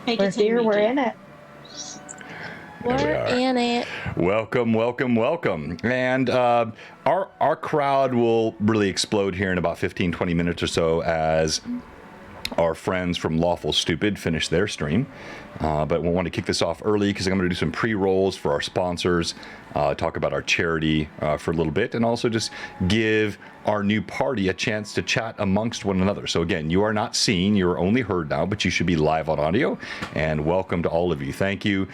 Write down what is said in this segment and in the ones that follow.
We're here, we're in it. We're in it. Welcome, welcome, welcome. And our crowd will really explode here in about 15, 20 minutes or so as our friends from Lawful Stupid finish their stream. But we'll want to kick this off early because I'm going to do some pre-rolls for our sponsors, talk about our charity for a little bit, and also just give our new party a chance to chat amongst one another. So again, you are not seen, you're only heard now, but you should be live on audio. And welcome to all of you. Thank you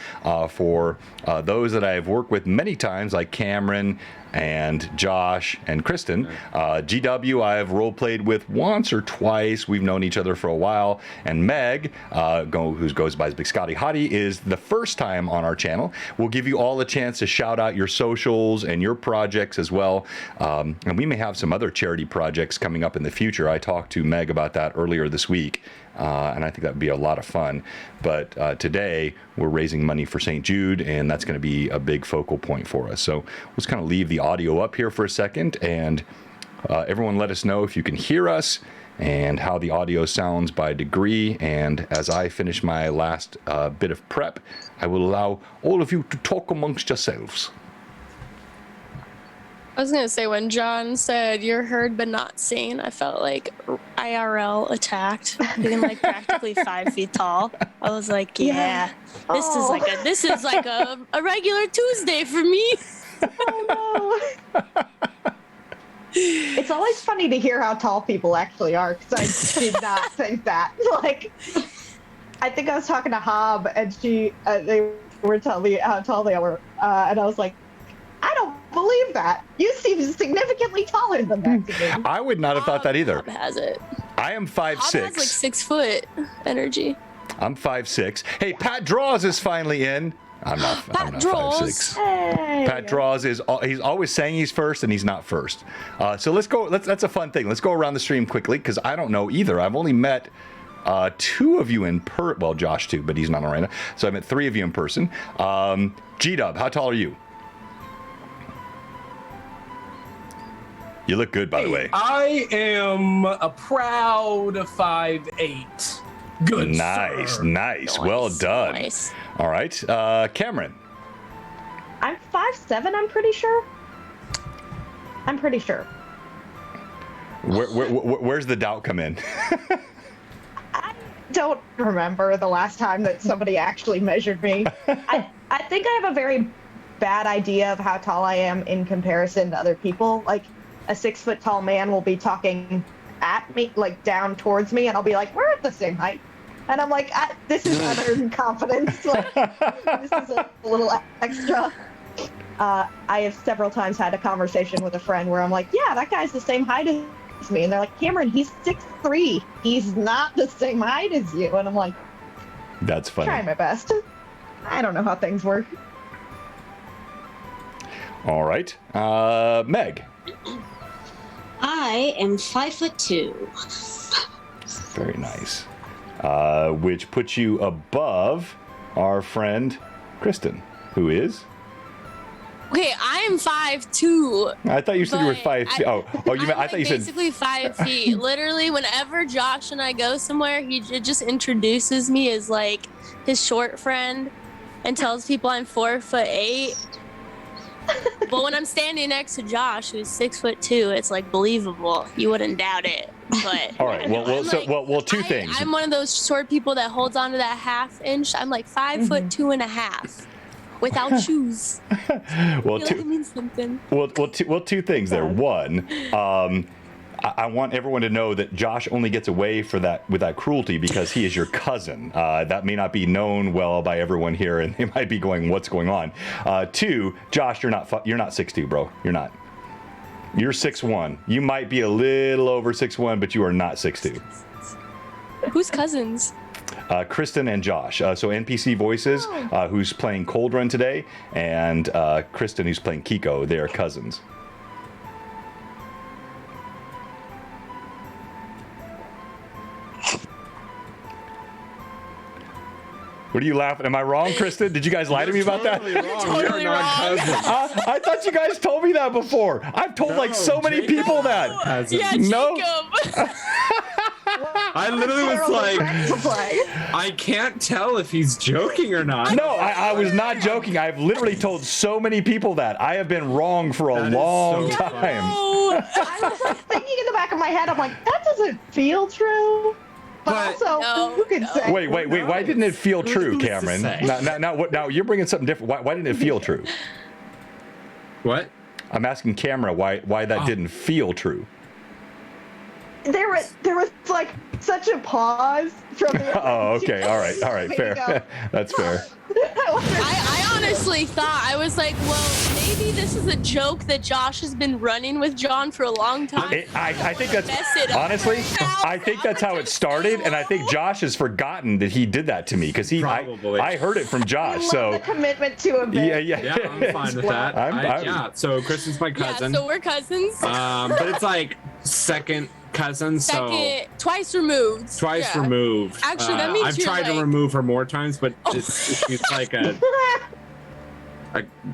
for those that I've worked with many times, like Cameron and Josh and Kristen. GW I've role-played with once or twice. We've known each other for a while. And Meg, who goes by Big Scotty Hottie, is the first time on our channel. We'll give you all a chance to shout out your socials and your projects as well. And we may have some other charity projects coming up in the future. I talked to Meg about that earlier this week. And I think that would be a lot of fun. But today, we're raising money for St. Jude, and that's going to be a big focal point for us. So let's kind of leave the audio up here for a second, and everyone let us know if you can hear us and how the audio sounds by degree. And as I finish my last bit of prep, I will allow all of you to talk amongst yourselves. I was going to say, when John said you're heard but not seen, I felt like IRL attacked, being like practically 5 feet tall. I was like, yeah. This is like a regular Tuesday for me. Oh no. It's always funny to hear how tall people actually are, because I did not think that. Like, I think I was talking to Hob, and they were telling me how tall they were, and I was like, I don't believe that. You seem significantly taller than that to me. I would not have thought that either. Hob has it. I am 5'6". Hob has like 6 foot energy. I'm 5'6". Hey, Pat Draws is finally in. I'm not 5'6". Hey. Pat Draws he's always saying he's first, and he's not first. So let's go. That's a fun thing. Let's go around the stream quickly, because I don't know either. I've only met 2 of you in well, Josh too, but he's not on right now. So I met 3 of you in person. G-Dub, how tall are you? You look good, by the way. I am a proud 5'8". Good, nice, sir. Nice. Well done. Nice. All right, Cameron. I'm 5'7", I'm pretty sure. Where's the doubt come in? I don't remember the last time that somebody actually measured me. I think I have a very bad idea of how tall I am in comparison to other people. Like, a 6 foot tall man will be talking at me, like down towards me, and I'll be like, we're at the same height. And I'm like, this is unearned confidence. Like, this is a little extra. I have several times had a conversation with a friend where I'm like, yeah, that guy's the same height as me. And they're like, Cameron, he's 6'3". He's not the same height as you. And I'm like, that's funny. Trying my best. I don't know how things work. All right. Meg. I am 5'2". Very nice. Which puts you above our friend Kristen, who is? Okay, I am 5'2". I thought you said you were 5 feet. I thought you said basically 5 feet. Literally, whenever Josh and I go somewhere, he just introduces me as like his short friend and tells people I'm 4'8". But when I'm standing next to Josh, who's 6'2", it's like believable. You wouldn't doubt it. But all right. Well, two things. I'm one of those short people that holds on to that half inch. I'm like 5'2.5" without shoes. Well, it means something. Well, two things there. One, I want everyone to know that Josh only gets away with that cruelty because he is your cousin. That may not be known well by everyone here, and they might be going, "What's going on?" 2, Josh, you're not 6'2", bro. You're not. You're 6'1". You might be a little over 6'1", but you are not 6'2". Who's cousins? Kristen and Josh. So NPC Voices, who's playing Cold Run today, and Kristen, who's playing Kiko. They are cousins. What What are you laughing? Am I wrong, Kristen? Did you guys lie to me about that? Totally wrong. I thought you guys told me that before. I've told like so many people that. Yeah, No. Jacob. I literally was like, I can't tell if he's joking or not. No, I was not joking. I've literally told so many people that. I have been wrong for a That is long so time. Oh, I was like thinking in the back of my head, I'm like, that doesn't feel true. But also, No, who can say? Wait. Why didn't it feel true, who's to Cameron? say? Now you're bringing something different. Why didn't it feel true? What? I'm asking Camera why that didn't feel true. There was like such a pause from the Oh, okay. All right. Fair. That's fair. I honestly thought, I was like, well, maybe this is a joke that Josh has been running with John for a long time. I think that's Mess it up honestly. now I think that's how it started, and I think Josh has forgotten that he did that to me because Probably. I heard it from Josh. I love So the commitment to a bit. yeah. Yeah, I'm fine with that. I'm- Yeah, so Kristen's my Yeah, cousin. so we're cousins. But it's like second cousin, so Second, twice removed. twice Yeah. removed. Actually, that means I've you're tried to like- remove her more times, but it's like a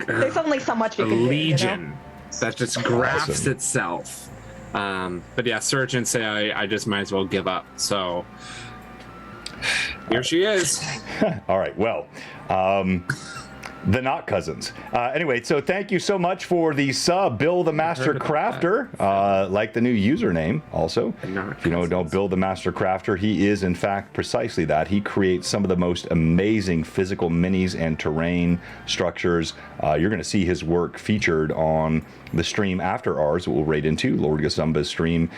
There's only so much you can do. legion that just grafts Awesome. itself. But yeah, search and say I just might as well give up. So here she is. All right. Well, the not cousins. Anyway, so thank you so much for the sub, Bill the Master heard about Crafter. Like the new username, also. Not If you don't Bill the Master Crafter, he is in fact precisely that. He creates some of the most amazing physical minis and terrain structures. You're going to see his work featured on the stream after ours, we'll raid into Lord Gazumba's stream.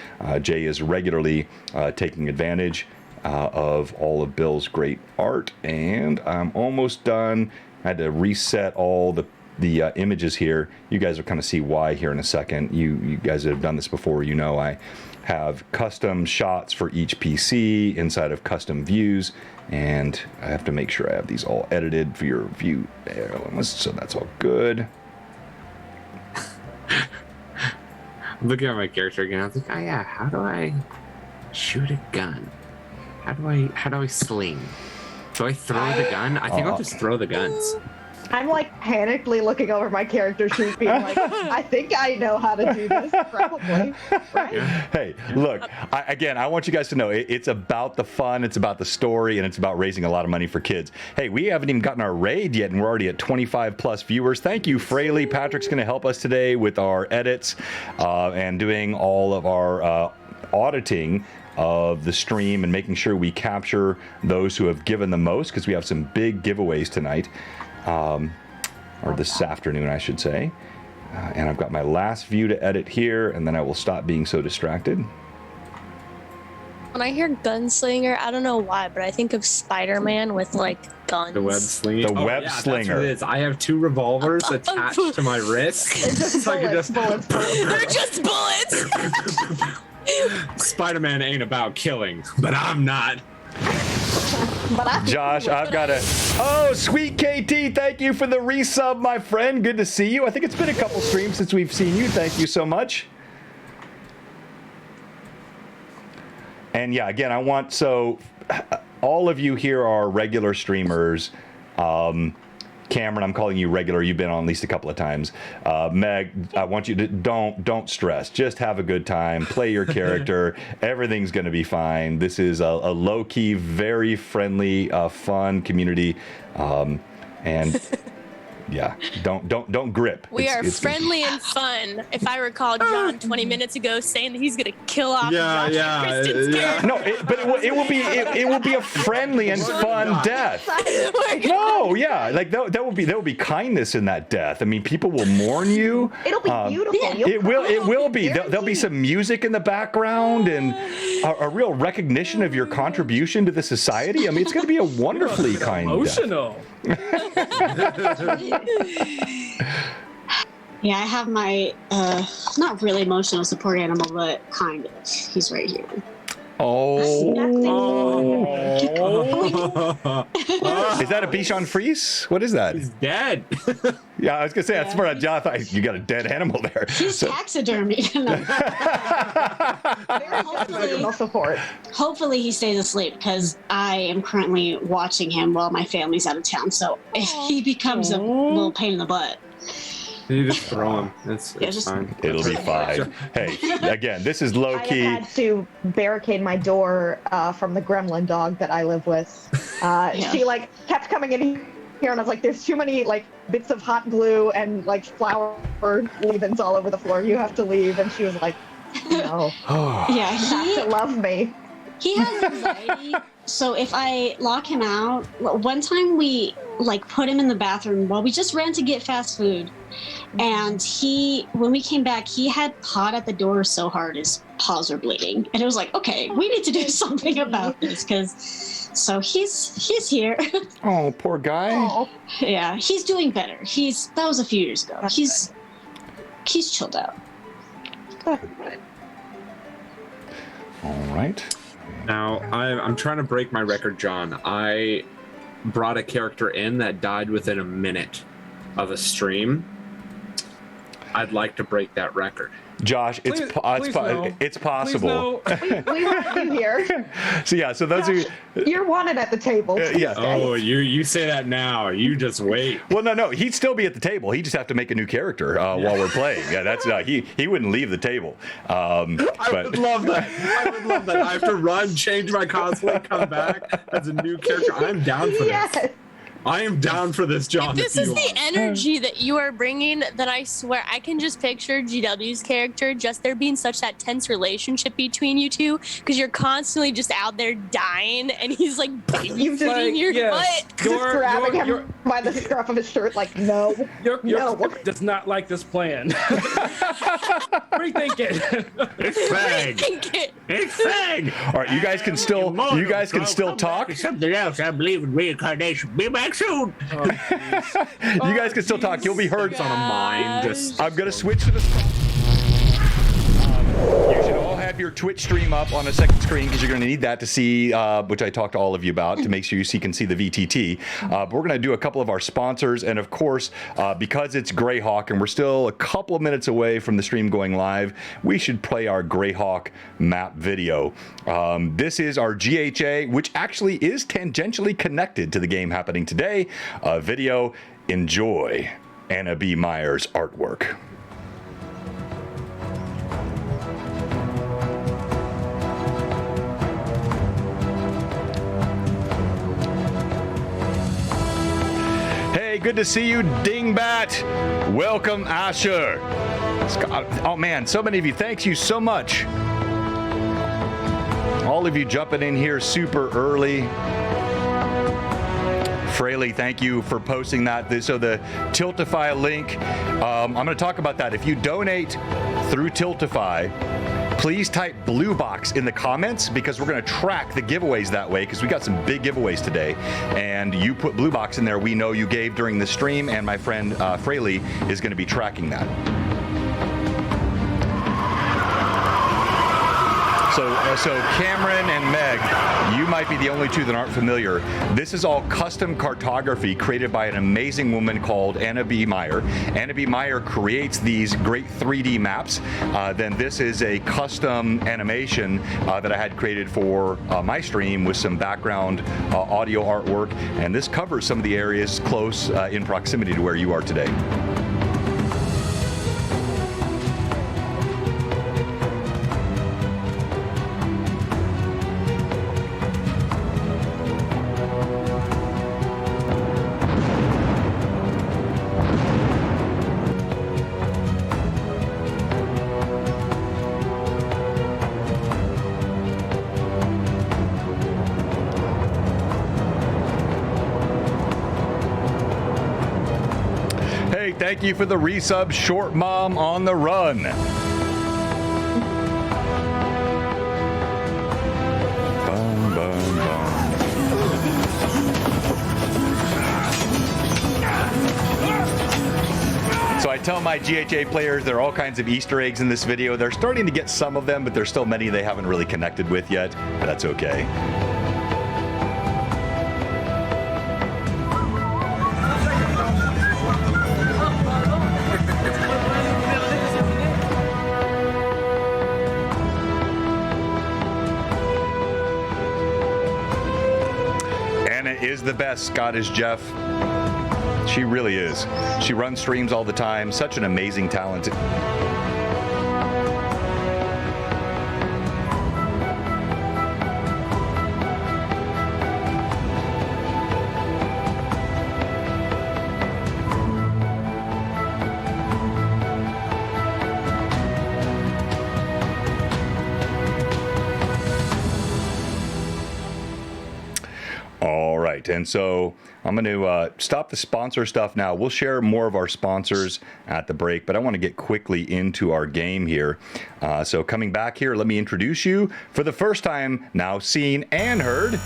Jay is regularly taking advantage of all of Bill's great art, and I'm almost done. I had to reset all the images here. You guys will kind of see why here in a second. You guys that have done this before, you know I have custom shots for each PC inside of custom views, and I have to make sure I have these all edited for your view there. So that's all good. I'm looking at my character again. I was like, oh yeah, how do I shoot a gun? How do I sling? Do I throw the gun? I think I'll just throw the guns. I'm like panically looking over my character sheet, being like, I think I know how to do this, probably. Right? Hey, look, I want you guys to know it's about the fun, it's about the story, and it's about raising a lot of money for kids. Hey, we haven't even gotten our raid yet, and we're already at 25 plus viewers. Thank you, Fraley. Patrick's going to help us today with our edits and doing all of our auditing of the stream and making sure we capture those who have given the most, because we have some big giveaways tonight, or this afternoon, I should say. And I've got my last view to edit here, and then I will stop being so distracted. When I hear gunslinger, I don't know why, but I think of Spider-Man with like guns. The web sling. The web yeah, that's slinger. what it is. I have 2 revolvers attached to my wrist. So I can just They're just bullets. Spider-Man ain't about killing, but I'm not. Josh, I've got a... Oh, sweet KT, thank you for the resub, my friend. Good to see you. I think it's been a couple streams since we've seen you. Thank you so much. And yeah, again, I want... So, all of you here are regular streamers. Cameron, I'm calling you regular. You've been on at least a couple of times. Meg, I want you to don't stress. Just have a good time. Play your character. Everything's going to be fine. This is a low-key, very friendly, fun community, and yeah, don't grip. We are it's friendly and fun. If I recall John 20 minutes ago saying that he's gonna kill off Josh and Kristen's character. No, but it will be a friendly and fun death. No, yeah, like there will be kindness in that death. I mean, people will mourn you. It'll be beautiful. It will be. There'll be some music in the background and a real recognition of your contribution to the society. I mean, it's going to be a wonderfully kind death. Emotional. Yeah, I have my not really emotional support animal, but kind of. He's right here. Oh. Oh. Is that a Bichon Frise? What is that? He's dead. Yeah, I was gonna say that's smart. John, I thought you got a dead animal there. He's taxidermied. Emotional support. Hopefully he stays asleep because I am currently watching him while my family's out of town. So if he becomes a little pain in the butt, You just throw him. It's just- fine. It'll be fine. Hey, again, this is low I key. had to barricade my door from the gremlin dog that I live with. She like kept coming in here, and I was like, "There's too many like bits of hot glue and like flour leavings all over the floor. You have to leave." And she was like, "No, yeah, you have to love me." he has anxiety. So if I lock him out, one time we like put him in the bathroom while we just ran to get fast food, and when we came back, he had pawed at the door so hard his paws were bleeding, and it was like, okay, we need to do something about this so he's here. Oh, poor guy. Oh, Yeah, he's doing better. That was a few years ago. He's chilled out. All right. Now, I'm trying to break my record, John. I brought a character in that died within a minute of a stream. I'd like to break that record. Josh, Please no. it's possible. Please no. we want you here. So those of you. You're wanted at the table. Yeah. Oh, you say that now. You just wait. Well, no, he'd still be at the table. He'd just have to make a new character while we're playing. Yeah, that's he wouldn't leave the table. I would love that. I have to run, change my cosplay, come back as a new character. I'm down for Yes. this. I am down for this, John. This if is you the are. energy that you are bringing that I swear I can just picture GW's character, just there being such that tense relationship between you two, because you're constantly just out there dying and he's like You've just- babysitting your yes. butt. Just grabbing him by the scruff of his shirt, like, no. Your No. does not like this plan. Rethink it. It's Fang. It's Fang. All right, you guys can still talk. Something else. I believe in reincarnation. Be back soon. You guys can still talk. You'll be heard. It's on a mine. Just I'm gonna switch to the. You should all have your Twitch stream up on a second screen because you're going to need that to see, which I talked to all of you about, to make sure you can see the VTT. But we're going to do a couple of our sponsors, and of course, because it's Greyhawk and we're still a couple of minutes away from the stream going live, we should play our Greyhawk map video. This is our GHA, which actually is tangentially connected to the game happening today. Video. Enjoy Anna B. Meyer's artwork. Hey, good to see you, Dingbat. Welcome, Asher. Scott, oh man, so many of you. Thanks you so much. All of you jumping in here super early. Fraley, thank you for posting that. So the Tiltify link, I'm going to talk about that. If you donate through Tiltify, please type Blue Box in the comments because we're going to track the giveaways that way because we got some big giveaways today. And you put Blue Box in there, we know you gave during the stream, and my friend Fraley is going to be tracking that. So Cameron and Meg, you might be the only two that aren't familiar. This is all custom cartography created by an amazing woman called Anna B. Meyer. Anna B. Meyer creates these great 3D maps. Then this is a custom animation that I had created for my stream with some background audio artwork. And this covers some of the areas close in proximity to where you are today. Thank you for the resub, Short Mom on the Run. Bum, bum, bum. So I tell my GHA players there are all kinds of Easter eggs in this video. They're starting to get some of them, but there's still many they haven't really connected with yet. But that's okay. Is the best Scottish Jeff. She really is. She runs streams all the time. Such an amazing talent. And so I'm going to stop the sponsor stuff now. We'll share more of our sponsors at the break, but I want to get quickly into our game here. So coming back here, let me introduce you for the first time now seen and heard.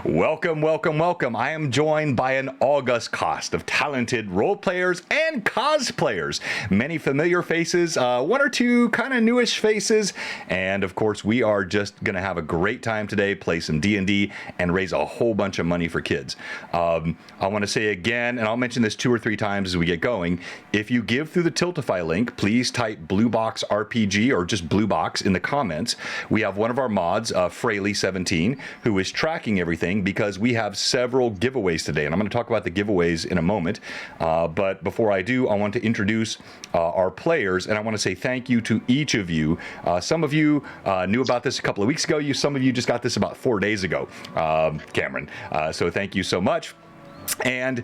Welcome, welcome, welcome. I am joined by an august cast of talented role players and cosplayers. Many familiar faces, one or two kind of newish faces, and of course we are just going to have a great time today, play some D&D, and raise a whole bunch of money for kids. I want to say again, and I'll mention this 2 or 3 times as we get going, if you give through the Tiltify link, please type BlueBoxRPG or just BlueBox in the comments. We have one of our mods, Fraley17, who is tracking everything, because we have several giveaways today, and I'm going to talk about the giveaways in a moment. But before I do, I want to introduce our players, and I want to say thank you to each of you. Some of you knew about this a couple of weeks ago. Some of you just got this about 4 days ago, Cameron. So thank you so much. And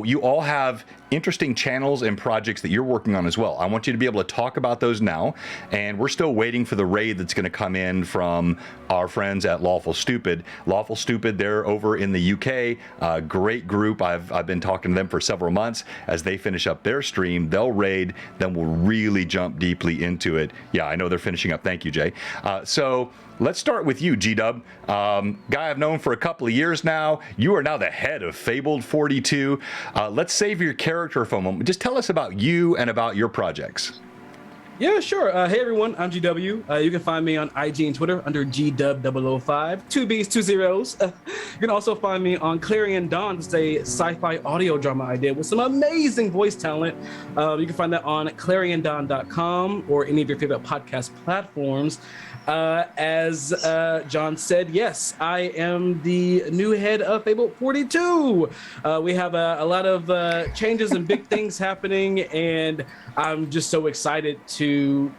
you all have interesting channels and projects that you're working on as well. I want you to be able to talk about those now, and we're still waiting for the raid that's going to come in from our friends at Lawful Stupid. Lawful Stupid, they're over in the UK. Great group. I've been talking to them for several months. As they finish up their stream, they'll raid, then we'll really jump deeply into it. Yeah, I know they're finishing up. Thank you, Jay. So let's start with you, G-Dub. Guy I've known for a couple of years now. You are now the head of Fabled 42. Let's save your character for a moment. Just tell us about you and about your projects. Yeah, sure. Hey, everyone. I'm GW. You can find me on IG and Twitter under GW005. 2 B's, 2 zeros. You can also find me on Clarion Dawn. It's a sci-fi audio drama I did with some amazing voice talent. You can find that on clariondon.com or any of your favorite podcast platforms. As John said, yes, I am the new head of Fable 42. We have a lot of changes and big things happening, and I'm just so excited to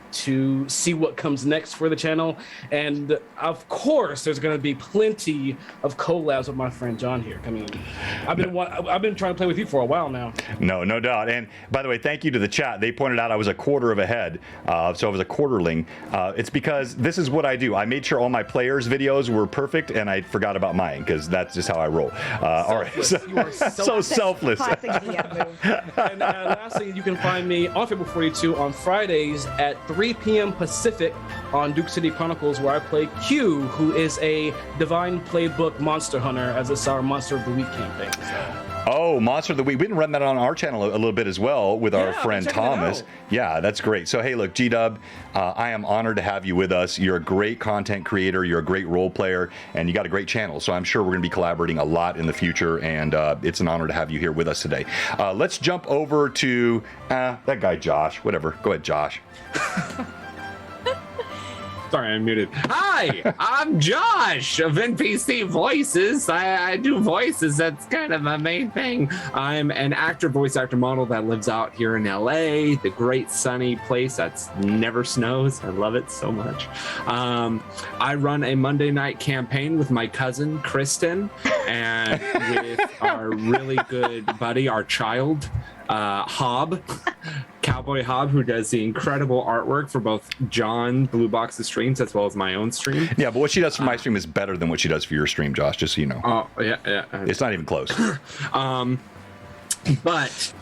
see what comes next for the channel. And of course, there's going to be plenty of collabs with my friend John here coming in. I've been trying to play with you for a while now. No doubt. And by the way, thank you to the chat. They pointed out I was a quarter of a head, so I was a quarterling. It's because this is what I do. I made sure all my players' videos were perfect, and I forgot about mine because that's just how I roll. All right, so selfless. And lastly, you can find me on Fable 42 on Fridays at 3 p.m. Pacific on Duke City Chronicles, where I play Q, who is a divine playbook monster hunter, as it's our Monster of the Week campaign. So. Oh, Monster of the Week. We can run that on our channel a little bit as well with our friend Thomas. Yeah, that's great. So, hey, look, G-Dub, I am honored to have you with us. You're a great content creator. You're a great role player, and you got a great channel. So I'm sure we're going to be collaborating a lot in the future, and it's an honor to have you here with us today. Let's jump over to that guy, Josh. Whatever. Go ahead, Josh. Sorry, I'm muted. Hi, I'm Josh of NPC Voices. I do voices. That's kind of my main thing. I'm an actor, voice actor model that lives out here in LA, the great sunny place that's never snows. I love it so much. I run a Monday night campaign with my cousin, Kristen, and with our really good buddy, our child, Hob, Cowboy Hob, who does the incredible artwork for both John Blue Box's streams as well as my own stream. Yeah, but what she does for my stream is better than what she does for your stream, Josh, just so you know. Oh, yeah. It's not even close. But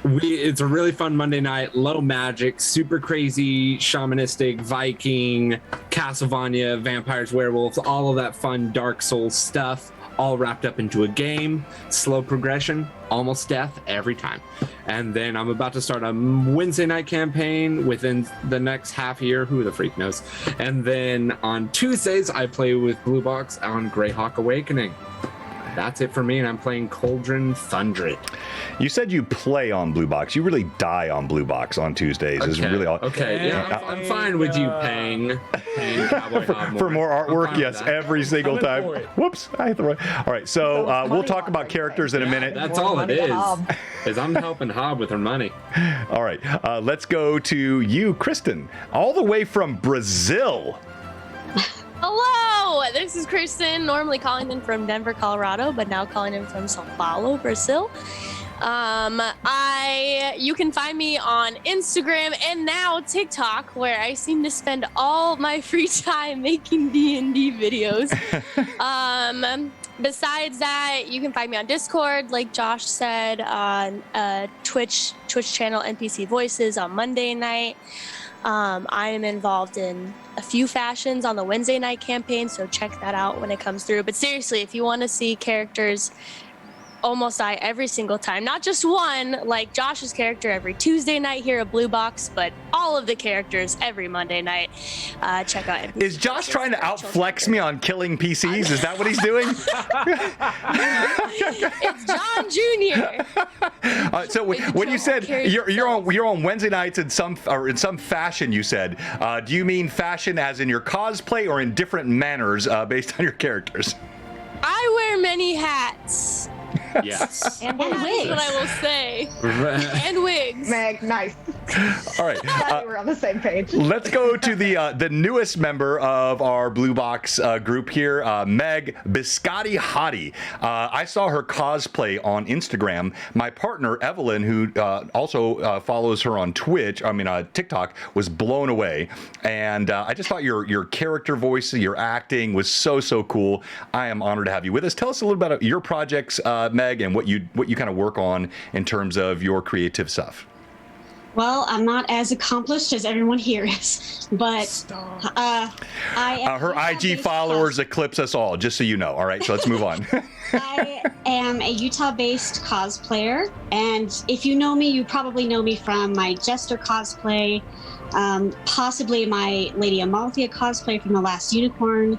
it's a really fun Monday night, low magic, super crazy, shamanistic, Viking, Castlevania, vampires, werewolves, all of that fun Dark Souls stuff. all wrapped up into a game, slow progression, almost death every time. And then I'm about to start a Wednesday night campaign within the next half year. Who the freak knows? And then on Tuesdays, I play with Blue Box on Greyhawk Awakening. That's it for me, and I'm playing Cauldron Thundred. You said you play on Blue Box. You really die on Blue Box on Tuesdays. Okay. Is really all. Okay, yeah, I'm fine with you paying Cowboy Bob For more artwork, yes, that. every single time. Whoops, I hit the right. All right, so we'll talk about characters in a minute. That's all it is I'm helping Hob with her money. All right, let's go to you, Kristen, all the way from Brazil. Hello, this is Kristen, normally calling in from Denver, Colorado, but now calling in from Sao Paulo, Brazil. You can find me on Instagram and now TikTok, where I seem to spend all my free time making D&D videos. Besides that, you can find me on Discord, like Josh said, on Twitch channel NPC Voices on Monday night. I am involved in a few fashions on the Wednesday night campaign, so check that out when it comes through. But seriously, if you want to see characters almost die every single time, not just one, like Josh's character every Tuesday night here at Blue Box, but all of the characters every Monday night, check out NPC. Is Josh trying to outflex me on killing PCs? Is that what he's doing? It's John Jr. So when you said you're on Wednesday nights in some fashion, you said, do you mean fashion as in your cosplay or in different manners based on your characters? I wear many hats. Yes. And That's wigs. what I will say. And wigs. Meg, nice. All right. We're on the same page. Let's go to the newest member of our Blue Box group here, Meg Biscotti Hottie. I saw her cosplay on Instagram. My partner, Evelyn, who also follows her on TikTok, was blown away. And I just thought your character voice, your acting was so cool. I am honored to have you with us. Tell us a little bit about your projects, Meg, and what you kind of work on in terms of your creative stuff. Well, I'm not as accomplished as everyone here is, but her IG followers eclipse us all, just so you know. All right, so let's move on. I am a Utah-based cosplayer, and if you know me, you probably know me from my Jester cosplay, possibly my Lady Amalthea cosplay from The Last Unicorn.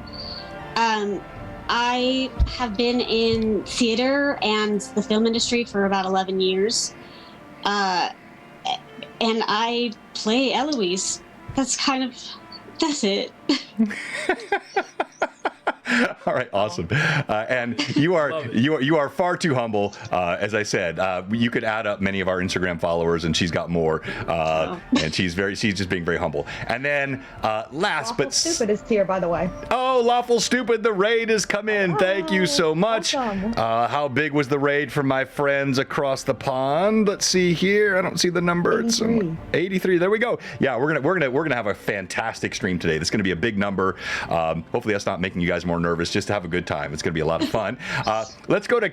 I have been in theater and the film industry for about 11 years. And I play Eloise. That's it. All right, awesome. And you are far too humble. As I said, you could add up many of our Instagram followers, and she's got more. And she's just being very humble. And then Lawful Stupid is here, by the way. Oh, Lawful Stupid, the raid has come in. Thank you so much. Welcome. How big was the raid for my friends across the pond? Let's see here. I don't see the number. 83. 83. There we go. Yeah, we're gonna have a fantastic stream today. This is gonna be a big number. Hopefully that's not making you guys more nervous. Just to have a good time. It's gonna be a lot of fun. Let's go to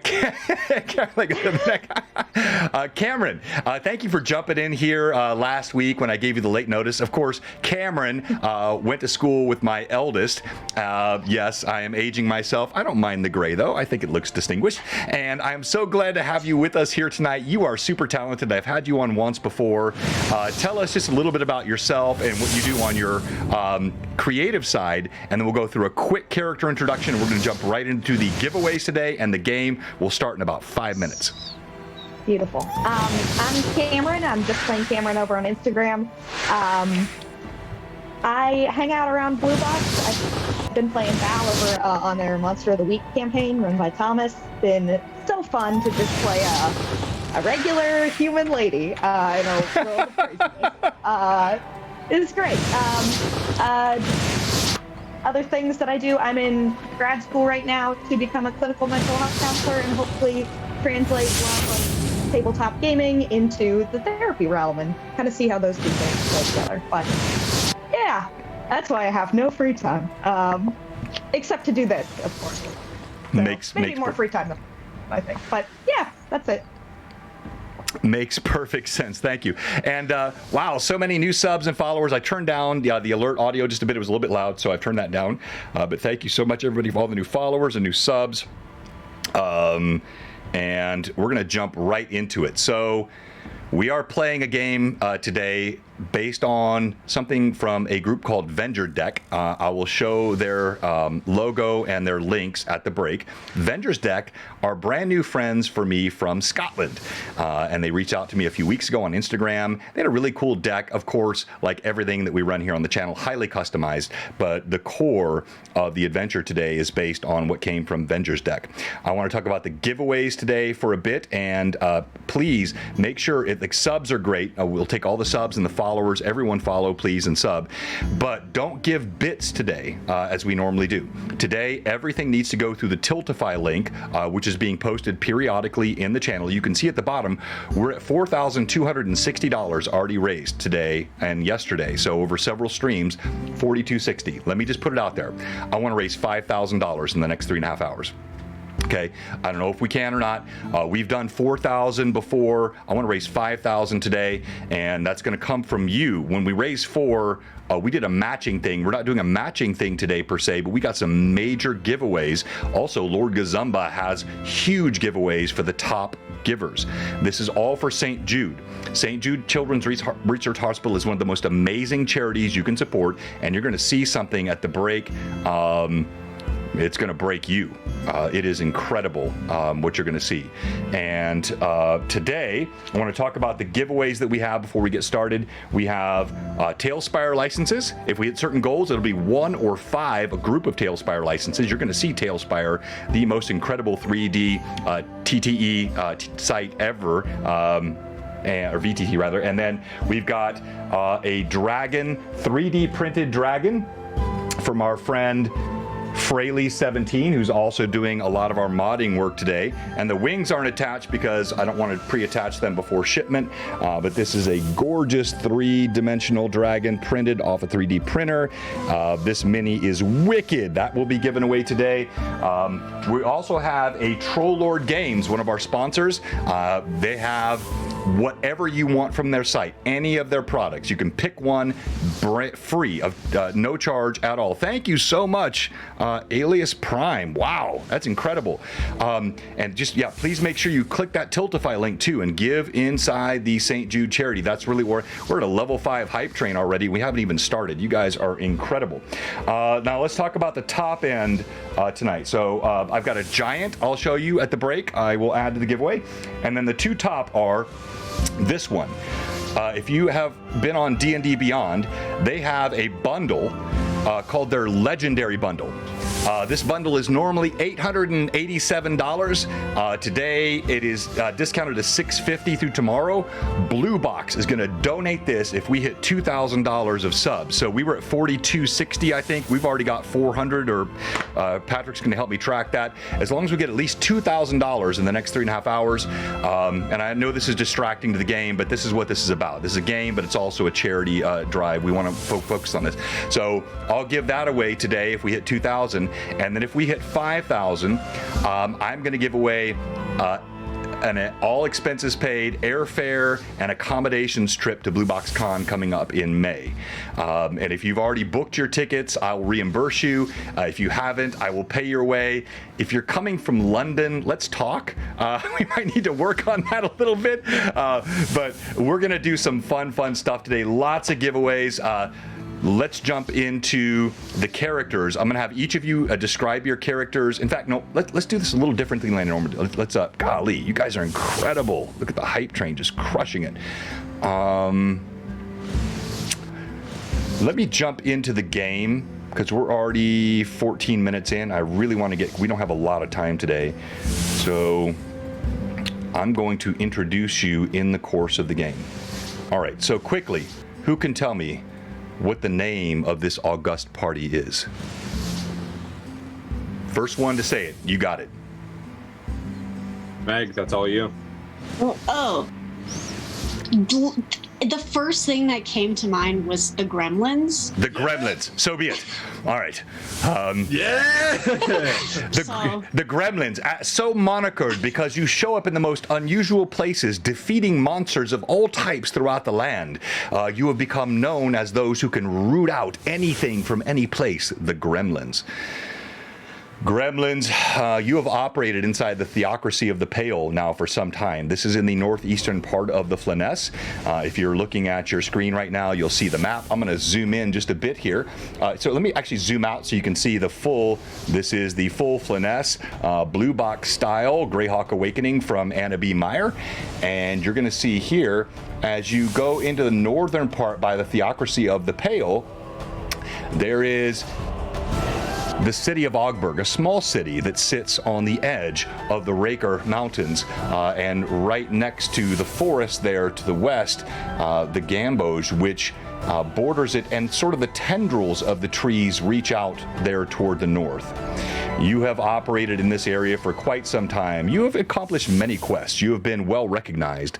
Cameron. Thank you for jumping in here last week when I gave you the late notice. Of course, Cameron went to school with my eldest. Yes, I am aging myself. I don't mind the gray though. I think it looks distinguished. And I'm so glad to have you with us here tonight. You are super talented. I've had you on once before. Tell us just a little bit about yourself and what you do on your creative side, and then we'll go through a quick character introduction. We're going to jump right into the giveaways today, and the game will start in about 5 minutes. Beautiful. I'm Cameron. I'm just plain Cameron over on Instagram. I hang out around Blue Box. I've been playing Val over on their Monster of the Week campaign run by Thomas. Been so fun to just play a regular human lady in a world of craziness. It's great. Other things that I do, I'm in grad school right now to become a clinical mental health counselor and hopefully translate love of tabletop gaming into the therapy realm and kind of see how those two things go together. But yeah, that's why I have no free time, except to do this, of course. So Makes more free time, I think. But yeah, that's it. Makes perfect sense. Thank you. And wow, so many new subs and followers. I turned down the alert audio just a bit. It was a little bit loud, so I've turned that down. But thank you so much, everybody, for all the new followers and new subs. And we're going to jump right into it. So we are playing a game today based on something from a group called Venger Deck. I will show their logo and their links at the break. Venger's Deck are brand new friends for me from Scotland. And they reached out to me a few weeks ago on Instagram. They had a really cool deck, of course, like everything that we run here on the channel, highly customized. But the core of the adventure today is based on what came from Venger's Deck. I want to talk about the giveaways today for a bit. And please make sure, like, subs are great. We'll take all the subs and the followers. Everyone follow, please, and sub. But don't give bits today, as we normally do. Today, everything needs to go through the Tiltify link, which is being posted periodically in the channel. You can see at the bottom, we're at $4,260 already raised today and yesterday. So over several streams, $4,260. Let me just put it out there. I want to raise $5,000 in the next 3.5 hours. Okay, I don't know if we can or not. We've done 4,000 before. I want to raise 5,000 today, and that's going to come from you. When we raise 4, we did a matching thing. We're not doing a matching thing today per se, but we got some major giveaways. Also, Lord Gazumba has huge giveaways for the top givers. This is all for St. Jude. St. Jude Children's Research Hospital is one of the most amazing charities you can support, and you're going to see something at the break. It's going to break you. It is incredible what you're going to see. And today, I want to talk about the giveaways that we have before we get started. We have Tailspire licenses. If we hit certain goals, it'll be 1 or 5, a group of Tailspire licenses. You're going to see Tailspire, the most incredible 3D TTE site ever. Or VTT rather. And then we've got a dragon, 3D printed dragon from our friend Fraley17, who's also doing a lot of our modding work today. And the wings aren't attached because I don't want to pre-attach them before shipment. But this is a gorgeous 3-dimensional dragon printed off a 3D printer. This mini is wicked. That will be given away today. We also have a Troll Lord Games, one of our sponsors. They have whatever you want from their site, any of their products. You can pick one free of no charge at all. Thank you so much, Alias Prime. Wow, that's incredible. And just, yeah, please make sure you click that Tiltify link too and give inside the St. Jude charity. That's really where we're at a level 5 hype train already. We haven't even started. You guys are incredible. Now let's talk about the top end tonight. So I've got a giant I'll show you at the break. I will add to the giveaway. And then the 2 top are this one. If you have been on D&D Beyond, they have a bundle called their Legendary Bundle. This bundle is normally $887. Today it is discounted to $650 through tomorrow. Blue Box is going to donate this if we hit $2,000 of subs. So we were at $4,260, I think. We've already got 400, or Patrick's going to help me track that. As long as we get at least $2,000 in the next 3.5 hours. And I know this is distracting to the game, but this is what this is about. This is a game, but it's also a charity drive. We want to focus on this. So I'll give that away today if we hit 2,000. And then if we hit 5,000, I'm going to give away an all expenses paid airfare and accommodations trip to BlueBoxCon coming up in May. And if you've already booked your tickets, I will reimburse you. If you haven't, I will pay your way. If you're coming from London, let's talk. We might need to work on that a little bit. But we're going to do some fun stuff today. Lots of giveaways. Let's jump into the characters. I'm going to have each of you describe your characters. In fact, no, let's do this a little differently than I normally do. Let's golly, you guys are incredible. Look at the hype train just crushing it. Let me jump into the game because we're already 14 minutes in. I really want to we don't have a lot of time today. So I'm going to introduce you in the course of the game. All right, so quickly, who can tell me what the name of this august party is? First one to say it. You got it. Meg, that's all you. Oh. The first thing that came to mind was the Gremlins. The Gremlins. So be it. All right. Yeah! The Gremlins. So monikered because you show up in the most unusual places, defeating monsters of all types throughout the land. You have become known as those who can root out anything from any place, the Gremlins. Gremlins, you have operated inside the Theocracy of the Pale now for some time. This is in the northeastern part of the Flanness. If you're looking at your screen right now, you'll see the map. I'm going to zoom in just a bit here. So let me actually zoom out so you can see the full, this is the full Flanness, blue box style, Greyhawk Awakening from Anna B. Meyer. And you're going to see here, as you go into the northern part by the Theocracy of the Pale, there is the city of Ogburg, a small city that sits on the edge of the Raker Mountains, and right next to the forest there to the west, the Gamboge, which borders it, and sort of the tendrils of the trees reach out there toward the north. You have operated in this area for quite some time. You have accomplished many quests. You have been well recognized.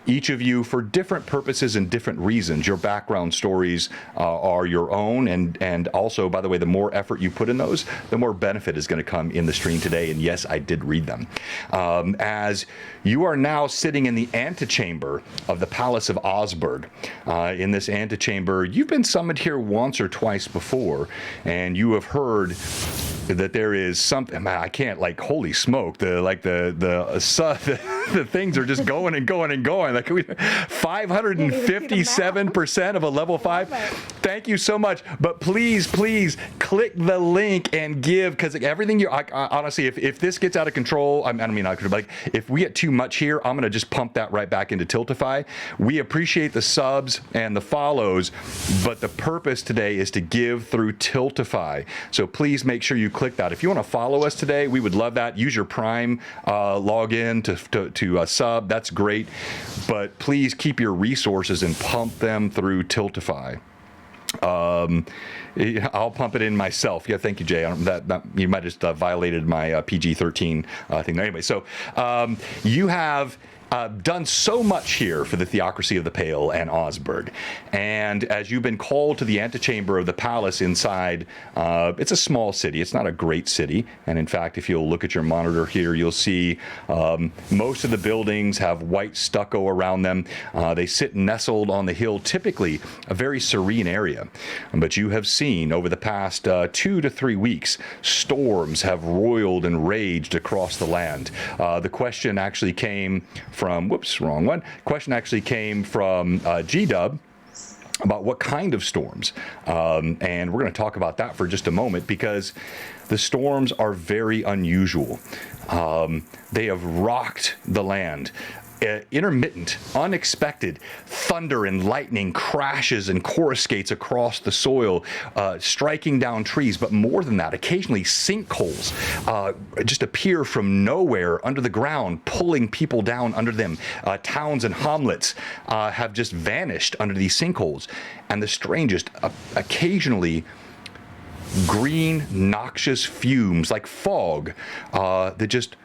Each of you for different purposes and different reasons. Your background stories are your own, and also, by the way, the more effort you put in those, the more benefit is going to come in the stream today. And yes, I did read them. As you are now sitting in the antechamber of the Palace of Osburg. In this antechamber, you've been summoned here once or twice before, and you have heard that there is something. I can't, like, holy smoke, the things are just going and going and going. Like 557% of a level 5. Thank you so much. But please click the link and give, because everything you honestly, if this gets out of control, I mean, like if we get too much here, I'm gonna just pump that right back into Tiltify. We appreciate the subs and the follows, but the purpose today is to give through Tiltify. So please make sure you click that. If you want to follow us today, we would love that. Use your Prime login to sub. That's great. But please keep your resources and pump them through Tiltify. I'll pump it in myself. Yeah, thank you, Jay. That you might have just violated my PG-13 thing. Anyway, so you have done so much here for the Theocracy of the Pale and Osburg. And as you've been called to the antechamber of the palace inside, it's a small city. It's not a great city. And in fact, if you'll look at your monitor here, you'll see most of the buildings have white stucco around them. They sit nestled on the hill, typically a very serene area. But you have seen over the past 2 to 3 weeks, storms have roiled and raged across the land. The question actually came from, whoops, wrong one. Question actually came from G-Dub about what kind of storms. And we're going to talk about that for just a moment, because the storms are very unusual. They have rocked the land. Intermittent, unexpected thunder and lightning crashes and coruscates across the soil, striking down trees. But more than that, occasionally sinkholes just appear from nowhere under the ground, pulling people down under them. Towns and hamlets have just vanished under these sinkholes. And the strangest, occasionally green, noxious fumes like fog that just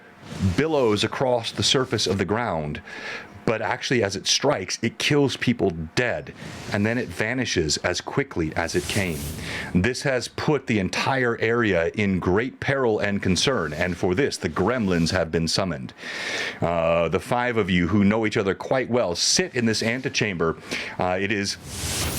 billows across the surface of the ground. But actually, as it strikes, it kills people dead, and then it vanishes as quickly as it came. This has put the entire area in great peril and concern, and for this, the gremlins have been summoned. The 5 of you who know each other quite well sit in this antechamber. It is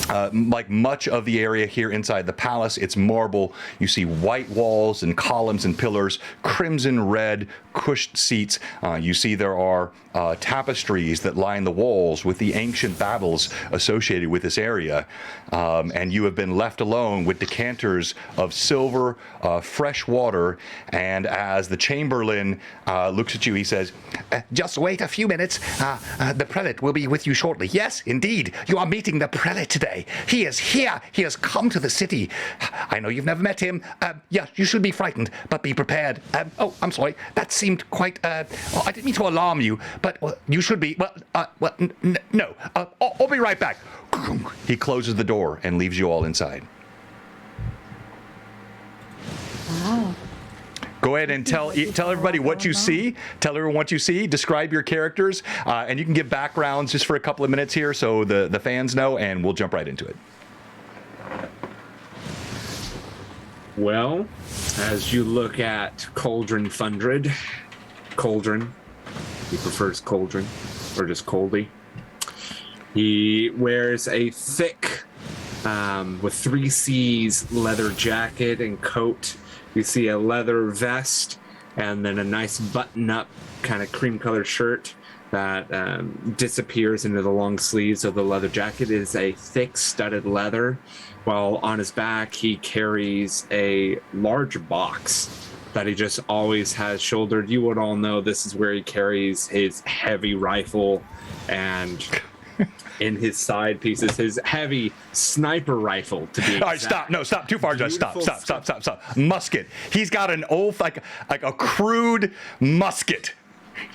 like much of the area here inside the palace. It's marble. You see white walls and columns and pillars, crimson red cushed seats. You see there are tapestries that line the walls with the ancient battles associated with this area. And you have been left alone with decanters of silver, fresh water. And as the Chamberlain looks at you, he says, "Just wait a few minutes. The prelate will be with you shortly." "Yes, indeed. You are meeting the prelate today. He is here. He has come to the city. I know you've never met him. Yeah, you should be frightened, but be prepared." Oh, I'm sorry. That seemed quite... I didn't mean to alarm you, but you should be... No. I'll be right back. He closes the door and leaves you all inside. Wow. Go ahead and tell everybody what you see. Tell everyone what you see. Describe your characters, and you can give backgrounds just for a couple of minutes here so the fans know, and we'll jump right into it. Well, as you look at Cauldron Fundred, Cauldron, he prefers Cauldron, or just Coldy. He wears a thick with 3 C's leather jacket and coat. You see a leather vest and then a nice button-up kind of cream-colored shirt that disappears into the long sleeves of the leather jacket. It is a thick studded leather, while on his back he carries a large box that he just always has shouldered. You would all know this is where he carries his heavy rifle, and in his side pieces, his heavy sniper rifle, to be exact. All right, stop. No, stop. Too far, Judge. Stop. Musket. He's got an old, like a crude musket.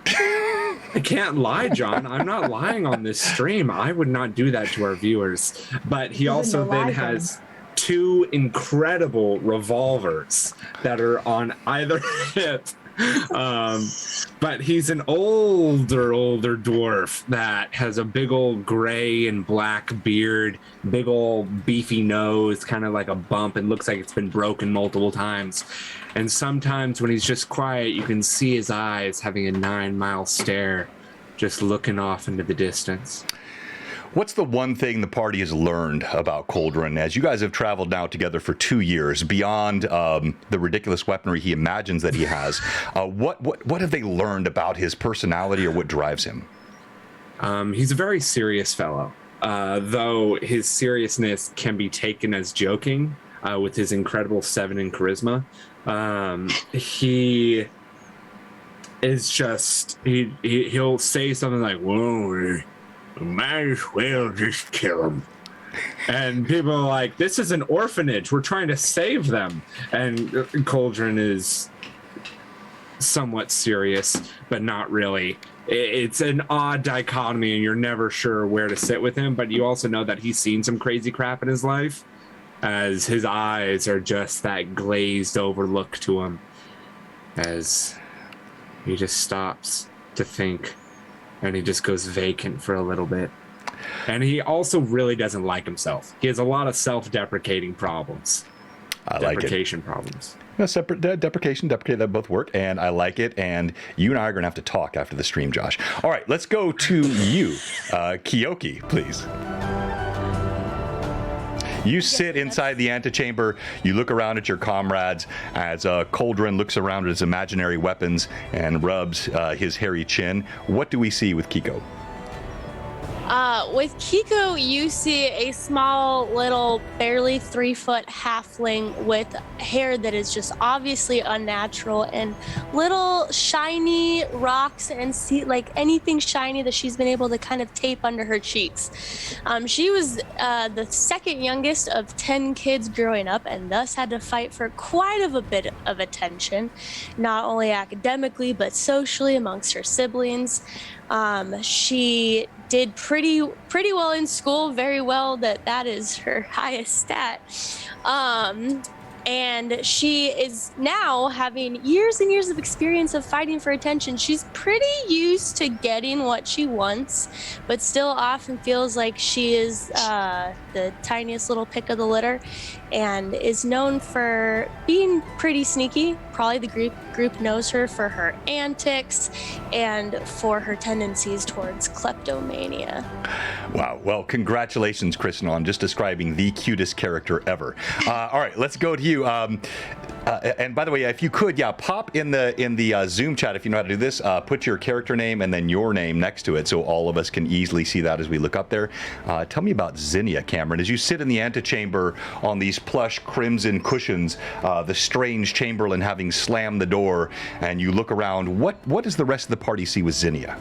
I can't lie, John. I'm not lying on this stream. I would not do that to our viewers. But he also then has 2 incredible revolvers that are on either hip. But he's an older dwarf that has a big old gray and black beard, big old beefy nose, kind of like a bump. It looks like it's been broken multiple times. And sometimes when he's just quiet, you can see his eyes having a 9-mile stare, just looking off into the distance. What's the one thing the party has learned about Cauldron as you guys have traveled now together for 2 years, beyond the ridiculous weaponry he imagines that he has? What have they learned about his personality, or what drives him? He's a very serious fellow, though his seriousness can be taken as joking with his incredible 7 in charisma. He is just, he'll say something like, "Whoa, might as well just kill him." And people are like, "This is an orphanage. We're trying to save them." And Cauldron is somewhat serious, but not really. It's an odd dichotomy, and you're never sure where to sit with him. But you also know that he's seen some crazy crap in his life, as his eyes are just that glazed over look to him, as he just stops to think. And he just goes vacant for a little bit. And he also really doesn't like himself. He has a lot of self-deprecating problems. Deprecation problems. No, separate deprecation, deprecate, that both work, and I like it. And you and I are going to have to talk after the stream, Josh. All right, let's go to you, Kiyoki, please. You sit inside the antechamber. You look around at your comrades as Cauldron looks around at his imaginary weapons and rubs his hairy chin. What do we see with Kiko? With Kiko, you see a small, little, barely 3-foot halfling with hair that is just obviously unnatural, and little shiny rocks and like anything shiny that she's been able to kind of tape under her cheeks. She was the second youngest of 10 kids growing up, and thus had to fight for quite a bit of attention, not only academically but socially amongst her siblings. She did pretty well in school, very well, that is her highest stat. And she is now having years and years of experience of fighting for attention. She's pretty used to getting what she wants, but still often feels like she is the tiniest little pick of the litter, and is known for being pretty sneaky. Probably the group knows her for her antics and for her tendencies towards kleptomania. Wow. Well, congratulations, Kristen, on just describing the cutest character ever. All right, let's go to you. And by the way, if you could, pop in the Zoom chat, if you know how to do this, put your character name and then your name next to it, so all of us can easily see that as we look up there. Tell me about Zinnia, Cameron. As you sit in the antechamber on these plush crimson cushions, the strange Chamberlain having slammed the door, and you look around, what does the rest of the party see with Zinnia?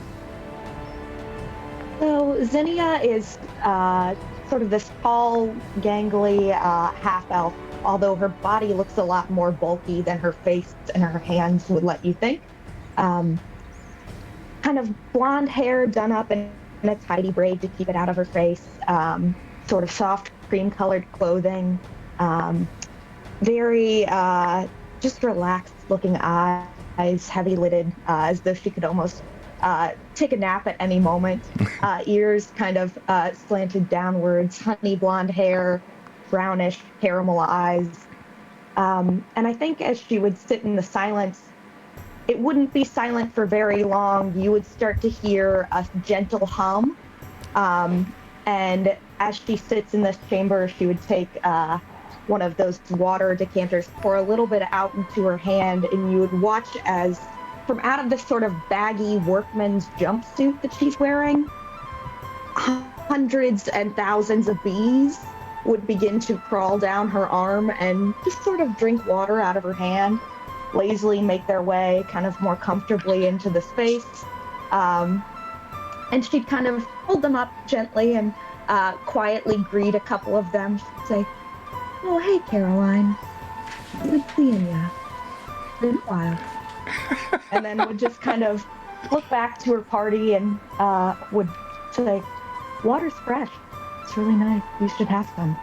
So Zinnia is sort of this tall, gangly half-elf, although her body looks a lot more bulky than her face and her hands would let you think. Kind of blonde hair done up in a tidy braid to keep it out of her face, sort of soft cream-colored clothing, very just relaxed looking eyes, heavy-lidded, as though she could almost take a nap at any moment. Ears kind of slanted downwards, honey blonde hair, brownish caramel eyes. And I think as she would sit in the silence, it wouldn't be silent for very long. You would start to hear a gentle hum, And as she sits in this chamber, she would take one of those water decanters, pour a little bit out into her hand, and you would watch as from out of this sort of baggy workman's jumpsuit that she's wearing, hundreds and thousands of bees would begin to crawl down her arm and just sort of drink water out of her hand, lazily make their way kind of more comfortably into the space. And she'd kind of hold them up gently and quietly greet a couple of them. She'd say, "Oh, hey, Caroline. Good seeing ya. Been a while." And then would just kind of look back to her party and would say, "Water's fresh. It's really nice. You should have some."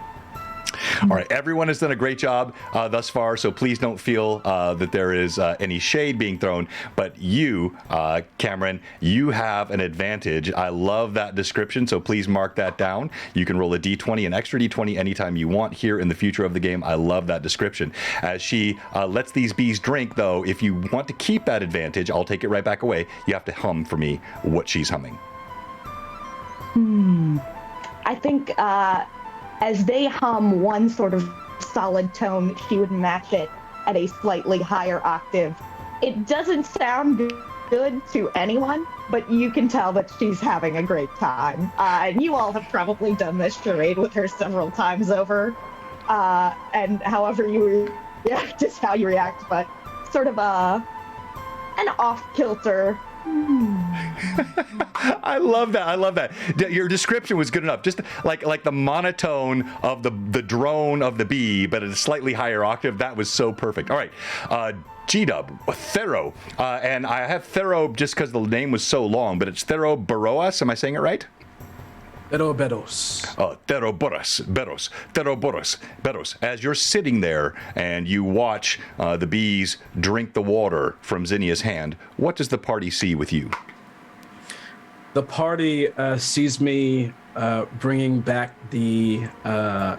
All right, everyone has done a great job thus far, so please don't feel that there is any shade being thrown. But you, Cameron, you have an advantage. I love that description, so please mark that down. You can roll a d20, an extra d20 anytime you want here in the future of the game. I love that description. As she lets these bees drink, though, if you want to keep that advantage, I'll take it right back away. You have to hum for me what she's humming. I think as they hum one sort of solid tone, she would match it at a slightly higher octave. It doesn't sound good to anyone, but you can tell that she's having a great time. And you all have probably done this charade with her several times over. And however you react is how you react, but sort of an off-kilter. I love that. I love that. Your description was good enough. Just like the monotone of the drone of the bee, but at a slightly higher octave. That was so perfect. All right. G-Dub, Thero. And I have Thero just because the name was so long, but it's Thero Baroas. Am I saying it right? Beros. Beros. As you're sitting there and you watch the bees drink the water from Zinnia's hand, what does the party see with you? The party sees me bringing back the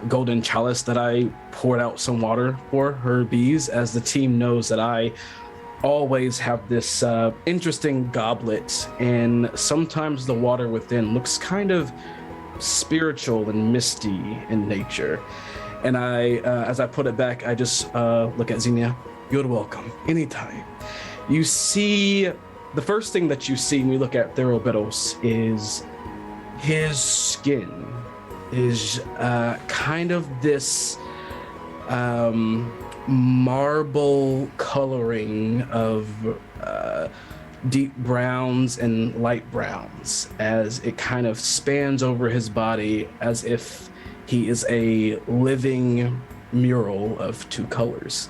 golden chalice that I poured out some water for her bees, as the team knows that I always have this interesting goblet, and sometimes the water within looks kind of spiritual and misty in nature. And I, as I put it back, I just look at Zinnia. You're welcome, anytime. You see, the first thing that you see when you look at Theroberos is his skin is kind of this marble coloring of deep browns and light browns, as it kind of spans over his body as if he is a living mural of two colors.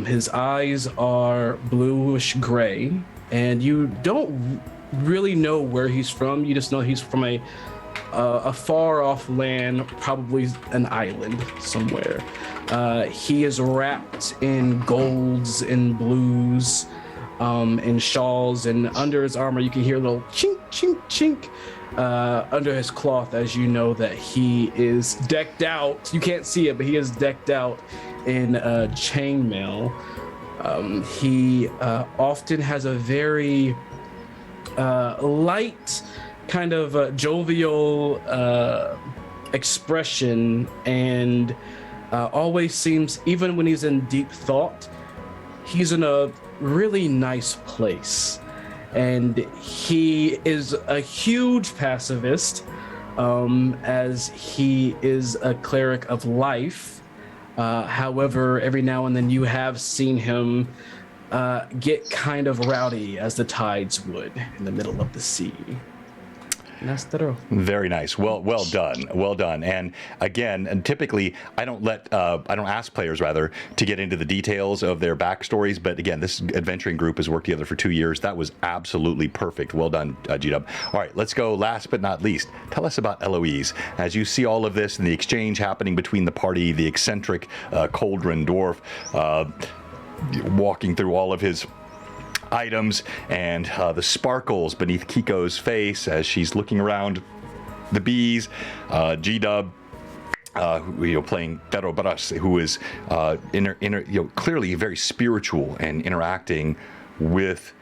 His eyes are bluish gray, and you don't really know where he's from. You just know he's from a far off land, probably an island somewhere. He is wrapped in golds and blues, in shawls, and under his armor you can hear a little chink, chink, chink under his cloth, as you know that he is decked out. You can't see it, but he is decked out in chainmail. He often has a very light, kind of jovial expression, and always seems, even when he's in deep thought, he's in a really nice place. And he is a huge pacifist, as he is a cleric of life. However, every now and then you have seen him get kind of rowdy, as the tides would in the middle of the sea. And that's Thero. Very nice. Well done. And again, and typically I don't ask players rather to get into the details of their backstories. But again, this adventuring group has worked together for 2 years. That was absolutely perfect. Well done, G-Dub. All right, let's go. Last but not least, tell us about Eloise. As you see all of this and the exchange happening between the party, the eccentric Cauldron Dwarf walking through all of his items, and the sparkles beneath Kiko's face as she's looking around the bees. G-Dub, playing Thero Baras, who is clearly very spiritual and interacting with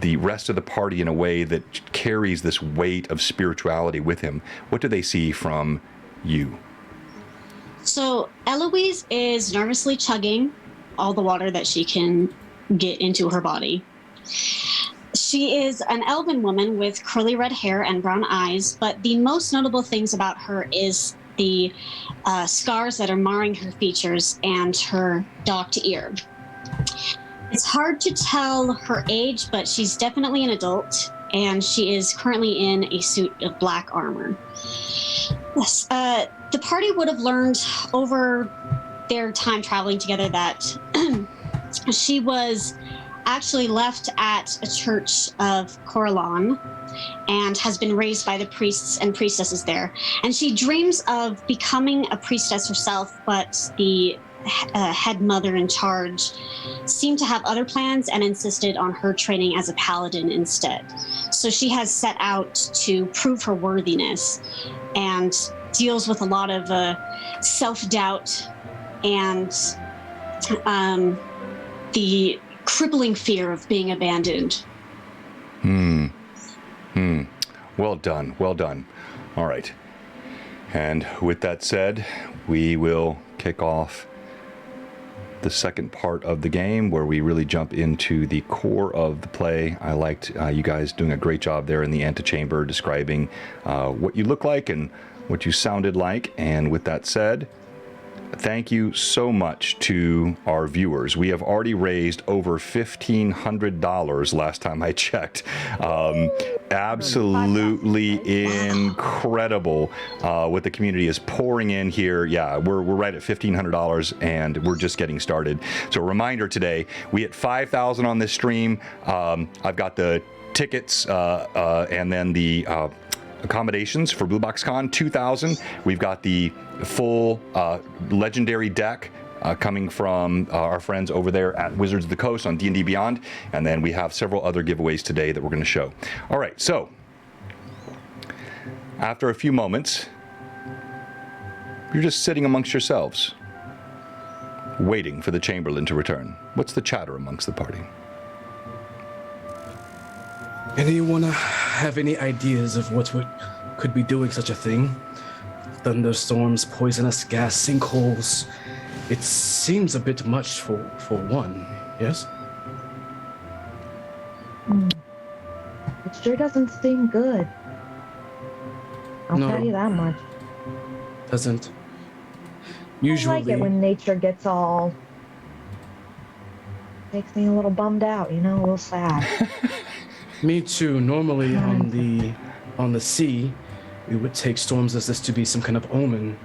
the rest of the party in a way that carries this weight of spirituality with him? What do they see from you? So Eloise is nervously chugging all the water that she can get into her body. She is an elven woman with curly red hair and brown eyes, but the most notable things about her is the scars that are marring her features and her docked ear. It's hard to tell her age, but she's definitely an adult, and she is currently in a suit of black armor. Yes, the party would have learned over their time traveling together that she was actually left at a church of Coralon and has been raised by the priests and priestesses there. And she dreams of becoming a priestess herself, but the head mother in charge seemed to have other plans and insisted on her training as a paladin instead. So she has set out to prove her worthiness and deals with a lot of self-doubt and the crippling fear of being abandoned. Well done. Well done. All right. And with that said, we will kick off the second part of the game where we really jump into the core of the play. I liked you guys doing a great job there in the antechamber describing what you look like and what you sounded like. And with that said, thank you so much to our viewers. We have already raised over $1,500 last time I checked. Absolutely incredible what the community is pouring in here. Yeah, we're right at $1,500 and we're just getting started. So a reminder today, we hit 5,000 on this stream. I've got the tickets and then the accommodations for Blue Box Con, 2,000. We've got the full legendary deck coming from our friends over there at Wizards of the Coast on D&D Beyond, and then we have several other giveaways today that we're going to show. All right, so after a few moments, you're just sitting amongst yourselves, waiting for the Chamberlain to return. What's the chatter amongst the party? Anyone have any ideas of what could be doing such a thing? Thunderstorms, poisonous gas, sinkholes. It seems a bit much for one, yes? It sure doesn't seem good. I'll No. tell you that much. Doesn't. I Usually. like it when nature gets all... makes me a little bummed out, you know, a little sad. Me too. Normally on the sea, we would take storms as this to be some kind of omen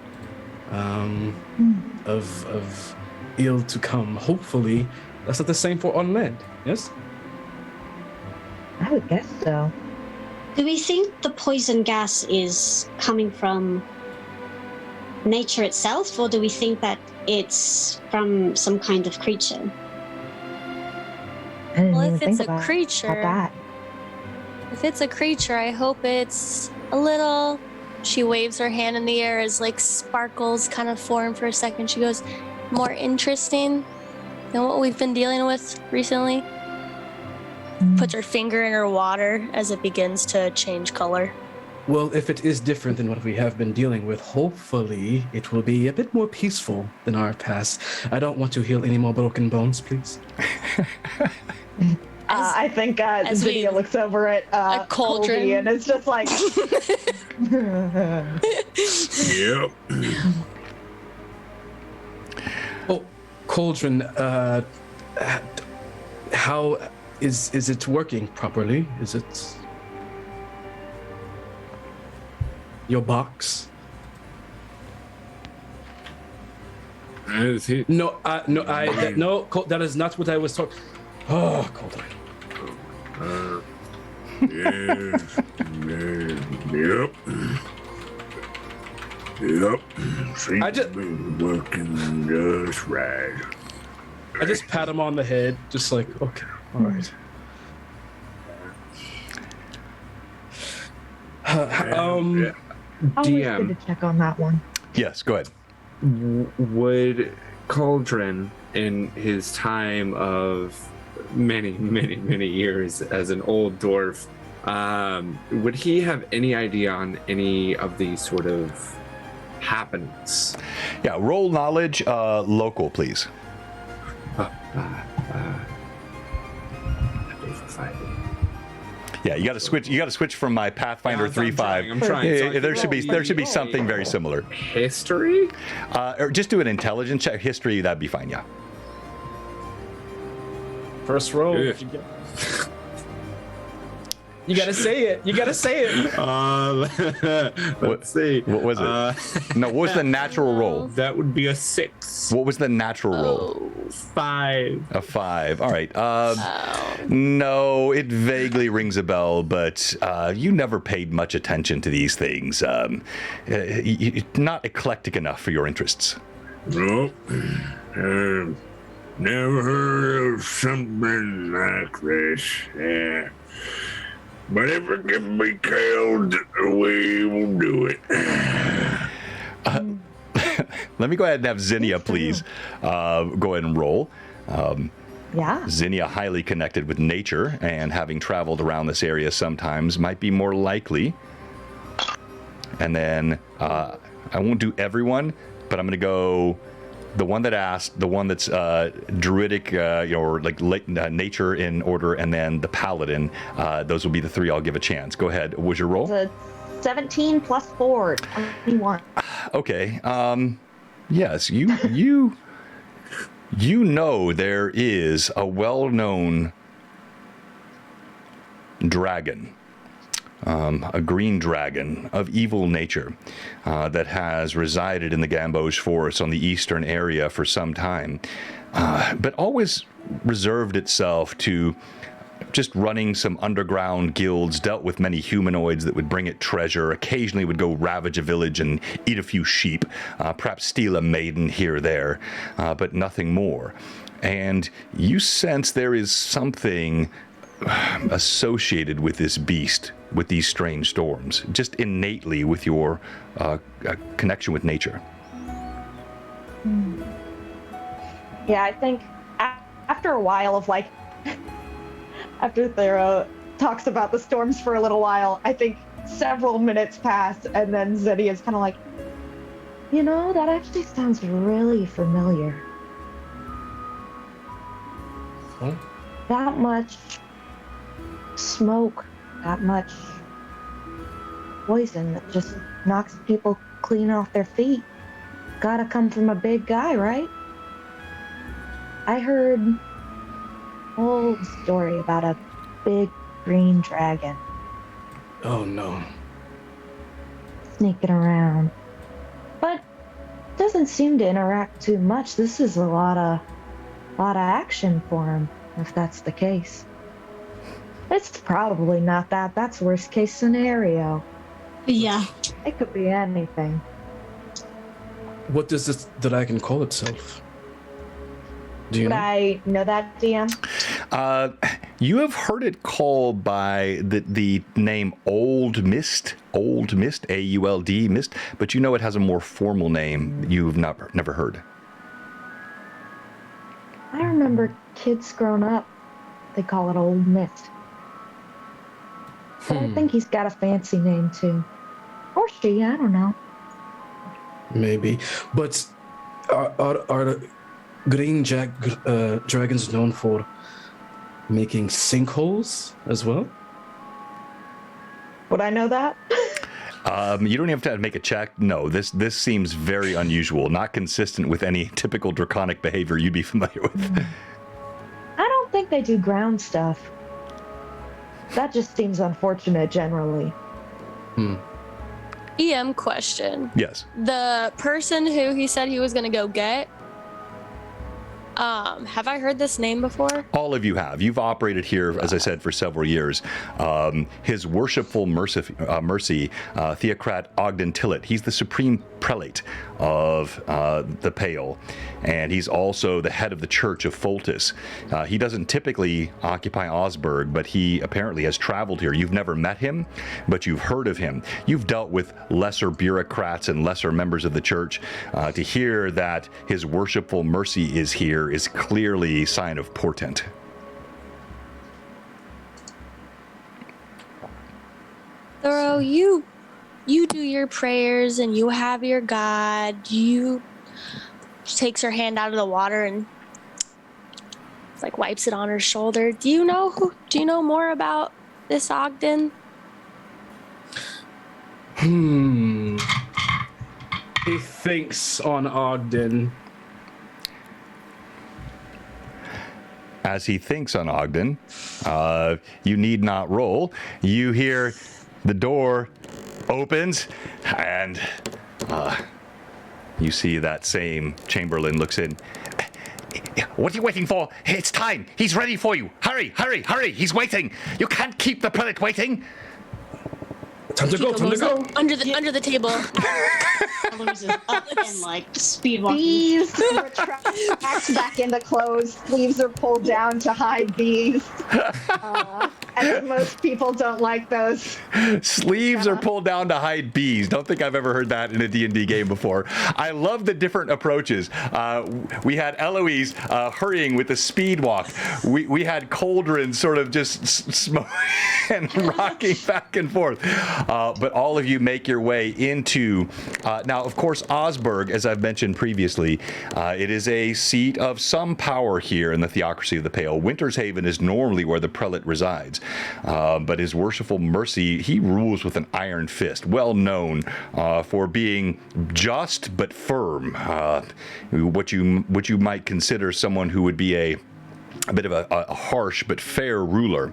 of ill to come. Hopefully, that's not the same for on land. Yes. I would guess so. Do we think the poison gas is coming from nature itself, or do we think that it's from some kind of creature? I didn't Well, even if think it's a about creature, that. if it's a creature, I hope it's a little. She waves her hand in the air as like sparkles kind of form for a second. She goes, more interesting than what we've been dealing with recently. Puts her finger in her water as it begins to change color. Well, if it is different than what we have been dealing with, hopefully it will be a bit more peaceful than our past. I don't want to heal any more broken bones, please. I think Zydia looks over at a cauldron. Colby and it's just like... Yep. Oh, Cauldron, how is it working properly? Is it your box? Is he? No, that is not what I was talking. Oh, Cauldron. Yes. Yep. Yep. Seems I just- to be working just right. I just pat him on the head, just like, okay, all right. Yeah. Always DM. good to check on that one. Yes, go ahead. Would Cauldron, in his time of many years as an old dwarf. Would he have any idea on any of these sort of happenings? Yeah, roll knowledge, local, please. Yeah, you got to switch. You got to switch from my Pathfinder 3.5. I'm trying. So there should be something very similar. History? Or just do an intelligence check. History, that'd be fine. Yeah. First roll. Yeah. You gotta say it. You gotta say it. Let's see. What was it? No, what was the natural roll? That would be a 6. What was the natural roll? 5. A 5. All right. No, it vaguely rings a bell, but you never paid much attention to these things. Not eclectic enough for your interests. Nope. Never heard of something like this. Yeah. But if it can be killed, we will do it. Let me go ahead and have Zinnia, please. Go ahead and roll. Yeah. Zinnia, highly connected with nature, and having traveled around this area sometimes, might be more likely. And then I won't do everyone, but I'm going to go the one that asked, the one that's druidic, or like nature in order, and then the paladin. Those will be the 3 I'll give a chance. Go ahead. What was your roll? The 17 plus 4, 21. Okay. Yes, you know there is a well-known dragon, a green dragon of evil nature that has resided in the Gamboge Forest on the eastern area for some time, but always reserved itself to just running some underground guilds, dealt with many humanoids that would bring it treasure, occasionally would go ravage a village and eat a few sheep, perhaps steal a maiden here or there, but nothing more. And you sense there is something associated with this beast, with these strange storms, just innately with your connection with nature. Yeah, I think after a while of like, after Thero talks about the storms for a little while, I think several minutes pass, and then Zeddy is kind of like, you know, that actually sounds really familiar. Huh? That much smoke, that much poison that just knocks people clean off their feet. Gotta come from a big guy, right? I heard an old story about a big green dragon Oh no. sneaking around, but doesn't seem to interact too much. This is a lot of action for him, if that's the case. It's probably not that. That's worst case scenario. Yeah. It could be anything. What does this dragon call itself? Do you Would know? I know that, DM? You have heard it called by the name Old Mist, AULD Mist, but you know it has a more formal name you've never heard. I remember kids growing up, they call it Old Mist. But I think he's got a fancy name too. Or she, I don't know. Maybe. But are the green dragons known for making sinkholes as well? Would I know that? You don't even have to make a check. No, this seems very unusual, not consistent with any typical draconic behavior you'd be familiar with. I don't think they do ground stuff. That just seems unfortunate generally. EM question. Yes. The person who he said he was going to go get, have I heard this name before? All of you have. You've operated here, as I said, for several years. His worshipful mercy, Theocrat Ogden Tillett. He's the supreme prelate of the Pale, and he's also the head of the Church of Foltis. He doesn't typically occupy Osberg, but he apparently has traveled here. You've never met him, but you've heard of him. You've dealt with lesser bureaucrats and lesser members of the church. To hear that his worshipful mercy is here is clearly a sign of portent. Thoreau, you do your prayers and you have your God. She takes her hand out of the water and like wipes it on her shoulder. Do you know more about this Ogden? He thinks on Ogden. As he thinks on Ogden, you need not roll. You hear the door opens, and you see that same Chamberlain looks in. What are you waiting for? It's time. He's ready for you. Hurry, hurry, hurry. He's waiting. You can't keep the prelate waiting. Time to go. Under the table. Eloise is up and like speed walking. Bees retract back into clothes. Sleeves are pulled down to hide bees. And most people don't like those. Sleeves are pulled down to hide bees. Don't think I've ever heard that in a D&D game before. I love the different approaches. We had Eloise hurrying with the speed walk. We had Coldren sort of just smoking and rocking back and forth. But all of you make your way into, now of course Osberg, as I've mentioned previously, it is a seat of some power here in the Theocracy of the Pale. Winter's Haven is normally where the prelate resides. But His Worshipful Mercy, he rules with an iron fist, well known for being just but firm. What you might consider someone who would be a bit of a harsh but fair ruler.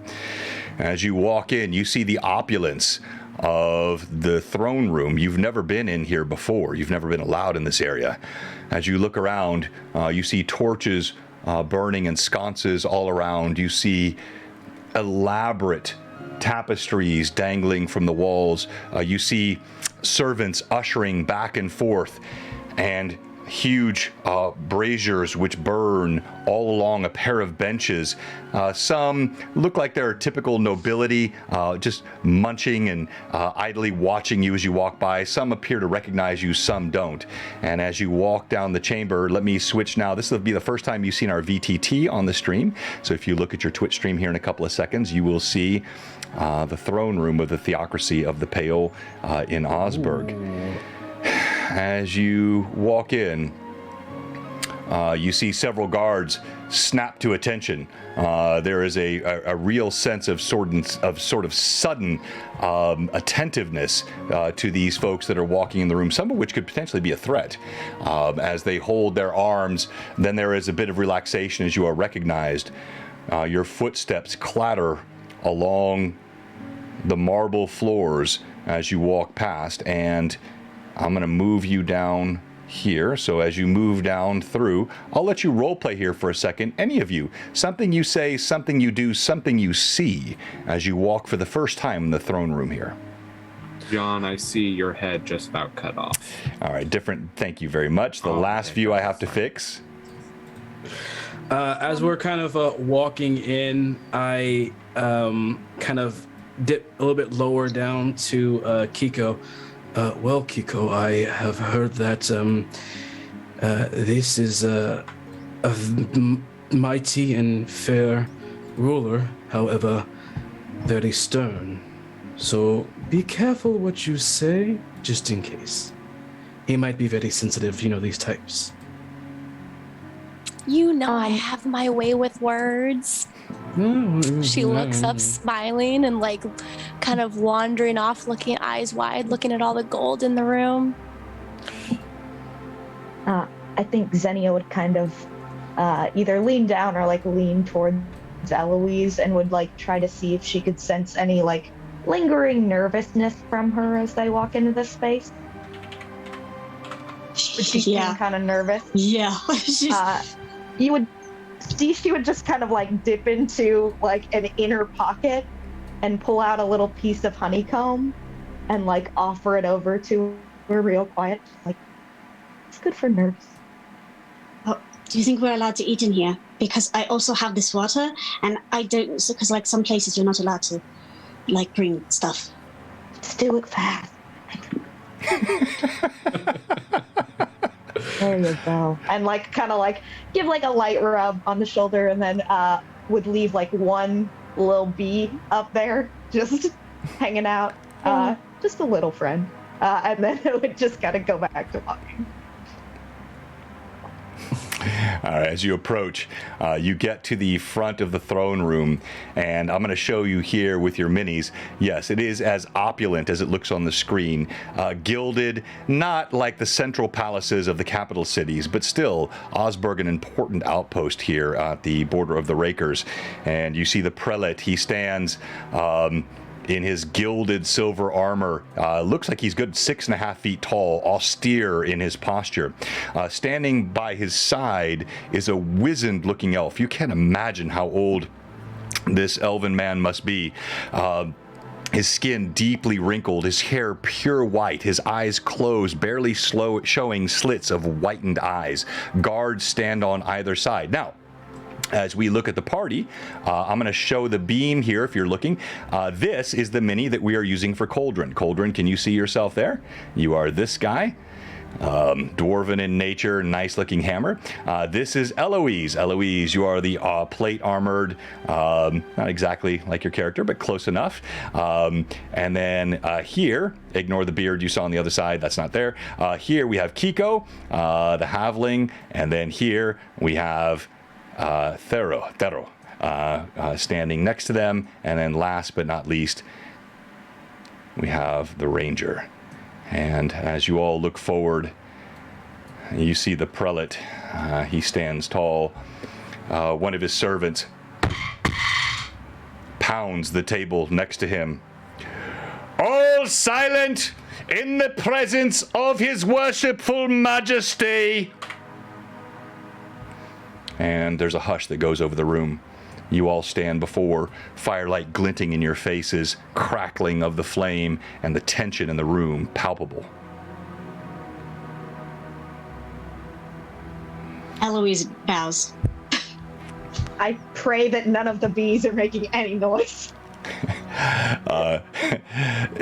As you walk in, you see the opulence of the throne room. You've never been in here before. You've never been allowed in this area. As you look around, you see torches burning and sconces all around. You see elaborate tapestries dangling from the walls. You see servants ushering back and forth, and huge braziers which burn all along a pair of benches. Some look like they're typical nobility, just munching and idly watching you as you walk by. Some appear to recognize you, some don't. And as you walk down the chamber, let me switch now. This will be the first time you've seen our VTT on the stream. So if you look at your Twitch stream here in a couple of seconds, you will see the throne room of the Theocracy of the Pale in Osberg. Ooh. As you walk in, you see several guards snap to attention. There is a real sense of sort of sudden attentiveness to these folks that are walking in the room, some of which could potentially be a threat. As they hold their arms, then there is a bit of relaxation as you are recognized. Your footsteps clatter along the marble floors as you walk past, and I'm going to move you down here. So as you move down through, I'll let you role play here for a second. Any of you, something you say, something you do, something you see as you walk for the first time in the throne room here. John, I see your head just about cut off. All right, different. Thank you very much. The last view I have to fix. As we're kind of walking in, I kind of dip a little bit lower down to Kiko. Well, Kiko, I have heard that this is a mighty and fair ruler, however, very stern. So be careful what you say, just in case. He might be very sensitive, these types. I have my way with words. She looks up smiling and like kind of wandering off, looking eyes wide, looking at all the gold in the room. I think Xenia would kind of either lean down or like lean towards Eloise and would like try to see if she could sense any like lingering nervousness from her as they walk into this space. Would she seem kind of nervous? Yeah. She would just kind of like dip into like an inner pocket and pull out a little piece of honeycomb and like offer it over to her real quiet. Like, it's good for nerves. Oh, do you think we're allowed to eat in here? Because I also have this water and I don't, because like some places you're not allowed to like bring stuff. Just do it fast. There you go. And like kind of like give like a light rub on the shoulder and then would leave like one little bee up there just hanging out. Just a little friend. And then it would just kind of go back to walking. All right, as you approach, you get to the front of the throne room, and I'm going to show you here with your minis. Yes, it is as opulent as it looks on the screen. Gilded, not like the central palaces of the capital cities, but still, Osberg, an important outpost here at the border of the Rakers. And you see the prelate. He stands in his gilded silver armor. Looks like he's good 6.5 feet tall, austere in his posture. Standing by his side is a wizened looking elf. You can't imagine how old this elven man must be. His skin deeply wrinkled, his hair pure white, his eyes closed, barely showing slits of whitened eyes. Guards stand on either side. Now, as we look at the party, I'm going to show the beam here if you're looking. This is the mini that we are using for Cauldron. Cauldron, can you see yourself there? You are this guy. Dwarven in nature, nice looking hammer. This is Eloise. Eloise, you are the plate armored, not exactly like your character, but close enough. And then here, ignore the beard you saw on the other side, that's not there. Here we have Kiko, the halfling, and then here we have Thero, standing next to them, and then last but not least, we have the ranger. And as you all look forward, you see the prelate. He stands tall. One of his servants pounds the table next to him. All silent in the presence of his worshipful majesty. And there's a hush that goes over the room. You all stand before firelight glinting in your faces, crackling of the flame, and the tension in the room palpable. Eloise bows. I pray that none of the bees are making any noise.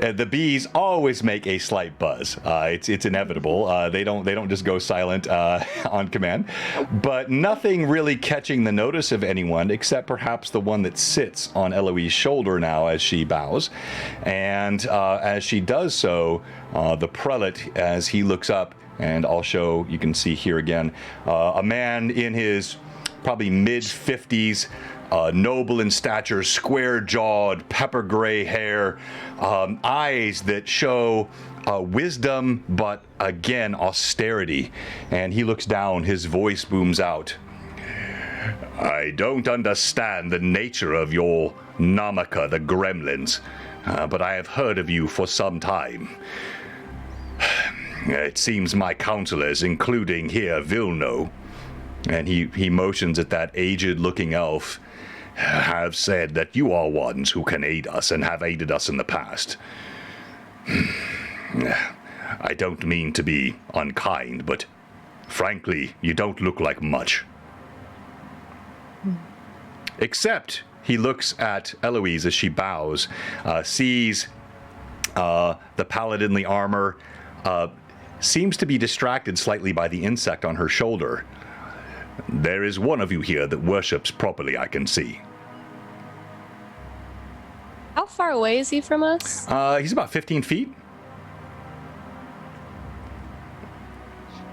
The bees always make a slight buzz. It's inevitable. They don't just go silent on command, but nothing really catching the notice of anyone except perhaps the one that sits on Eloise's shoulder now as she bows. And as she does so, the prelate, as he looks up, and I'll show, you can see here again, a man in his probably mid-50s, noble in stature, square-jawed, pepper gray hair, eyes that show wisdom, but again, austerity. And he looks down, his voice booms out. I don't understand the nature of your Namaka, the gremlins, but I have heard of you for some time. It seems my counselors, including here Vilno, and he motions at that aged-looking elf, have said that you are ones who can aid us and have aided us in the past. I don't mean to be unkind, but frankly, you don't look like much. Except he looks at Eloise as she bows, sees the paladinly armor, seems to be distracted slightly by the insect on her shoulder. There is one of you here that worships properly, I can see. How far away is he from us? He's about 15 feet.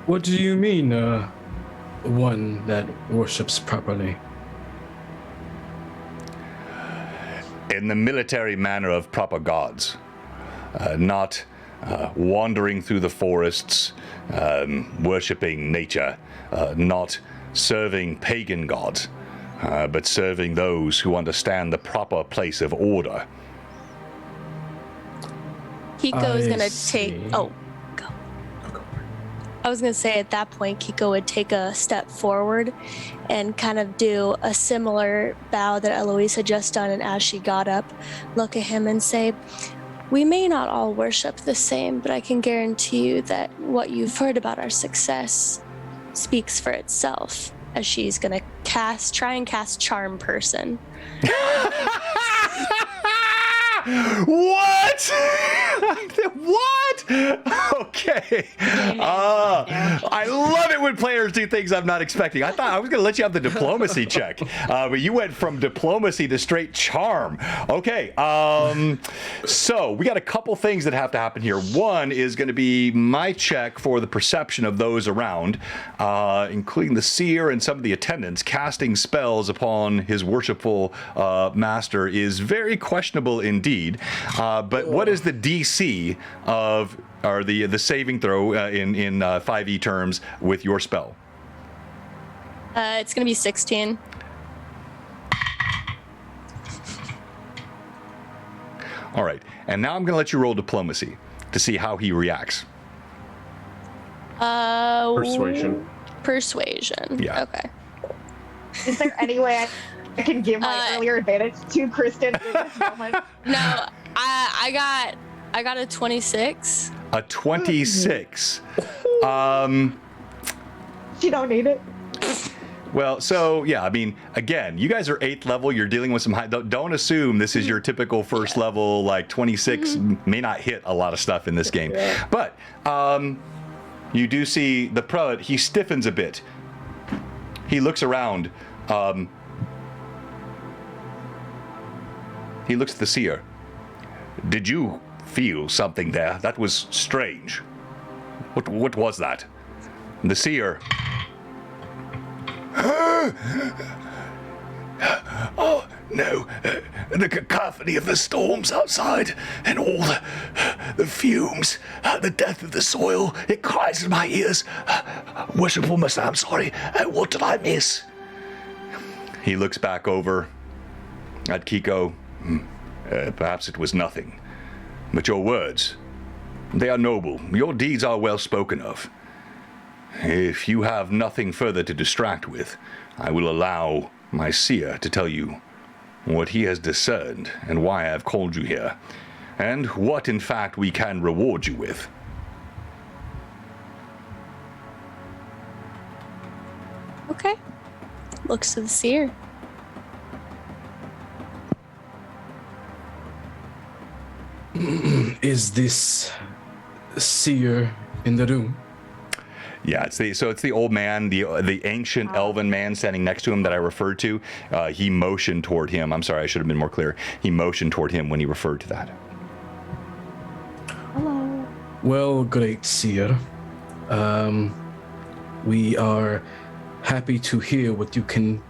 What do you mean, one that worships properly? In the military manner of proper gods. Not wandering through the forests, worshipping nature, not serving pagan gods, but serving those who understand the proper place of order. Kiko's I gonna see. take. Oh, go. I was gonna say at that point, Kiko would take a step forward and kind of do a similar bow that Eloise had just done, and as she got up, look at him and say, "We may not all worship the same, but I can guarantee you that what you've heard about our success speaks for itself." As she's gonna try and cast Charm Person. What? What? Okay. I love it when players do things I'm not expecting. I thought I was going to let you have the diplomacy check, but you went from diplomacy to straight charm. Okay. So we got a couple things that have to happen here. One is going to be my check for the perception of those around, including the seer and some of the attendants. Casting spells upon his worshipful master is very questionable indeed. But what is the DC of, or the saving throw in 5e terms with your spell? It's gonna be 16. All right, and now I'm going to let you roll diplomacy to see how he reacts. Persuasion. Persuasion. Yeah. Okay. Is there any way I can give my earlier advantage to Kristen in this moment? No, I got a 26. A 26. She don't need it. Well, so yeah, I mean, again, you guys are 8th level. You're dealing with some high. Don't assume this is your typical first level. Like 26 may not hit a lot of stuff in this game, but you do see the prelate. He stiffens a bit. He looks around. He looks at the seer. Did you feel something there? That was strange. What was that? The seer. Oh, no. The cacophony of the storms outside and all the fumes, the death of the soil, it cries in my ears. Worshipful Master, I'm sorry. What did I miss? He looks back over at Kiko. Perhaps it was nothing. But your words, they are noble. Your deeds are well spoken of. If you have nothing further to distract with, I will allow my seer to tell you what he has discerned and why I have called you here, and what, in fact, we can reward you with. Okay. Looks to the seer. Is this seer in the room? Yeah, it's the old man, the ancient elven man standing next to him that I referred to. He motioned toward him. I'm sorry, I should have been more clear. He motioned toward him when he referred to that. Hello. Well, great seer. We are happy to hear what you can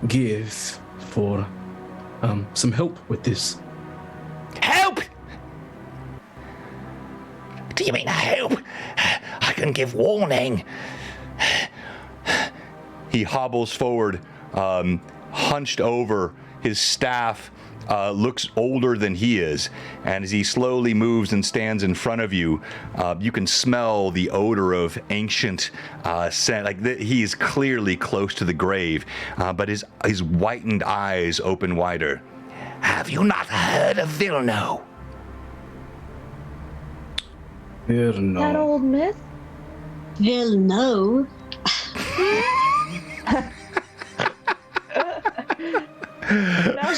give for some help with this. Help? Do you mean help? I can give warning. He hobbles forward, hunched over. His staff looks older than he is, and as he slowly moves and stands in front of you, you can smell the odor of ancient scent. He is clearly close to the grave, but his whitened eyes open wider. Have you not heard of Vilno? Vilno. That old myth? Vilno.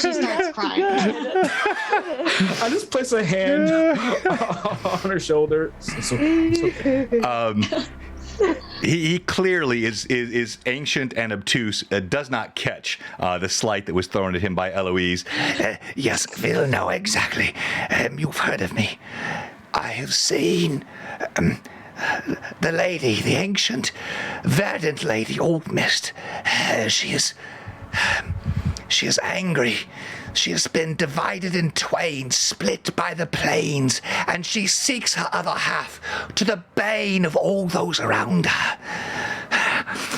She starts crying. I just place a hand on her shoulder. He clearly is ancient and obtuse, does not catch the slight that was thrown at him by Eloise. Yes, Vilno, exactly. You've heard of me. I have seen the lady, the ancient, verdant lady, Old Mist. She is angry. She has been divided in twain, split by the plains, and she seeks her other half to the bane of all those around her.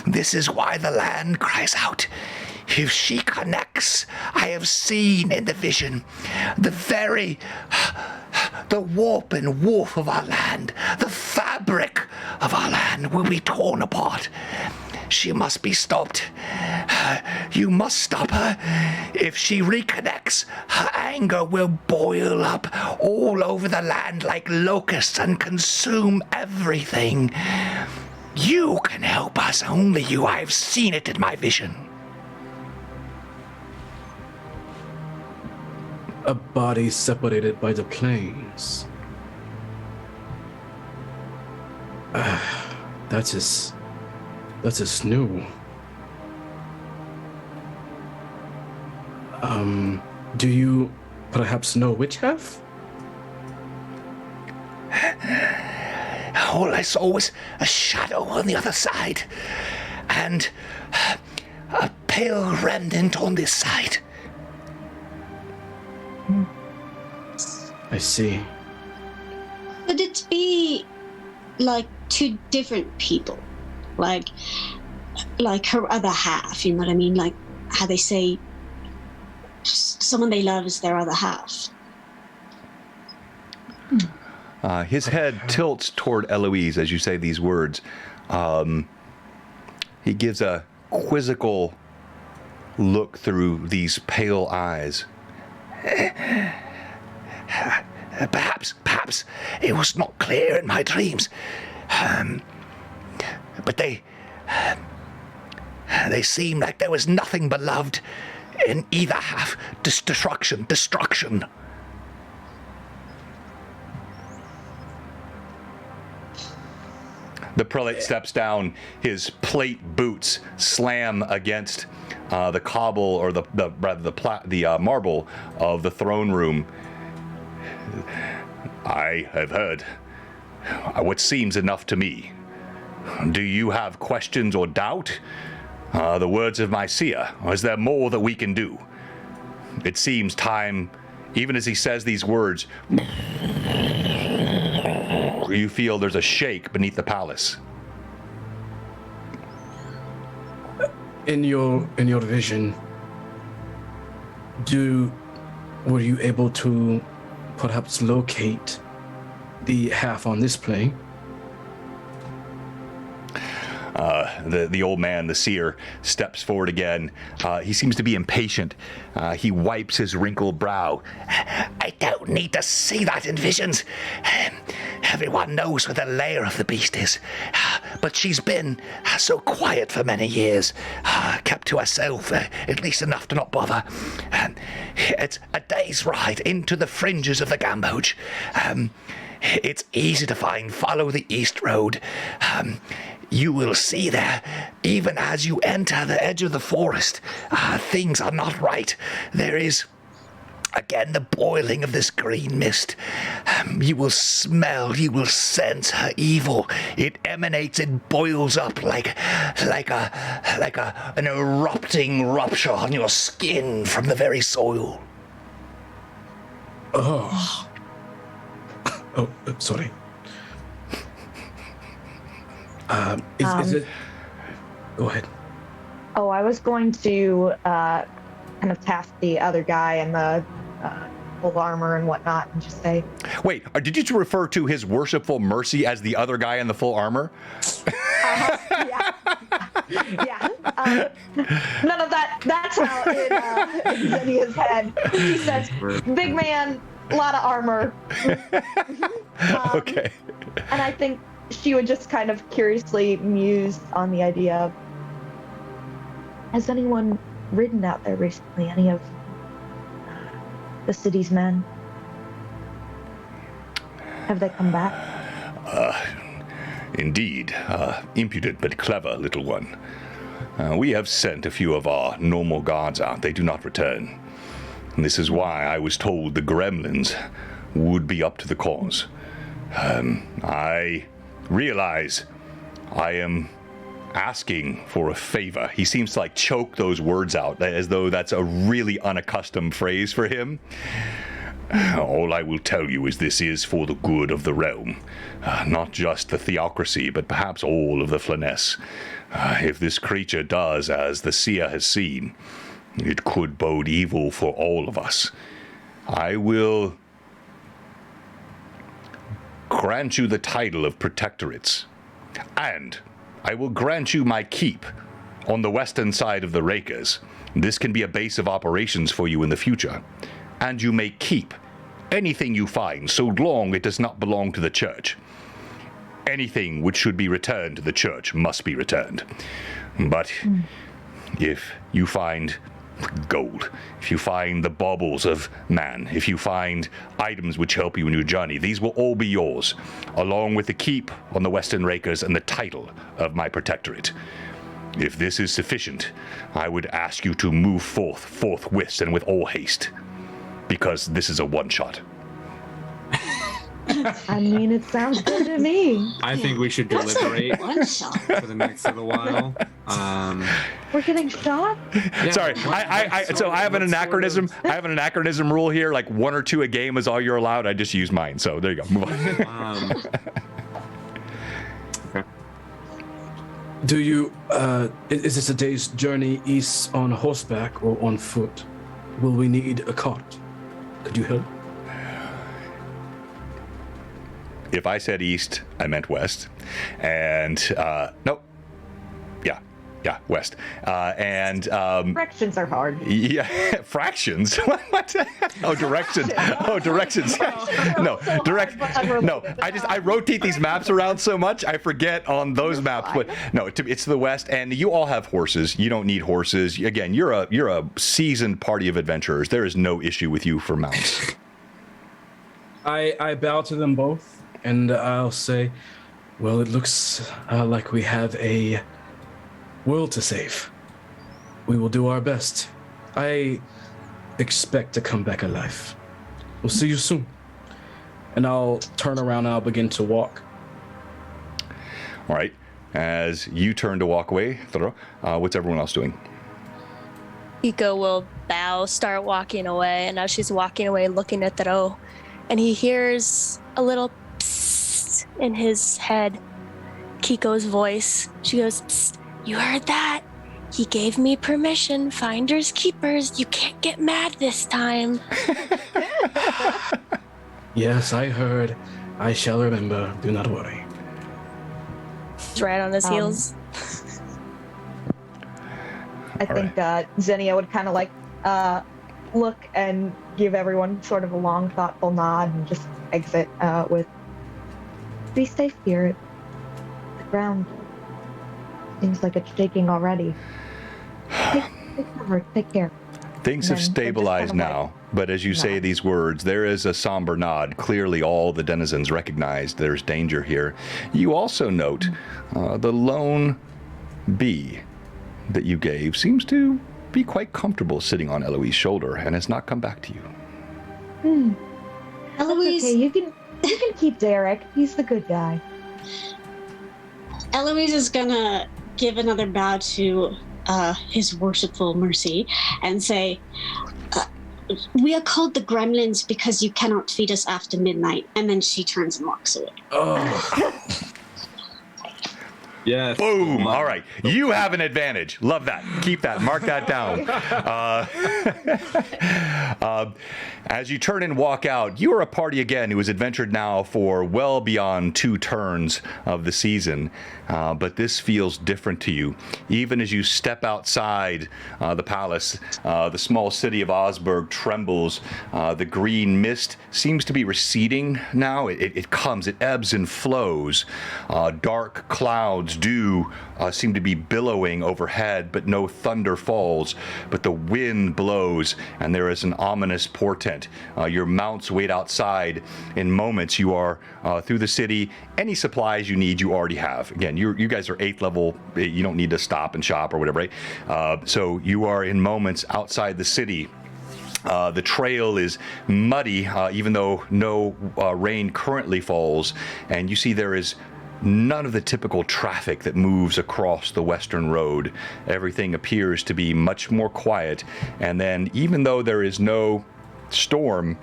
This is why the land cries out. If she connects, I have seen in the vision the warp and woof of our land, the fabric of our land will be torn apart. She must be stopped. You must stop her. If she reconnects, her anger will boil up all over the land like locusts and consume everything. You can help us, only you. I've seen it in my vision. A body separated by the plains. That is new. Do you perhaps know which half? All I saw was a shadow on the other side, and a pale remnant on this side. I see. Could it be like two different people? Like her other half, you know what I mean? Like how they say someone they love is their other half. His head tilts toward Eloise as you say these words. He gives a quizzical look through these pale eyes. Perhaps it was not clear in my dreams. But they seemed like there was nothing beloved in either half. Destruction. The prelate steps down. His plate boots slam against the cobble, or the marble of the throne room. I have heard what seems enough to me. Do you have questions or doubt? The words of my seer, or is there more that we can do? It seems time, even as he says these words, you feel there's a shake beneath the palace. In your vision, were you able to perhaps locate the half on this plane? The old man, the seer, steps forward again. He seems to be impatient. He wipes his wrinkled brow. I don't need to see that in visions. Everyone knows where the lair of the beast is. But she's been so quiet for many years, kept to herself, at least enough to not bother. It's a day's ride into the fringes of the Gamboge. It's easy to find. Follow the east road. You will see there, even as you enter the edge of the forest, things are not right. There is, again, the boiling of this green mist. You will smell, you will sense her evil. It emanates, it boils up like an erupting rupture on your skin from the very soil. Oh, sorry. Is it? Go ahead. Oh, I was going to kind of task the other guy in the full armor and whatnot and just say... Wait, did you refer to his worshipful mercy as the other guy in the full armor? Yeah. None of that. That's how it's in his head. He says, big man, a lot of armor. Okay. And I think she would just kind of curiously muse on the idea of, has anyone ridden out there recently? Any of the city's men? Have they come back? Indeed. Impudent but clever, little one. We have sent a few of our normal guards out. They do not return. And this is why I was told the gremlins would be up to the cause. I realize I am asking for a favor. He seems to choke those words out as though that's a really unaccustomed phrase for him. All I will tell you is this is for the good of the realm. Not just the theocracy, but perhaps all of the Flanness. If this creature does as the seer has seen, it could bode evil for all of us. I will grant you the title of protectorates, and I will grant you my keep on the western side of the Rakers. This can be a base of operations for you in the future, and you may keep anything you find so long it does not belong to the church. Anything which should be returned to the church must be returned. But if you find gold, if you find the baubles of man, if you find items which help you in your journey, these will all be yours, along with the keep on the Western Rakers and the title of my protectorate. If this is sufficient, I would ask you to move forthwith and with all haste, because this is a one-shot. I mean, it sounds good to me. I think we should deliberate One shot. for the next little while. We're getting shot? Yeah, Sorry, so I have an anachronism. I have an anachronism rule here. Like 1 or 2 a game is all you're allowed. I just use mine. So there you go. Move on. Okay. Do you, is this a day's journey east on horseback or on foot? Will we need a cart? Could you help? If I said east, I meant west. And nope. Yeah, west. Fractions are hard. Yeah, fractions. What? Oh, directions. Oh, directions. No, direct. No, I rotate these maps around so much I forget on those maps. But no, it's to the west, and you all have horses. You don't need horses. Again, you're a seasoned party of adventurers. There is no issue with you for mounts. I bow to them both, and I'll say, well, it looks like we have a world to save. We will do our best. I expect to come back alive. We'll see you soon. And I'll turn around and I'll begin to walk. All right. As you turn to walk away, what's everyone else doing? Hiko will bow, start walking away, and as she's walking away, looking at Thro, and he hears a little psst in his head. Kiko's voice. She goes, psst, you heard that? He gave me permission. Finders keepers. You can't get mad this time. Yes, I heard. I shall remember. Do not worry. He's right on his heels. I think Xenia would kind of like look and give everyone sort of a long, thoughtful nod and just exit with, be safe here. The ground seems like it's shaking already. Take care. Things have stabilized now, but as you say these words, there is a somber nod. Clearly, all the denizens recognize there's danger here. You also note the lone bee that you gave seems to be quite comfortable sitting on Eloise's shoulder and has not come back to you. Eloise, okay, you can keep Derek. He's the good guy. Eloise is gonna give another bow to his worshipful Mercy and say, we are called the Gremlins because you cannot feed us after midnight. And then she turns and walks away. Oh. Yes. Boom. All right. You have an advantage. Love that. Keep that. Mark that down. As you turn and walk out, you are a party again who has adventured now for well beyond 2 turns of the season. But this feels different to you. Even as you step outside the palace, the small city of Osberg trembles. The green mist seems to be receding now. It comes, it ebbs and flows. Dark clouds do seem to be billowing overhead, but no thunder falls. But the wind blows, and there is an ominous portent. Your mounts wait outside. In moments, you are through the city. Any supplies you need, you already have. Again, you guys are 8th level. You don't need to stop and shop or whatever, right? So you are in moments outside the city. The trail is muddy, even though no rain currently falls. And you see there is none of the typical traffic that moves across the Western Road. Everything appears to be much more quiet. And then even though there is no storm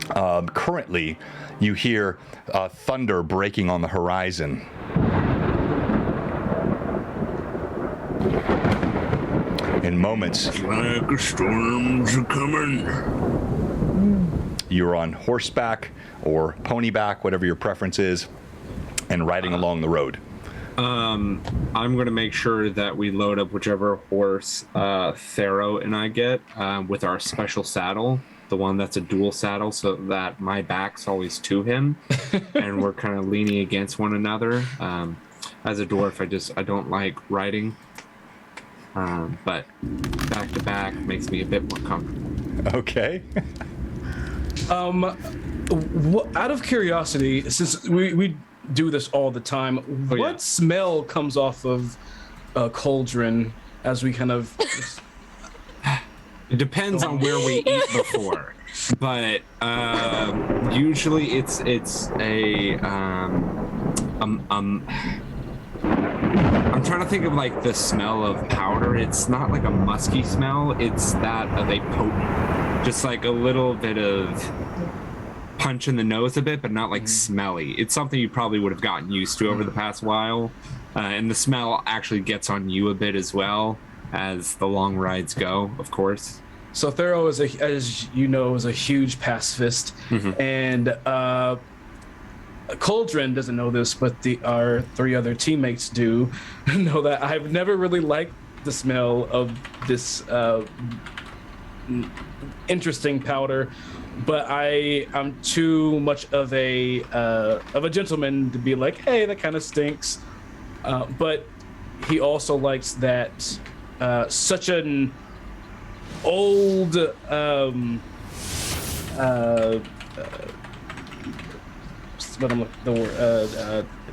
currently, you hear thunder breaking on the horizon. In moments, Like the storms are coming. you're on horseback or ponyback, whatever your preference is, and riding along the road. I'm going to make sure that we load up whichever horse Thero and I get with our special saddle, the one that's a dual saddle, so that my back's always to him, and we're kind of leaning against one another. As a dwarf, I don't like riding but back to back makes me a bit more comfortable. Okay. Out of curiosity, since we do this all the time, what smell comes off of Cauldron as we kind of... It depends on where we eat before, but usually it's a I'm trying to think of like the smell of powder. It's not like a musky smell. It's that of a potent, just like a little bit of punch in the nose a bit, but not like smelly. It's something you probably would have gotten used to over the past while, and the smell actually gets on you a bit as well as the long rides go, of course. So Thero is as you know, is a huge pacifist, and Cauldron doesn't know this, but our 3 other teammates do know that I've never really liked the smell of this interesting powder, but I'm too much of a gentleman to be like, hey, that kind of stinks. But he also likes that such an old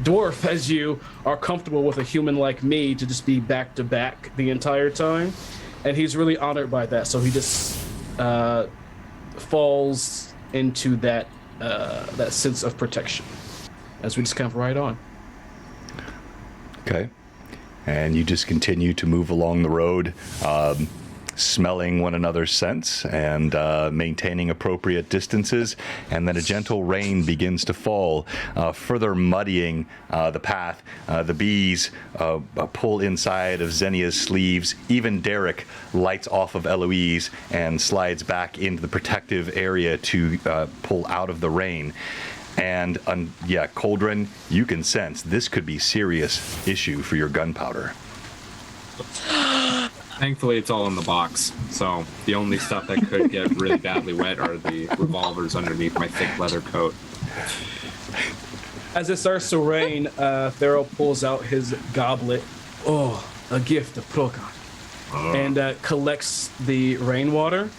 dwarf as you are comfortable with a human like me to just be back to back the entire time, and he's really honored by that. So he just falls into that sense of protection as we just kind of ride on. Okay. And you just continue to move along the road, smelling one another's scents and maintaining appropriate distances. And then a gentle rain begins to fall, further muddying the path. The bees pull inside of Xenia's sleeves. Even Derek lights off of Eloise and slides back into the protective area to pull out of the rain. And Cauldron, you can sense this could be serious issue for your gunpowder. Thankfully, it's all in the box, so the only stuff that could get really badly wet are the revolvers underneath my thick leather coat. As it starts to rain, Thero pulls out his goblet. Oh, a gift of Procon. And collects the rainwater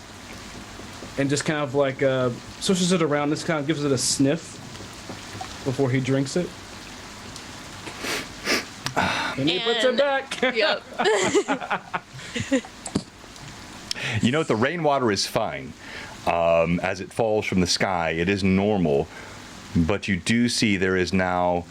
and just kind of like swishes it around. This kind of gives it a sniff before he drinks it. And he puts it back. Yep. You know what? The rainwater is fine. As it falls from the sky, it is normal. But you do see there is now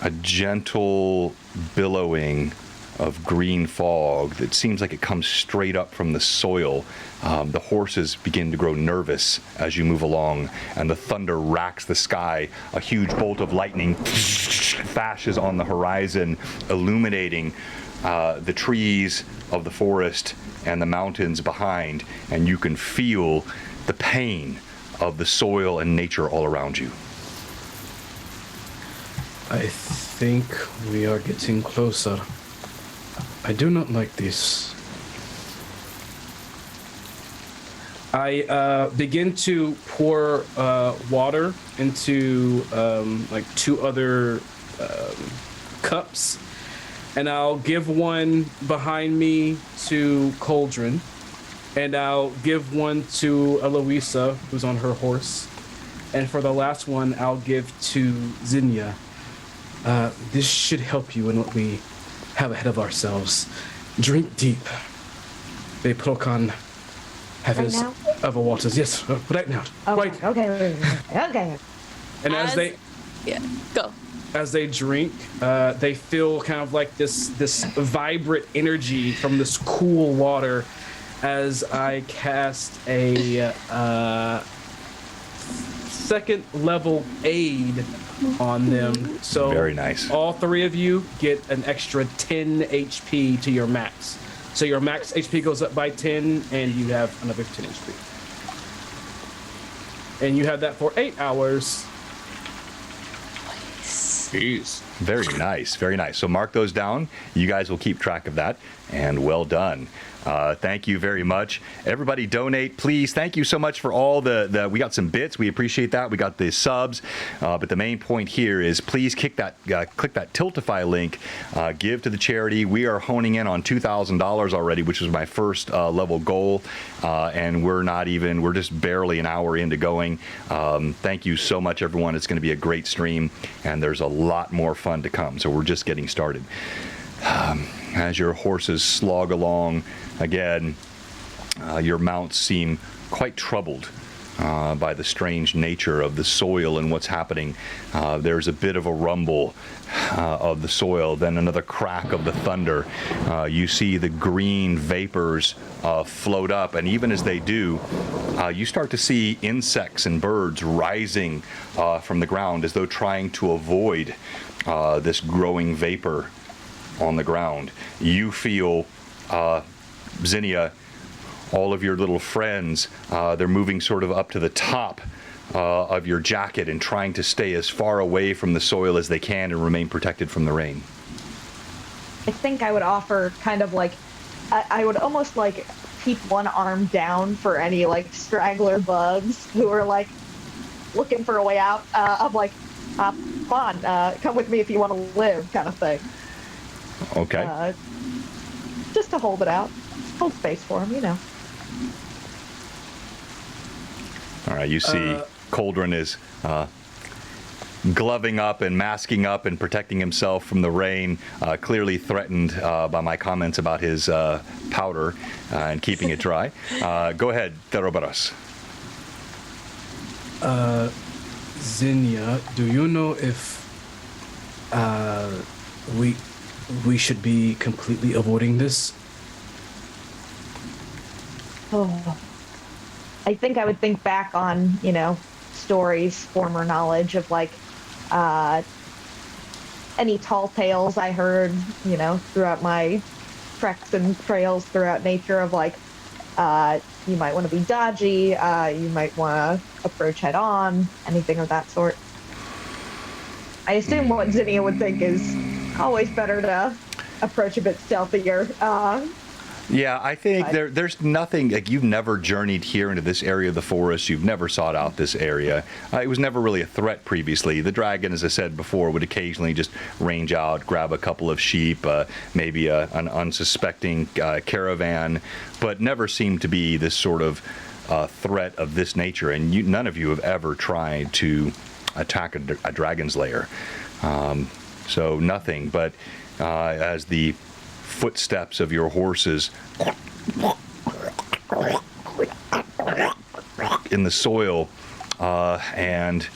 a gentle billowing of green fog that seems like it comes straight up from the soil. The horses begin to grow nervous as you move along, and the thunder racks the sky. A huge bolt of lightning flashes on the horizon, illuminating the trees of the forest and the mountains behind, and you can feel the pain of the soil and nature all around you. I think we are getting closer. I do not like this. I begin to pour water into like 2 other cups, and I'll give one behind me to Cauldron, and I'll give one to Eloisa, who's on her horse, and for the last one, I'll give to Xenia. This should help you in what we have ahead of ourselves. Drink deep. They Procon have Right his now? other waters. Yes, right now. Right. Okay. And as they go. As they drink, they feel kind of like this vibrant energy from this cool water as I cast a 2nd level aid on them. So Very nice. All 3 of you get an extra 10 HP to your max. So your max HP goes up by 10, and you have another 10 HP. And you have that for 8 hours. Jeez. Very nice, very nice. So mark those down. You guys will keep track of that, and well done. Thank you very much. Everybody donate, please. Thank you so much for all the we got some bits. We appreciate that. We got the subs. But the main point here is please click that Tiltify link. Give to the charity. We are honing in on $2,000 already, which was my first level goal. And we're just barely an hour into going. Thank you so much, everyone. It's going to be a great stream, and there's a lot more fun to come. So we're just getting started. As your horses slog along, again, your mounts seem quite troubled by the strange nature of the soil and what's happening. There's a bit of a rumble of the soil, then another crack of the thunder. You see the green vapors float up, and even as they do, you start to see insects and birds rising from the ground as though trying to avoid this growing vapor on the ground. You feel, Zinnia, all of your little friends, they're moving sort of up to the top of your jacket and trying to stay as far away from the soil as they can and remain protected from the rain. I think I would offer kind of like, I would almost like keep one arm down for any like straggler bugs who are like looking for a way out. I'm like, come on, come with me if you want to live, kind of thing. Okay. Just to hold it out. Hold space for him, you know. All right, you see Cauldron is gloving up and masking up and protecting himself from the rain, clearly threatened by my comments about his powder and keeping it dry. Go ahead, Therobaros. Zinnia, do you know if we should be completely avoiding this? Oh. I think I would think back on, you know, stories, former knowledge of like any tall tales I heard, you know, throughout my treks and trails throughout nature of like, you might want to be dodgy, you might want to approach head on, anything of that sort. I assume what Zinnia would think is always better to approach a bit stealthier. Yeah, I think there's nothing, like, you've never journeyed here into this area of the forest. You've never sought out this area. It was never really a threat previously. The dragon, as I said before, would occasionally just range out, grab a couple of sheep, maybe an unsuspecting caravan, but never seemed to be this sort of threat of this nature. And none of you have ever tried to attack a dragon's lair. So nothing, but as the footsteps of your horses in the soil and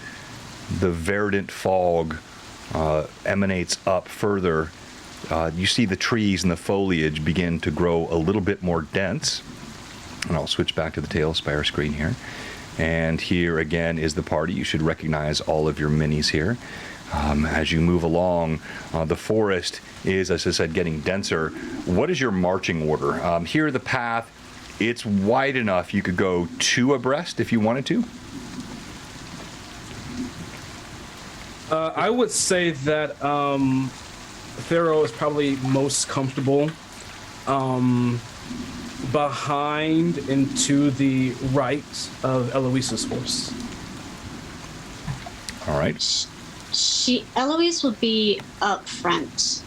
the verdant fog emanates up further, you see the trees and the foliage begin to grow a little bit more dense. And I'll switch back to the Tailspire screen here. And here again is the party. You should recognize all of your minis here. As you move along, the forest is, as I said, getting denser. What is your marching order? Here, the path, it's wide enough you could go 2 abreast if you wanted to. I would say that Pharaoh is probably most comfortable behind and to the right of Eloise's horse. All right. Eloise would be up front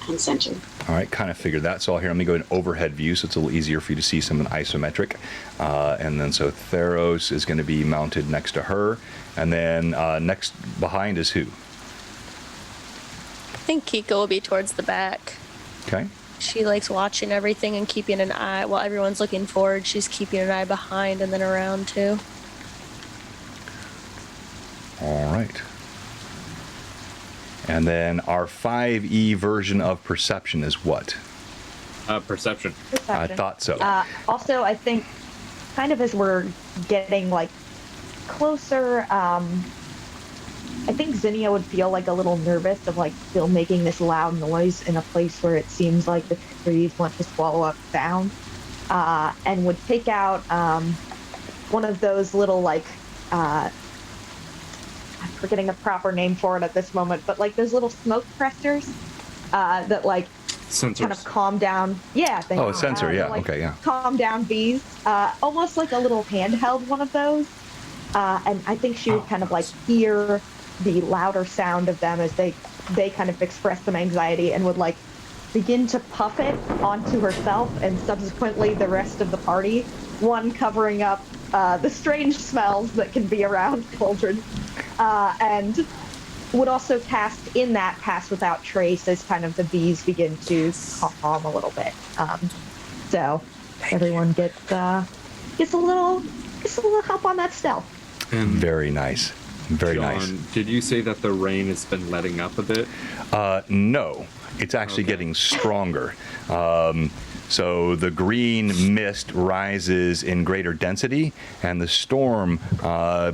and center. All right, kind of figured that. So here, let me go in overhead view so it's a little easier for you to see some in isometric. And then so Theros is going to be mounted next to her. And then next behind is who? I think Kiko will be towards the back. Okay. She likes watching everything and keeping an eye. While everyone's looking forward, she's keeping an eye behind and then around too. All right. And then our 5e version of perception is what? Perception. I thought so. Also, I think kind of as we're getting like closer, I think Zinnia would feel like a little nervous of like still making this loud noise in a place where it seems like the trees want to swallow up sound, and would take out one of those little like I'm forgetting the proper name for it at this moment, but like those little smoke pressers that like Sensors. kind of calm down. Yeah. Oh, a sensor. Yeah. like, Okay. Yeah. Calm down bees. Almost like a little handheld one of those. And I think she would kind of like hear the louder sound of them as they kind of express some anxiety and would like begin to puff it onto herself and subsequently the rest of the party. One covering up the strange smells that can be around cauldrons, and would also cast in that Pass Without Trace as kind of the bees begin to calm a little bit. So everyone gets a little help on that stealth. And Very nice. Very John, nice. did you say that the rain has been letting up a bit? No, it's actually getting stronger. So the green mist rises in greater density, and the storm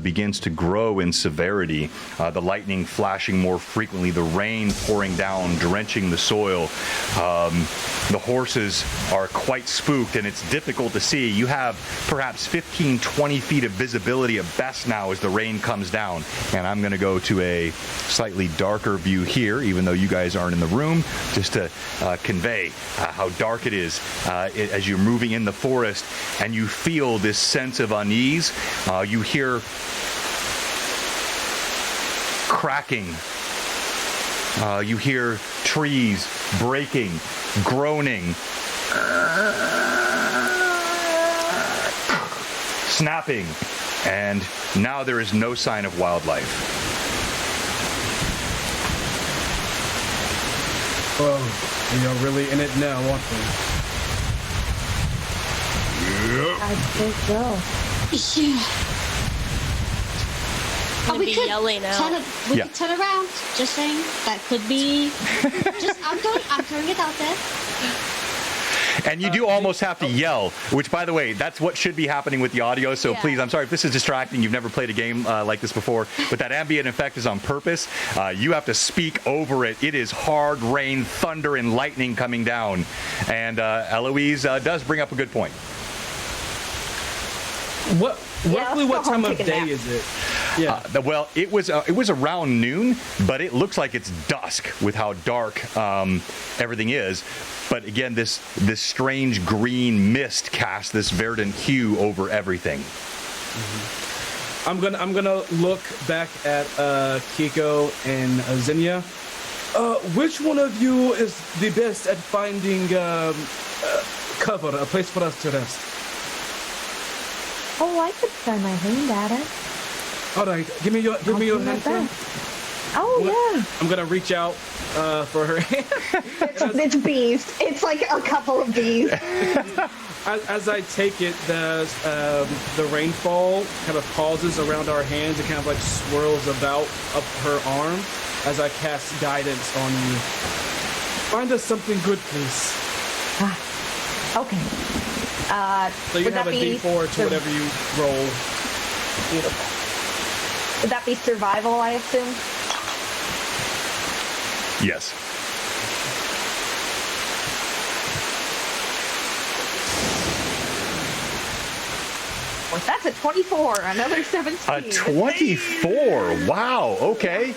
begins to grow in severity. The lightning flashing more frequently, the rain pouring down, drenching the soil. The horses are quite spooked, and it's difficult to see. You have perhaps 15, 20 feet of visibility at best now as the rain comes down. And I'm going to go to a slightly darker view here, even though you guys aren't in the room, just to convey how dark it is. As you're moving in the forest and you feel this sense of unease, you hear cracking. You hear trees breaking, groaning, snapping, and now there is no sign of wildlife. Oh, we are really in it now, aren't we? I think so. Yeah. Gonna be yelling out. Could turn around. Just saying. That could be. I'm throwing it out there. And you do almost have to yell, which, by the way, that's what should be happening with the audio. So Yeah. please, I'm sorry if this is distracting. You've never played a game like this before, but that ambient effect is on purpose. You have to speak over it. It is hard rain, thunder, and lightning coming down. And Eloise does bring up a good point. Roughly what time of day is it? Yeah. Well, it was around noon, but it looks like it's dusk with how dark everything is. But again, this strange green mist casts this verdant hue over everything. Mm-hmm. I'm gonna look back at Kiko and Zinnia. Which one of you is the best at finding cover, a place for us to rest? Oh, I could try my hand at it. All right, give me your hand. Friend. Oh, yeah. I'm gonna reach out for her hand. It's bees. It's like a couple of bees. As I take it, the rainfall kind of pauses around our hands and kind of like swirls about up her arm as I cast guidance on you. Find us something good, please. Okay. So you can have a D4 to whatever you roll. Beautiful. Would that be survival, I assume? Yes. Well, that's a 24. Another 17. A 24. Wow. Okay.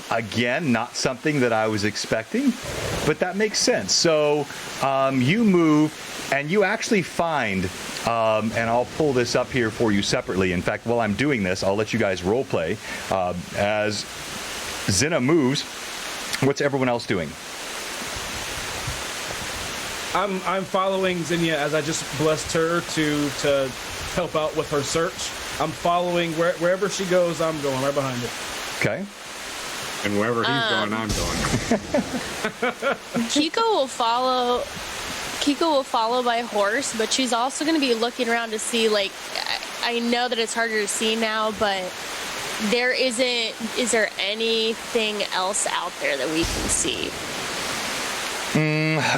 Again, not something that I was expecting, but that makes sense. So you move and you actually find, and I'll pull this up here for you separately. In fact, while I'm doing this, I'll let you guys role play. As Zinna moves, what's everyone else doing? I'm following Zinnia as I just blessed her to help out with her search. I'm following wherever she goes. I'm going right behind her. Okay. And wherever he's going, I'm going. Kiko will follow by horse, but she's also going to be looking around to see, like, I know that it's harder to see now, but is there anything else out there that we can see?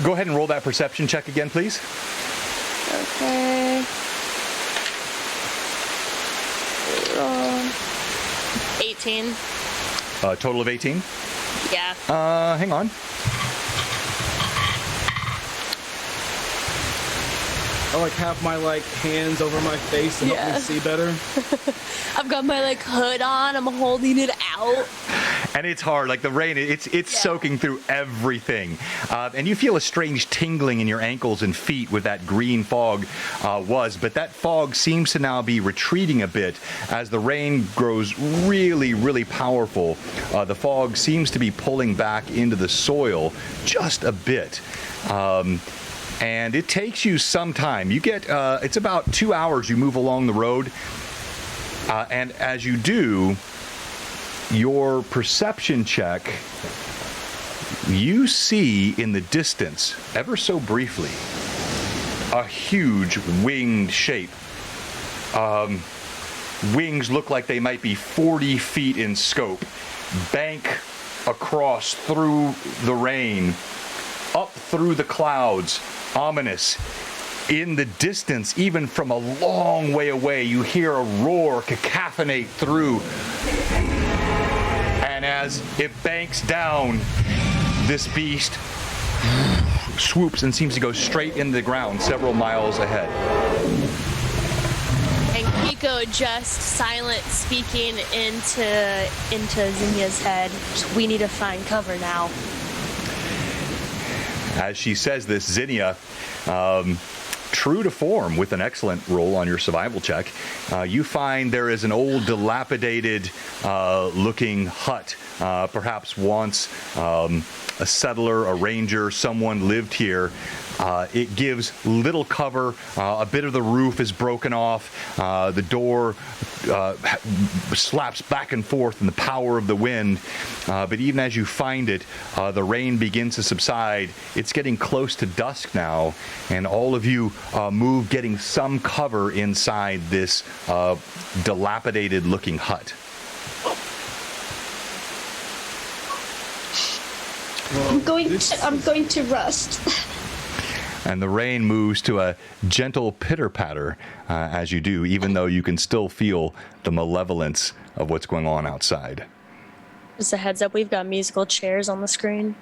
Go ahead and roll that perception check again, please. Okay. 18. Total of 18? Yeah. Hang on. I like have my like hands over my face to help me see better. I've got my like hood on. I'm holding it out. And it's hard, like the rain, it's soaking through everything. And you feel a strange tingling in your ankles and feet with that green fog but that fog seems to now be retreating a bit as the rain grows really, really powerful. The fog seems to be pulling back into the soil just a bit. And it takes you some time. You get, it's about 2 hours you move along the road. And as you do, your perception check, you see in the distance, ever so briefly, a huge winged shape. Wings look like they might be 40 feet in scope, bank across through the rain, up through the clouds, ominous. In the distance, even from a long way away, you hear a roar cacophonate through. And as it banks down, this beast swoops and seems to go straight into the ground several miles ahead. And Kiko just silent speaking into Zinnia's head. We need to find cover now. As she says this, Zinnia, true to form with an excellent roll on your survival check, you find there is an old dilapidated looking hut, perhaps once a settler, a ranger, someone lived here. It gives little cover. A bit of the roof is broken off. The door slaps back and forth in the power of the wind. But even as you find it, the rain begins to subside. It's getting close to dusk now, and all of you move getting some cover inside this dilapidated-looking hut. I'm going to rest. And the rain moves to a gentle pitter-patter as you do, even though you can still feel the malevolence of what's going on outside. Just a heads up, we've got musical chairs on the screen.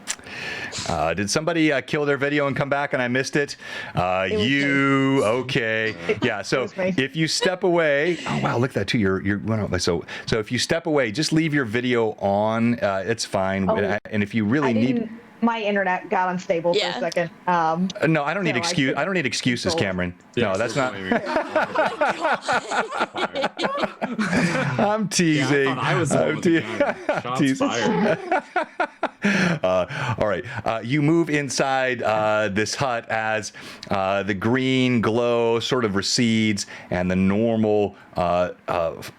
Did somebody kill their video and come back and I missed it? Okay. Yeah, so if you step away, oh wow, look at that too. So if you step away, just leave your video on. It's fine. And if you really need... My internet got unstable for a second. No, I don't need I don't need excuses, Cameron. No, that's not. I'm teasing. Yeah, I was teasing. All right. You move inside this hut as the green glow sort of recedes and the normal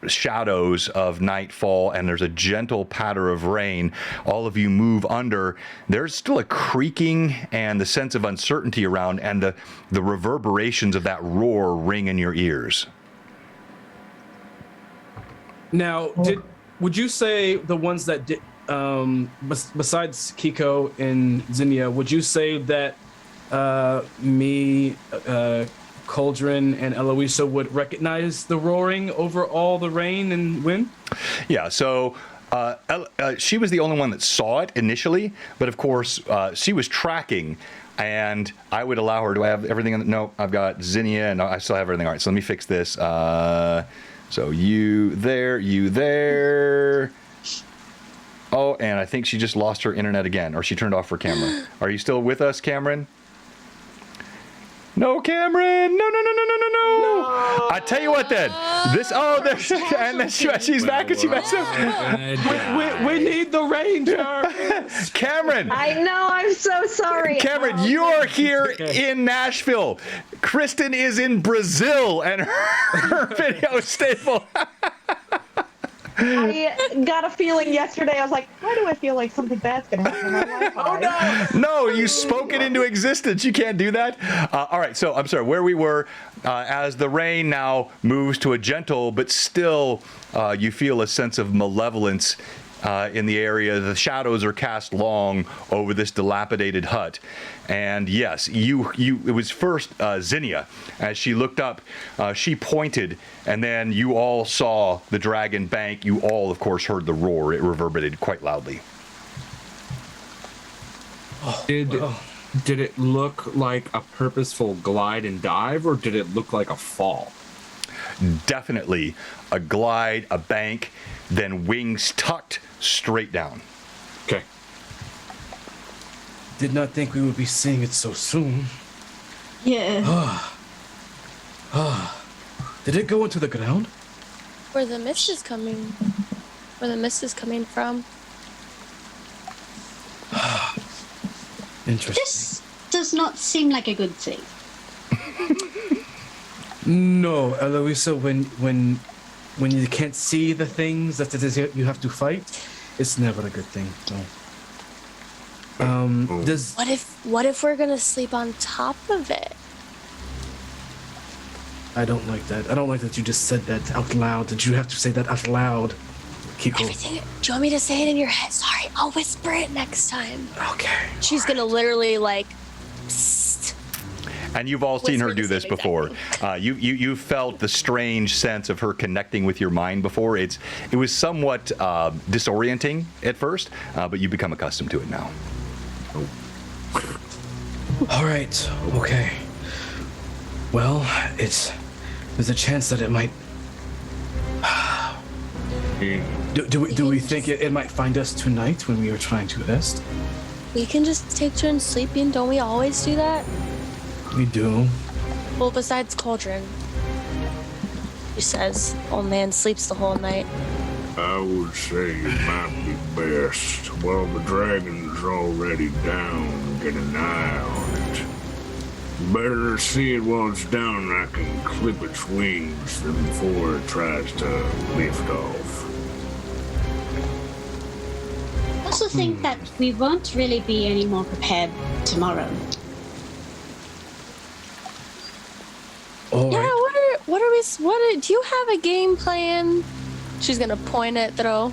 shadows of night fall, and there's a gentle patter of rain. All of you move under. There's still a creaking and the sense of uncertainty around, and the reverberations of that roar ring in your ears. Now, would you say the ones that did, besides Kiko and Zinnia, would you say that me, Cauldron, and Eloisa would recognize the roaring over all the rain and wind? Yeah, so she was the only one that saw it initially, but of course she was tracking, and I would allow her. Do I have everything? No, I've got Zinnia, and I still have everything. All right, so let me fix this. So you there. Oh, and I think she just lost her internet again, or she turned off her camera. Are you still with us, Cameron? No, Cameron! No! I tell you what, then. And then she's back, and she messed up. We need the ranger. Cameron! I know, I'm so sorry. Cameron, you are here in Nashville. Kristen is in Brazil, and her video is stable. I got a feeling yesterday. I was like, why do I feel like something bad's going to happen in my life? Oh, no. No, you spoke it into existence. You can't do that. All right, so I'm sorry, where we were, as the rain now moves to a gentle, but still you feel a sense of malevolence in the area. The shadows are cast long over this dilapidated hut. And yes, it was first Zinnia. As she looked up, she pointed, and then you all saw the dragon bank. You all, of course, heard the roar. It reverberated quite loudly. Did it look like a purposeful glide and dive, or did it look like a fall? Definitely a glide, a bank, then wings tucked straight down. Okay. Did not think we would be seeing it so soon. Yeah. Did it go into the ground? Where the mist is coming from. Interesting. This does not seem like a good thing. No, Eloisa, when you can't see the things that it is you have to fight, it's never a good thing. So. Does What if we're gonna sleep on top of it? I don't like that. I don't like that you just said that out loud. Did you have to say that out loud, Kiko? Everything. Do you want me to say it in your head? Sorry, I'll whisper it next time. Okay. She's gonna literally like. Psst. And you've all seen her Whisper do the this same before. exact You felt the strange sense of her connecting with your mind before. It was somewhat disorienting at first, but you become accustomed to it now. All right. Okay. Well, there's a chance that it might. Do we think it might find us tonight when we are trying to rest? We can just take turns sleeping. Don't we always do that? We do. Well, besides Cauldron. He says, old man sleeps the whole night. I would say it might be best while the dragon's already down, get an eye on it. Better to see it while it's down and I can clip its wings than before it tries to lift off. I also think that we won't really be any more prepared tomorrow. All Yeah, right. do you have a game plan? She's gonna point at Throw.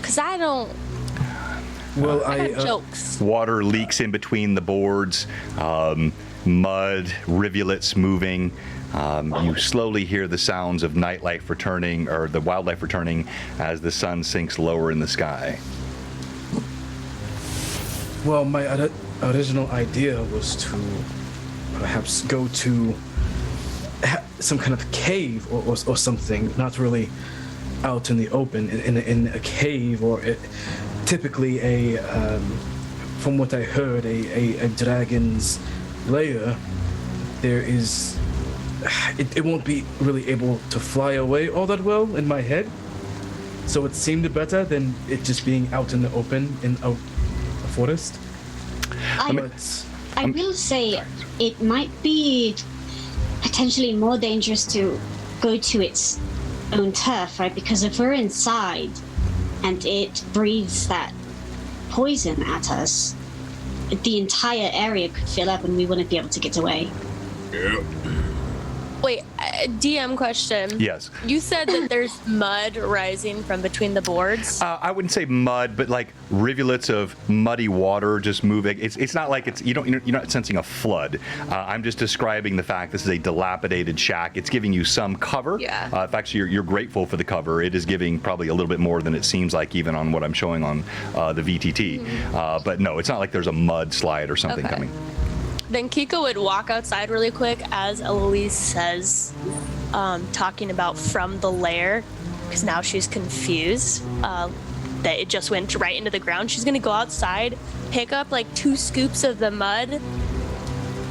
Cause I don't. Well, I I have jokes. Water leaks in between the boards, mud, rivulets moving. You slowly hear the sounds of nightlife returning, or the wildlife returning, as the sun sinks lower in the sky. Well, my original idea was to perhaps go to some kind of cave or something, not really out in the open, in a cave, or typically from what I heard, a dragon's lair. There is, it won't be really able to fly away all that well in my head, so it seemed better than it just being out in the open in a forest. I will say it might be potentially more dangerous to go to its own turf, right? Because if we're inside and it breathes that poison at us, the entire area could fill up and we wouldn't be able to get away. Yep. Wait, DM question. Yes. You said that there's mud rising from between the boards. I wouldn't say mud, but like rivulets of muddy water just moving. It's not like you're not sensing a flood. I'm just describing the fact this is a dilapidated shack. It's giving you some cover. Yeah. In fact, you're grateful for the cover. It is giving probably a little bit more than it seems like even on what I'm showing on the VTT. But no, it's not like there's a mud slide or something coming. Then Kiko would walk outside really quick as Eloise says, talking about from the lair, because now she's confused that it just went right into the ground. She's going to go outside, pick up like 2 scoops of the mud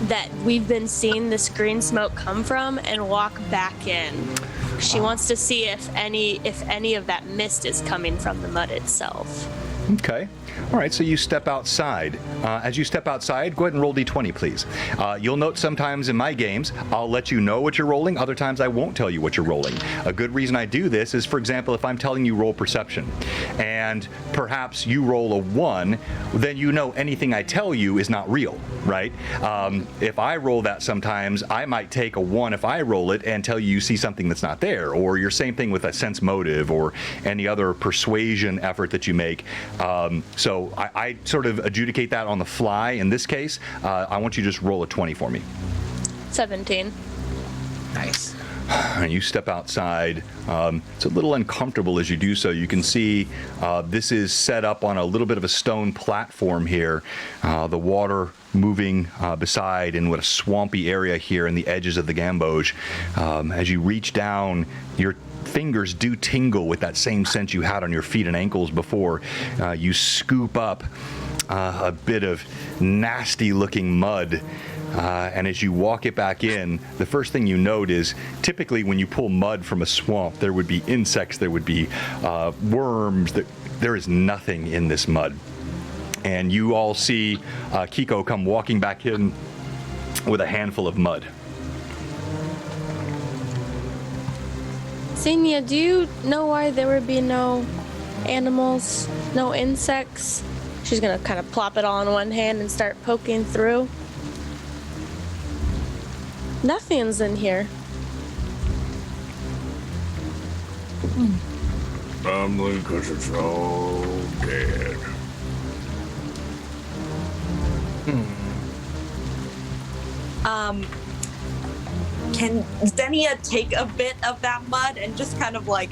that we've been seeing this green smoke come from and walk back in. She wants to see if any of that mist is coming from the mud itself. Okay. All right, so you step outside. As you step outside, go ahead and roll D20, please. You'll note sometimes in my games, I'll let you know what you're rolling. Other times, I won't tell you what you're rolling. A good reason I do this is, for example, if I'm telling you roll perception, and perhaps you roll a 1, then you know anything I tell you is not real, right? If I roll that sometimes, I might take a 1 if I roll it and tell you see something that's not there, or your same thing with a sense motive or any other persuasion effort that you make. So I sort of adjudicate that on the fly. In this case, I want you to just roll a 20 for me. 17. Nice. You step outside. It's a little uncomfortable as you do so. You can see this is set up on a little bit of a stone platform here. The water moving beside in what a swampy area here in the edges of the Gamboge. As you reach down, your fingers do tingle with that same sense you had on your feet and ankles before. You scoop up a bit of nasty looking mud. And as you walk it back in, the first thing you note is typically when you pull mud from a swamp, there would be insects, there would be worms. There is nothing in this mud. And you all see Kiko come walking back in with a handful of mud. Xenia, do you know why there would be no animals, no insects? She's gonna kind of plop it all in one hand and start poking through. Nothing's in here. Probably because it's all dead. Can Xenia take a bit of that mud and just kind of like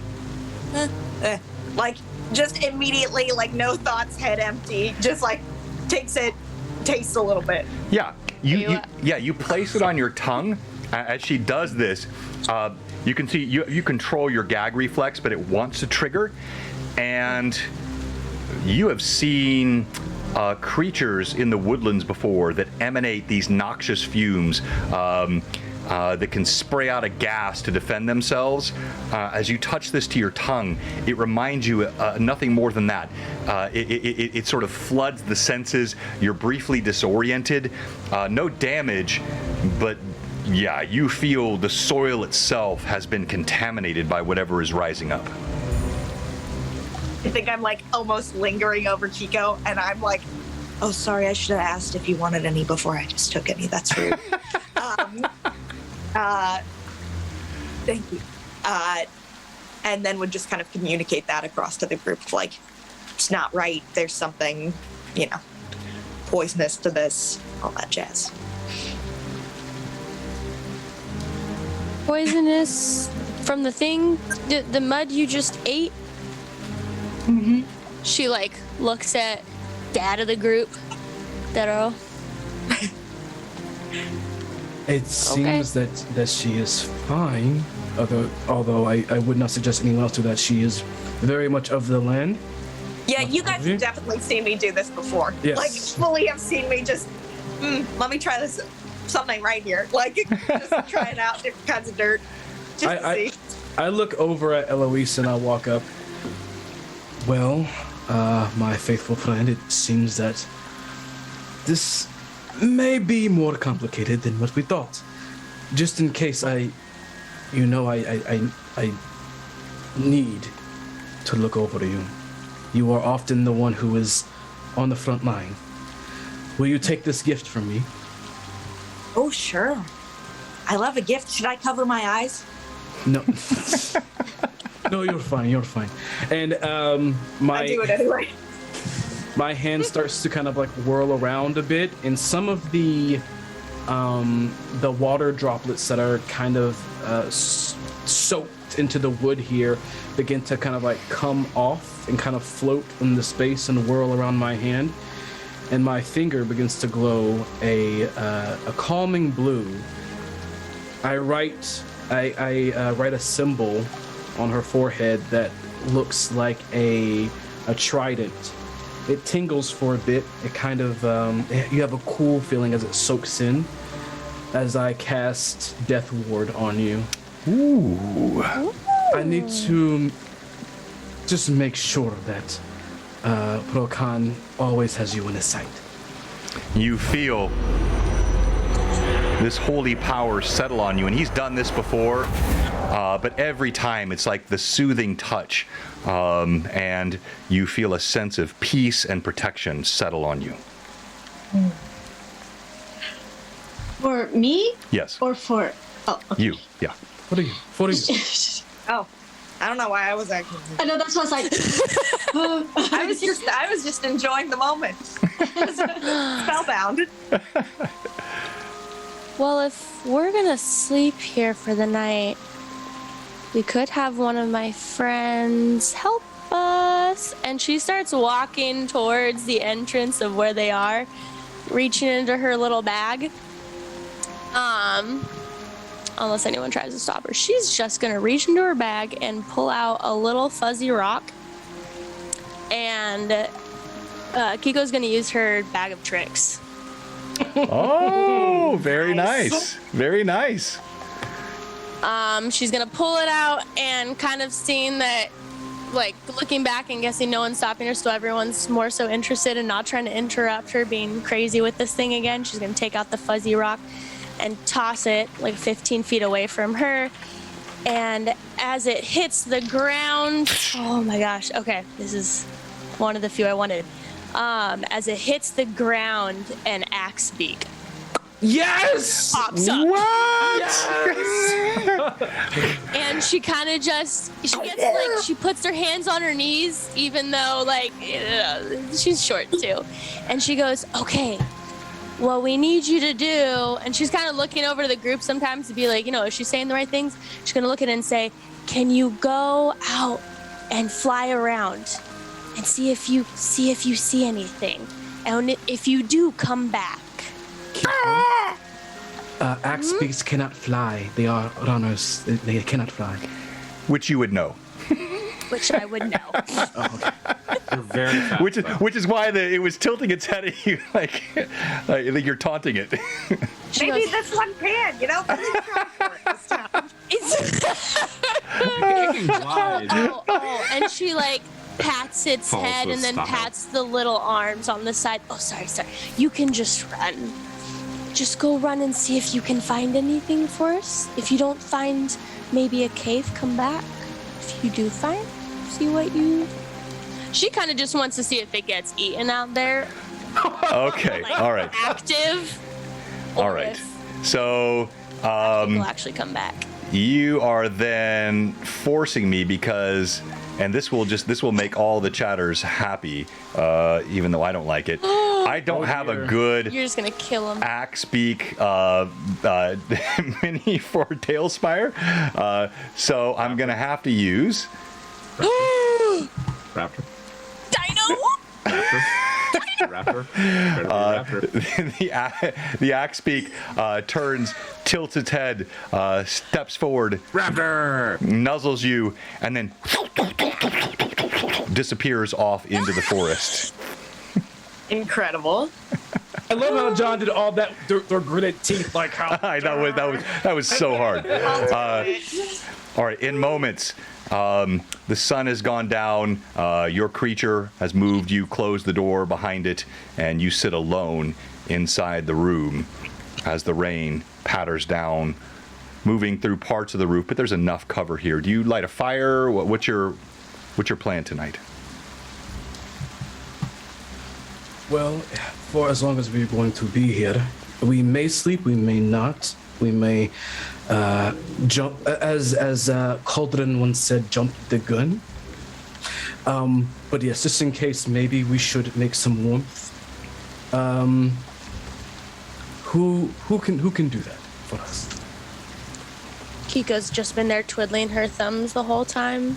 just immediately, like no thoughts, head empty, just like takes it, tastes a little bit. Yeah, you place it on your tongue. As she does this, you can see you control your gag reflex, but it wants to trigger, and you have seen creatures in the woodlands before that emanate these noxious fumes that can spray out a gas to defend themselves. As you touch this to your tongue, it reminds you nothing more than that. It sort of floods the senses. You're briefly disoriented. No damage, but yeah, you feel the soil itself has been contaminated by whatever is rising up. I think I'm like almost lingering over Kiko, and I'm like, oh, sorry, I should have asked if you wanted any before I just took any. That's rude. Thank you. And then would just kind of communicate that across to the group, like, it's not right. There's something, poisonous to this, all that jazz. Poisonous from the thing, the mud you just ate? Mm-hmm. She like looks at dad of the group. Dero. It seems that she is fine, although I would not suggest anyone else do that. She is very much of the land. Yeah, you guys have definitely seen me do this before. Yes. Like, fully have seen me just, let me try this, something right here. Like, just trying out different kinds of dirt. Just to see. I look over at Eloise and I walk up. Well, my faithful friend, it seems that this may be more complicated than what we thought. Just in case I need to look over you. You are often the one who is on the front line. Will you take this gift from me? Oh, sure. I love a gift. Should I cover my eyes? No. No, you're fine. And I do it anyway. My hand starts to kind of like whirl around a bit, and some of the water droplets that are kind of soaked into the wood here begin to kind of like come off and kind of float in the space and whirl around my hand, and my finger begins to glow a calming blue. I write a symbol on her forehead that looks like a trident. It tingles for a bit. It kind of, you have a cool feeling as it soaks in as I cast Death Ward on you. Ooh. I need to just make sure that Prokan always has you in his sight. You feel this holy power settle on you, and he's done this before, but every time it's like the soothing touch, and you feel a sense of peace and protection settle on you. For me? Yes. Or for... Oh, okay. You, yeah. For you. Oh, I don't know why I was acting. I know, that's what I was like... I was just enjoying the moment. Spellbound. Well, if we're gonna sleep here for the night, we could have one of my friends help us. And she starts walking towards the entrance of where they are, reaching into her little bag. Unless anyone tries to stop her. She's just gonna reach into her bag and pull out a little fuzzy rock. And Kiko's gonna use her bag of tricks. Oh, very nice. Very nice. She's gonna pull it out and kind of seeing that, like, looking back and guessing no one's stopping her, so everyone's more so interested and not trying to interrupt her being crazy with this thing again. She's gonna take out the fuzzy rock and toss it like 15 feet away from her. And as it hits the ground, oh my gosh, okay, this is one of the few I wanted. As it hits the ground, an axe beak Yes! pops up. What? Yes! And she kind of just, she gets like, she puts her hands on her knees, even though like, she's short too. And she goes, okay, what we need you to do, and she's kind of looking over to the group sometimes to be like, you know, is she saying the right things? She's going to look at it and say, can you go out and fly around and see if you see anything? And if you do, come back. Axe beaks cannot fly. They are runners. They cannot fly. Which you would know. Which I would know. They're very fast. Which is why it was tilting its head at you like you're taunting it. She Maybe goes, this one can, you know? Maybe try for it this time. oh, and she like pats its False head and then style. pats the little arms on the side. Oh, sorry. You can just run. Just go run and see if you can find anything for us. If you don't find maybe a cave, come back. If you do find, see what you... She kind of just wants to see if it gets eaten out there. Okay, Like, all right. Active. All or right. if So will actually come back. you are then forcing me because, and this will make all the chatters happy, even though I don't like it. I don't have a good You're just gonna kill him. axe beak mini for Tailspire, so I'm gonna have to use. Raptor. Dino. Raptor. Raptor. The axe beak turns, tilts its head, steps forward, Raptor. nuzzles you, and then disappears off into the forest. Incredible. I love how John did all that with their gritted teeth, like how. that was so hard. All right, in moments, the sun has gone down. Your creature has moved. You close the door behind it, and you sit alone inside the room as the rain patters down, moving through parts of the roof. But there's enough cover here. Do you light a fire? What's your plan tonight? Well, for as long as we're going to be here, we may sleep, we may not. We may jump, as Cauldron once said, jump the gun. But yes, just in case, maybe we should make some warmth. Who can do that for us? Kiko's just been there twiddling her thumbs the whole time.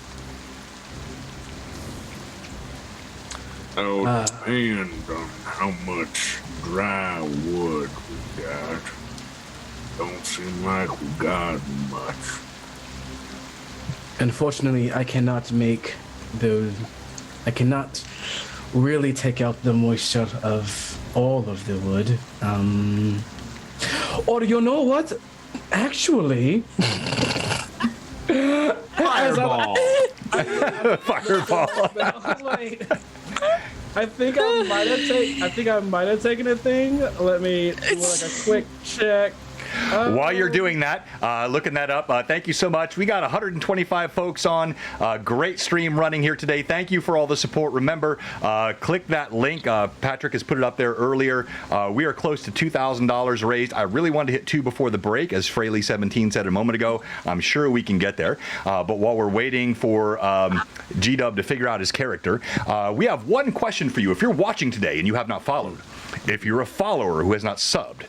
Oh, depend on how much dry wood we got. Don't seem like we got much. Unfortunately, I cannot make those. I cannot really take out the moisture of all of the wood. Or you know what? Actually, Fireball. Fireball. I think I might have taken a thing. Let me do like a quick check. While you're doing that, looking that up, thank you so much. We got 125 folks on. Great stream running here today. Thank you for all the support. Remember, click that link. Patrick has put it up there earlier. We are close to $2,000 raised. I really wanted to hit 2 before the break, as Fraley17 said a moment ago. I'm sure we can get there. But while we're waiting for G-Dub to figure out his character, we have one question for you. If you're watching today and you have not followed, If you're a follower who has not subbed,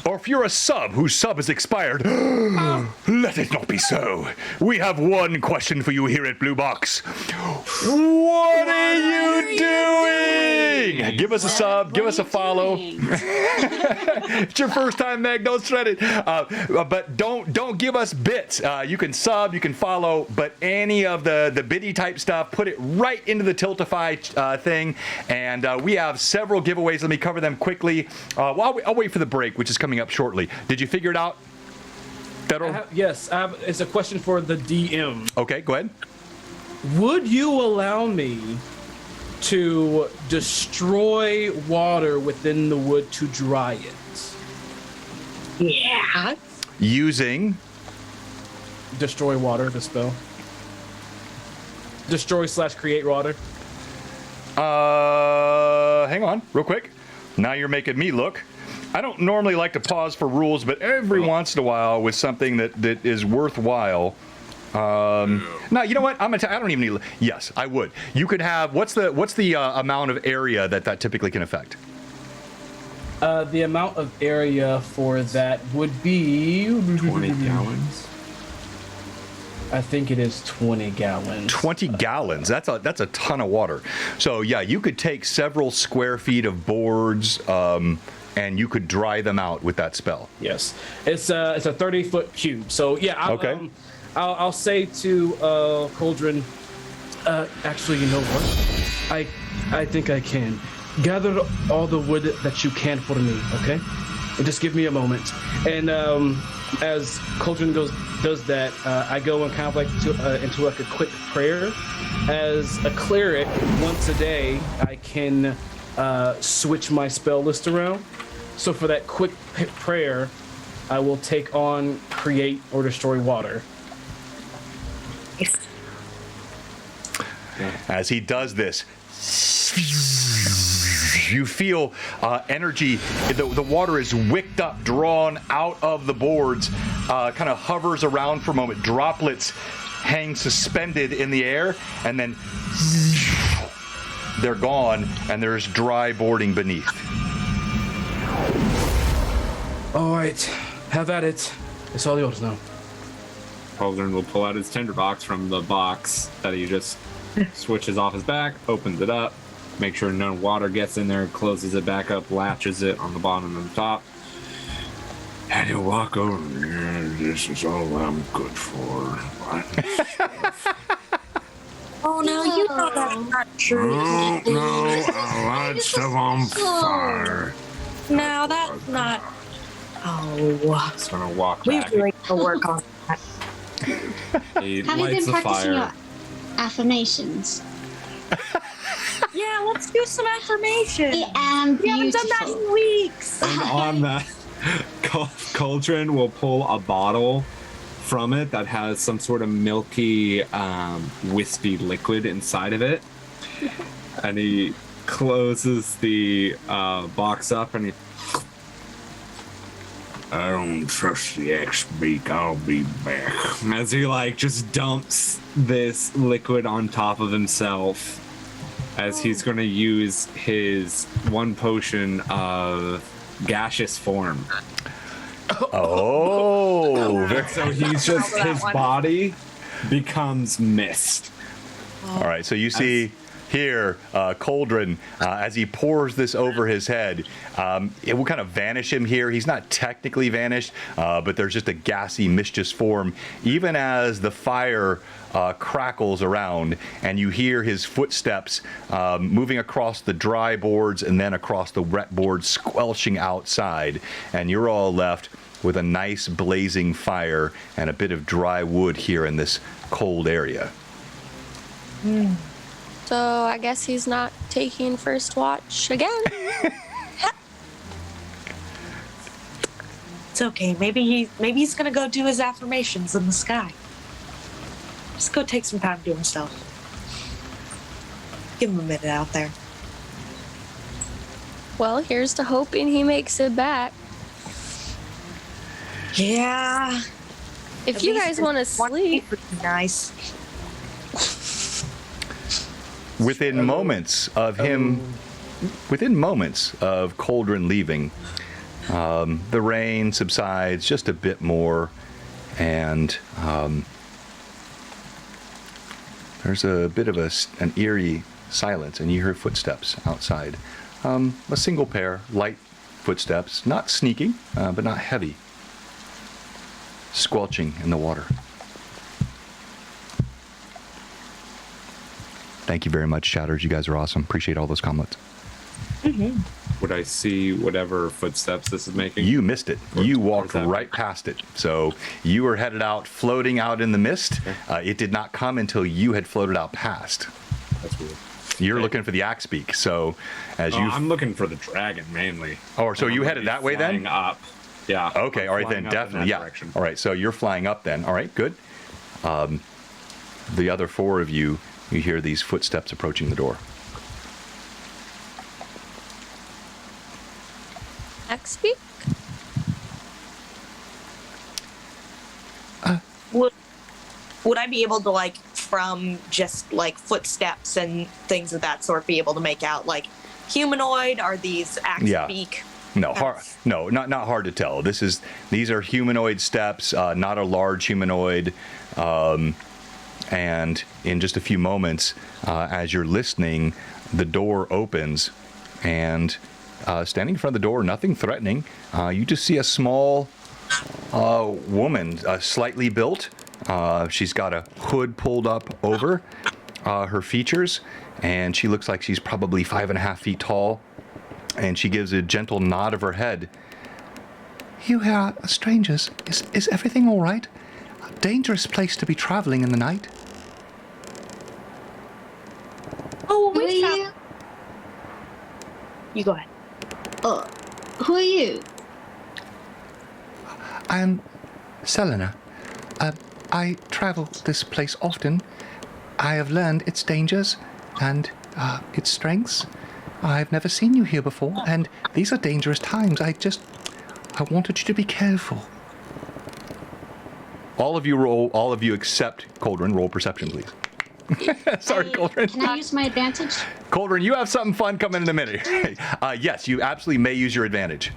or if you're a sub whose sub has expired, let it not be so. We have one question for you here at Blue Box. What are you doing? Give us a sub, give us a follow. It's your first time, Meg. Don't sweat it. But don't give us bits. You can sub, you can follow, but any of the biddy type stuff, put it right into the Tiltify thing. And we have several giveaways. Let me cover them quickly. I'll wait for the break, which is coming up shortly. Did you figure it out, Federal? Yes, it's a question for the DM. Okay, go ahead. Would you allow me to destroy water within the wood to dry it? Yeah. Using Destroy water, the spell. Destroy/create water. Hang on, real quick. Now you're making me look. I don't normally like to pause for rules, but every once in a while with something that is worthwhile. No, you know what? I don't even need. Yes, I would. You could have. What's the amount of area that typically can affect? The amount of area for that would be 20 gallons. I think it is 20 gallons. 20 gallons. That's a ton of water. So yeah, you could take several square feet of boards, and you could dry them out with that spell. Yes, it's a 30-foot cube. So yeah, I'll say to Cauldron. Actually, you know what? I think I can gather all the wood that you can for me. Okay, and just give me a moment. And as Cauldron does that, I go and kind of like into like a quick prayer. As a cleric, once a day, I can switch my spell list around. So for that quick prayer, I will take on create or destroy water. As he does this, you feel energy. The water is wicked up, drawn out of the boards, kind of hovers around for a moment. Droplets hang suspended in the air, and then they're gone, and there's dry boarding beneath. All right, have at it. It's all yours now. Cauldron will pull out his tinderbox from the box that he just switches off his back, opens it up, make sure no water gets in there, closes it back up, latches it on the bottom and the top. And he'll walk over. Yeah, this is all I'm good for. Oh no, you know that's not true. No, I light stuff on fire. No, that's not. Oh. He's gonna walk We back. really need to work on that. He Have you lights been the practicing your fire. affirmations? Yeah, let's do some affirmations. I am We haven't done that beautiful. in weeks. And on that, Cauldron will pull a bottle from it that has some sort of milky, wispy liquid inside of it. And he closes the box up and he... I don't trust the X-Beak. I'll be back. As he just dumps this liquid on top of himself, as he's going to use his one potion of gaseous form. Oh. So he's just, his body becomes mist. All right, so you see here, Cauldron, as he pours this over his head, it will kind of vanish him here. He's not technically vanished, but there's just a gassy, mischievous form. Even as the fire crackles around, and you hear his footsteps moving across the dry boards and then across the wet boards, squelching outside, and you're all left with a nice blazing fire and a bit of dry wood here in this cold area. So I guess he's not taking first watch again. It's okay. Maybe he's gonna go do his affirmations in the sky. Just go take some time to himself. Give him a minute out there. Well, here's to hoping he makes it back. Yeah. If At you least guys for want to one sleep, week would be nice. Within moments of him within moments of Cauldron leaving, the rain subsides just a bit more, and there's a bit of an eerie silence, and you hear footsteps outside. A single pair, light footsteps, not sneaking, but not heavy, squelching in the water. Thank you very much, chatters. You guys are awesome. Appreciate all those comments. Would I see whatever footsteps this is making? You missed it. You walked right past it. So you were headed out, floating out in the mist. It did not come until you had floated out past. That's weird. You're looking for the axe beak. So as you... I'm looking for the dragon, mainly. Oh, so you headed that way then? Flying up. Yeah. Okay, all right then, definitely. Yeah. Direction. All right, so you're flying up then. All right, good. The other four of you, you hear these footsteps approaching the door. X-Speak? Would I be able to, like, from just like footsteps and things of that sort, be able to make out like humanoid? Are these axe beak? No, not hard to tell. These are humanoid steps, not a large humanoid. And in just a few moments, as you're listening, the door opens, and standing in front of the door, nothing threatening, you just see a small woman, slightly built. She's got a hood pulled up over her features, and she looks like she's probably 5.5 feet tall. And she gives a gentle nod of her head. You here are strangers. Is everything all right? A dangerous place to be traveling in the night. Oh, Who are you? You go ahead. Who are you? I'm Selena. I travel this place often. I have learned its dangers and its strengths. I've never seen you here before, and these are dangerous times. I wanted you to be careful. All of you except Cauldron, roll perception, please. Sorry, Cauldron. Can I use my advantage? Cauldron, you have something fun coming in a minute. Yes, you absolutely may use your advantage.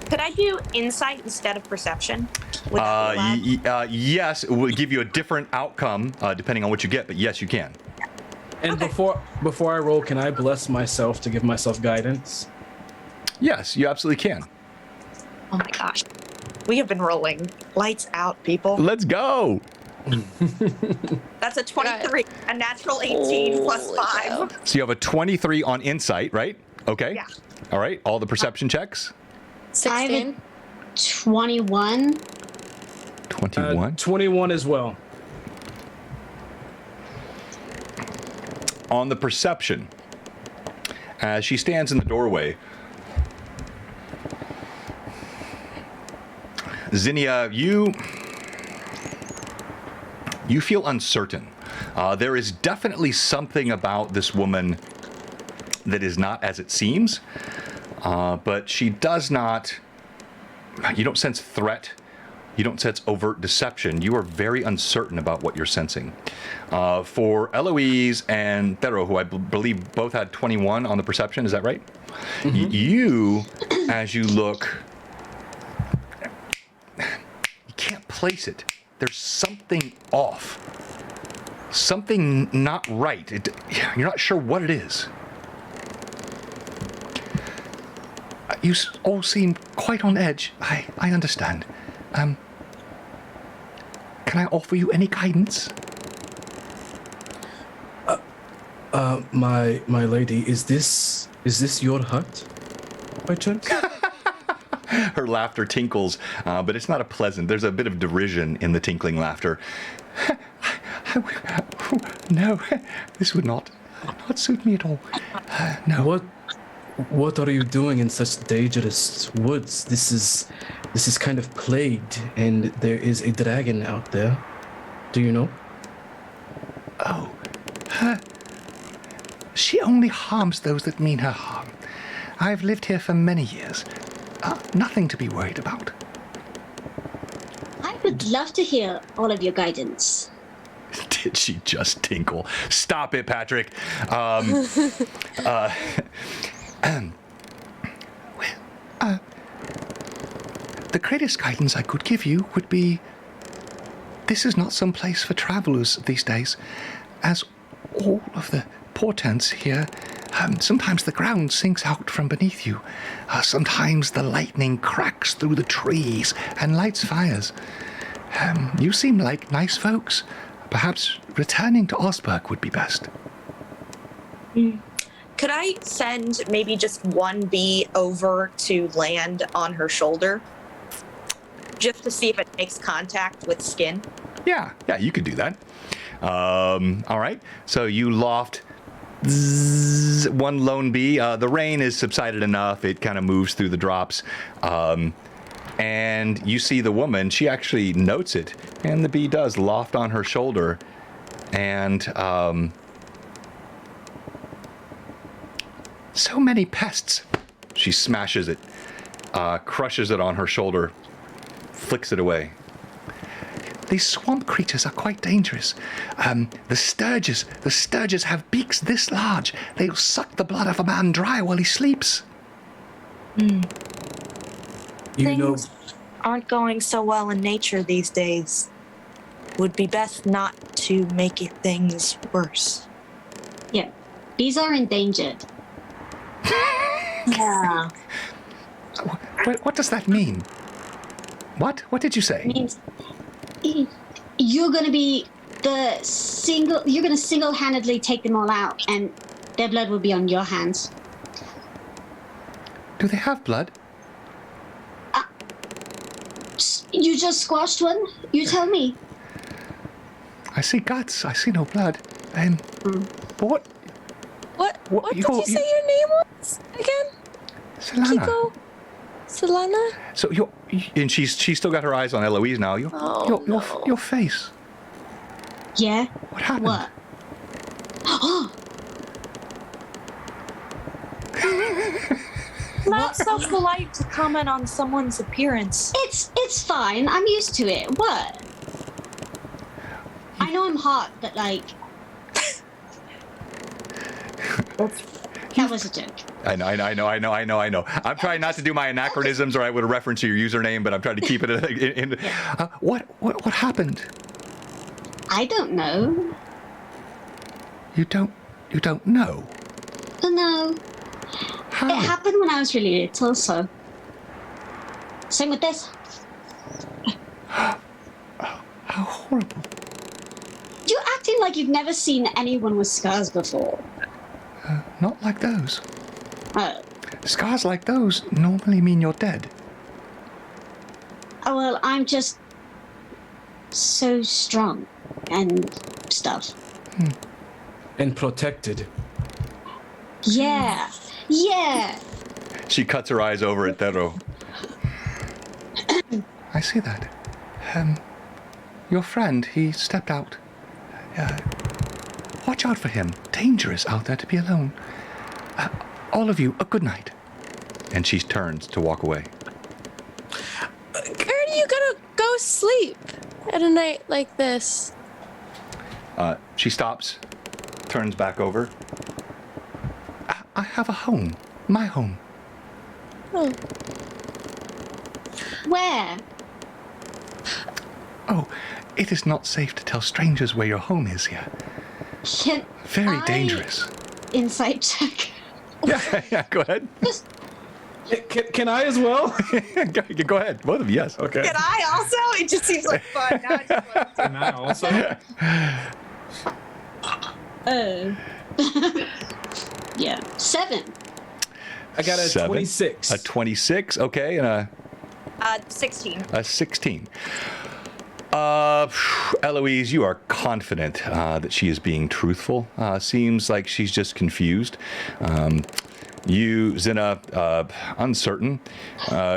Could I do insight instead of perception? Yes, it will give you a different outcome depending on what you get, but yes, you can. And before I roll, can I bless myself to give myself guidance? Yes, you absolutely can. Oh my gosh. We have been rolling lights out, people. Let's go. That's a 23, a natural 18 plus 5. So you have a 23 on insight, right? Okay. Yeah. All right. All the perception checks? 16. 21. 21. 21 as well. On the perception, as she stands in the doorway, Zinnia, you feel uncertain. There is definitely something about this woman that is not as it seems, but she does not, you don't sense threat. You don't sense overt deception. You are very uncertain about what you're sensing. For Eloise and Thero, who I believe both had 21 on the perception, is that right? Mm-hmm. You, as you look, you can't place it. There's something off. Something not right. You're not sure what it is. You all seem quite on edge. I understand. Can I offer you any guidance? My lady, is this your hut, by chance? Her laughter tinkles, but it's not a pleasant. There's a bit of derision in the tinkling laughter. No, this would not suit me at all. No. What are you doing in such dangerous woods? This is kind of plagued, and there is a dragon out there. Do you know? Oh, she only harms those that mean her harm. I've lived here for many years. Nothing to be worried about. I would love to hear all of your guidance. Did she just tinkle? Stop it, Patrick. The greatest guidance I could give you would be, this is not some place for travelers these days, as all of the portents here, sometimes the ground sinks out from beneath you. Sometimes the lightning cracks through the trees and lights fires. You seem like nice folks. Perhaps returning to Osberg would be best. Could I send maybe just one bee over to land on her shoulder? Just to see if it makes contact with skin? Yeah, you could do that. All right, so you loft one lone bee. The rain has subsided enough. It kind of moves through the drops. And you see the woman. She actually notes it. And the bee does loft on her shoulder. And So many pests. she smashes it, crushes it on her shoulder, flicks it away. These swamp creatures are quite dangerous. The sturges have beaks this large. They'll suck the blood of a man dry while he sleeps. You know, Things aren't going so well in nature these days. Would be best not to make things worse. Yeah. Bees are endangered. Yeah. What does that mean? What? What did you say? Means you're gonna single-handedly take them all out, and their blood will be on your hands. Do they have blood? You just squashed one? You tell me. I see guts. I see no blood. But What did you- you say your name was again? Solana. Kiko? Solana? So and she's still got her eyes on Eloise now. Your face. Yeah? What happened? What? Oh, Not so polite to comment on someone's appearance. it's fine. I'm used to it. What? I know I'm hot, but like... That was a joke. I know. I'm trying not to do my anachronisms, or I would reference your username, but I'm trying to keep it in. What happened? I don't know. You don't know? No. How? It happened when I was really little, so... Same with this. How horrible. You're acting like you've never seen anyone with scars before. Not like those. Oh, Scars like those normally mean you're dead. well, I'm just so strong and stuff. and protected. Yeah. Yeah. She cuts her eyes over at Tero. I see that. Your friend, he stepped out. Watch out for him. Dangerous out there to be alone. All of you, a good night. And she turns to walk away. Where are you gonna go sleep at a night like this? She stops, turns back over. I have a home. My home. Oh. Where? Oh, it is not safe to tell strangers where your home is here. Can Very I dangerous. Insight check. Yeah, go ahead. Can I as well? Go ahead. Both of you, yes. Okay. Can I also? It just seems like fun. Now I just want to. And I also. Yeah. 7. I got a 7. 26. A 26, okay, and 16. a 16. Eloise, you are confident that she is being truthful. Seems like she's just confused. You, Zina, uncertain.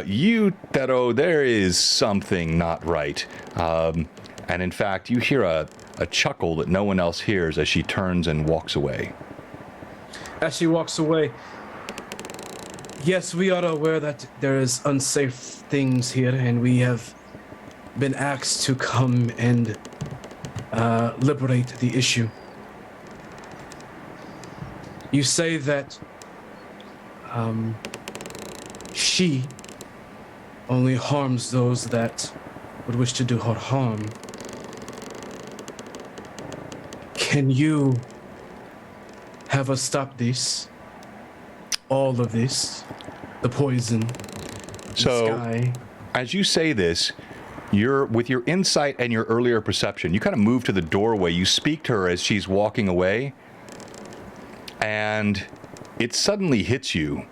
You, Tero, there is something not right. And in fact, you hear a chuckle that no one else hears as she turns and walks away. As she walks away, yes, we are aware that there is unsafe things here, and we have been asked to come and liberate the issue. You say that She only harms those that would wish to do her harm. Can you have us stop this? All of this? The poison? So, the sky? as you say this, you're with your insight and your earlier perception, you kind of move to the doorway. You speak to her as she's walking away, and it suddenly hits you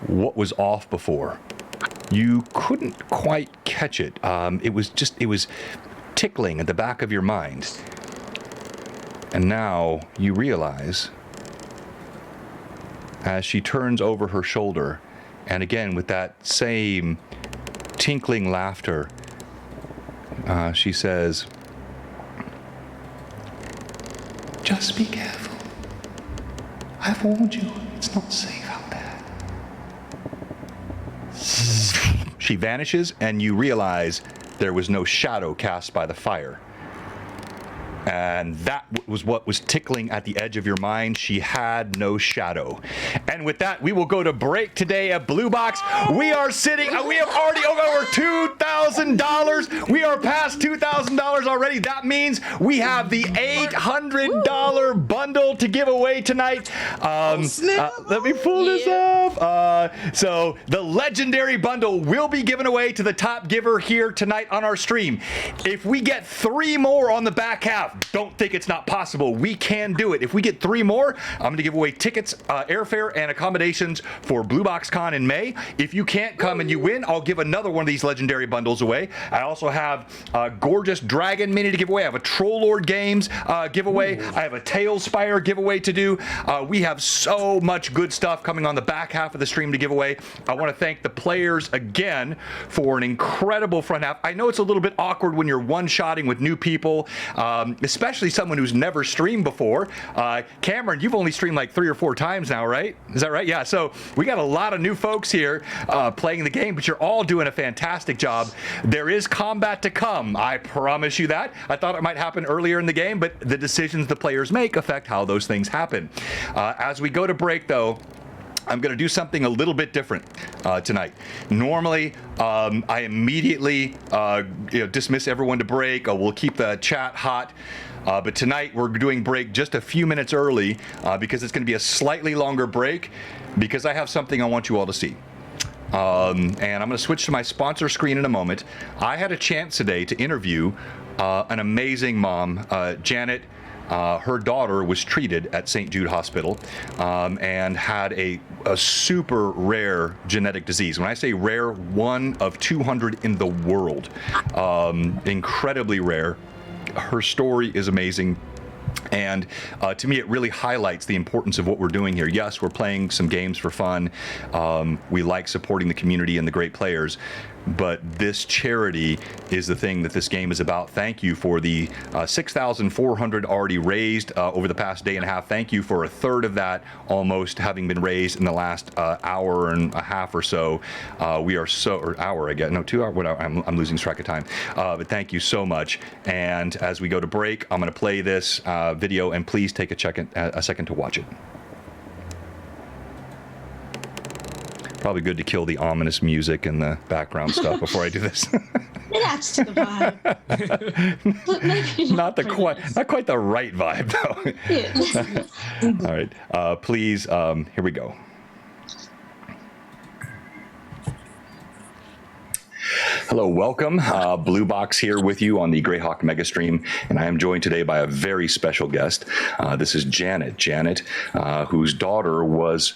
what was off before. You couldn't quite catch it. It was tickling at the back of your mind. And now you realize, as she turns over her shoulder, and again with that same tinkling laughter, she says, Just be careful. I've warned you, it's not safe out there. she vanishes, and you realize there was no shadow cast by the fire. And that was what was tickling at the edge of your mind. She had no shadow. And with that, we will go to break today at Blue Box. We are sitting, we have already over $2,000. We are past $2,000 already. That means we have the $800 bundle to give away tonight. Let me pull this up. So the legendary bundle will be given away to the top giver here tonight on our stream. If we get 3 more on the back half, don't think it's not possible. We can do it. If we get 3 more, I'm going to give away tickets, airfare, and accommodations for Blue Box Con in May. If you can't come and you win, I'll give another one of these legendary bundles away. I also have a gorgeous Dragon Mini to give away. I have a Troll Lord Games giveaway. I have a Tailspire giveaway to do. We have so much good stuff coming on the back half of the stream to give away. I want to thank the players again for an incredible front half. I know it's a little bit awkward when you're one-shotting with new people, especially someone who's never streamed before. Cameron, you've only streamed like 3 or 4 times now, right? Is that right? Yeah, so we got a lot of new folks here playing the game, but you're all doing a fantastic job. There is combat to come, I promise you that. I thought it might happen earlier in the game, but the decisions the players make affect how those things happen. As we go to break, though, I'm going to do something a little bit different tonight. Normally, I immediately dismiss everyone to break. We'll keep the chat hot. But tonight, we're doing break just a few minutes early because it's going to be a slightly longer break because I have something I want you all to see. And I'm going to switch to my sponsor screen in a moment. I had a chance today to interview an amazing mom, Janet. Her daughter was treated at St. Jude Hospital and had a super rare genetic disease. When I say rare, 1 of 200 in the world. Incredibly rare. Her story is amazing. And to me, it really highlights the importance of what we're doing here. Yes, we're playing some games for fun. We like supporting the community and the great players. But this charity is the thing that this game is about. Thank you for the $6,400 already raised over the past day and a half. Thank you for a third of that almost having been raised in the last hour and a half or so. We are or hour, I guess. No, 2 hours. I'm losing track of time. But thank you so much. And as we go to break, I'm going to play this video, and please take a second to watch it. Probably good to kill the ominous music and the background stuff before I do this. It adds to the vibe. But maybe not quite the right vibe, though. Yeah. All right, please. Here we go. Hello, welcome. Blue Box here with you on the Greyhawk MegaStream, and I am joined today by a very special guest. This is Janet. Janet, whose daughter was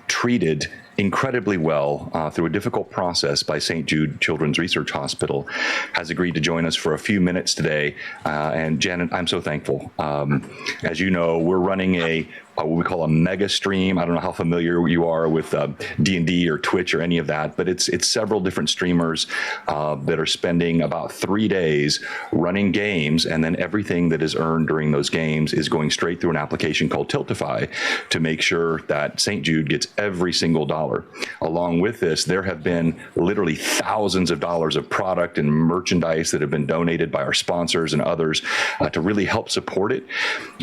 treated incredibly well through a difficult process by St. Jude Children's Research Hospital, has agreed to join us for a few minutes today. And Janet, I'm so thankful. As you know, we're running what we call a mega stream. I don't know how familiar you are with D&D or Twitch or any of that, but it's several different streamers that are spending about 3 days running games, and then everything that is earned during those games is going straight through an application called Tiltify to make sure that St. Jude gets every single dollar. Along with this, there have been literally thousands of dollars of product and merchandise that have been donated by our sponsors and others to really help support it.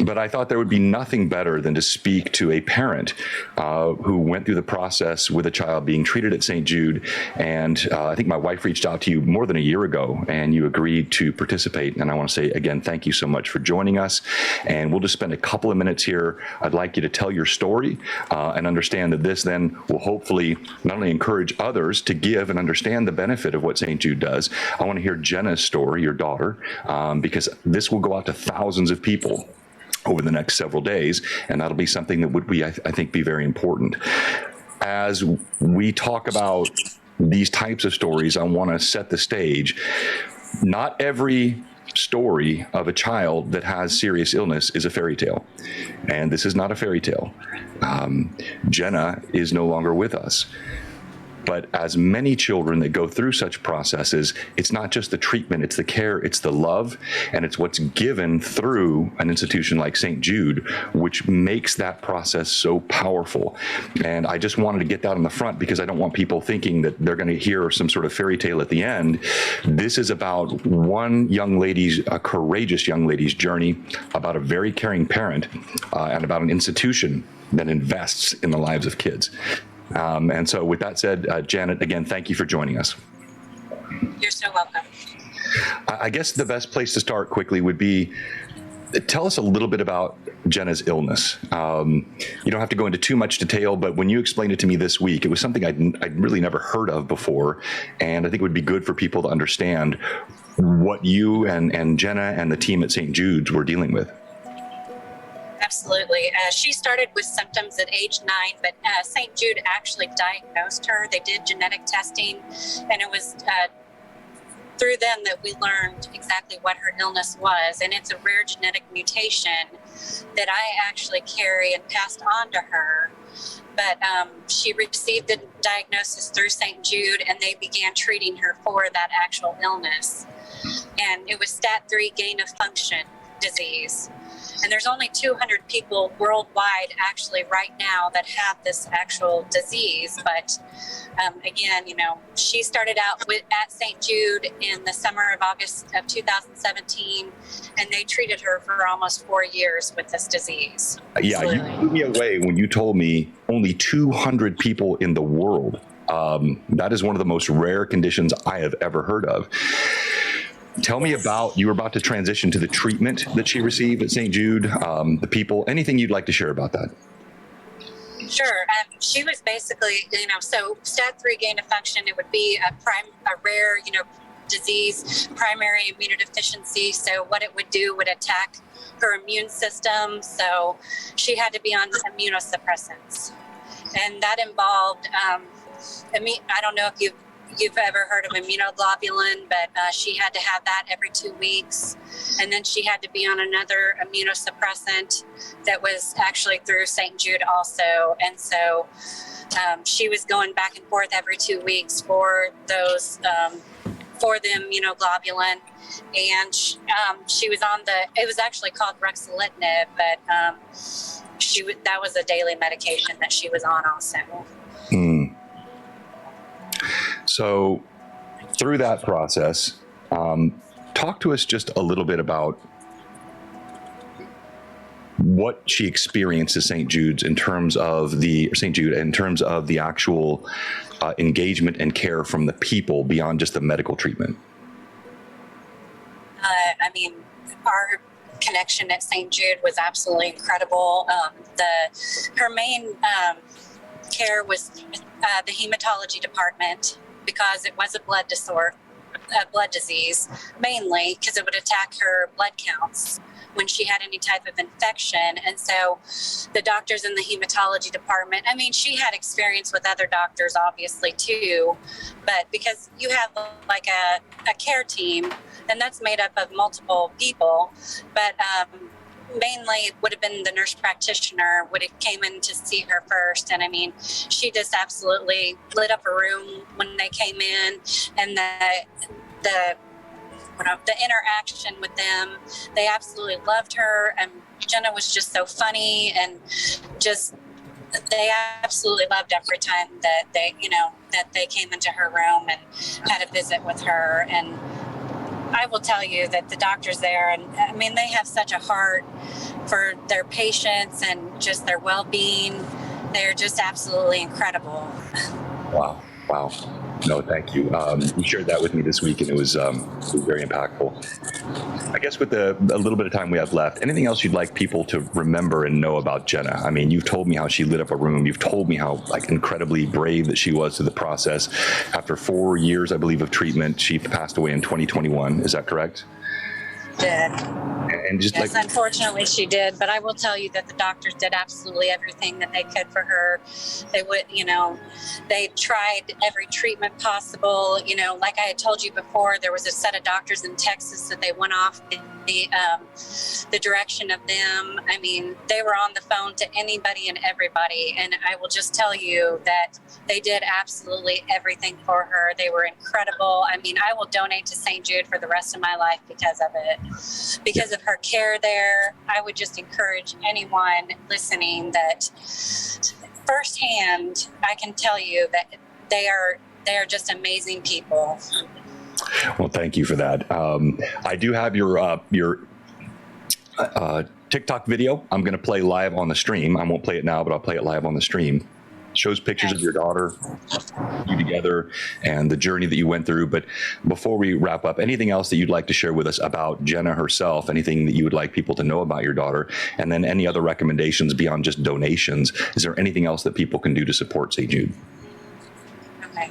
But I thought there would be nothing better than to speak to a parent who went through the process with a child being treated at St. Jude. And I think my wife reached out to you more than a year ago, and you agreed to participate. And I want to say again, thank you so much for joining us. And we'll just spend a couple of minutes here. I'd like you to tell your story and understand that this then will hopefully not only encourage others to give and understand the benefit of what St. Jude does. I want to hear Jenna's story, your daughter, because this will go out to thousands of people over the next several days, and that'll be something that would be, I think, be very important. As we talk about these types of stories, I want to set the stage. Not every story of a child that has serious illness is a fairy tale, and this is not a fairy tale. Jenna is no longer with us. But as many children that go through such processes, it's not just the treatment, it's the care, it's the love, and it's what's given through an institution like St. Jude, which makes that process so powerful. And I just wanted to get that on the front because I don't want people thinking that they're going to hear some sort of fairy tale at the end. This is about one young lady's, a courageous young lady's journey, about a very caring parent, and about an institution that invests in the lives of kids. And so with that said, Janet, again, thank you for joining us. You're so welcome. I guess the best place to start quickly would be, tell us a little bit about Jenna's illness. You don't have to go into too much detail, but when you explained it to me this week, it was something I'd really never heard of before. And I think it would be good for people to understand what you and Jenna and the team at St. Jude's were dealing with. Absolutely. She started with symptoms at age 9, but St. Jude actually diagnosed her. They did genetic testing, and it was through them that we learned exactly what her illness was. And it's a rare genetic mutation that I actually carry and passed on to her. But she received the diagnosis through St. Jude, and they began treating her for that actual illness. And it was STAT3 gain of function disease. And there's only 200 people worldwide actually right now that have this actual disease. But again, you know, she started out at St. Jude in the summer of August of 2017, and they treated her for almost 4 years with this disease. Yeah, Absolutely. you blew me away when you told me only 200 people in the world. That is one of the most rare conditions I have ever heard of. Tell me about, you were about to transition to the treatment that she received at St. Jude, the people, anything you'd like to share about that? Sure. She was basically, you know, so STAT3 gain of function, it would be a rare, you know, disease, primary immunodeficiency. So what it would do would attack her immune system. So she had to be on immunosuppressants. And that involved, I don't know if you've ever heard of immunoglobulin, but she had to have that every 2 weeks. And then she had to be on another immunosuppressant that was actually through St. Jude also. And so she was going back and forth every 2 weeks for those, for the immunoglobulin. And she was on it was actually called ruxolitinib, but that was a daily medication that she was on also. Mm. So through that process, talk to us just a little bit about what she experienced at St. Jude's in terms of the actual engagement and care from the people beyond just the medical treatment. I mean, our connection at St. Jude was absolutely incredible. Her main care was the hematology department, because it was a blood disease, mainly because it would attack her blood counts when she had any type of infection. And so the doctors in the hematology department, I mean, she had experience with other doctors, obviously, too, but because you have like a care team, and that's made up of multiple people, but mainly would have been the nurse practitioner would have came in to see her first. And I mean, she just absolutely lit up a room when they came in, and the interaction with them, they absolutely loved her. And Jenna was just so funny, and just they absolutely loved every time that they came into her room and had a visit with her. And I will tell you that the doctors there, and I mean, they have such a heart for their patients and just their well-being. They're just absolutely incredible. Wow. No, thank you. You shared that with me this week, and it was very impactful. I guess with a little bit of time we have left, anything else you'd like people to remember and know about Jenna? I mean, you've told me how she lit up a room. You've told me how incredibly brave that she was through the process. After 4 years, I believe, of treatment, she passed away in 2021. Is that correct? Did. And just yes, unfortunately she did, but I will tell you that the doctors did absolutely everything that they could for her. They would, they tried every treatment possible. Like I had told you before, there was a set of doctors in Texas that they went off the direction of them. I mean, they were on the phone to anybody and everybody, and I will just tell you that they did absolutely everything for her. They were incredible. I mean, I will donate to St. Jude for the rest of my life because of it, because of her care there. I would just encourage anyone listening that firsthand, I can tell you that they are just amazing people. Well, thank you for that. I do have your TikTok video. I'm going to play live on the stream. I won't play it now, but I'll play it live on the stream. Shows pictures of your daughter, you together, and the journey that you went through. But before we wrap up, anything else that you'd like to share with us about Jenna herself? Anything that you would like people to know about your daughter? And then any other recommendations beyond just donations? Is there anything else that people can do to support St. Jude? Okay.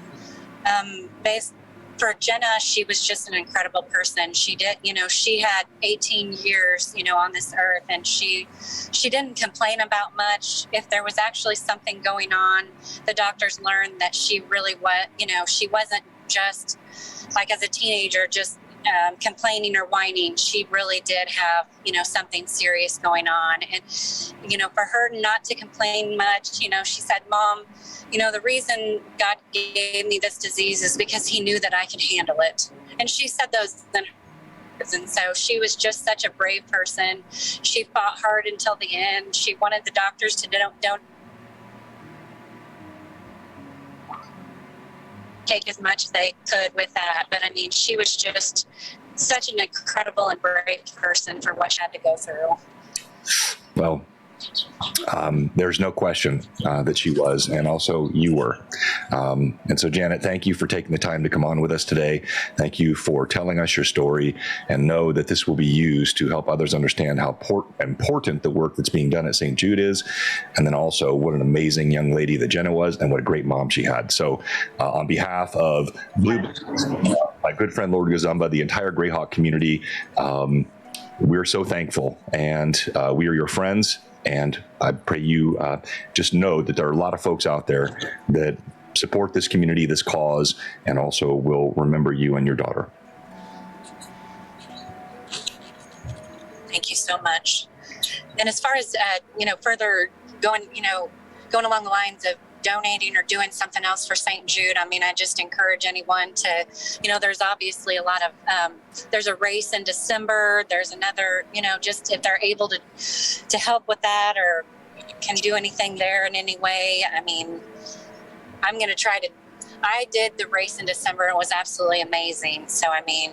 For Jenna, she was just an incredible person. She did, she had 18 years, on this earth, and she didn't complain about much. If there was actually something going on, the doctors learned that she really was, she wasn't just like as a teenager, just complaining or whining. She really did have, something serious going on. And, for her not to complain much, she said, Mom, the reason God gave me this disease is because he knew that I could handle it. And she said those things. And so she was just such a brave person. She fought hard until the end. She wanted the doctors to don't take as much as they could with that. But I mean, she was just such an incredible and brave person for what she had to go through. Well, there's no question that she was, and also you were. And so, Janet, thank you for taking the time to come on with us today. Thank you for telling us your story, and know that this will be used to help others understand how important the work that's being done at St. Jude is, and then also what an amazing young lady that Jenna was, and what a great mom she had. So on behalf of my good friend Lord Gazumba, the entire Greyhawk community, we're so thankful, and we are your friends. And I pray you just know that there are a lot of folks out there that support this community, this cause, and also will remember you and your daughter. Thank you so much. And as far as, further going along the lines of donating or doing something else for St. Jude, I mean, I just encourage anyone to, there's obviously a lot of, there's a race in December. There's another, just if they're able to help with that or can do anything there in any way. I mean, I'm going to try to, I did the race in December. It was absolutely amazing. So, I mean,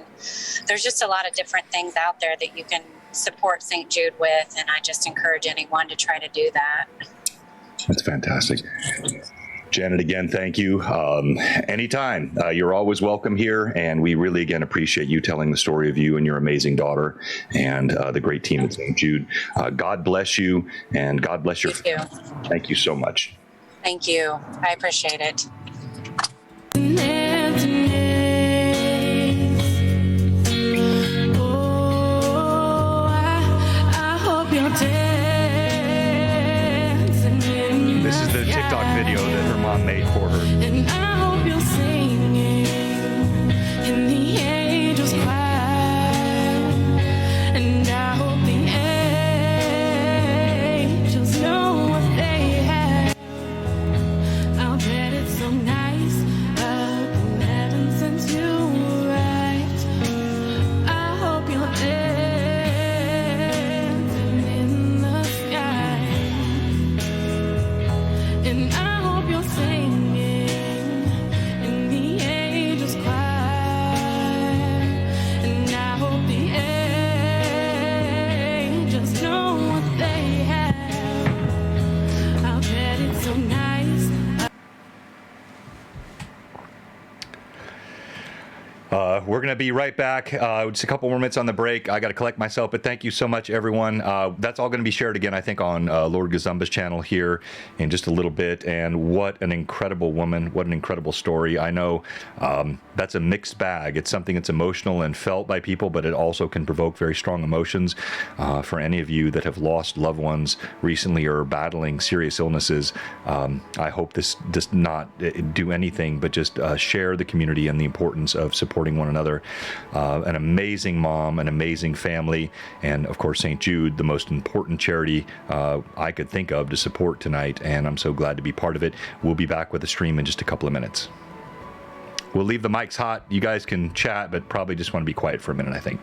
there's just a lot of different things out there that you can support St. Jude with. And I just encourage anyone to try to do that. That's fantastic. Janet, again, thank you. Anytime. You're always welcome here, and we really, again, appreciate you telling the story of you and your amazing daughter and the great team at St. Jude. God bless you, and God bless your family. Thank you so much. Thank you. I appreciate it. This is the TikTok video that her mom made for her. And I hope you're singing, and the angels cry, and I hope the angels know what they have. I'll bet it's so nice. We're going to be right back. Just a couple more minutes on the break. I got to collect myself, but thank you so much, everyone. That's all going to be shared again, I think, on Lord Gazumba's channel here in just a little bit. And what an incredible woman. What an incredible story. I know that's a mixed bag. It's something that's emotional and felt by people, but it also can provoke very strong emotions. For any of you that have lost loved ones recently or are battling serious illnesses, I hope this does not do anything but just share the community and the importance of supporting one another. An amazing mom, an amazing family, and of course St. Jude, the most important charity I could think of to support tonight, and I'm so glad to be part of it. We'll be back with a stream in just a couple of minutes. We'll leave the mics hot. You guys can chat, but probably just want to be quiet for a minute, I think.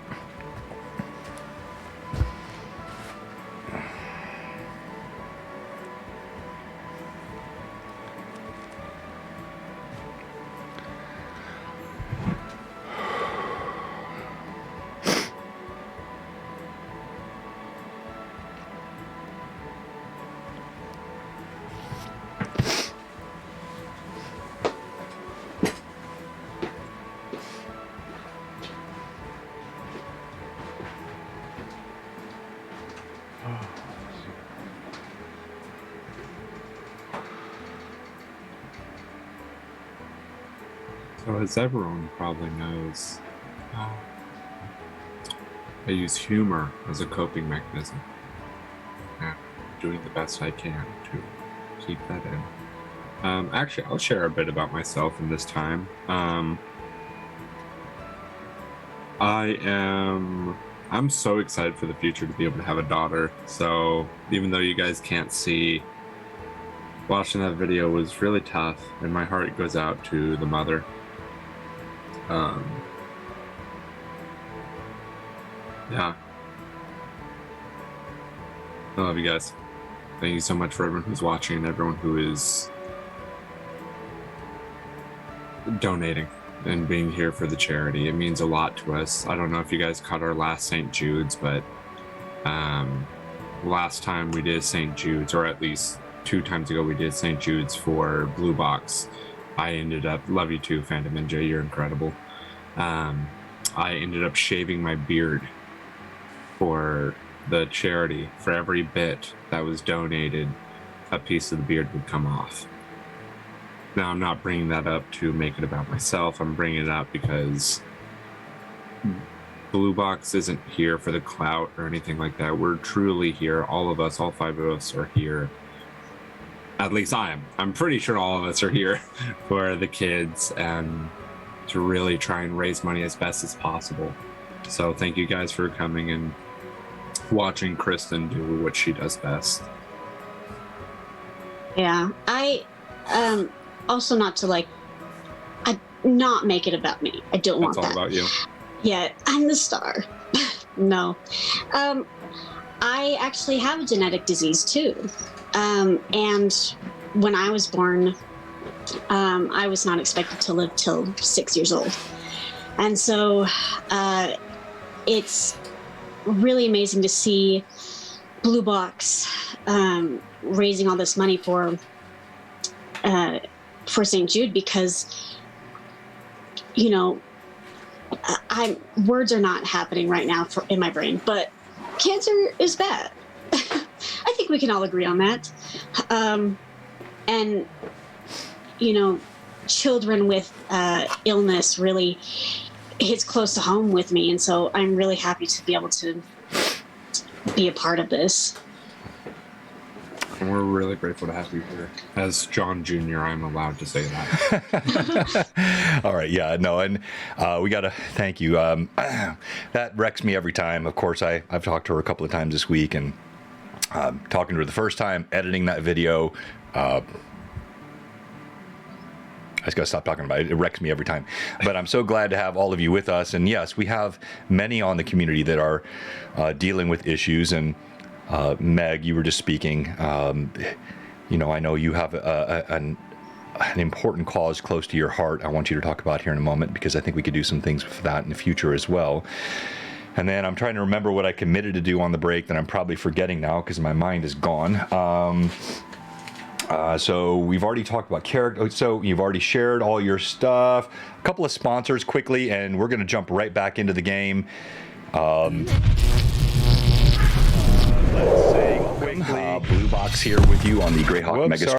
So as everyone probably knows, I use humor as a coping mechanism. And doing the best I can to keep that in. Actually, I'll share a bit about myself in this time. I'm so excited for the future to be able to have a daughter. So even though you guys can't see, watching that video was really tough, and my heart goes out to the mother. Yeah. I love you guys. Thank you so much for everyone who's watching and everyone who is donating and being here for the charity. It means a lot to us. I don't know if you guys caught our last St. Jude's, but last time we did St. Jude's, or at least 2 times ago we did St. Jude's for Blue Box. I ended up, love you too, Phantom NJ, you're incredible. I ended up shaving my beard for the charity. For every bit that was donated, a piece of the beard would come off. Now, I'm not bringing that up to make it about myself. I'm bringing it up because Blue Box isn't here for the clout or anything like that. We're truly here. All of us, all 5 of us are here. At least I am. I'm pretty sure all of us are here for the kids and to really try and raise money as best as possible. So thank you guys for coming and watching Kristen do what she does best. Yeah, I also not to not make it about me. I don't want that. That's all about you. Yeah, I'm the star. No. I actually have a genetic disease too. And when I was born, I was not expected to live till 6 years old. And so it's really amazing to see Blue Box raising all this money for St. Jude, because, you know, words are not happening right now in my brain, but cancer is bad. I think we can all agree on that. And, you know, children with illness really hits close to home with me. And so I'm really happy to be able to be a part of this. And we're really grateful to have you here. As John Jr., I'm allowed to say that. All right, yeah, no, and we got to thank you. That wrecks me every time. Of course, I've talked to her a couple of times this week, and talking to her the first time, editing that video, I just got to stop talking about it. It wrecks me every time. But I'm so glad to have all of you with us. And yes, we have many on the community that are dealing with issues. And Meg, you were just speaking. You know, I know you have an important cause close to your heart. I want you to talk about here in a moment, because I think we could do some things for that in the future as well. And then I'm trying to remember what I committed to do on the break that I'm probably forgetting now because my mind is gone. So we've already talked about character. So you've already shared all your stuff. A couple of sponsors quickly, and we're going to jump right back into the game. Let's say quickly, Blue Box here with you on the Greyhawk MegaStream.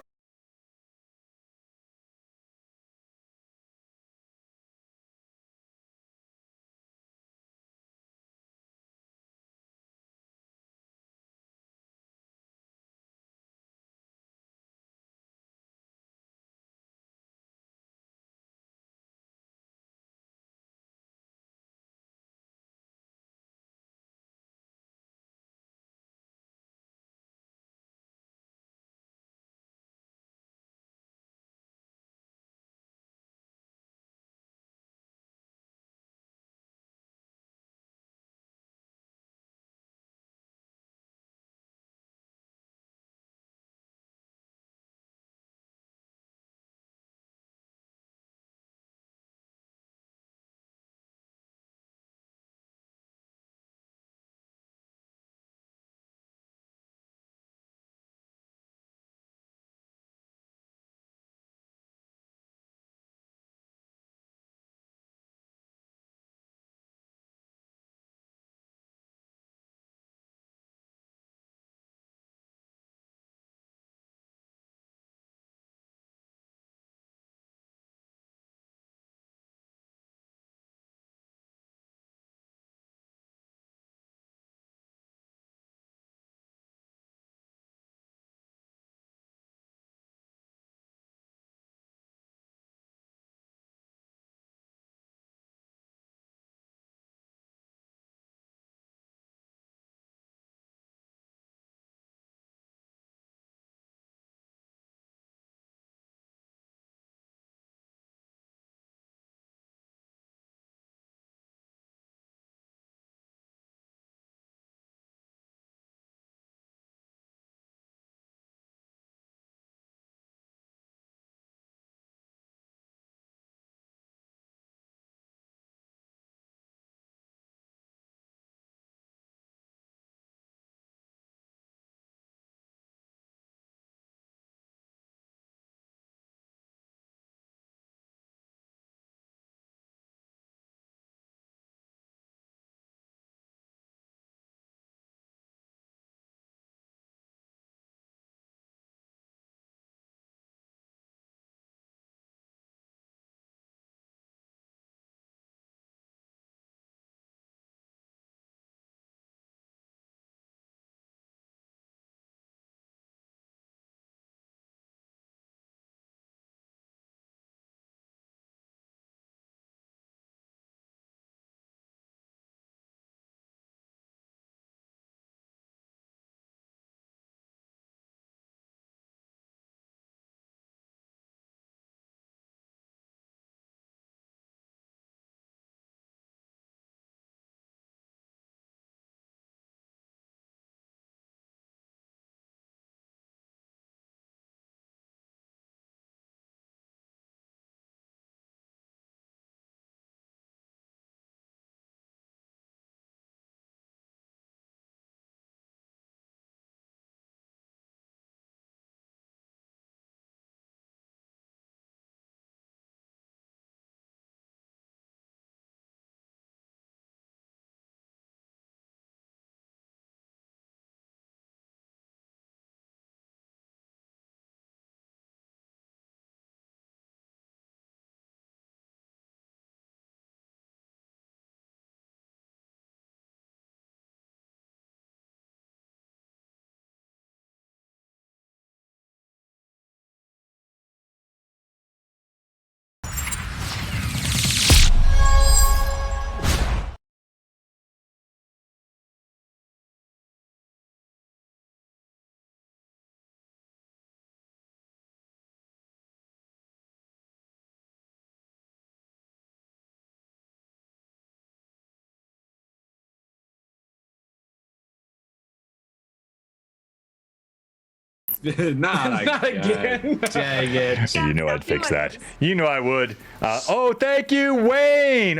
Not again. Dang it. You know I'd fix that. You know I would. Oh, thank you, Wayne.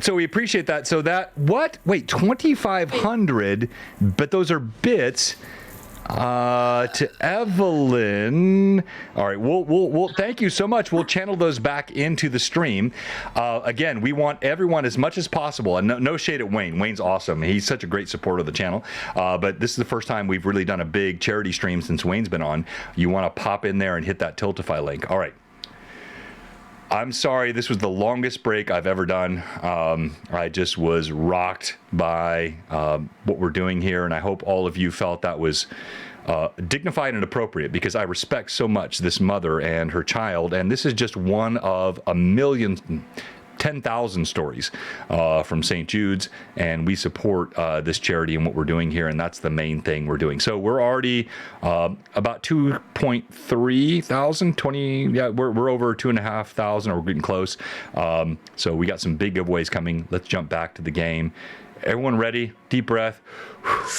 So we appreciate that. So that, what? Wait, 2,500, but those are bits. To Evelyn. All right, we'll thank you so much. We'll channel those back into the stream. Again, we want everyone as much as possible, and no shade at Wayne. Wayne's awesome. He's such a great supporter of the channel. But this is the first time we've really done a big charity stream since Wayne's been on. You want to pop in there and hit that Tiltify link. All right. I'm sorry, this was the longest break I've ever done. I just was rocked by what we're doing here, and I hope all of you felt that was dignified and appropriate, because I respect so much this mother and her child, and this is just one of a million, 10,000 stories from St. Jude's, and we support this charity and what we're doing here, and that's the main thing we're doing. So we're already about 2.3 thousand, we're over 2,500, or we're getting close. So we got some big giveaways coming. Let's jump back to the game. Everyone ready? Deep breath.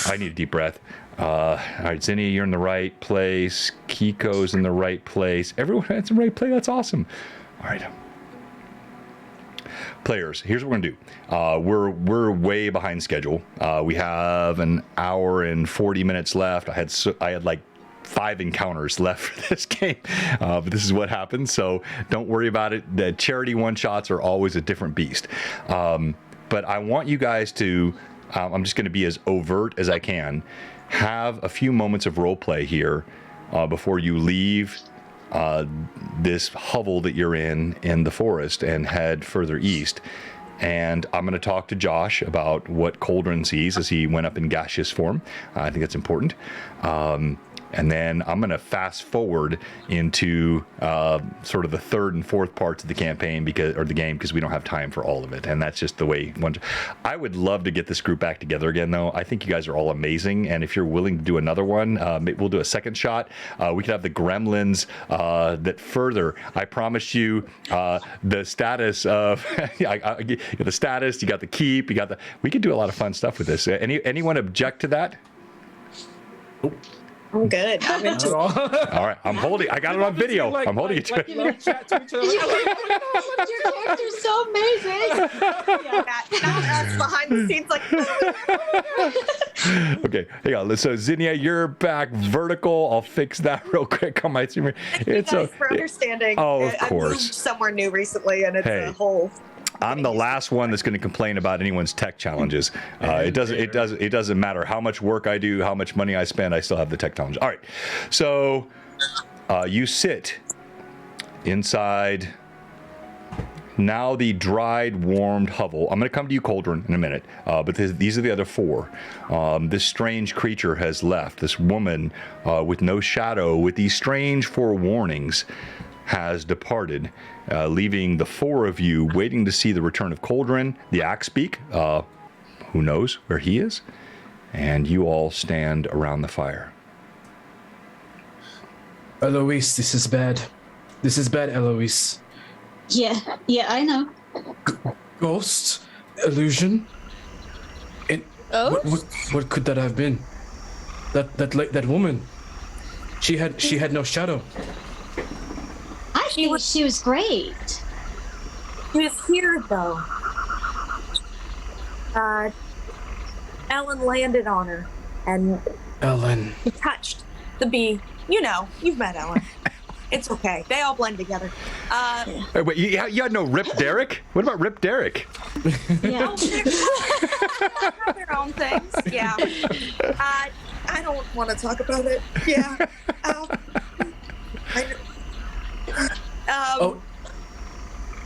I need a deep breath. All right, Zinnia, you're in the right place. Kiko's in the right place. Everyone that's in the right place. That's awesome. All right. Players, here's what we're gonna do. We're way behind schedule. We have an hour and 40 minutes left. I had like 5 encounters left for this game, but this is what happens. So don't worry about it. The charity one-shots are always a different beast. But I want you guys to. I'm just going to be as overt as I can. Have a few moments of role play here before you leave this hovel that you're in the forest and head further east. And I'm going to talk to Josh about what Cauldron sees as he went up in gaseous form. I think that's important. And then I'm going to fast forward into sort of the third and fourth parts of the campaign because we don't have time for all of it. And that's just the way. I would love to get this group back together again, though. I think you guys are all amazing. And if you're willing to do another one, we'll do a second shot. We could have the gremlins that further. I promise you the status of the status. You got the keep. We could do a lot of fun stuff with this. Anyone object to that? Nope. I'm good. I'm into all right, I'm holding. I got it on video. I'm holding it to it. Your character's so amazing. not us behind the scenes like. Okay, hang on. So Zinnia, you're back vertical. I'll fix that real quick on my streamer. Thank you guys for understanding. Oh, of course. I moved somewhere new recently, and it's a whole. I'm the last one that's going to complain about anyone's tech challenges. It doesn't matter how much work I do, how much money I spend. I still have the tech challenge. All right, so you sit inside now the dried, warmed hovel. I'm going to come to you, Cauldron, in a minute. But these are the other 4. This strange creature has left. This woman with no shadow, with these strange forewarnings, has departed, leaving the 4 of you waiting to see the return of Cauldron, the Axebeak, who knows where he is, and you all stand around the fire. Eloise, this is bad. This is bad, Eloise. Yeah, I know. Ghost? Illusion? What could that have been? That woman. She had no shadow. I think she was great. She was here, though. Ellen landed on her, and Ellen touched the bee. You know, you've met Ellen. It's okay. They all blend together. Wait, you had no Rip Derrick? What about Rip Derrick? Yeah. Have their own things. Yeah. I don't want to talk about it. Yeah.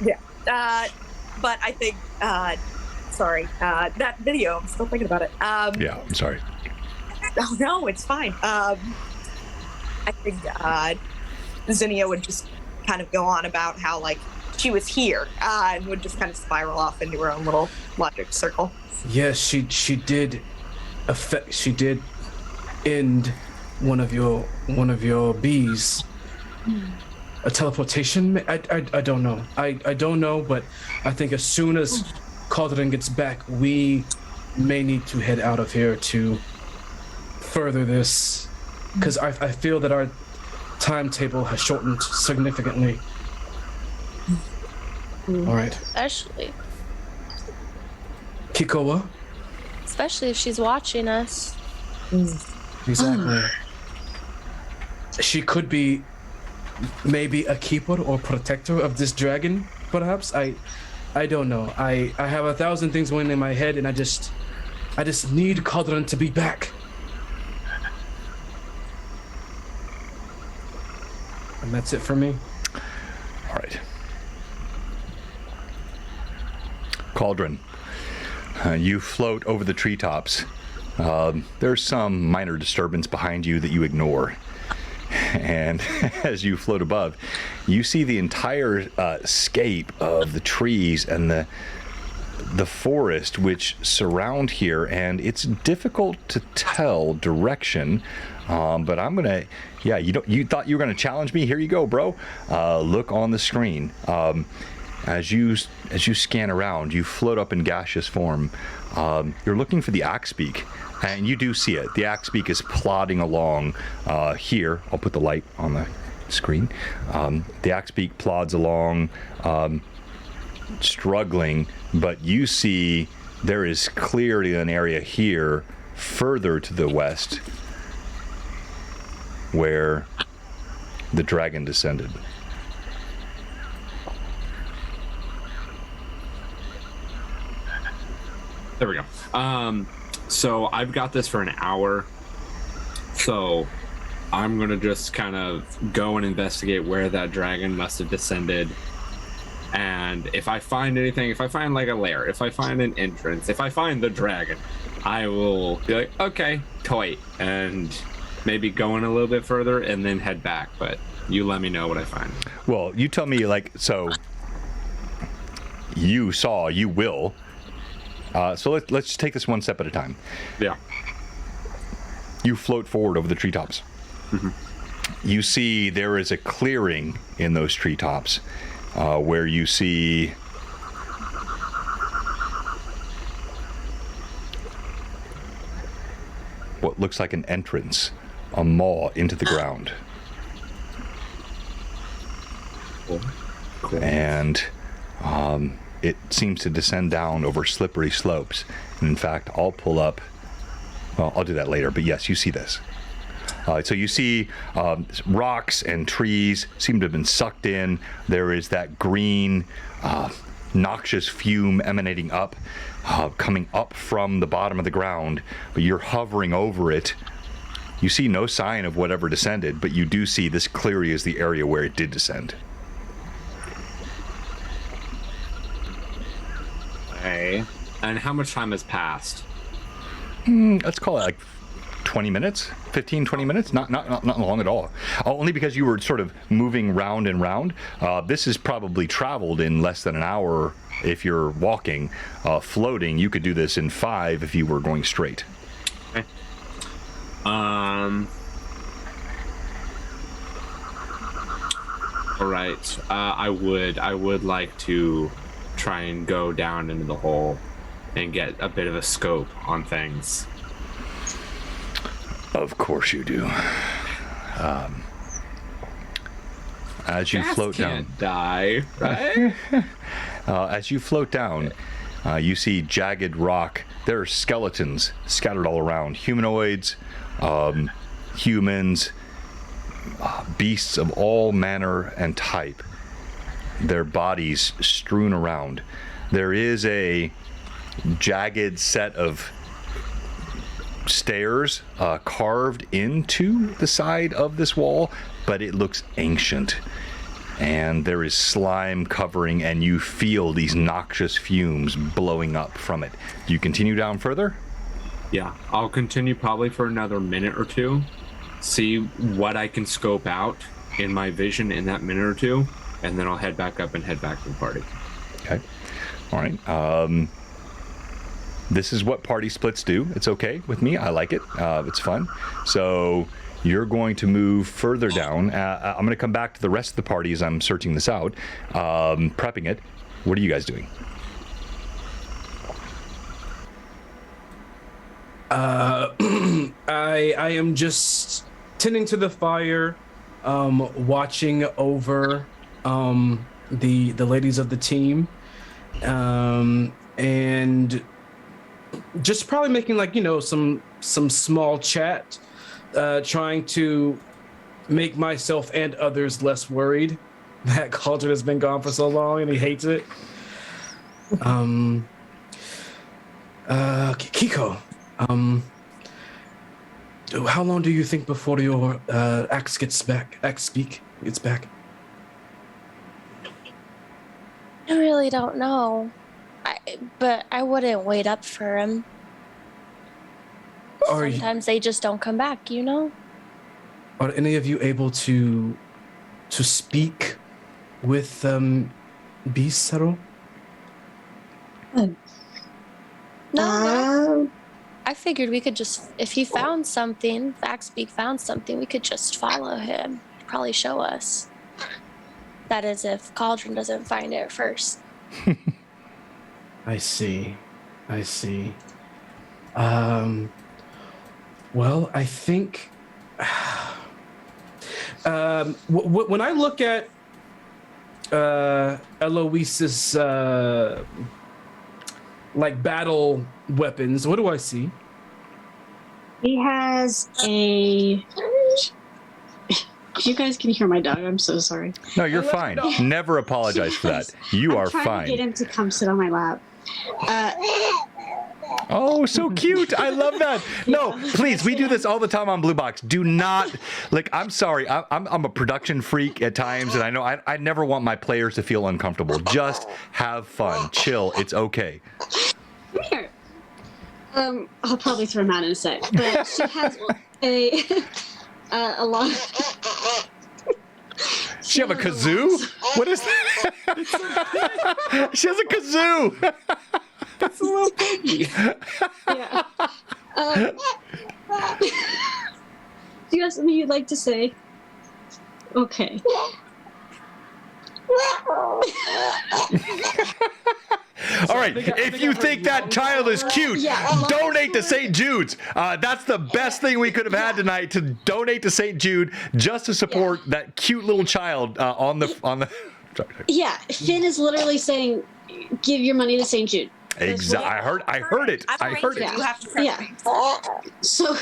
Yeah. But I think, sorry, that video, I'm still thinking about it. Yeah, I'm sorry. Oh, no, it's fine. I think Zinnia would just kind of go on about how, like, she was here and would just kind of spiral off into her own little logic circle. Yes, she did end one of your bees. A teleportation? I don't know. I don't know, but I think as soon as Cauldron gets back, we may need to head out of here to further this, because I feel that our timetable has shortened significantly. All right. Especially Kikoa? if she's watching us. Exactly. she could be maybe a keeper or protector of this dragon, perhaps. I don't know. I have 1,000 things going in my head, and I just need Codron to be back. And that's it for me. All right. Cauldron, you float over the treetops. There's some minor disturbance behind you that you ignore. And as you float above, you see the entire scape of the trees and the forest which surround here, and it's difficult to tell direction. But I'm gonna, yeah, you thought you were gonna challenge me? Here you go, bro. Look on the screen. As you scan around, you float up in gaseous form. You're looking for the Axebeak, and you do see it. The Axebeak is plodding along here. I'll put the light on the screen. The Axebeak plods along, struggling, but you see there is clearly an area here further to the west where the dragon descended. There we go. So I've got this for an hour. So I'm going to just kind of go and investigate where that dragon must have descended. And if I find anything, if I find like a lair, if I find an entrance, if I find the dragon, I will be like, okay, toy, and maybe go in a little bit further and then head back. But you let me know what I find. Well, you tell me, like, so you saw, you will. So let's just take this one step at a time. Yeah. You float forward over the treetops. Mm-hmm. You see there is a clearing in those treetops where you see what looks like an entrance, a maw into the ground. Cool. And it seems to descend down over slippery slopes. And in fact, I'll pull up, well, I'll do that later, but yes, you see this. So you see rocks and trees seem to have been sucked in. There is that green, noxious fume emanating up, coming up from the bottom of the ground, but you're hovering over it. You see no sign of whatever descended, but you do see this clearly is the area where it did descend. Okay. And how much time has passed? Let's call it like 20 minutes, 15, 20 minutes, not long at all. Only because you were sort of moving round and round. This is probably traveled in less than an hour if you're walking. Floating, you could do this in 5 if you were going straight. Okay. All right. I would like to try and go down into the hole and get a bit of a scope on things. Of course you do. As you float down, can't die, right? as you float down, you see jagged rock. There are skeletons scattered all around. Humanoids, humans, beasts of all manner and type. Their bodies strewn around. There is a jagged set of stairs carved into the side of this wall, but it looks ancient. And there is slime covering, and you feel these noxious fumes blowing up from it. Do you continue down further? Yeah, I'll continue probably for another minute or two. See what I can scope out in my vision in that minute or two, and then I'll head back up and head back to the party. Okay. All right. This is what party splits do. It's okay with me. I like it. It's fun. So you're going to move further down. I'm going to come back to the rest of the party as I'm searching this out, prepping it. What are you guys doing? I am just tending to the fire, watching over the ladies of the team, and just probably making, like, some small chat, trying to make myself and others less worried that Cauldron has been gone for so long and he hates it. Kiko, how long do you think before your axe gets back? Gets back? I really don't know. But I wouldn't wait up for him. Sometimes they just don't come back, you know? Are any of you able to speak with beasts at all? No. I figured we could just, if he found something, if Axbeak found something, we could just follow him. He'd probably show us. That is, if Cauldron doesn't find it first. I see. Well, I think when I look at Eloise's like battle weapons, what do I see? He has a. You guys can hear my dog. I'm so sorry. No, you're fine. Never apologize for that. You are I'm trying to get fine. him to come sit on my lap. Oh, so cute. I love that. No, please, we do this all the time on Blue Box. Do not, like, I'm sorry. I'm a production freak at times, and I know I never want my players to feel uncomfortable. Just have fun. Chill. It's okay. Come here. I'll probably throw him out in a sec. But she has a lot. She have a kazoo? What is that? She has a kazoo. That's a little piggy. Yeah. Do you have something you'd like to say? Okay. All right, if you think that child is cute, donate to St. Jude's. That's the best thing we could have had tonight, to donate to St. Jude just to support that cute little child on the. Sorry. Yeah, Finn is literally saying, "Give your money to St. Jude." Exactly. I heard it. I heard it. You have to trust me. So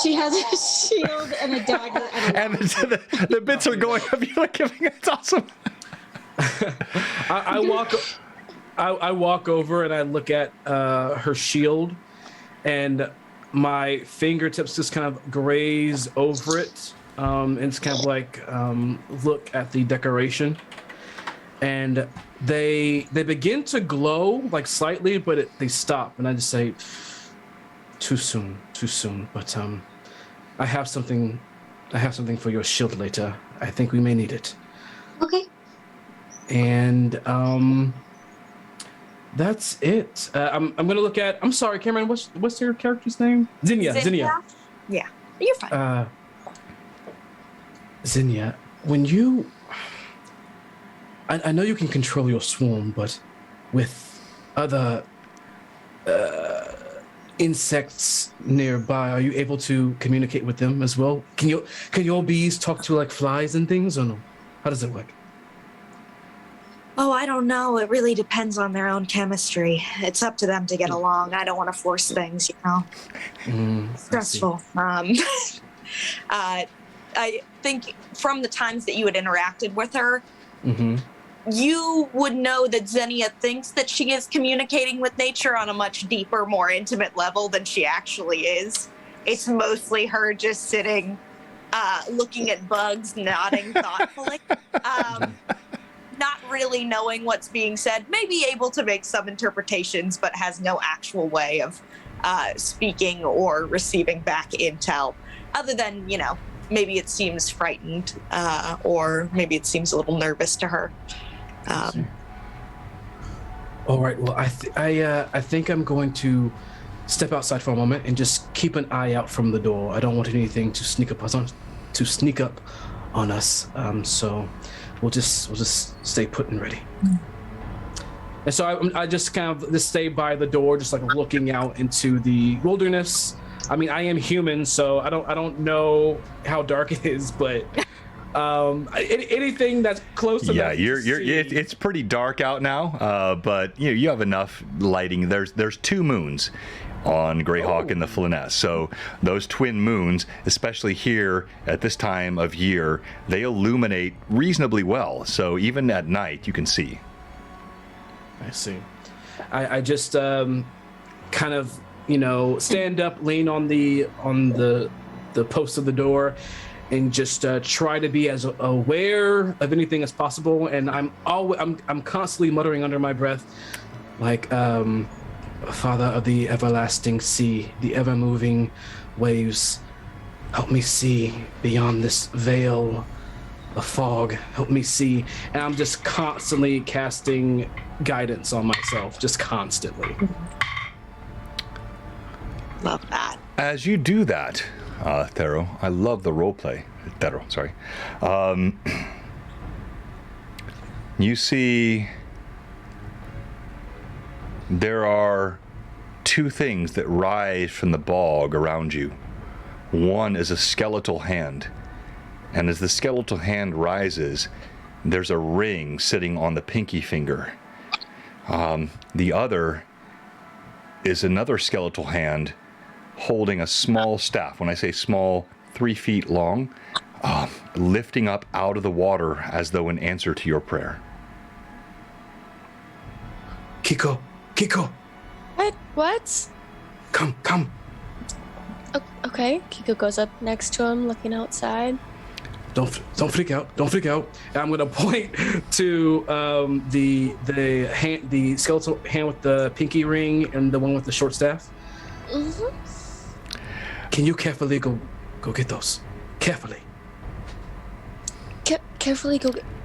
she has a shield and a dagger and the bits are going up. You're like, it's awesome. I walk over and I look at her shield, and my fingertips just kind of graze over it. And it's kind of like look at the decoration, and they begin to glow like slightly, but they stop, and I just say, too soon. But I have something for your shield later. I think we may need it. Okay. And that's it. I'm gonna look at. I'm sorry, Cameron. What's your character's name? Zinnia. Yeah, you're fine. Zinnia, when you, I know you can control your swarm, but with other insects nearby, are you able to communicate with them as well? Can your bees talk to like flies and things, or no? How does it work? Oh, I don't know. It really depends on their own chemistry. It's up to them to get along. I don't want to force things, you know. Stressful. I think from the times that you had interacted with her, you would know that Xenia thinks that she is communicating with nature on a much deeper, more intimate level than she actually is. It's mostly her just sitting, looking at bugs, nodding thoughtfully, not really knowing what's being said, maybe able to make some interpretations, but has no actual way of speaking or receiving back intel, other than, you know, maybe it seems frightened, or maybe it seems a little nervous to her. All right. Well, I think I'm going to step outside for a moment and just keep an eye out from the door. I don't want anything to sneak up on us. So we'll just stay put and ready. And so I just kind of just stay by the door, just like looking out into the wilderness. I mean, I am human, so I don't know how dark it is, but Anything that's close enough. Yeah, to see. it's pretty dark out now, but you have enough lighting. There's 2 moons on Greyhawk and the Flyness. So those twin moons, especially here at this time of year, they illuminate reasonably well. So even at night, you can see. I see. I just kind of stand up, lean on the post of the door, and just try to be as aware of anything as possible. And I'm constantly muttering under my breath, like, Father of the everlasting sea, the ever-moving waves, help me see beyond this veil of fog. Help me see. And I'm just constantly casting guidance on myself, just constantly. Love that. As you do that, Thero, I love the roleplay. Thero, sorry. You see there are 2 things that rise from the bog around you. One is a skeletal hand, and as the skeletal hand rises, there's a ring sitting on the pinky finger. The other is another skeletal hand holding a small staff. When I say small, 3 feet long, lifting up out of the water as though in answer to your prayer. Kiko! What? Come. Okay. Kiko goes up next to him, looking outside. Don't freak out. And I'm gonna point to the skeletal hand with the pinky ring and the one with the short staff. Mm-hmm. Can you carefully go get those? Carefully. Carefully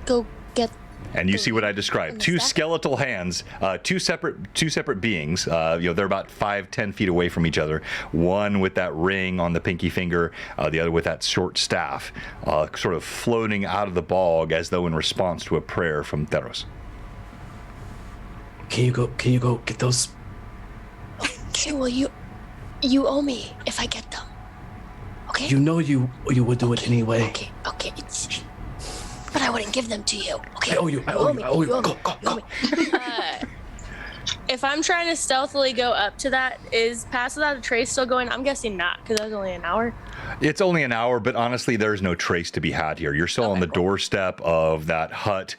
go get. And you see what I described: 2 skeletal hands, two separate beings. They're about 5-10 feet away from each other. One with that ring on the pinky finger, the other with that short staff, sort of floating out of the bog as though in response to a prayer from Theros. Can you go get those? Okay, well you owe me if I get them. Okay. You know you would do it anyway. Okay. But I wouldn't give them to you. Okay. I owe you. Go. If I'm trying to stealthily go up to that, is Pass Without a Trace still going? I'm guessing not, because that was only an hour. It's only an hour, but honestly, there's no trace to be had here. You're still on the doorstep of that hut.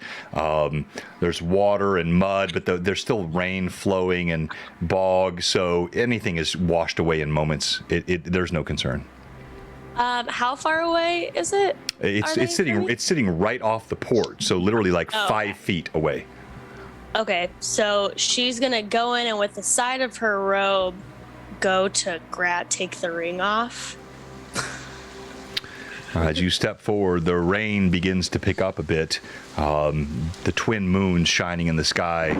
There's water and mud, but there's still rain flowing and bog, so anything is washed away in moments. There's no concern. How far away is it? It's sitting right off the porch, so literally like 5 feet away. Okay, so she's gonna go in and with the side of her robe, go to take the ring off. As you step forward, the rain begins to pick up a bit. The twin moons shining in the sky.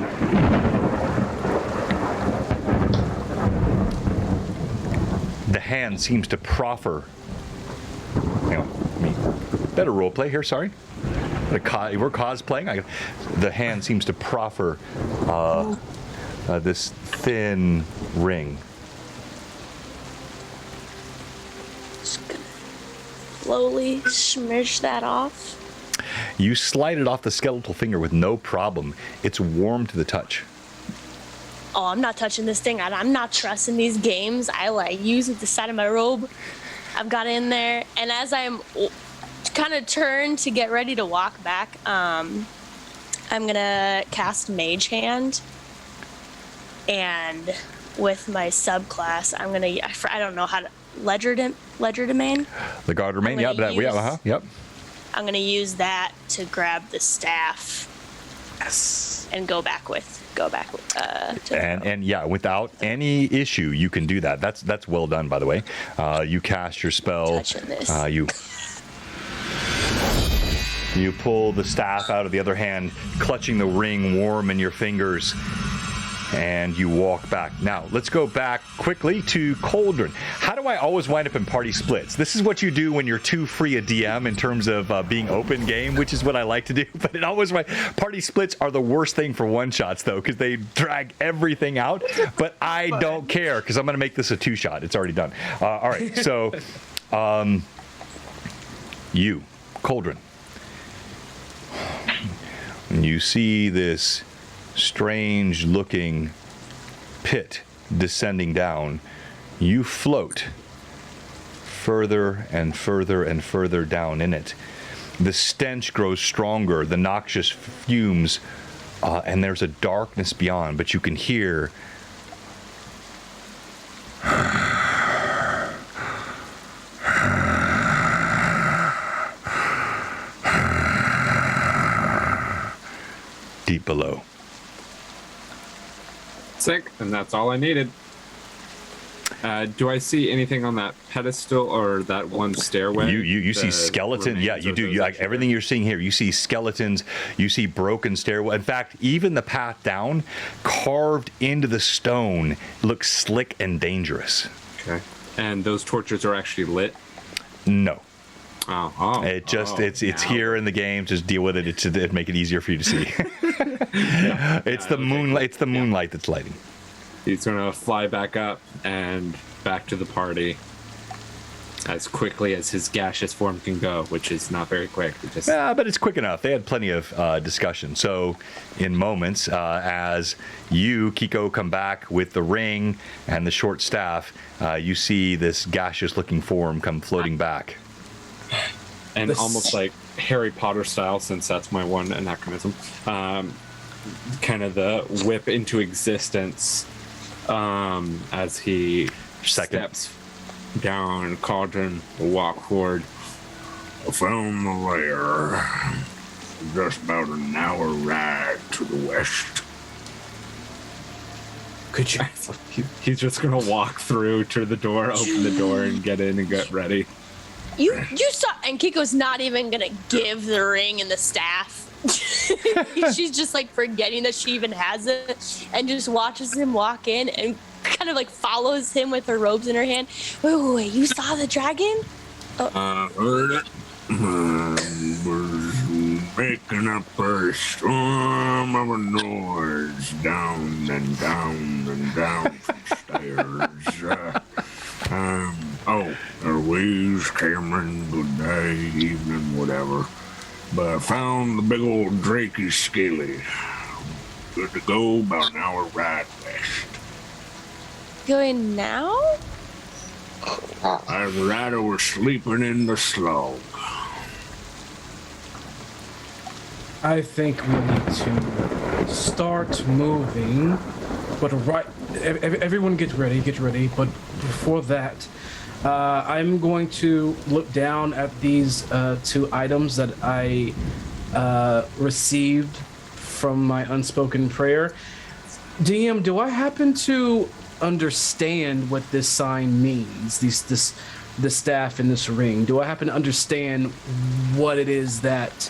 The hand seems to proffer. Hang on, better roleplay here. Sorry, we're cosplaying. The hand seems to proffer this thin ring. Just gonna slowly smidge that off. You slide it off the skeletal finger with no problem. It's warm to the touch. Oh, I'm not touching this thing. I'm not trusting these games. I use it the side of my robe. I've got in there, and as I'm kind of turned to get ready to walk back, I'm gonna cast Mage Hand, and with my subclass, I'm gonna I don't know how to legerdemain. The guard remain, yep. I'm gonna use that to grab the staff. Yes. And go back with and yeah, without any issue, you can do that. That's well done, by the way. You cast your spell. You pull the staff out of the other hand, clutching the ring warm in your fingers, and you walk back. Now, let's go back quickly to Cauldron. How do I always wind up in party splits? This is what you do when you're too free a DM in terms of being open game, which is what I like to do. But party splits are the worst thing for one-shots, though, because they drag everything out. But I don't care, because I'm going to make this a 2-shot. It's already done. All right, so you, Cauldron, And you see this strange-looking pit descending down. You float further and further and further down in it. The stench grows stronger, the noxious fumes, and there's a darkness beyond, but you can hear deep below. Sick, and that's all I needed. Do I see anything on that pedestal or that one stairway? You see skeleton. Yeah, you do. Like everything you're seeing here, you see skeletons. You see broken stairway. In fact, even the path down, carved into the stone, looks slick and dangerous. Okay. And those torches are actually lit? No. It's here in the game. Just deal with it. It'd make it easier for you to see. It's the moonlight. It's the moonlight that's lighting. He's gonna fly back up and back to the party as quickly as his gaseous form can go, which is not very quick. But it's quick enough. They had plenty of discussion. So, in moments, as you, Kiko, come back with the ring and the short staff, you see this gaseous-looking form come floating back. And almost like Harry Potter style, since that's my one anachronism, kind of the whip into existence as he steps down, Cauldron, walk forward. I found the lair. Just about an hour ride to the west. Could you? He's just gonna walk through to the door, open the door, and get in and get ready. You saw, and Kiko's not even gonna give the ring and the staff. She's just like forgetting that she even has it, and just watches him walk in and kind of like follows him with her robes in her hand. Wait, you saw the dragon? I heard it. Was making up a storm of a noise down and down and down some stairs. Eloise, Cameron, good day, evening, whatever. But I found the big old Drakey Scaly. Good to go, about an hour ride west. Going now? I'd rather we're sleeping in the slug. I think we need to start moving, but everyone get ready. But before that, I'm going to look down at these two items that I received from my unspoken prayer. DM, do I happen to understand what this sign means? The staff and this ring. Do I happen to understand what it is that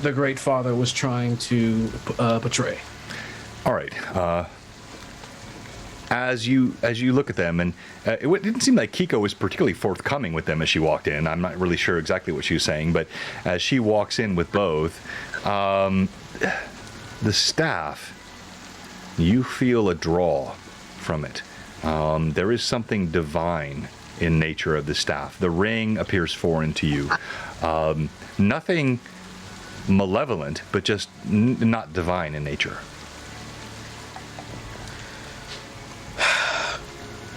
the Great Father was trying to portray? All right. As you look at them, and it didn't seem like Kiko was particularly forthcoming with them as she walked in. I'm not really sure exactly what she was saying, but as she walks in with both, the staff, you feel a draw from it. There is something divine in nature of the staff. The ring appears foreign to you. Nothing malevolent, but just not divine in nature.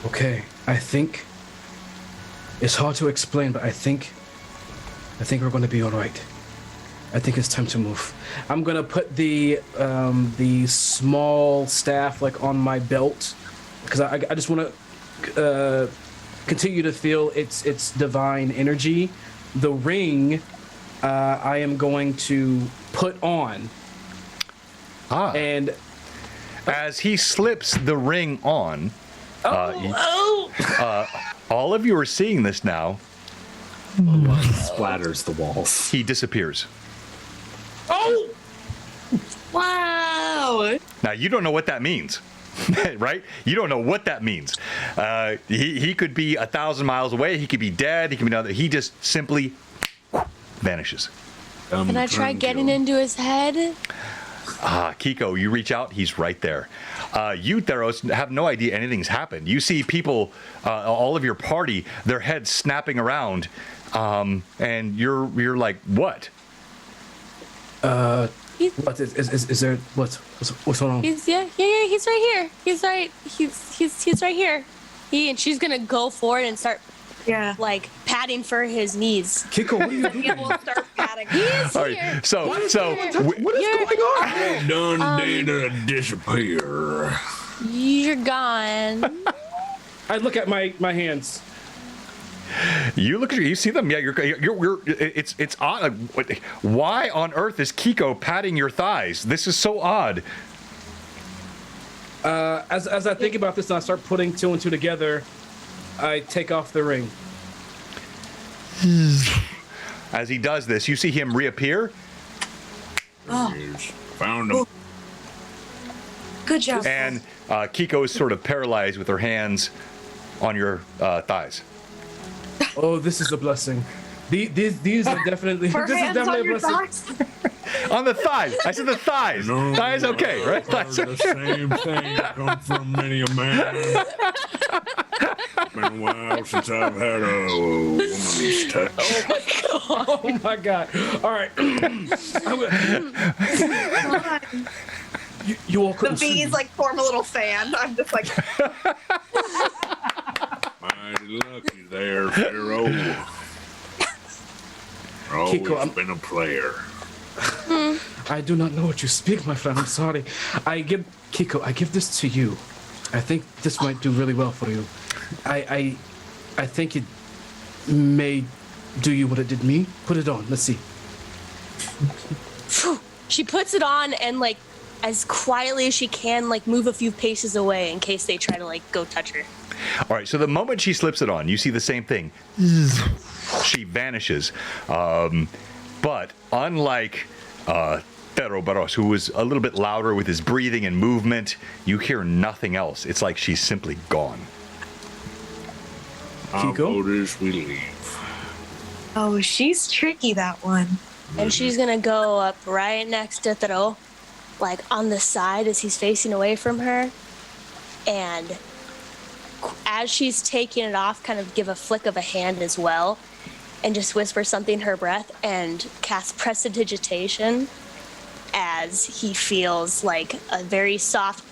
Okay, I think it's hard to explain, but I think we're going to be all right. I think it's time to move. I'm gonna put the small staff like on my belt because I just want to continue to feel its divine energy. The ring I am going to put on. And as he slips the ring on, all of you are seeing this now. Splatters the walls. He disappears. Oh! Wow! Now, you don't know what that means, right? You don't know what that means. He could be 1,000 miles away. He could be dead. He could be another. He just simply vanishes. Can I try getting into his head? Kiko, you reach out. He's right there. You, Theros, have no idea anything's happened. You see people, all of your party, their heads snapping around, and you're like, what? What is there? What's going on? He's he's right here. He's right here. And she's gonna go forward and start like patting for his knees. Kiko, what are you doing? He will start patting. He is All here. right, so what is going on? Done data disappear. You're gone. I look at my hands. you look at you see them. Yeah, you're it's odd. Why on earth is Kiko patting your thighs? This is so odd. As I think about this and I start putting two and two together, I take off the ring. As he does this, you see him reappear. Found him. Good job. And Kiko is sort of paralyzed with her hands on your thighs. Oh, this is a blessing. These are definitely. Her This is hands definitely on a your blessing. thighs. On the thighs. I said the thighs. No, thighs okay, right? I've heard the same thing come from many a man. Been a while since I've had a woman's touch. Oh my god! All right. You all The couldn't see bees me. like form a little fan. I'm just like, Mighty lucky there, Pharaoh. Kiko, Always been a player. I do not know what you speak, my friend. I'm sorry. Kiko, I give this to you. I think this might do really well for you. I think it may do you what it did me. Put it on. Let's see. She puts it on and like as quietly as she can, like move a few paces away in case they try to like go touch her. All right, so the moment she slips it on, you see the same thing. She vanishes. But unlike Therobaros, who was a little bit louder with his breathing and movement, you hear nothing else. It's like she's simply gone. How Kiko? about as we leave? oh, she's tricky, that one. And she's gonna go up right next to Thero, like on the side as he's facing away from her. And as she's taking it off, kind of give a flick of a hand as well. And just whisper something in her breath and cast Prestidigitation as he feels like a very soft,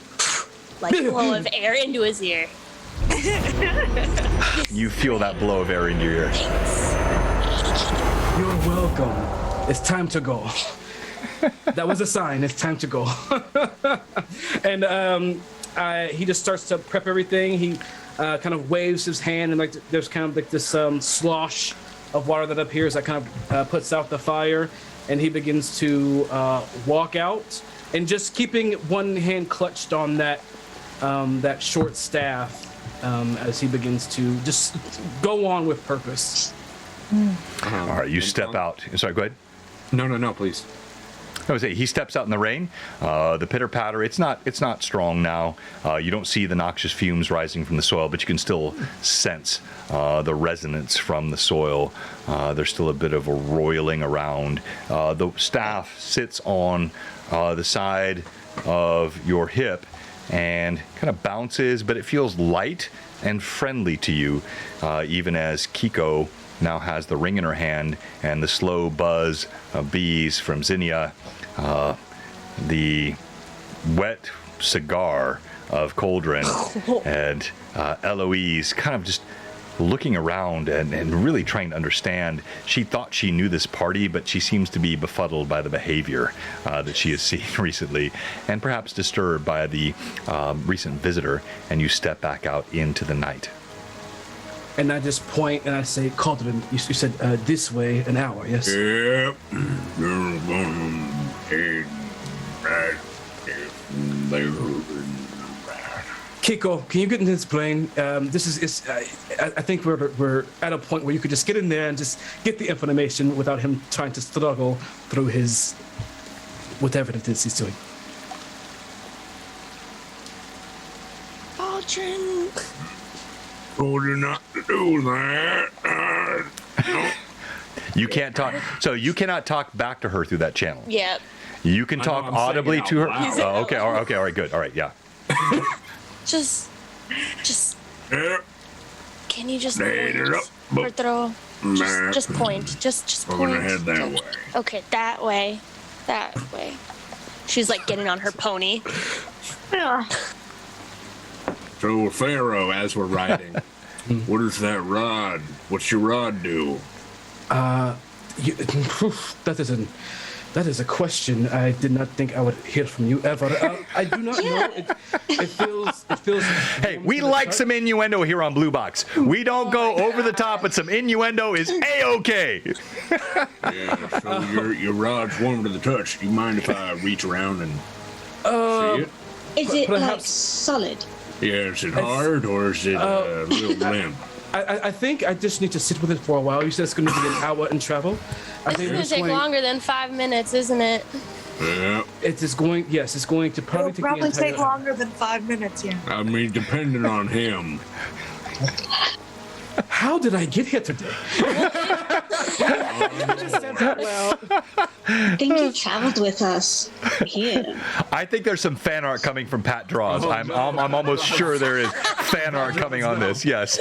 like blow of air into his ear. You feel that blow of air in your ear. You're welcome. It's time to go. That was a sign. It's time to go. And he just starts to prep everything. He kind of waves his hand, and like there's kind of like this slosh of water that appears that kind of puts out the fire, and he begins to walk out, and just keeping one hand clutched on that short staff as he begins to just go on with purpose. All right, you step out. Sorry, go ahead. No, please. I would say he steps out in the rain. The pitter patter. It's not strong now. You don't see the noxious fumes rising from the soil, but you can still sense the resonance from the soil. There's still a bit of a roiling around. The staff sits on the side of your hip and kind of bounces, but it feels light and friendly to you, even as Kiko now has the ring in her hand and the slow buzz of bees from Zinnia, the wet cigar of Cauldron, and Eloise kind of just looking around and really trying to understand. She thought she knew this party, but she seems to be befuddled by the behavior that she has seen recently, and perhaps disturbed by the recent visitor, and you step back out into the night. And I just point and I say, Cauldron, you said this way an hour, yes? Yep. You're gonna head right there. Kiko, can you get into this plane? This is I think we're at a point where you could just get in there and just get the information without him trying to struggle through his whatever it is he's doing. Cauldron. Told you not to do that. No. You can't talk, so you cannot talk back to her through that channel. Yep. You can talk I'm audibly saying it to her. out loud. Oh, okay, all right, good. All right, yeah. Just, Yep. can you just Laid it up. or throw? Nah. Just point. Just We're point. gonna head that way. Okay, that way. That way. She's like getting on her pony. Yeah. So, Pharaoh, as we're riding, what is that rod? What's your rod do? That is a question I did not think I would hear from you ever. I do not know. It feels. Hey, we like some innuendo here on Blue Box. We don't go over the top, but some innuendo is a-okay. Yeah, so your rod's warm to the touch. Do you mind if I reach around and see it? Is it like Perhaps- solid? Yeah, is it hard or is it real limp? I think I just need to sit with it for a while. You said it's going to be an hour in travel. I It's think gonna take longer than 5 minutes, isn't it? Yeah, It is going. Yes, it's going to probably It'll take probably the entire take longer than 5 minutes, yeah. I mean, depending on him. How did I get here today? Just said that loud. I think you traveled with us here. I think there's some fan art coming from Pat Draws. I'm almost sure there is fan art coming on this. Yes.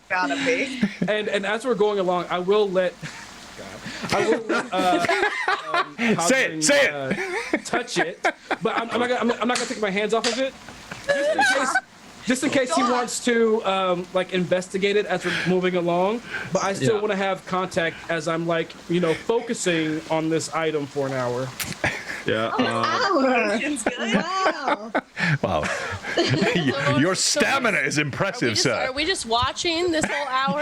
Gotta be. And as we're going along, I will let. Say it. Touch it, but I'm not gonna take my hands off of it. Just in case he wants to like investigate it as we're moving along, but I still want to have contact as I'm like focusing on this item for an hour. Yeah. Hour. Good. Wow. Wow. Your stamina is impressive, Are sir. we just watching this whole hour?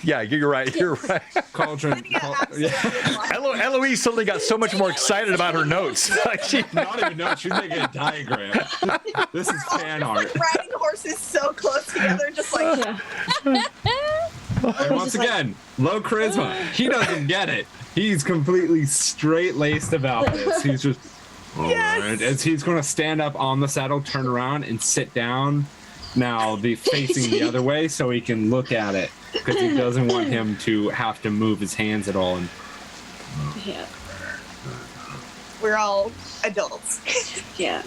Yeah, you're right. You're right. Cauldron. Eloise suddenly got so much more excited about her notes. Like she, Not even know. She's making a diagram. This is fan art. Riding horses so close together, just like And once again, low charisma. He doesn't get it. He's completely straight-laced about this. He's just, all right. As he's going to stand up on the saddle, turn around, and sit down. Now, facing the other way so he can look at it. Because he doesn't want him to have to move his hands at all. And Yeah. we're all adults. Yeah.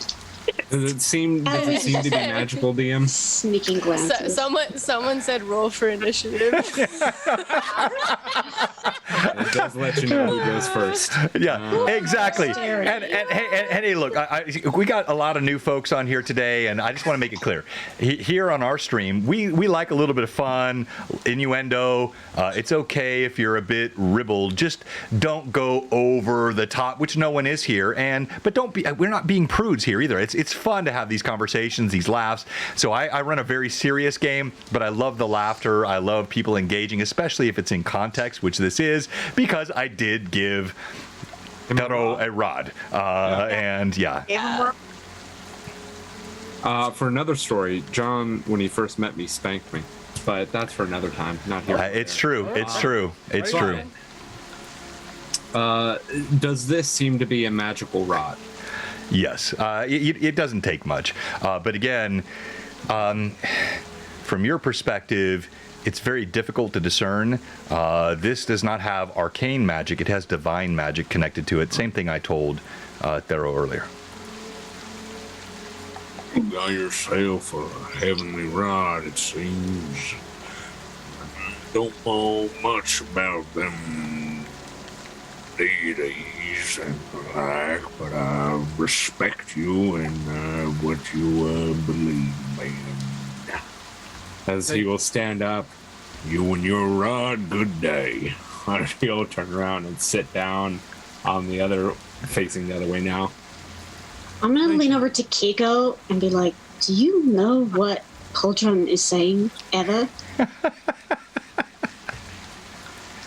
does it seem to be magical, DM? Sneaking glances. Someone said roll for initiative. It does let you know who goes first. yeah, exactly. And hey, look, we got a lot of new folks on here today, and I just want to make it clear. Here on our stream, we like a little bit of fun, innuendo. It's okay if you're a bit ribald. Just don't go over the top, which no one is here. But don't be. We're not being prudes here either. It's fun to have these conversations, these laughs. So I run a very serious game, but I love the laughter. I love people engaging, especially if it's in context, which this is, because I did give Taro a rod. And yeah. For another story, John, when he first met me, spanked me. But that's for another time, not here. It's true. It's true. It's true. Does this seem to be a magical rod? Yes. It doesn't take much. But again, from your perspective, it's very difficult to discern. This does not have arcane magic. It has divine magic connected to it. Same thing I told Thero earlier. You got yourself a heavenly rod, it seems. Don't know much about them deities and the like, but I respect you and what you believe in. As he will stand up, You and your rod, good day. he'll turn around and sit down on the other, facing the other way now. I'm gonna lean over to Kiko and be like, "Do you know what Cauldron is saying, ever?"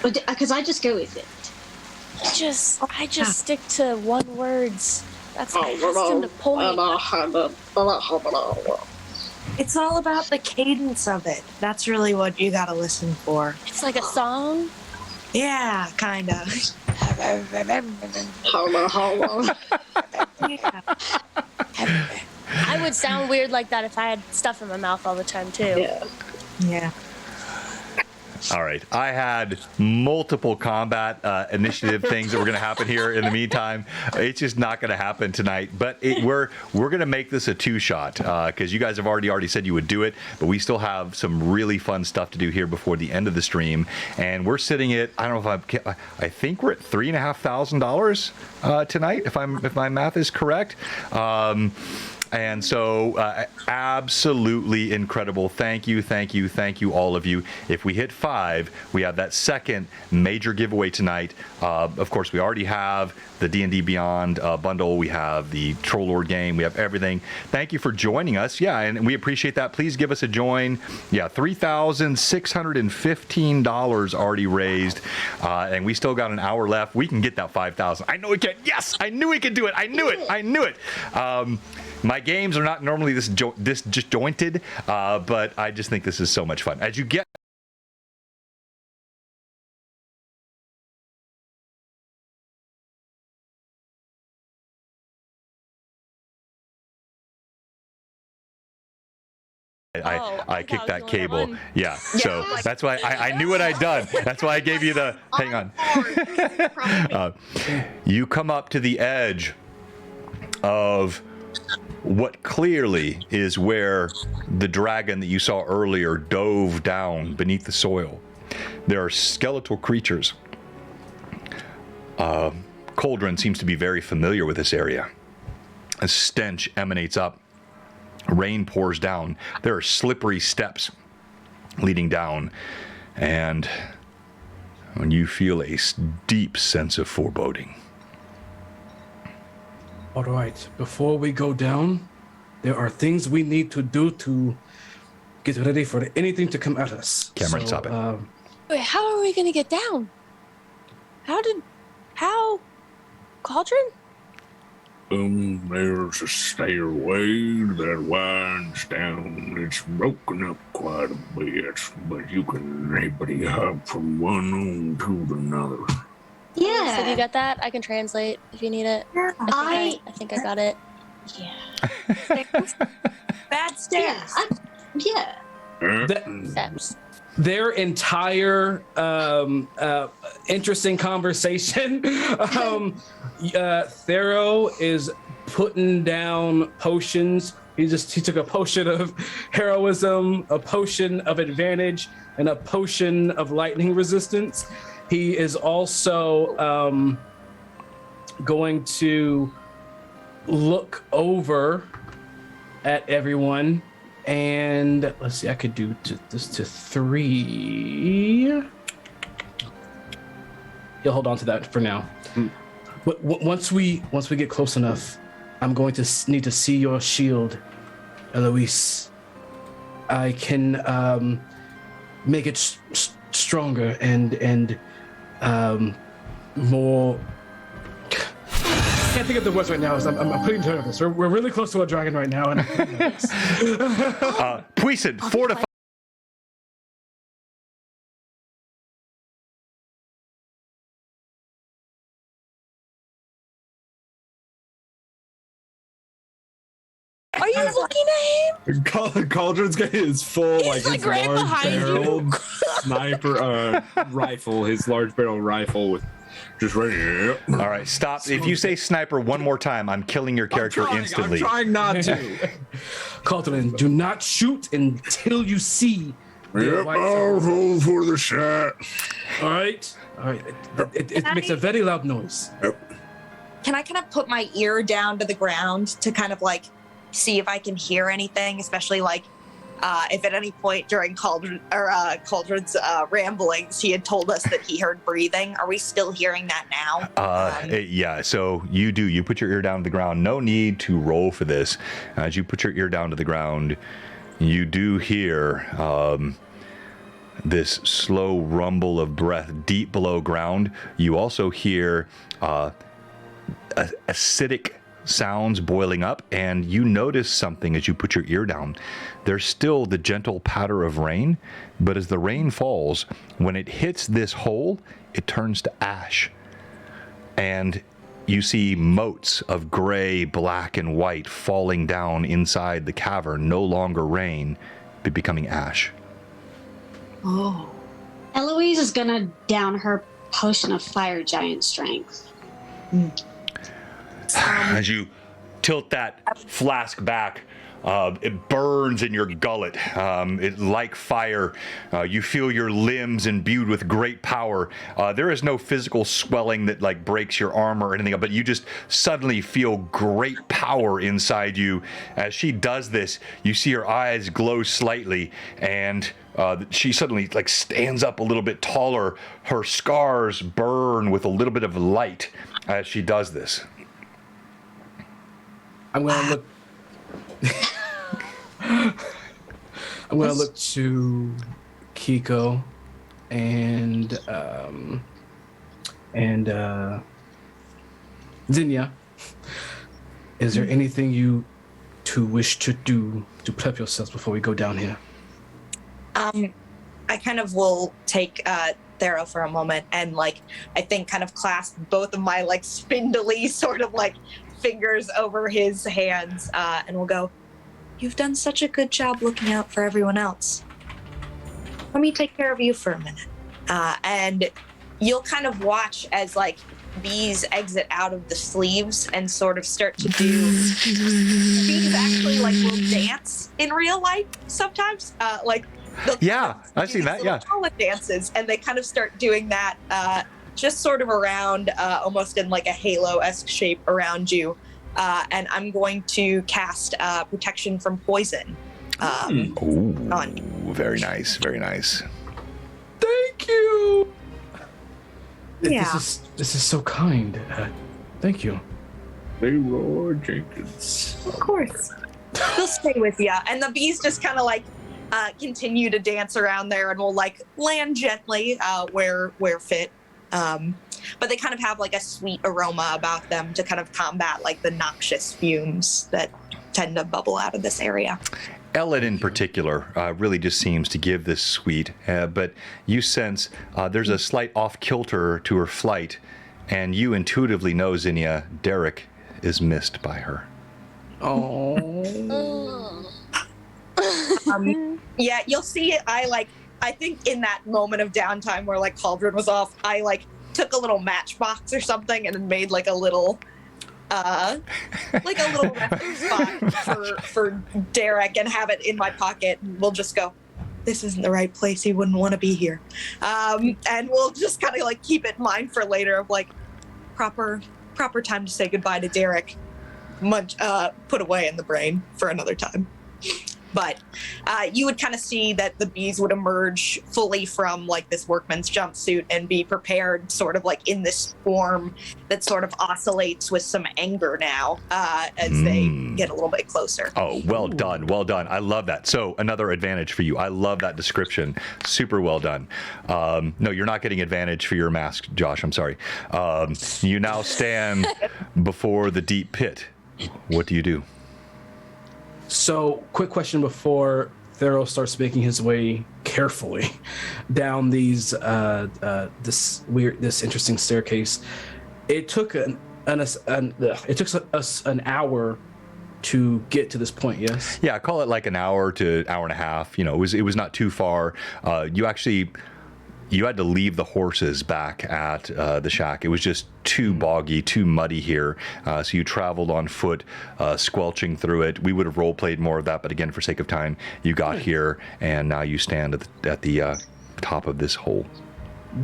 Because I just go with it. I just stick to one words. That's my custom to point. It's all about the cadence of it. That's really what you gotta listen for. It's like a song. Yeah, kind of. I would sound weird like that if I had stuff in my mouth all the time too. Yeah. Yeah. All right. I had multiple combat initiative things that were going to happen here in the meantime. It's just not going to happen tonight. But we're going to make this a two-shot because you guys have already said you would do it. But we still have some really fun stuff to do here before the end of the stream. And we're sitting at, I don't know if I think we're at $3,500 tonight, if my math is correct. And so absolutely incredible. Thank you, all of you. If we hit 5, we have that second major giveaway tonight. Of course, we already have the D&D Beyond bundle. We have the Troll Lord game. We have everything. Thank you for joining us. Yeah, and we appreciate that. Please give us a join. Yeah, $3,615 already raised. And we still got an hour left. We can get that 5,000. I know we can. Yes, I knew we could do it. I knew it. My games are not normally this disjointed, but I just think this is so much fun. As you get I kicked that cable. Yeah, so that's why I knew what I'd done. That's why I gave you the hang on. You come up to the edge of what clearly is where the dragon that you saw earlier dove down beneath the soil. There are skeletal creatures. Cauldron seems to be very familiar with this area. A stench emanates up. Rain pours down. There are slippery steps leading down. And when you feel a deep sense of foreboding. All right, before we go down, there are things we need to do to get ready for anything to come at us. Cameron, stop it. Wait, how are we going to get down? How? Cauldron? There's a stairway that winds down. It's broken up quite a bit, but you can maybe hop from one end to another. Yeah. So you got that? I can translate if you need it. I think I got it. Yeah. Bad stairs. Yeah. Steps. Their entire interesting conversation. Thero is putting down potions. He took a potion of heroism, a potion of advantage, and a potion of lightning resistance. He is also going to look over at everyone, and let's see, I could do this to 3. He'll hold on to that for now. But once we get close enough, I'm going to need to see your shield, Eloise. I can make it stronger and more. I can't think of the words right now. I'm pretty nervous. We're really close to a dragon right now, and Puissant, fortify. Are you looking at him? Cauldron's got his full, He's like his right large behind you. barrel sniper rifle, his large barrel rifle with just ready. All right, stop. If you say sniper one more time, I'm killing your character instantly. I'm trying not to. Cauldron, do not shoot until you see. Yep, I'll roll for the shot. All right. It makes a very loud noise. Yep. Can I kind of put my ear down to the ground to kind of like see if I can hear anything, especially like if at any point during Cauldron's ramblings he had told us that he heard breathing. Are we still hearing that now? Yeah, so you do. You put your ear down to the ground. No need to roll for this. As you put your ear down to the ground, you do hear this slow rumble of breath deep below ground. You also hear acidic sounds boiling up, and you notice something as you put your ear down. There's still the gentle patter of rain, but as the rain falls, when it hits this hole, it turns to ash. And you see motes of gray, black, and white falling down inside the cavern, no longer rain, but becoming ash. Oh. Eloise is gonna down her potion of fire giant strength. As you tilt that flask back, it burns in your gullet. It like fire. You feel your limbs imbued with great power. There is no physical swelling that like breaks your armor or anything, but you just suddenly feel great power inside you. As she does this, you see her eyes glow slightly, and she suddenly like stands up a little bit taller. Her scars burn with a little bit of light as she does this. I'm gonna look. I'm gonna look to Kiko and Zinnia. Is there anything you two wish to do to prep yourselves before we go down here? I kind of will take Thero for a moment and like I think kind of clasp both of my like spindly sort of like fingers over his hands and we'll go, you've done such a good job looking out for everyone else. Let me take care of you for a minute. And you'll kind of watch as like bees exit out of the sleeves and sort of start to do bees actually like will dance in real life sometimes. Like yeah, I've seen that. Yeah, dances, and they kind of start doing that just sort of around, almost in like a halo-esque shape around you. And I'm going to cast protection from poison. On you. Very nice, very nice. Thank you. Yeah. This is so kind. Thank you. Leroy Jenkins. Of course. They'll stay with you. And the bees just kind of like continue to dance around there and will like land gently where fit. But they kind of have like a sweet aroma about them to kind of combat like the noxious fumes that tend to bubble out of this area. Ellen in particular really just seems to give this sweet, but you sense there's a slight off-kilter to her flight, and you intuitively know, Zinnia, Derek is missed by her. Oh. Yeah, you'll see it. I think in that moment of downtime where like Cauldron was off, I like took a little matchbox or something and made like a little resting spot for Derek and have it in my pocket, and we'll just go, this isn't the right place, he wouldn't want to be here. And we'll just kind of like keep it in mind for later of like proper time to say goodbye to Derek, put away in the brain for another time. But you would kind of see that the bees would emerge fully from like this workman's jumpsuit and be prepared sort of like in this form that sort of oscillates with some anger now as they get a little bit closer. Oh, well done. Well done. I love that. So another advantage for you. I love that description. Super well done. No, you're not getting advantage for your mask, Josh. I'm sorry. You now stand before the deep pit. What do you do? So, quick question before Thero starts making his way carefully down this interesting staircase. It took us an hour to get to this point. Yes. Yeah, call it like an hour to hour and a half. You know, it was not too far. You had to leave the horses back at the shack. It was just too boggy, too muddy here. So you traveled on foot, squelching through it. We would have role-played more of that, but again, for sake of time, you got here, and now you stand at the top of this hole.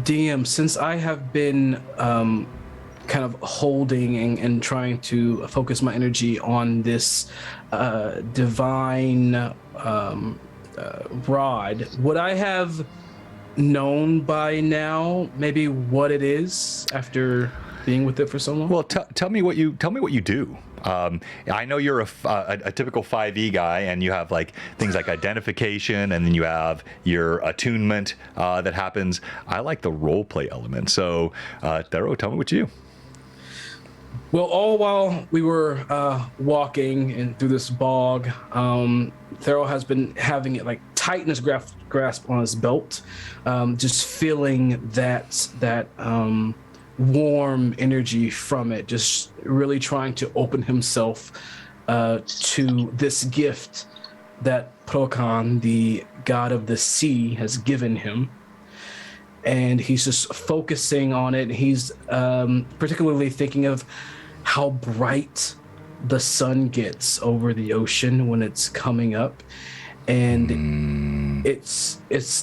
DM, since I have been kind of holding and trying to focus my energy on this divine rod, would I have known by now maybe what it is after being with it for so long? Well, tell me what you do. I know you're a typical 5e guy, and you have like things like identification, and then you have your attunement that happens. I like the role play element. So, Thero, tell me what you do. Well, all while we were walking and through this bog, Thero has been having it like tight in his grasp on his belt, just feeling that warm energy from it, just really trying to open himself to this gift that Procon, the god of the sea, has given him. and he's just focusing on it. He's particularly thinking of how bright the sun gets over the ocean when it's coming up, and it's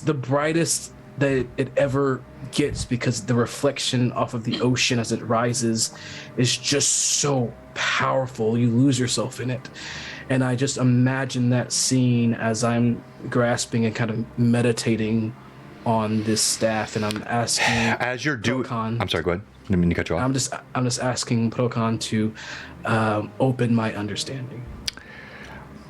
the brightest that it ever gets because the reflection off of the ocean as it rises is just so powerful. You lose yourself in it. And I just imagine that scene as I'm grasping and kind of meditating on this staff, and I'm asking as you're doing. I'm sorry, go ahead. I didn't mean to cut you off. I'm just asking Procon to open my understanding.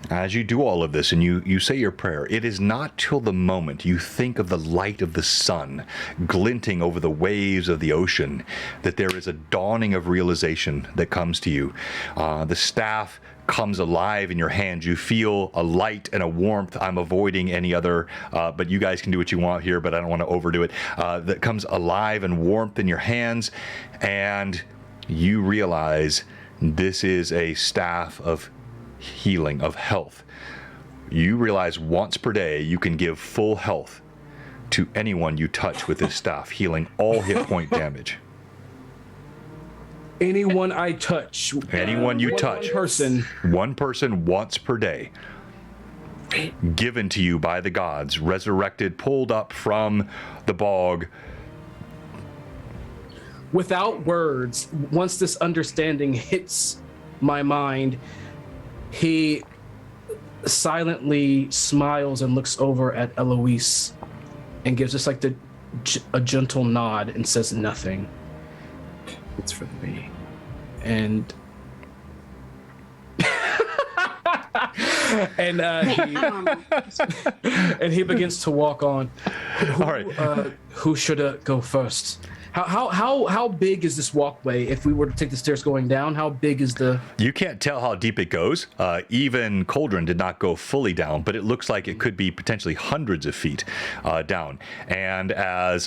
As you do all of this and you say your prayer, it is not till the moment you think of the light of the sun glinting over the waves of the ocean that there is a dawning of realization that comes to you. The staff comes alive in your hands. You feel a light and a warmth. I'm avoiding any other, but you guys can do what you want here, but I don't want to overdo it. That comes alive and warmth in your hands, and you realize this is a staff of healing, of health. You realize once per day you can give full health to anyone you touch with this staff, healing all hit point damage. Anyone I touch. Anyone you touch. One person once per day. Given to you by the gods, resurrected, pulled up from the bog. Without words, once this understanding hits my mind, he silently smiles and looks over at Eloise and gives us like a gentle nod and says nothing. It's for me. And and he begins to walk on. All right. Who should go first? How big is this walkway? If we were to take the stairs going down, how big is the... You can't tell how deep it goes. Even Cauldron did not go fully down, but it looks like it could be potentially hundreds of feet down. And as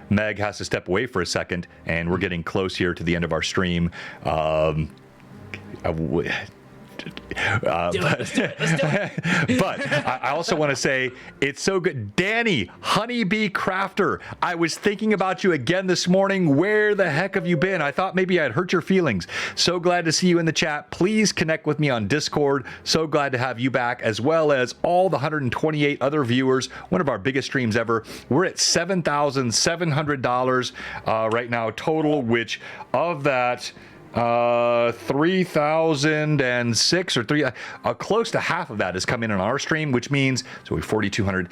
Meg has to step away for a second, and we're getting close here to the end of our stream, but I also want to say it's so good. Danny, Honeybee Crafter, I was thinking about you again this morning. Where the heck have you been? I thought maybe I'd hurt your feelings. So glad to see you in the chat. Please connect with me on Discord. So glad to have you back, as well as all the 128 other viewers. One of our biggest streams ever. We're at $7,700 right now total, which of that 3,006 or close to half of that has come in on our stream, which means so we 4,200.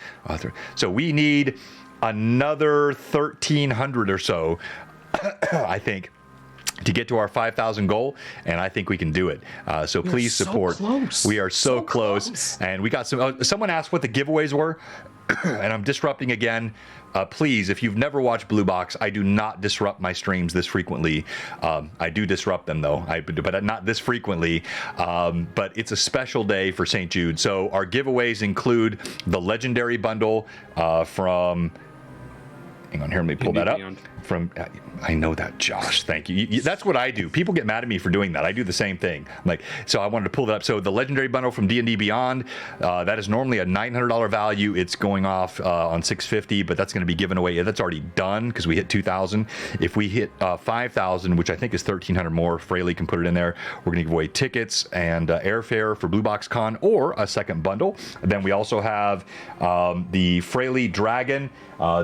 So we need another 1,300 or so, I think, to get to our 5,000 goal, and I think we can do it. So please support. We are so close, and we got some. Someone asked what the giveaways were, and I'm disrupting again. Please, if you've never watched Blue Box, I do not disrupt my streams this frequently. I do disrupt them though, but not this frequently. But it's a special day for St. Jude. So our giveaways include the Legendary Bundle from... Hang on here, let me pull that up. From I know that, Josh. Thank you. That's what I do. People get mad at me for doing that. I do the same thing. So I wanted to pull that up. So the Legendary Bundle from D&D Beyond, that is normally a $900 value. It's going off on $650, but that's going to be given away. That's already done because we hit 2,000. If we hit 5,000, which I think is 1,300 more, Fraley can put it in there. We're going to give away tickets and airfare for Blue Box Con or a second bundle. And then we also have the Fraley Dragon.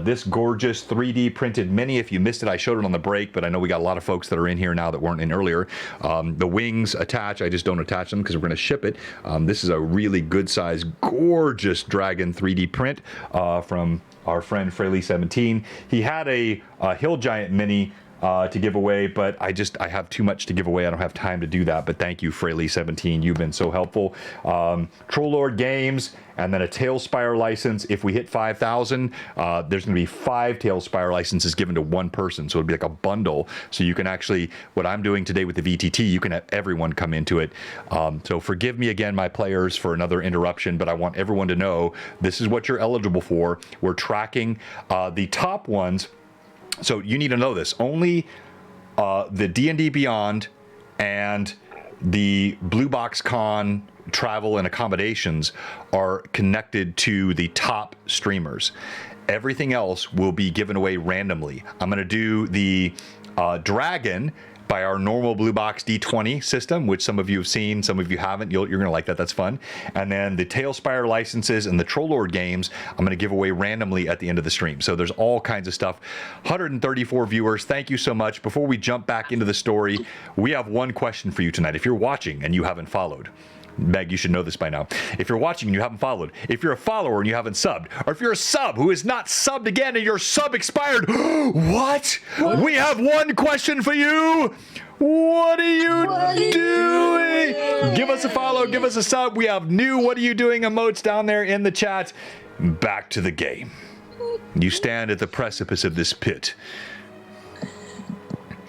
This gorgeous 3D printed mini. If you missed it, I showed it on the break, but I know we got a lot of folks that are in here now that weren't in earlier. The wings attach. I just don't attach them because we're going to ship it. This is a really good size, gorgeous dragon 3D print from our friend Fraley17. He had a Hill Giant mini to give away, but I have too much to give away. I don't have time to do that, but thank you, Fraley17. You've been so helpful. Troll Lord Games, and then a Tailspire license. If we hit 5,000, there's going to be 5 Tailspire licenses given to one person, so it'd be like a bundle. So you can actually, what I'm doing today with the VTT, you can have everyone come into it. So forgive me again, my players, for another interruption, but I want everyone to know this is what you're eligible for. We're tracking the top ones. So you need to know this. Only the D&D Beyond and the Blue Box Con travel and accommodations are connected to the top streamers. Everything else will be given away randomly. I'm going to do the dragon by our normal Blue Box D20 system, which some of you have seen, some of you haven't. You're going to like that. That's fun. And then the Tailspire licenses and the Trollord games, I'm going to give away randomly at the end of the stream. So there's all kinds of stuff. 134 viewers. Thank you so much. Before we jump back into the story, we have one question for you tonight. If you're watching and you haven't followed, Meg, you should know this by now. If you're watching and you haven't followed, if you're a follower and you haven't subbed, or if you're a sub who is not subbed again and your sub expired, what? We have one question for you. What are you doing? Give us a follow, give us a sub. We have new What Are You Doing emotes down there in the chat. Back to the game. You stand at the precipice of this pit.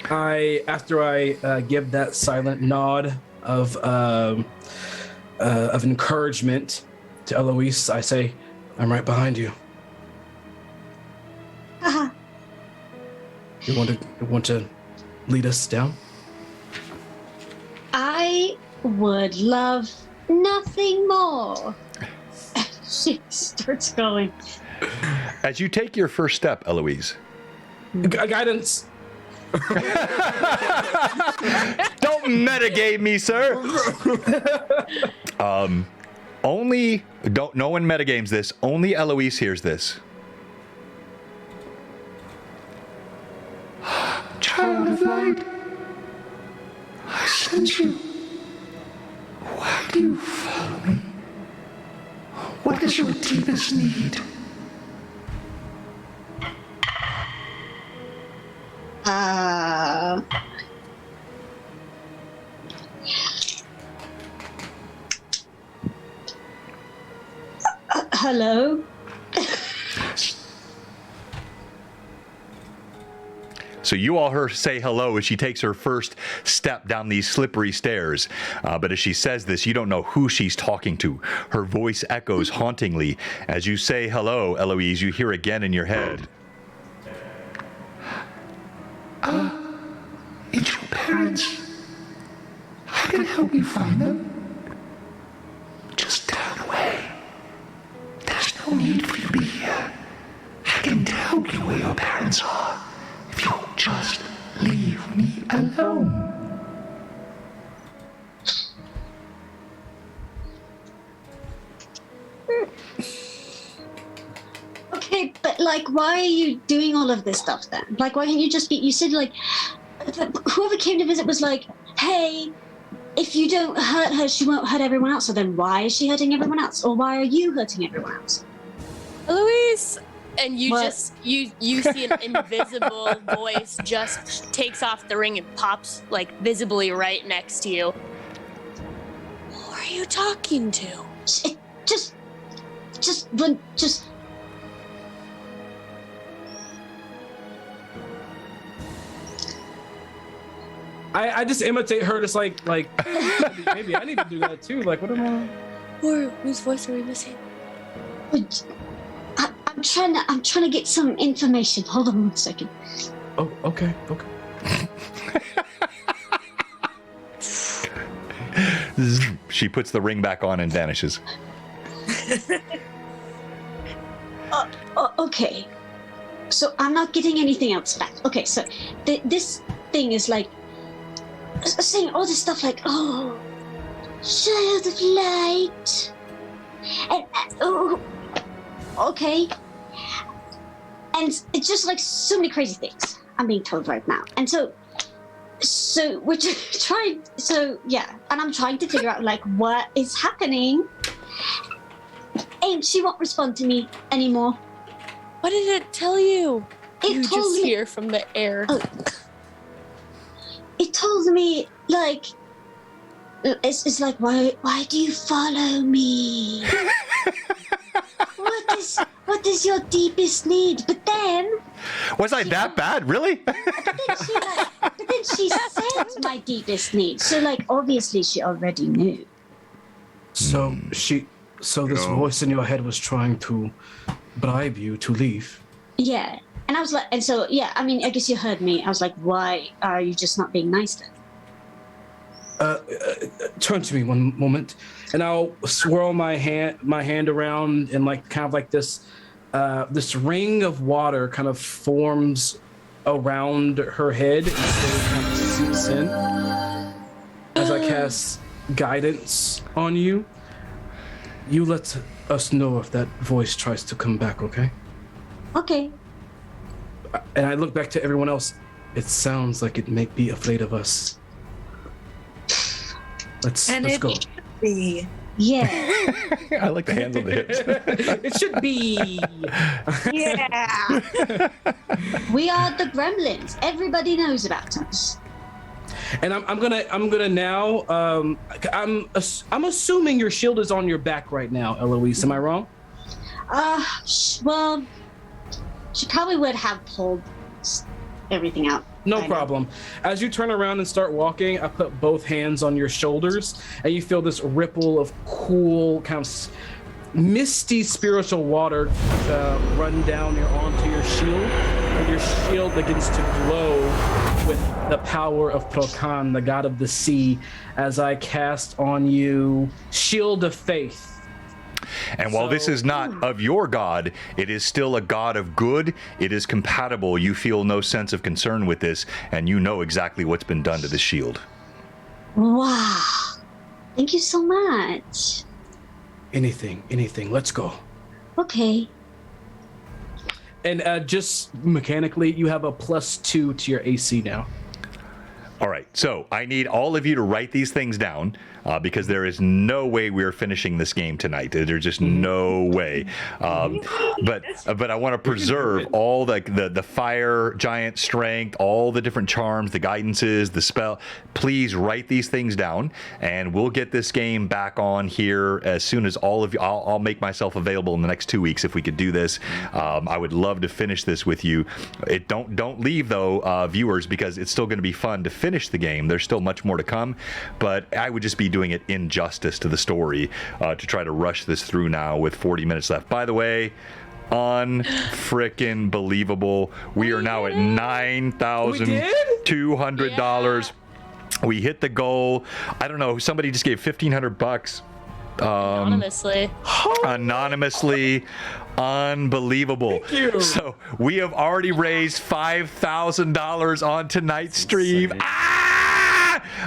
After I give that silent nod of encouragement to Eloise, I say, I'm right behind you. You want to lead us down? I would love nothing more. She starts going. As you take your first step, Eloise. Guidance. Don't metagame me, sir. No one metagames this. Only Eloise hears this. Child of light, I sent you. Why do you follow me? What is your deepest need? Hello? So you all heard her say hello as she takes her first step down these slippery stairs. But as she says this, you don't know who she's talking to. Her voice echoes hauntingly. As you say hello, Eloise, you hear again in your head. It's your parents. I can help you find them. Just turn away. There's no need for you to be here. I can tell you where your parents are if you'll just leave me alone. Okay, but like, why are you doing all of this stuff then? Like, why can't you just be? You said like, whoever came to visit was like, hey, if you don't hurt her, she won't hurt everyone else. So then why is she hurting everyone else? Or why are you hurting everyone else? Eloise! And you What? just, you see an invisible voice just takes off the ring and pops like visibly right next to you. Who are you talking to? Just. I just imitate her, just like maybe I need to do that too. Like, what am I? Whose voice are we missing? I'm trying to get some information. Hold on 1 second. Oh, okay. She puts the ring back on and vanishes. Okay. So I'm not getting anything else back. Okay, so this thing is like saying all this stuff like, oh, child of light. And, oh, okay. And it's just like so many crazy things I'm being told right now. And so we're trying, yeah. And I'm trying to figure out like what is happening. And she won't respond to me anymore. What did it tell you? It you told just me, hear from the air. It told me like it's like why do you follow me? What is your deepest need? But then was I that bad? Really? but then she said my deepest need. So like obviously she already knew. So this voice in your head was trying to bribe you to leave. Yeah. And I was like, and so yeah, I mean, I guess you heard me. I was like, why are you just not being nice then? Turn to me one moment, and I'll swirl my hand around in like kind of like this this ring of water kind of forms around her head and slowly kind of seeps in. As I cast guidance on you, you let us know if that voice tries to come back, okay? Okay. And I look back to everyone else. It sounds like it may be afraid of us. Let's go. Should be. Yeah. I like the hands on the hips. It should be. Yeah. We are the gremlins. Everybody knows about us. And I'm gonna now. I'm assuming your shield is on your back right now, Eloise. Am I wrong? Well, she probably would have pulled everything out. No problem. As you turn around and start walking, I put both hands on your shoulders, and you feel this ripple of cool, kind of misty spiritual water run down onto your shield, and your shield begins to glow with the power of Prokan, the god of the sea, as I cast on you Shield of Faith. And while this is not of your god, it is still a god of good. It is compatible. You feel no sense of concern with this, and you know exactly what's been done to the shield. Wow. Thank you so much. Anything. Let's go. Okay. And just mechanically, you have a +2 to your AC now. All right, so I need all of you to write these things down because there is no way we're finishing this game tonight. There's just no way. But I want to preserve all the fire giant strength, all the different charms, the guidances, the spell. Please write these things down, and we'll get this game back on here as soon as all of you. I'll make myself available in the next 2 weeks if we could do this. I would love to finish this with you. Don't leave though, viewers, because it's still going to be fun to finish the game. There's still much more to come, but I would just be doing it injustice to the story to try to rush this through now with 40 minutes left. By the way, unfrickin' believable. We are now at $9,200. We hit the goal. I don't know. Somebody just gave $1,500. Anonymously. Unbelievable. Thank you. So we have already raised $5,000 on tonight's stream.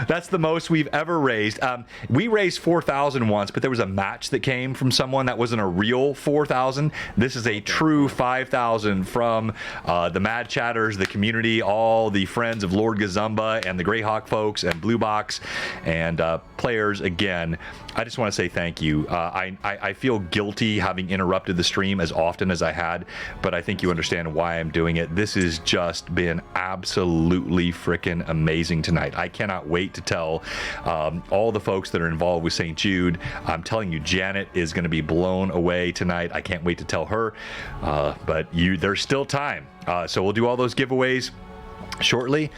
That's the most we've ever raised. We raised $4,000 once, but there was a match that came from someone that wasn't a real $4,000. This is a true $5,000 from the Mad Chatters, the community, all the friends of Lord Gazumba and the Greyhawk folks and Blue Box and players. Again, I just want to say thank you. I feel guilty having interrupted the stream as often as I had, but I think you understand why I'm doing it. This has just been absolutely freaking amazing tonight. I cannot wait to tell all the folks that are involved with St. Jude. I'm telling you, Janet is going to be blown away tonight. I can't wait to tell her, but there's still time. So we'll do all those giveaways shortly.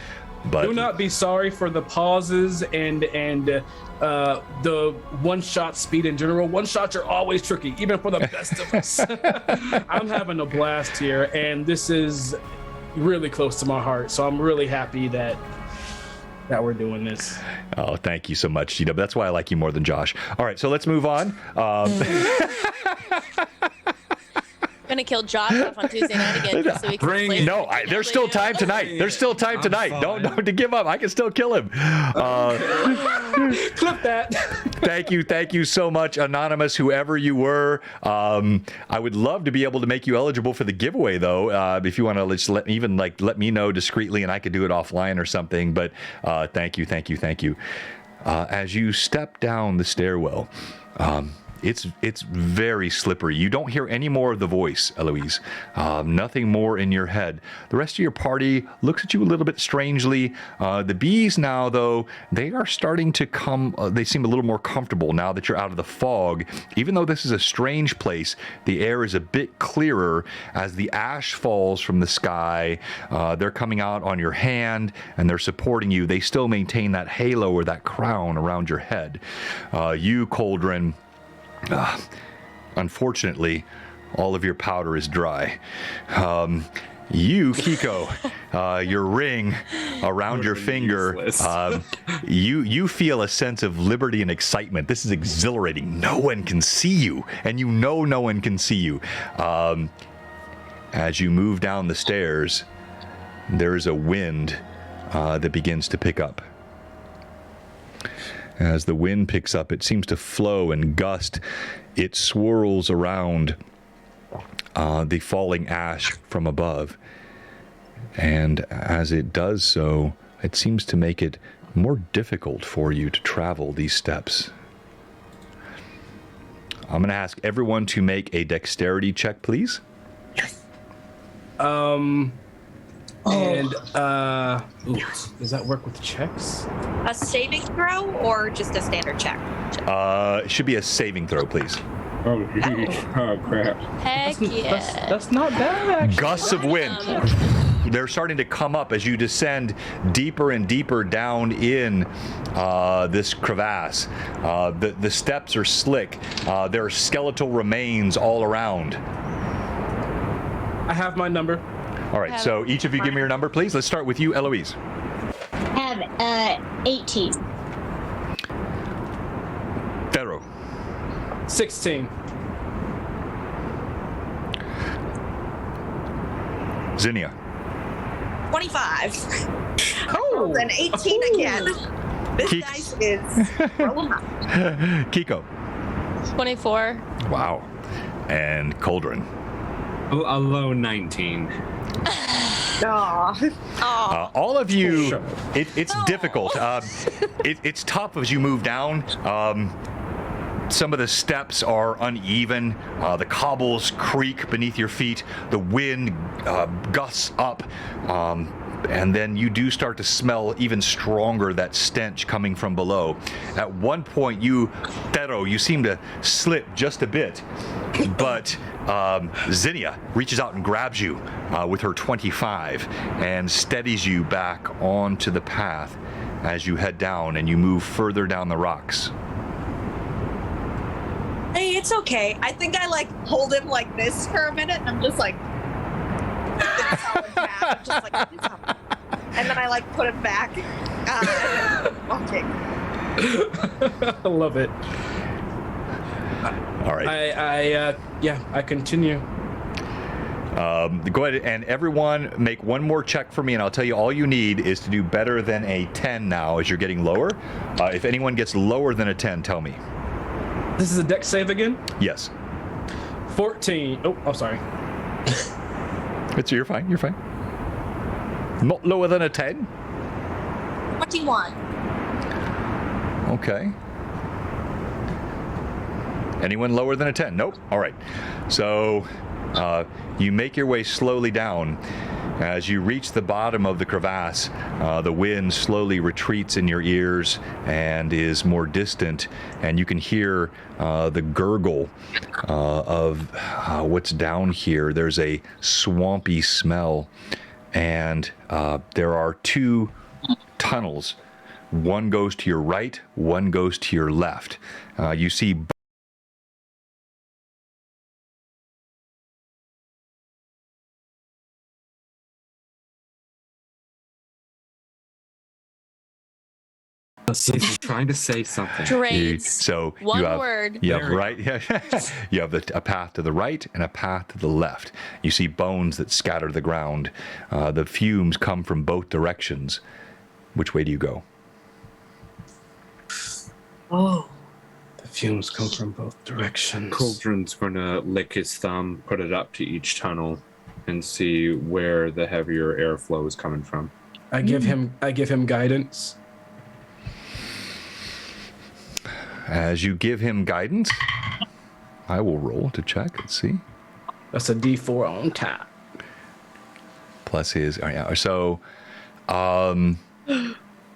But do not be sorry for the pauses and the one-shot speed in general. One-shots are always tricky, even for the best of us. I'm having a blast here, and this is really close to my heart. So I'm really happy that we're doing this. Oh, thank you so much, GW. That's why I like you more than Josh. All right, so let's move on. I'm gonna kill Josh off on Tuesday night again so we can play. No, there's still time tonight. There's still time tonight. Don't to give up. I can still kill him. Clip that. Thank you so much, Anonymous, whoever you were. I would love to be able to make you eligible for the giveaway, though. If you want to just let me know discreetly, and I could do it offline or something. But thank you. As you step down the stairwell. It's very slippery. You don't hear any more of the voice, Eloise. Nothing more in your head. The rest of your party looks at you a little bit strangely. The bees now, though, they are starting to come. They seem a little more comfortable now that you're out of the fog. Even though this is a strange place, the air is a bit clearer as the ash falls from the sky. They're coming out on your hand and they're supporting you. They still maintain that halo or that crown around your head. You, Cauldron, unfortunately, all of your powder is dry. You, Kiko, your ring around your finger, you feel a sense of liberty and excitement. This is exhilarating. No one can see you, and you know no one can see you. as you move down the stairs, there is a wind that begins to pick up. As the wind picks up, it seems to flow and gust. It swirls around the falling ash from above. And as it does so, it seems to make it more difficult for you to travel these steps. I'm going to ask everyone to make a dexterity check, please. And does that work with checks? A saving throw or just a standard check? It should be a saving throw, please. Oh, oh crap. Heck yeah. That's not bad, actually. Gusts of wind. They're starting to come up as you descend deeper and deeper down in this crevasse. The steps are slick. There are skeletal remains all around. I have my number. All right, so each of you give me your number, please. Let's start with you, Eloise. I have 18. Pharaoh. 16. Zinnia. 25. Oh, Then 18 again. This dice is rolling high. Kiko. 24. Wow. And Cauldron. A low 19. All of you, it's difficult. It's tough as you move down. Some of the steps are uneven. The cobbles creak beneath your feet. The wind gusts up. And then you do start to smell even stronger that stench coming from below. At one point, Thero, you seem to slip just a bit. But Zinnia reaches out and grabs you with her 25 and steadies you back onto the path as you head down and you move further down the rocks. Hey, it's okay. I think I hold him like this for a minute and I'm just like solid back, just and then I put him back. Okay. I love it. All right. I continue. Go ahead and everyone make one more check for me, and I'll tell you all you need is to do better than a 10 now as you're getting lower. If anyone gets lower than a 10, tell me. This is a dex save again? Yes. 14. Oh, sorry. You're fine. You're fine. Not lower than a 10? 21. Okay. Anyone lower than a 10? Nope. All right. So you make your way slowly down. As you reach the bottom of the crevasse, the wind slowly retreats in your ears and is more distant, and you can hear the gurgle of what's down here. There's a swampy smell, and there are two tunnels. One goes to your right, one goes to your left. You see He's trying to say something. Trades. So One you have, word. You have right. You have a path to the right and a path to the left. You see bones that scatter the ground. The fumes come from both directions. Which way do you go? Oh. The fumes come from both directions. Cauldron's gonna lick his thumb, put it up to each tunnel, and see where the heavier airflow is coming from. I give him guidance. As you give him guidance, I will roll to check. Let's see. That's a D4 on top. Plus his. Oh yeah. So,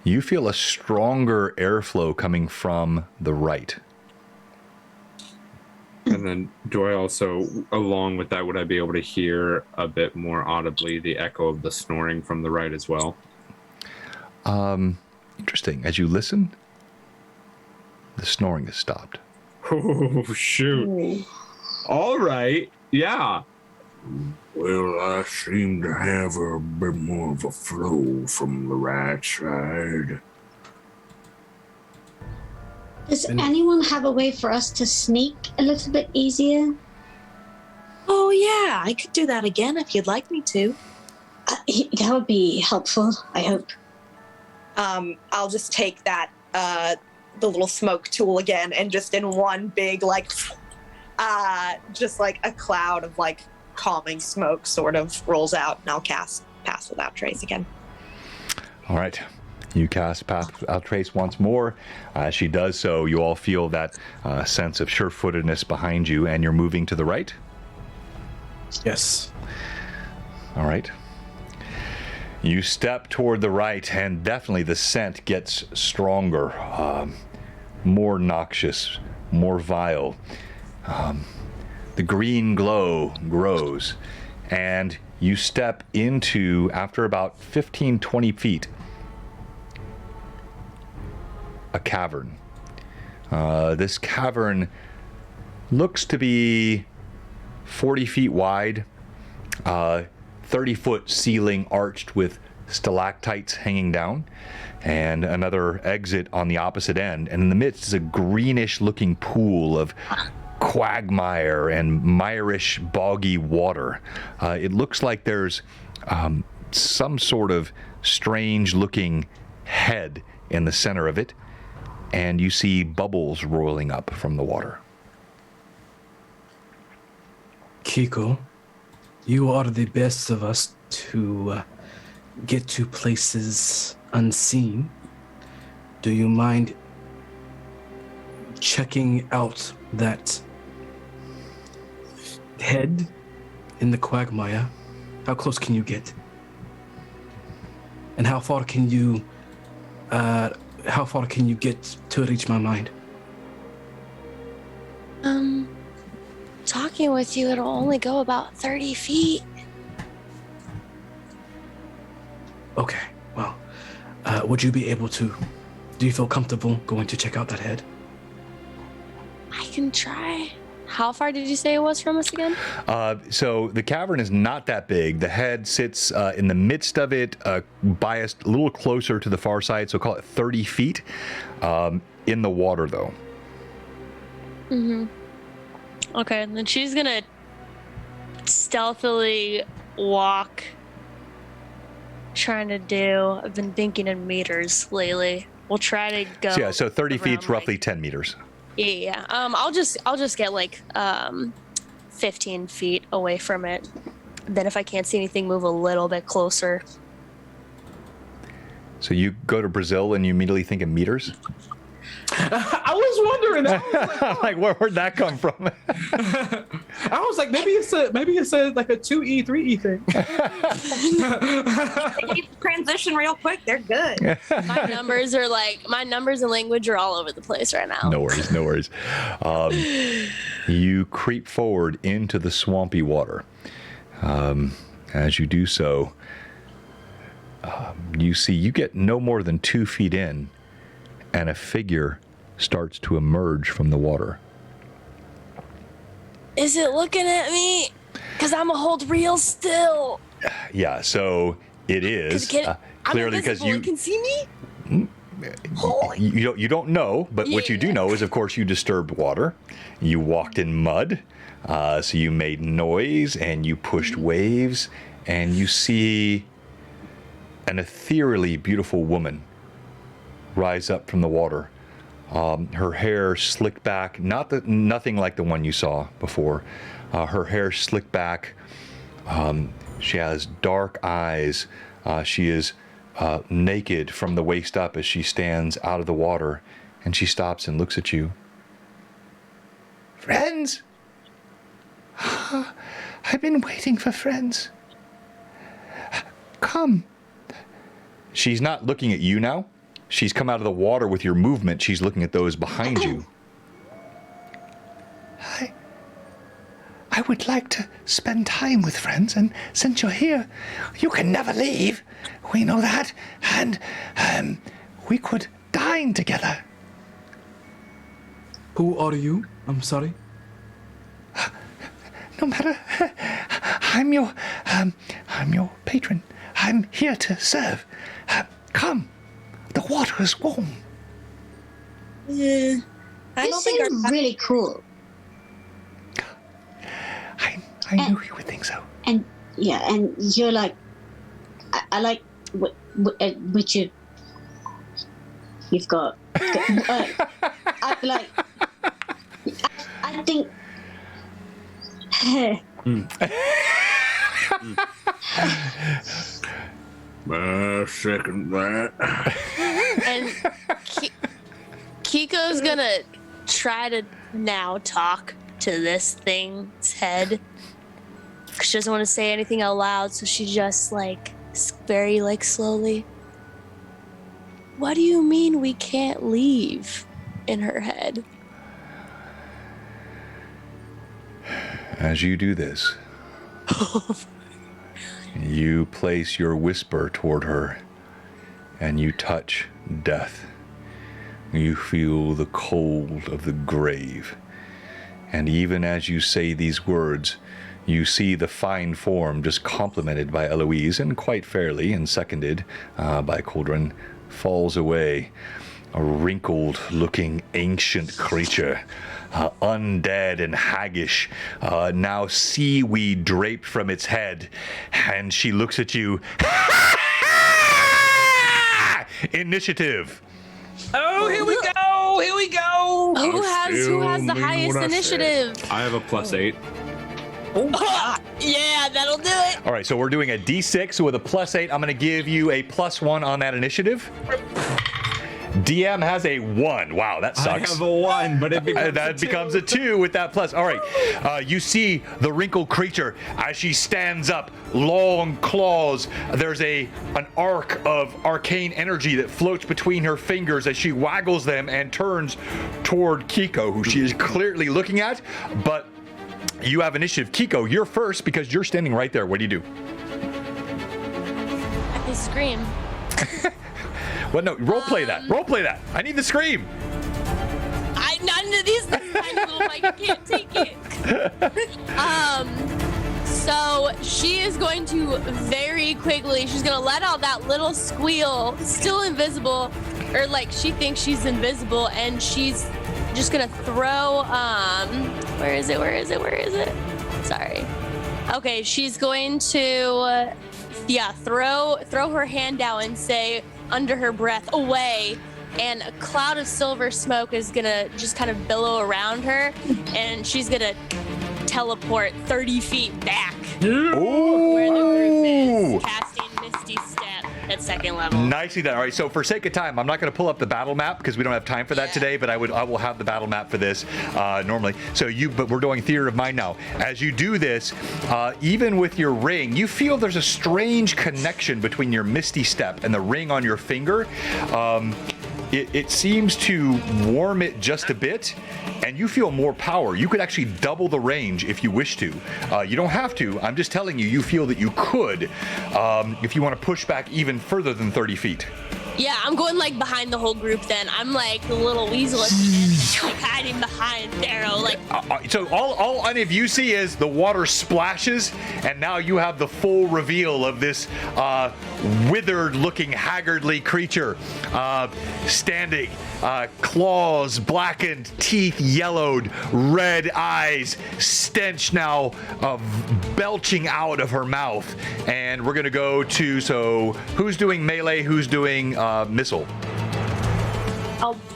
you feel a stronger airflow coming from the right. And then, do I also, along with that, would I be able to hear a bit more audibly the echo of the snoring from the right as well? Interesting. As you listen, the snoring has stopped. Oh, shoot. All right. Yeah. Well, I seem to have a bit more of a flow from the right side. Does anyone have a way for us to sneak a little bit easier? Oh Yeah, I could do that again if you'd like me to. That would be helpful, I hope. I'll just take that, the little smoke tool again, and just in one big, like, just like a cloud of like calming smoke sort of rolls out, and I'll cast Pass Without Trace again. All right. You cast Pass Without Trace once more. As she does so, you all feel that sense of sure-footedness behind you, and you're moving to the right? Yes. All right. You step toward the right, and definitely the scent gets stronger, more noxious, more vile. The green glow grows, and you step into, after about 15, 20 feet, a cavern. This cavern looks to be 40 feet wide, 30-foot ceiling arched with stalactites hanging down, and another exit on the opposite end. And in the midst is a greenish-looking pool of quagmire and mirish, boggy water. It looks like there's some sort of strange-looking head in the center of it, and you see bubbles rolling up from the water. Kiko, you are the best of us to get to places unseen. Do you mind checking out that head in the quagmire? How close can you get? And how far can you get to reach my mind? Talking with you, it'll only go about 30 feet. Okay, well, would you be able to, do you feel comfortable going to check out that head? I can try. How far did you say it was from us again? So the cavern is not that big. The head sits in the midst of it, biased a little closer to the far side, so call it 30 feet. In the water, though. Mm-hmm. Okay, and then she's gonna stealthily walk, I've been thinking in meters lately. We'll try to go. So, yeah, so 30 feet's roughly 10 meters. Yeah. I'll just get like 15 feet away from it. Then if I can't see anything, move a little bit closer. So you go to Brazil and you immediately think in meters? I was wondering that. Like, where'd that come from? I was like, maybe it's a like a 2E, 3E thing. They transition real quick. They're good. My numbers and language are all over the place right now. No worries. You creep forward into the swampy water. As you do so, you get no more than 2 feet in, and a figure starts to emerge from the water. Is it looking at me? Because I'm a hold real still. Yeah, so it is. Clearly, because you can see me? you don't know, but what you do know is, of course, you disturbed water. You walked in mud, so you made noise, and you pushed waves, and you see an ethereally beautiful woman rise up from the water. Her hair slicked back, nothing like the one you saw before. Her hair slicked back. She has dark eyes. She is naked from the waist up as she stands out of the water, and she stops and looks at you. Friends? I've been waiting for friends. Come. She's not looking at you now. She's come out of the water with your movement. She's looking at those behind you. I would like to spend time with friends, and since you're here, you can never leave. We know that, and we could dine together. Who are you? I'm sorry. No matter. I'm your patron. I'm here to serve. Come. The water is warm. Yeah. This seems really cool. I knew you would think so. And yeah, and you're like, I like what you've got. I like. I think. Second that. And Kiko's gonna try to now talk to this thing's head. She doesn't want to say anything out loud, so she just very slowly. What do you mean we can't leave? In her head. As you do this, you place your whisper toward her and you touch death. You feel the cold of the grave. And even as you say these words, you see the fine form just complimented by Eloise, and quite fairly, and seconded by Cauldron, falls away. A wrinkled-looking ancient creature, undead and haggish, now seaweed draped from its head, and she looks at you. Initiative. Oh, here we go! Here we go! Who has the highest initiative? I have a +8. Yeah, that'll do it. All right, so we're doing a D6 with a +8. I'm going to give you a +1 on that initiative. DM has a 1. Wow, that sucks. I have a 1, but it becomes a 2 with that plus. All right, you see the wrinkled creature as she stands up, long claws. There's an arc of arcane energy that floats between her fingers as she waggles them and turns toward Kiko, who she is clearly looking at. But you have initiative. Kiko, you're first because you're standing right there. What do you do? I scream. Well, no, roleplay that. Roleplay that. I need the scream. None of these things I know, I can't take it. So she is going to very quickly, she's going to let out that little squeal, still invisible, or she thinks she's invisible, and she's just going to throw, where is it? Sorry. Okay, she's going to, throw her hand down and say, under her breath, away, and a cloud of silver smoke is gonna just kind of billow around her, and she's gonna teleport 30 feet back where the group is, casting Misty Step at 2nd level. Nicely done. All right, so for sake of time, I'm not going to pull up the battle map because we don't have time for that today, but I will have the battle map for this normally. But we're doing Theater of Mind now. As you do this, even with your ring, you feel there's a strange connection between your Misty Step and the ring on your finger. It seems to warm it just a bit, and you feel more power. You could actually double the range if you wish to. You don't have to. I'm just telling you, you feel that you could if you want to push back even further than 30 feet. Yeah, I'm going behind the whole group then. I'm the little weasel at the end, hiding behind Darrow. So all any of you see is the water splashes, and now you have the full reveal of this withered-looking, haggardly creature standing. Claws blackened, teeth yellowed, red eyes, stench now belching out of her mouth. And we're going to go to, who's doing melee, who's doing missile?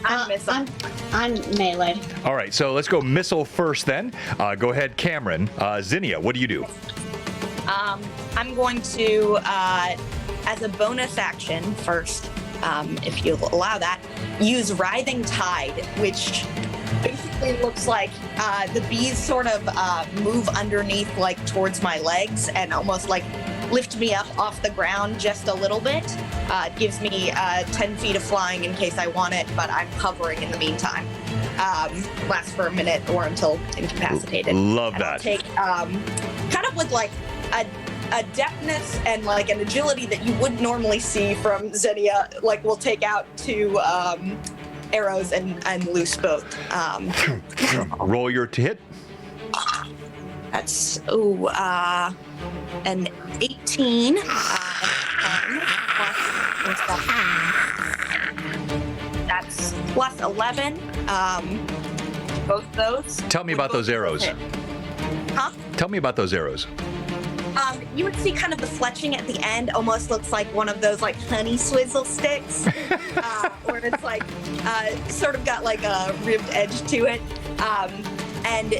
I'm missile. I'm melee. All right, so let's go missile first then. Go ahead, Cameron. Zinnia, what do you do? I'm going to, as a bonus action first, if you allow that, use Writhing Tide, which basically looks like the bees sort of move underneath, towards my legs, and almost lift me up off the ground just a little bit. It gives me 10 feet of flying in case I want it, but I'm hovering in the meantime. Lasts for a minute or until incapacitated. Love and that. I'll take kind of with a deftness and an agility that you wouldn't normally see from Xenia. We'll take out 2 arrows and loose both. Roll your to hit. That's an 18. That's plus 11. Both those. Tell me about those arrows. Huh? Tell me about those arrows. You would see kind of the fletching at the end almost looks like one of those like honey swizzle sticks, where it's like sort of got like a ribbed edge to it. And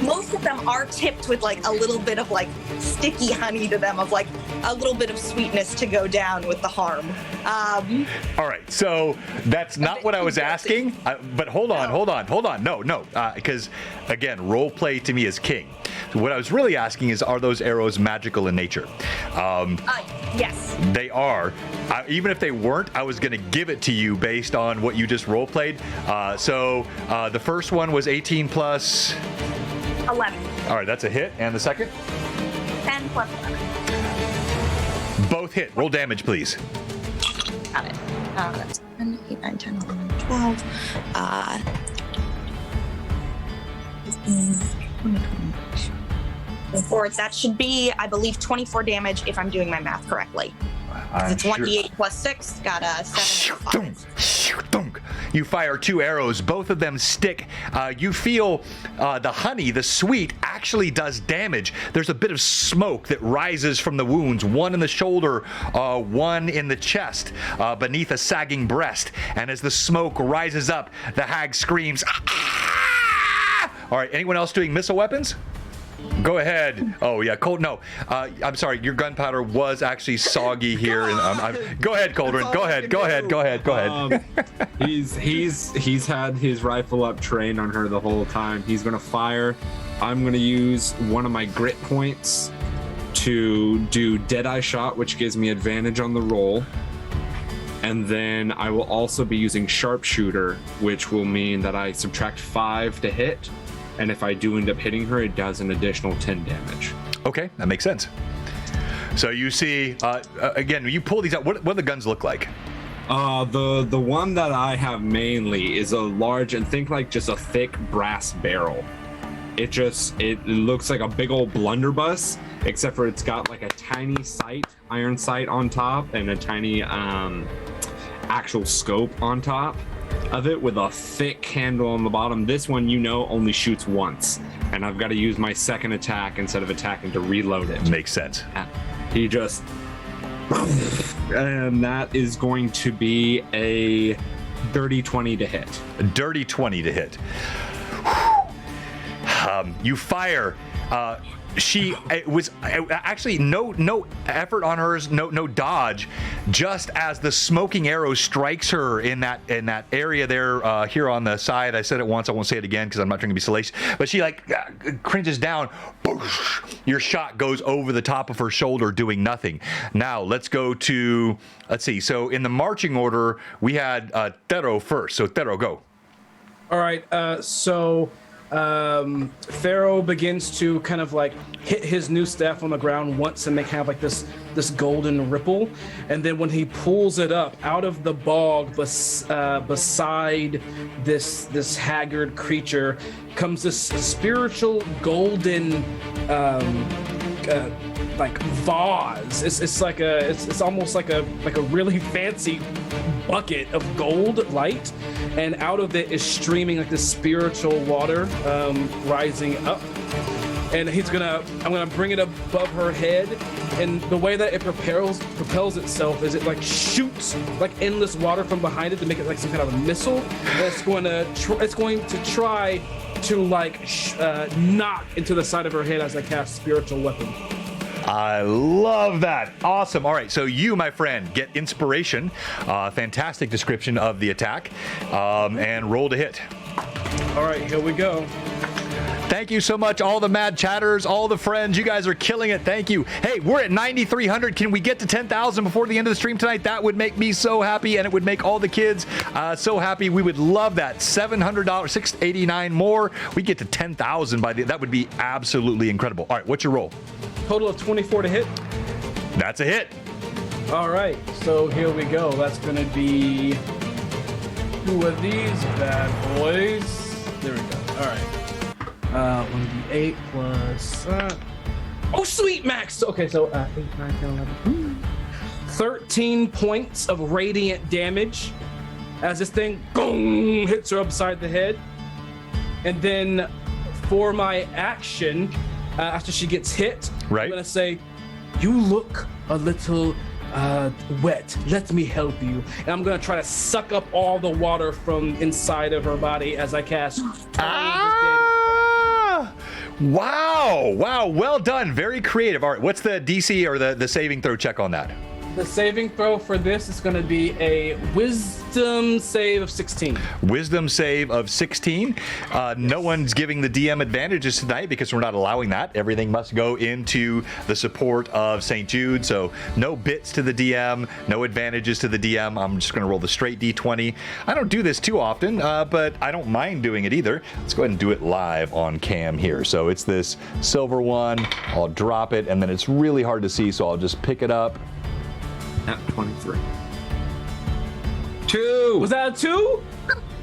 most of them are tipped with like a little bit of like sticky honey to them, of like a little bit of sweetness to go down with the harm. All right, so that's not what I was asking, but hold on. No, because again, role play to me is king. So what I was really asking is, are those arrows magical in nature? Yes. They are. Even if they weren't, I was going to give it to you based on what you just role played. So the first one was 18 plus 11. All right, that's a hit. And the second? 10 plus 11. Both hit. Roll damage, please. Got it. That's 10, 8, 9, 10, 11, 12. 4. That should be, I believe, 24 damage if I'm doing my math correctly. It's 1d8 plus 6. Got a 7 and a 5. You fire 2 arrows. Both of them stick. You feel the honey, the sweet, actually does damage. There's a bit of smoke that rises from the wounds. One in the shoulder, one in the chest, beneath a sagging breast. And as the smoke rises up, the hag screams. Ah! All right, anyone else doing missile weapons? Go ahead. Oh yeah, Cold. No, I'm sorry. Your gunpowder was actually soggy here. And go ahead, Coldren. Go ahead. He's had his rifle up, trained on her the whole time. He's gonna fire. I'm gonna use one of my grit points to do Deadeye Shot, which gives me advantage on the roll. And then I will also be using Sharpshooter, which will mean that I subtract 5 to hit. And if I do end up hitting her, it does an additional 10 damage. Okay, that makes sense. So you see, again, you pull these out. What do the guns look like? The one that I have mainly is a large, and think like just a thick brass barrel. It looks like a big old blunderbuss, except for it's got like a tiny sight, iron sight on top, and a tiny actual scope on top of it with a thick handle on the bottom. This one, only shoots once, and I've got to use my second attack instead of attacking to reload it. Makes sense. He just, and that is going to be a dirty 20 to hit. A dirty 20 to hit. You fire. It was actually no effort on hers, no dodge. Just as the smoking arrow strikes her in that area there, here on the side. I said it once, I won't say it again because I'm not trying to be salacious. But she cringes down. Your shot goes over the top of her shoulder, doing nothing. Now let's go to, let's see. So in the marching order, we had Thero first. So Thero, go. All right. Pharaoh begins to kind of like hit his new staff on the ground once and make kind of like this golden ripple, and then when he pulls it up out of the bog beside this haggard creature comes this spiritual golden like vase. It's almost like a really fancy bucket of gold light, and out of it is streaming like this spiritual water rising up. And I'm gonna bring it above her head, and the way that it propels itself is it like shoots like endless water from behind it to make it like some kind of a missile. And it's going to try to like knock into the side of her head as I cast spiritual weapon. I love that. Awesome. All right, so you, my friend, get inspiration. Fantastic description of the attack, and roll to hit. All right, here we go. Thank you so much, all the mad chatters, all the friends. You guys are killing it. Thank you. Hey, we're at 9,300. Can we get to 10,000 before the end of the stream tonight? That would make me so happy, and it would make all the kids so happy. We would love that. $700, $689 more. We get to 10,000 by that would be absolutely incredible. All right, what's your roll? Total of 24 to hit. That's a hit. All right, so here we go. That's going to be 2 of these bad boys. There we go. All right. 1d8 plus. Oh, sweet, max. Okay, so 8, 9, 10, 11. 13 points of radiant damage as this thing boom, hits her upside the head. And then for my action, after she gets hit. Right. I'm gonna say, "You look a little wet. Let me help you." And I'm gonna try to suck up all the water from inside of her body as I cast. Wow! Well done. Very creative. All right, what's the DC or the saving throw check on that? The saving throw for this is going to be a wisdom save of 16. Wisdom save of 16. No one's giving the DM advantages tonight because we're not allowing that. Everything must go into the support of St. Jude. So no bits to the DM, no advantages to the DM. I'm just going to roll the straight D20. I don't do this too often, but I don't mind doing it either. Let's go ahead and do it live on cam here. So it's this silver one. I'll drop it, and then it's really hard to see, so I'll just pick it up. At 23. 2. Was that a 2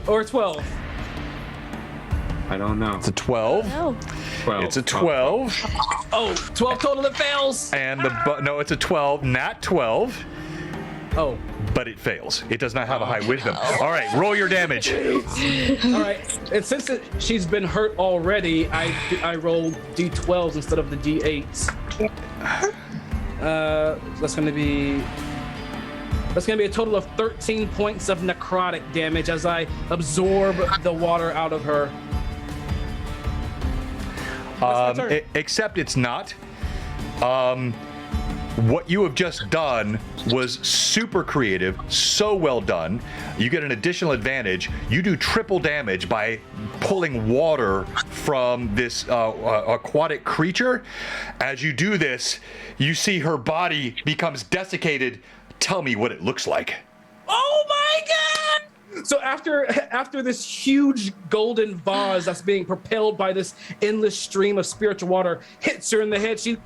or a 12? I don't know. It's a 12. No. 12. It's a 12. Oh, 12 total, it fails. And no, it's a 12, not 12. Oh. But it fails. It does not have a high wisdom. All right, roll your damage. All right, and since she's been hurt already, I rolled D12s instead of the D8s. That's gonna be a total of 13 points of necrotic damage as I absorb the water out of her. Except it's not. What you have just done was super creative, so well done. You get an additional advantage. You do triple damage by pulling water from this aquatic creature. As you do this, you see her body becomes desiccated. Tell me what it looks like. Oh my god! So after this huge golden vase that's being propelled by this endless stream of spiritual water hits her in the head, she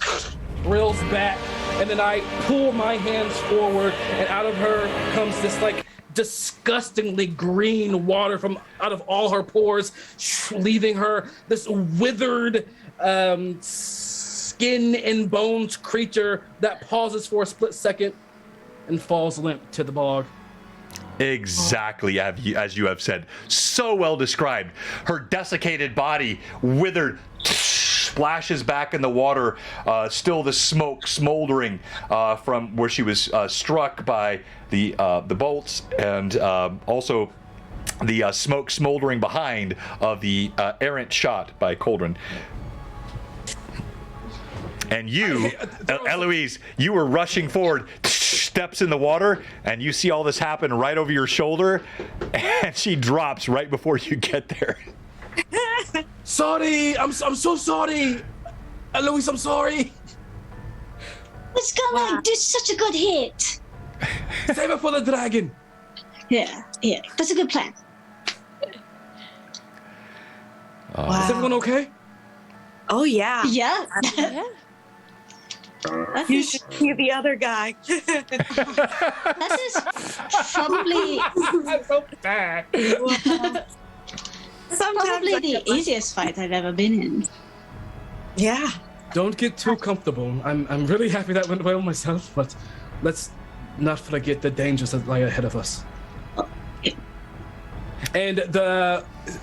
reels back, and then I pull my hands forward, and out of her comes this like disgustingly green water from out of all her pores, leaving her this withered skin and bones creature that pauses for a split second and falls limp to the bog. Exactly as you have said. So well described. Her desiccated body, withered, splashes back in the water, still the smoke smoldering from where she was struck by the bolts, and also the smoke smoldering behind of the errant shot by Coldren. And you, Eloise, you were rushing forward, steps in the water, and you see all this happen right over your shoulder, and she drops right before you get there. Sorry, I'm so sorry. Eloise, I'm sorry. Let's go and do such a good hit. Save it for the dragon. Yeah, that's a good plan. Is everyone okay? Oh yeah. Yeah. You should see the other guy. This is probably That's so bad. probably the easiest fight I've ever been in. Yeah. Don't get too comfortable. I'm really happy that went well myself, but let's not forget the dangers that lie ahead of us. And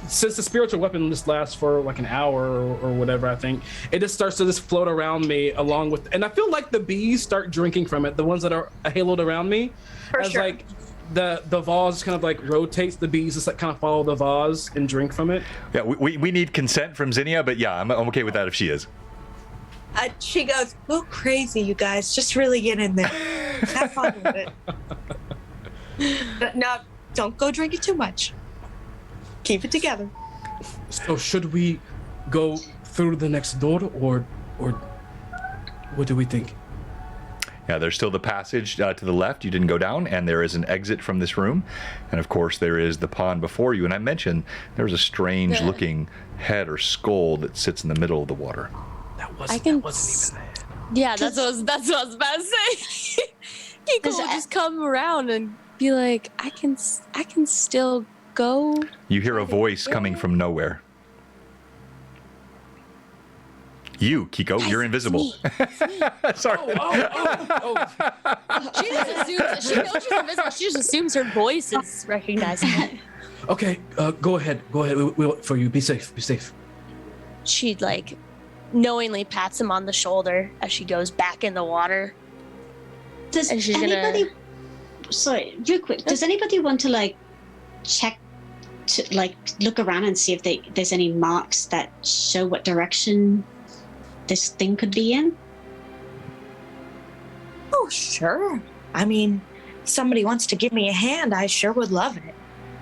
since the spiritual weapon just lasts for like an hour or whatever, I think it just starts to just float around me along with, and I feel like the bees start drinking from it. The ones that are haloed around me, For sure. like the vase kind of like rotates. The bees just like kind of follow the vase and drink from it. Yeah, we need consent from Zinnia, but yeah, I'm okay with that if she is. She goes, "Go crazy, you guys. Just really get in there. Have fun with it. But no, don't go drink it too much. Keep it together." So should we go through the next door, or what do we think? Yeah, there's still the passage to the left. You didn't go down, and there is an exit from this room. And of course, there is the pond before you. And I mentioned there's a strange-looking head or skull that sits in the middle of the water. That wasn't even that. Yeah, that's what I was about to say. He could just come around and be like, I can still go. You hear a voice coming from nowhere. You, Kiko, you're invisible. Sorry. She just assumes, she knows she's invisible. She just assumes her voice is recognizable. Okay, go ahead. We'll wait for you. Be safe. She'd like knowingly pats him on the shoulder as she goes back in the water. Does And she's anybody? Sorry, real quick. Does anybody want to like check to like look around and see if there's any marks that show what direction this thing could be in? Oh, sure. I mean, if somebody wants to give me a hand, I sure would love it.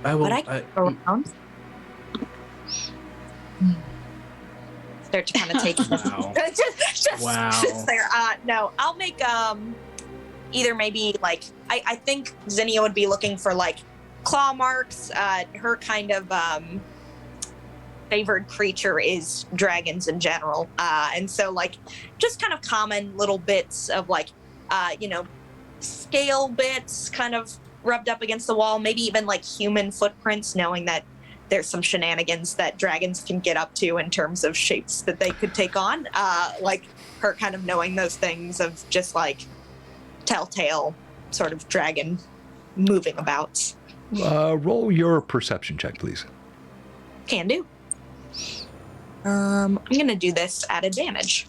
I will. But I can go around. Start to kind of take Wow. just there. No, I'll make either maybe like I think Zinnia would be looking for like claw marks. Her kind of favored creature is dragons in general, and so like just kind of common little bits of like scale bits kind of rubbed up against the wall, maybe even like human footprints, knowing that there's some shenanigans that dragons can get up to in terms of shapes that they could take on. Like her kind of knowing those things of just like telltale sort of dragon moving about. Roll your perception check, please. Can do. I'm gonna do this at advantage.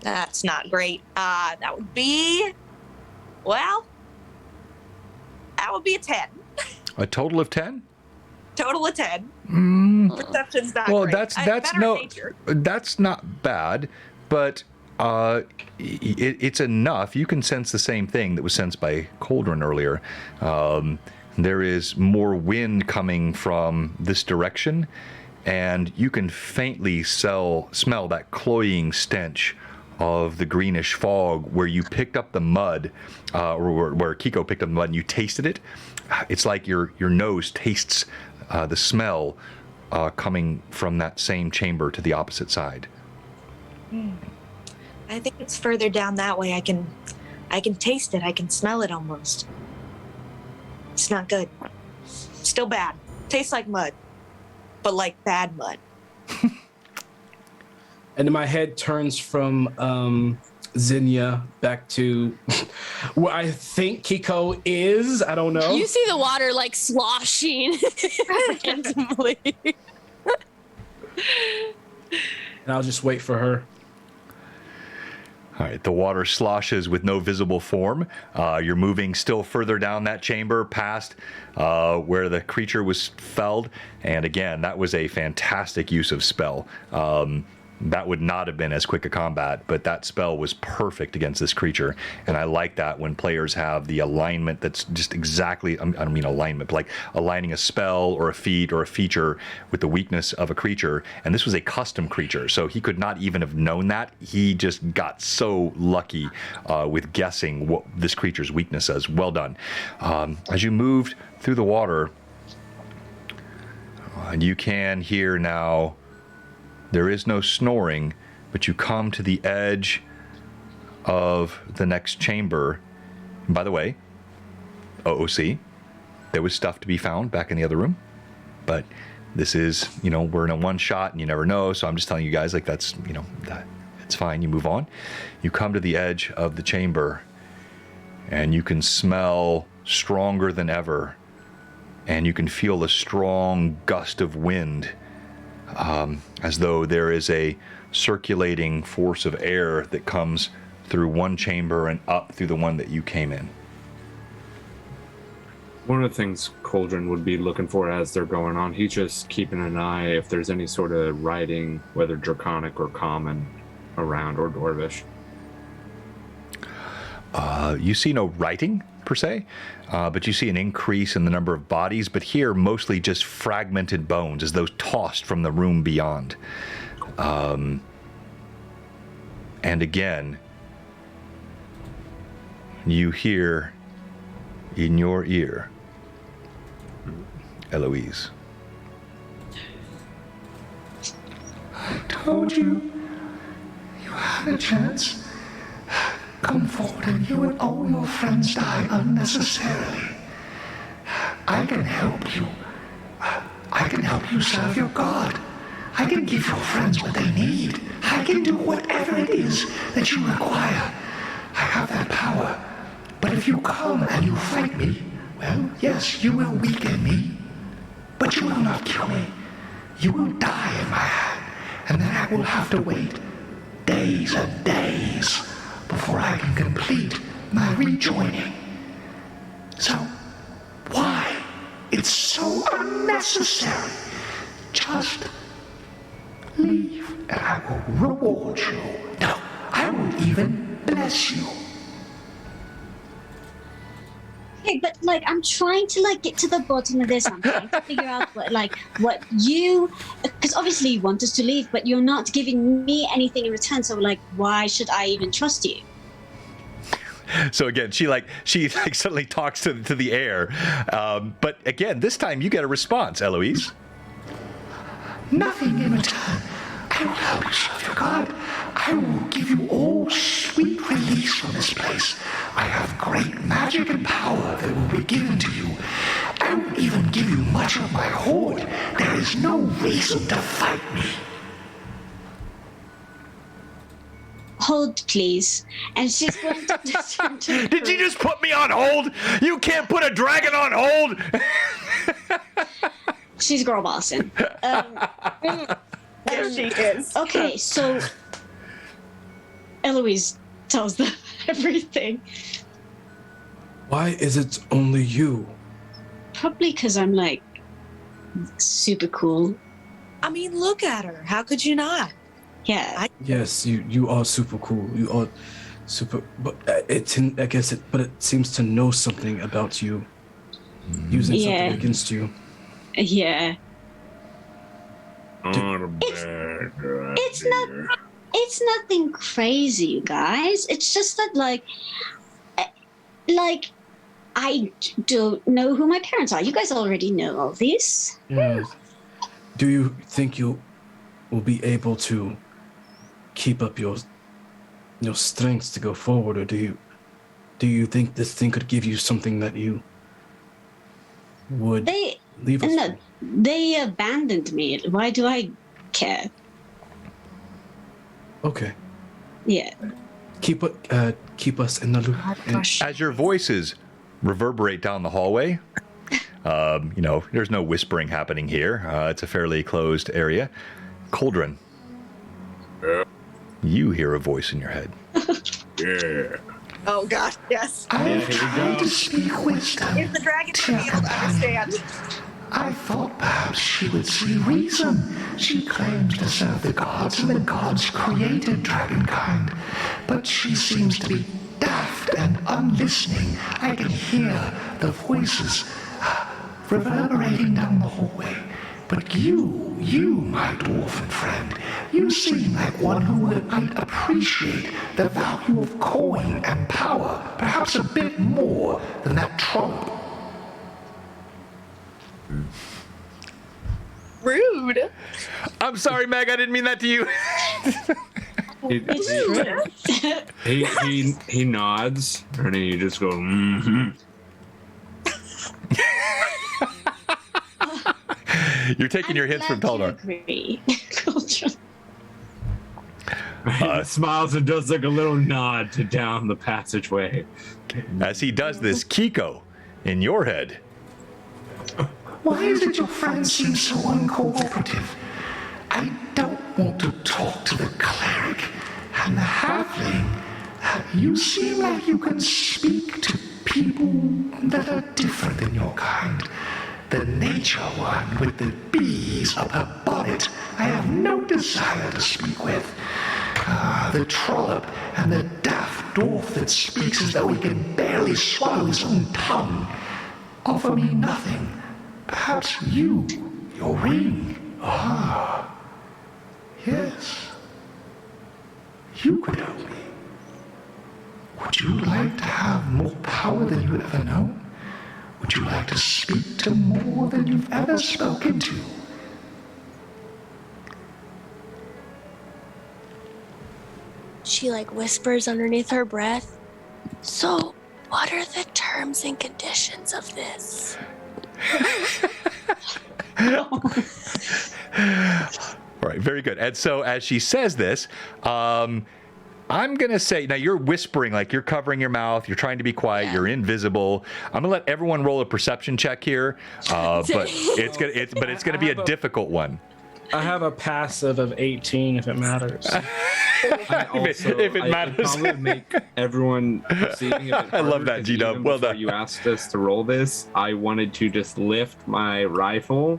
That's not great. That would be, well, that would be a 10. A total of 10? Total of 10. Perception's not Well, great. that's not bad, but it's enough. You can sense the same thing that was sensed by Cauldron earlier. There is more wind coming from this direction, and you can faintly smell that cloying stench of the greenish fog where you picked up the mud, or where Kiko picked up the mud and you tasted it. It's like your nose tastes the smell coming from that same chamber to the opposite side. I think it's further down that way. I can taste it. I can smell it almost. It's not good. Still bad. Tastes like mud, but like bad mud. And then my head turns from Zinnia back to where I think Kiko is. I don't know. You see the water like sloshing randomly. And I'll just wait for her. All right, the water sloshes with no visible form. You're moving still further down that chamber past where the creature was felled. And again, that was a fantastic use of spell. That would not have been as quick a combat, but that spell was perfect against this creature. And I like that when players have the alignment that's just exactly, I don't mean alignment, but like aligning a spell or a feat or a feature with the weakness of a creature. And this was a custom creature, so he could not even have known that. He just got so lucky with guessing what this creature's weakness is. Well done. As you moved through the water, you can hear now. There is no snoring, but you come to the edge of the next chamber. And by the way, OOC, there was stuff to be found back in the other room, but this is, we're in a one shot and you never know. So I'm just telling you guys, like, that's, it's fine. You move on. You come to the edge of the chamber and you can smell stronger than ever. And you can feel a strong gust of wind. As though there is a circulating force of air that comes through one chamber and up through the one that you came in. One of the things Cauldron would be looking for as they're going on, he's just keeping an eye if there's any sort of writing, whether draconic or common, around, or dwarvish. You see no writing per se, but you see an increase in the number of bodies, but here mostly just fragmented bones as though tossed from the room beyond. And again, you hear in your ear, Eloise. I told you, you had a chance. Come forward and you and all your friends die unnecessarily. I can help you. I can help you serve your God. I can give your friends what they need. I can do whatever it is that you require. I have that power. But if you come and you fight me, well, yes, you will weaken me. But you will not kill me. You will die in my hand. and then I will have to wait days and days before I can complete my rejoining. So, why? It's so unnecessary. Just leave, and I will reward you. No, I will even bless you. Okay, but like I'm trying to like get to the bottom of this. I'm trying to figure out what you, because obviously you want us to leave, but you're not giving me anything in return. So like, why should I even trust you? So again, she suddenly talks to the air, but again, this time you get a response, Eloise. Nothing in return. I will help you serve your God. I will give you all sweet release from this place. I have great magic and power that will be given to you. I will even give you much of my hoard. There is no reason to fight me. Hold, please. And she's going to descend to Did you just put me on hold? You can't put a dragon on hold. She's girl bossing. There she is. Okay, so Eloise tells them everything. Why is it only you? Probably because I'm like super cool. I mean, look at her. How could you not? Yeah. Yes, you are super cool. You are super, but it seems to know something about you, using something against you. Yeah. It's nothing crazy, you guys. It's just that like I don't know who my parents are. You guys already know all this. Yeah. Do you think you will be able to keep up your strengths to go forward, or do you think this thing could give you something that you would leave us? No, they abandoned me. Why do I care? Okay. Yeah. Keep us in the loop. As your voices reverberate down the hallway, there's no whispering happening here. It's a fairly closed area. Cauldron. Yeah. You hear a voice in your head. Yeah. Oh God, yes. I tried to speak wisdom. Is the dragon going to be able to understand? I thought perhaps she would see reason. She claims to serve the gods, and the gods created dragonkind. But she seems to be daft and unlistening. I can hear the voices reverberating down the hallway. But you, my dwarven friend, you seem like one who might appreciate the value of coin and power, perhaps a bit more than that trope. Rude. I'm sorry, Meg. I didn't mean that to you. He nods, and then he just goes, mm-hmm. You're taking your hints from Peldar. Smiles and does like a little nod to down the passageway. As he does this, Kiko, in your head. Why is it your friends seem so uncooperative? I don't want to talk to the cleric and the halfling. You seem like you can speak to people that are different than your kind. The nature one with the bees up her bonnet, I have no desire to speak with. The trollop and the daft dwarf that speaks as though he can barely swallow his own tongue offer me nothing. Perhaps you, your ring. Ah, yes. You could help me. Would you like to have more power than you've ever known? Would you like to speak to more than you've ever spoken to? She whispers underneath her breath. So, what are the terms and conditions of this? All right, very good. And so as she says this, I'm going to say, now you're whispering, you're covering your mouth, you're trying to be quiet, you're invisible. I'm going to let everyone roll a perception check here, but it's going to be a difficult one. I have a passive of 18 if it matters. If it matters. I'd probably make everyone receiving a bit I love harder, that, 'cause G-Dub. even Well before done. You asked us to roll this. I wanted to just lift my rifle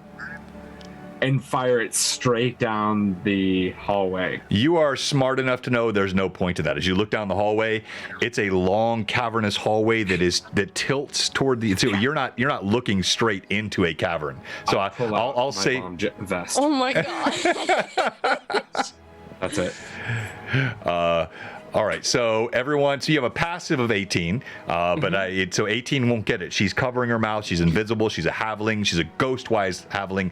and fire it straight down the hallway. You are smart enough to know there's no point to that. As you look down the hallway, it's a long cavernous hallway that tilts toward the. So you're not looking straight into a cavern. So I'll my say. bomb vest. Oh my god. That's it. All right, so everyone, so you have a passive of 18, but so 18 won't get it. She's covering her mouth. She's invisible. She's a halfling. She's a ghost-wise halfling.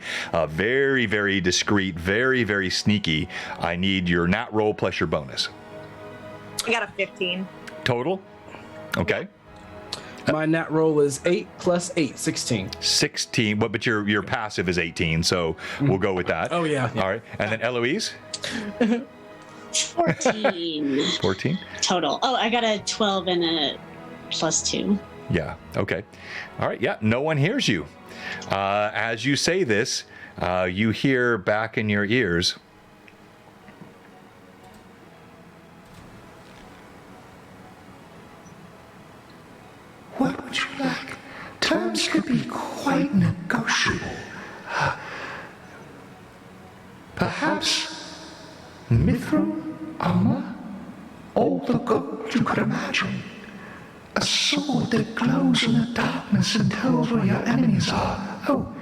Very, very discreet. Very, very sneaky. I need your nat roll plus your bonus. I got a 15. Total? Okay. My nat roll is 8 plus 8, 16. 16, but your passive is 18, so we'll go with that. Oh, yeah. All right, and then Eloise? 14 14? total. Oh, I got a 12 and a +2. Yeah, okay. All right, yeah, no one hears you. As you say this, you hear back in your ears, What would you like? Terms could be quite negotiable. Perhaps mithril, armor, all the gold you could imagine. A sword that glows in the darkness and tells where your enemies are. Oh,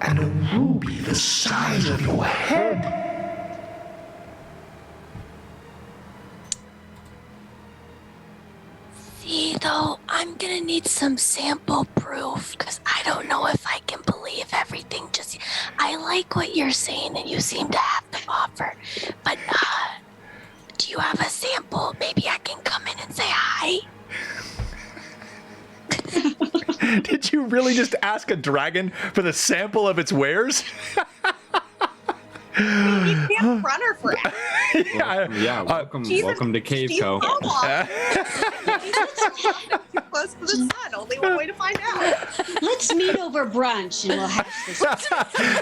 and a ruby the size of your head. See, though, I'm gonna need some sample proof because I don't know if I can believe everything. Just, I like what you're saying and you seem to have to offer, but do you have a sample? Maybe I can come in and say hi. did you really just ask a dragon for the sample of its wares? You can't run her forever. Welcome to Cave Co. Too close to the sun. Only one way to find out. Let's meet over brunch and we'll hash this out.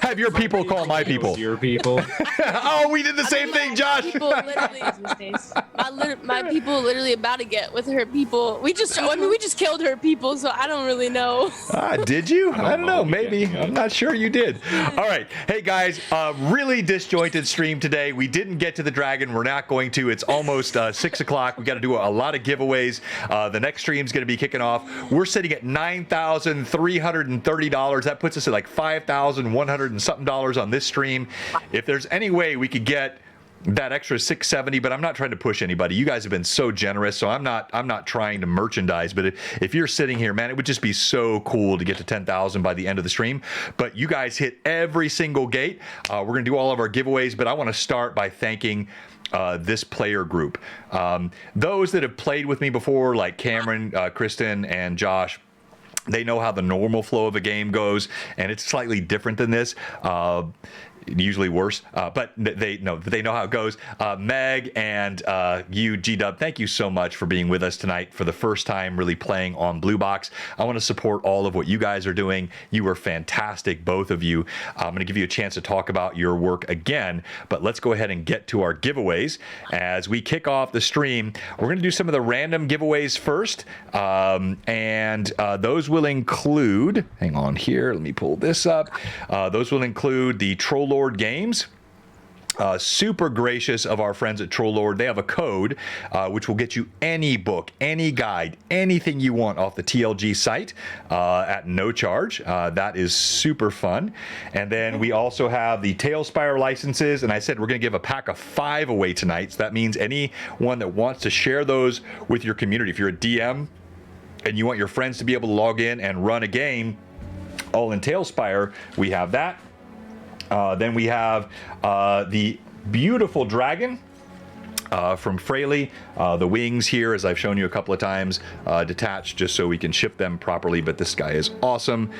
Have your people call my people. Your people. Oh, we did the same thing, Josh. People literally, my people literally about to get with her people. We just killed her people, so I don't really know. Did you? I don't know. Maybe. I'm not sure you did. All right. Hey, guys, really disjointed stream today. We didn't get to the dragon. We're not going to. It's almost 6 o'clock. We got to do a lot of giveaways. The next stream is going to be kicking off. We're sitting at $9,330. That puts us at like $5,100 and something on this stream. If there's any way we could get that extra $670, but I'm not trying to push anybody. You guys have been so generous, so I'm not trying to merchandise. But if you're sitting here, man, it would just be so cool to get to 10,000 by the end of the stream. But you guys hit every single gate. We're gonna do all of our giveaways, but I want to start by thanking this player group. Those that have played with me before, like Cameron, Kristen, and Josh, they know how the normal flow of a game goes, and it's slightly different than this. Usually worse, but they know how it goes. Meg and you, G-Dub, thank you so much for being with us tonight for the first time really playing on Blue Box. I want to support all of what you guys are doing. You were fantastic, both of you. I'm going to give you a chance to talk about your work again, but let's go ahead and get to our giveaways. As we kick off the stream, we're going to do some of the random giveaways first, and those will include, hang on here, let me pull this up. Those will include the Troll Lord Games. Super gracious of our friends at Troll Lord. They have a code which will get you any book, any guide, anything you want off the TLG site at no charge. That is super fun. And then we also have the Tailspire licenses, and I said we're going to give a pack of 5 away tonight. So that means anyone that wants to share those with your community. If you're a DM and you want your friends to be able to log in and run a game all in Tailspire, we have that. Then we have the beautiful dragon. from Fraley. The wings here, as I've shown you a couple of times, detached just so we can ship them properly, but this guy is awesome.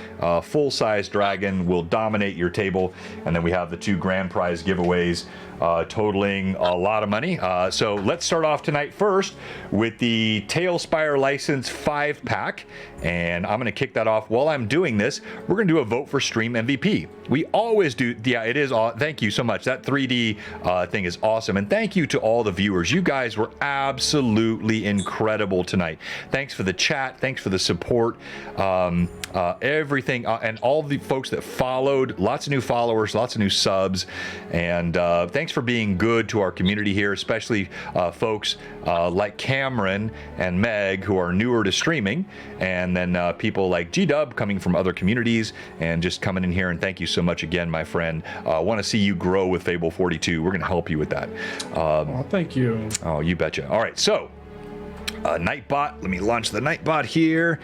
Full-size dragon will dominate your table, and then we have the 2 grand prize giveaways totaling a lot of money. So let's start off tonight first with the Tailspire License 5-pack, and I'm going to kick that off. While I'm doing this, we're going to do a vote for Stream MVP. We always do. Yeah, it is. Thank you so much. That 3D thing is awesome, and thank you to all the viewers. You guys were absolutely incredible tonight. Thanks for the chat. Thanks for the support. Everything, and all the folks that followed. Lots of new followers, lots of new subs, and thanks for being good to our community here, especially folks like Cameron and Meg, who are newer to streaming, and then people like G-Dub coming from other communities and just coming in here. And thank you so much again, my friend. I want to see you grow with Fable 42. We're going to help you with that. Thank you. Oh, you betcha. All right, so Nightbot. Let me launch the Nightbot here.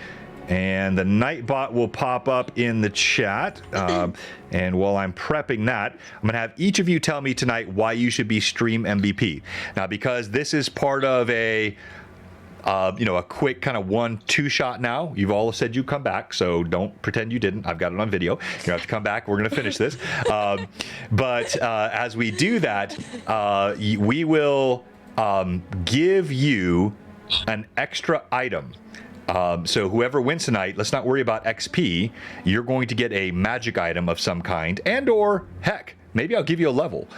And the Nightbot will pop up in the chat. And while I'm prepping that, I'm going to have each of you tell me tonight why you should be Stream MVP. Now, because this is part of a quick kind of 1-2 shot now. You've all said you come back, so don't pretend you didn't. I've got it on video. You have to come back. We're going to finish this. But as we do that, we will give you an extra item. So whoever wins tonight, let's not worry about XP. You're going to get a magic item of some kind, and or heck, maybe I'll give you a level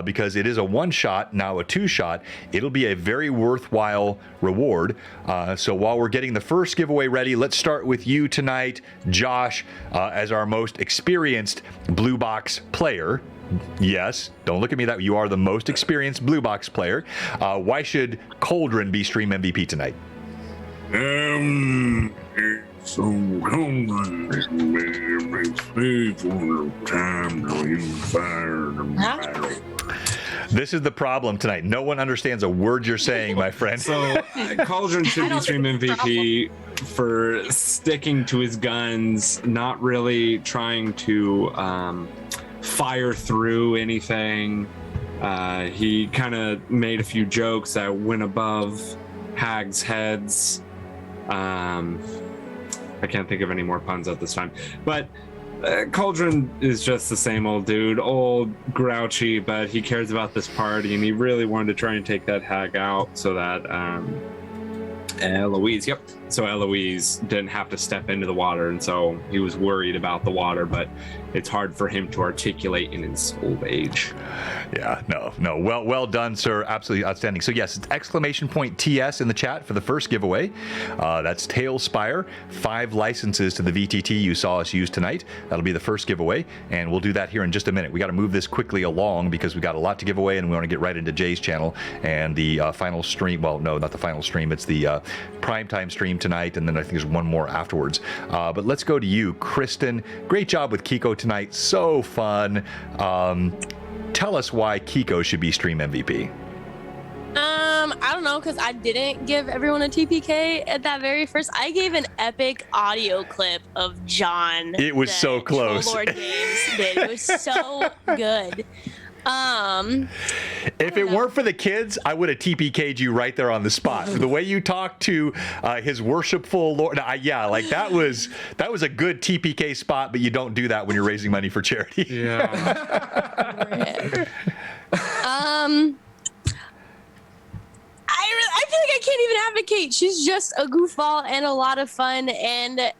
because it is a 1-shot, now a 2-shot. It'll be a very worthwhile reward. So while we're getting the first giveaway ready, let's start with you tonight, Josh, as our most experienced Blue Box player. Yes, don't look at me that way. You are the most experienced Blue Box player. Why should Cauldron be Stream MVP tonight? So Cauldron makes me for the time to use fire to battle. This is the problem tonight. No one understands a word you're saying, my friend. So Cauldron should be Stream MVP for sticking to his guns, not really trying to fire through anything. He kind of made a few jokes that went above hags' heads. I can't think of any more puns at this time, but Cauldron is just the same old dude, old, grouchy, but he cares about this party, and he really wanted to try and take that hag out so that Eloise didn't have to step into the water, and so he was worried about the water, but it's hard for him to articulate in his old age. Yeah, no. Well done, sir. Absolutely outstanding. So yes, it's !TS in the chat for the first giveaway. That's Tailspire, 5 licenses to the VTT you saw us use tonight. That'll be the first giveaway, and we'll do that here in just a minute. We got to move this quickly along because we got a lot to give away, and we want to get right into Jay's channel and the final stream. Well, no, not the final stream. It's the primetime stream tonight, and then I think there's one more afterwards. But let's go to you, Kristen. Great job with Kiko tonight. So fun. Tell us why Kiko should be Stream MVP. I don't know, because I didn't give everyone a TPK at that very first. I gave an epic audio clip of John. It was so close. Troll Lord Games did. It was so good. If it weren't for the kids, I would have TPK'd you right there on the spot. The way you talked to his worshipful Lord, that was a good TPK spot, but you don't do that when you're raising money for charity. Yeah. I feel like I can't even advocate. She's just a goofball and a lot of fun, and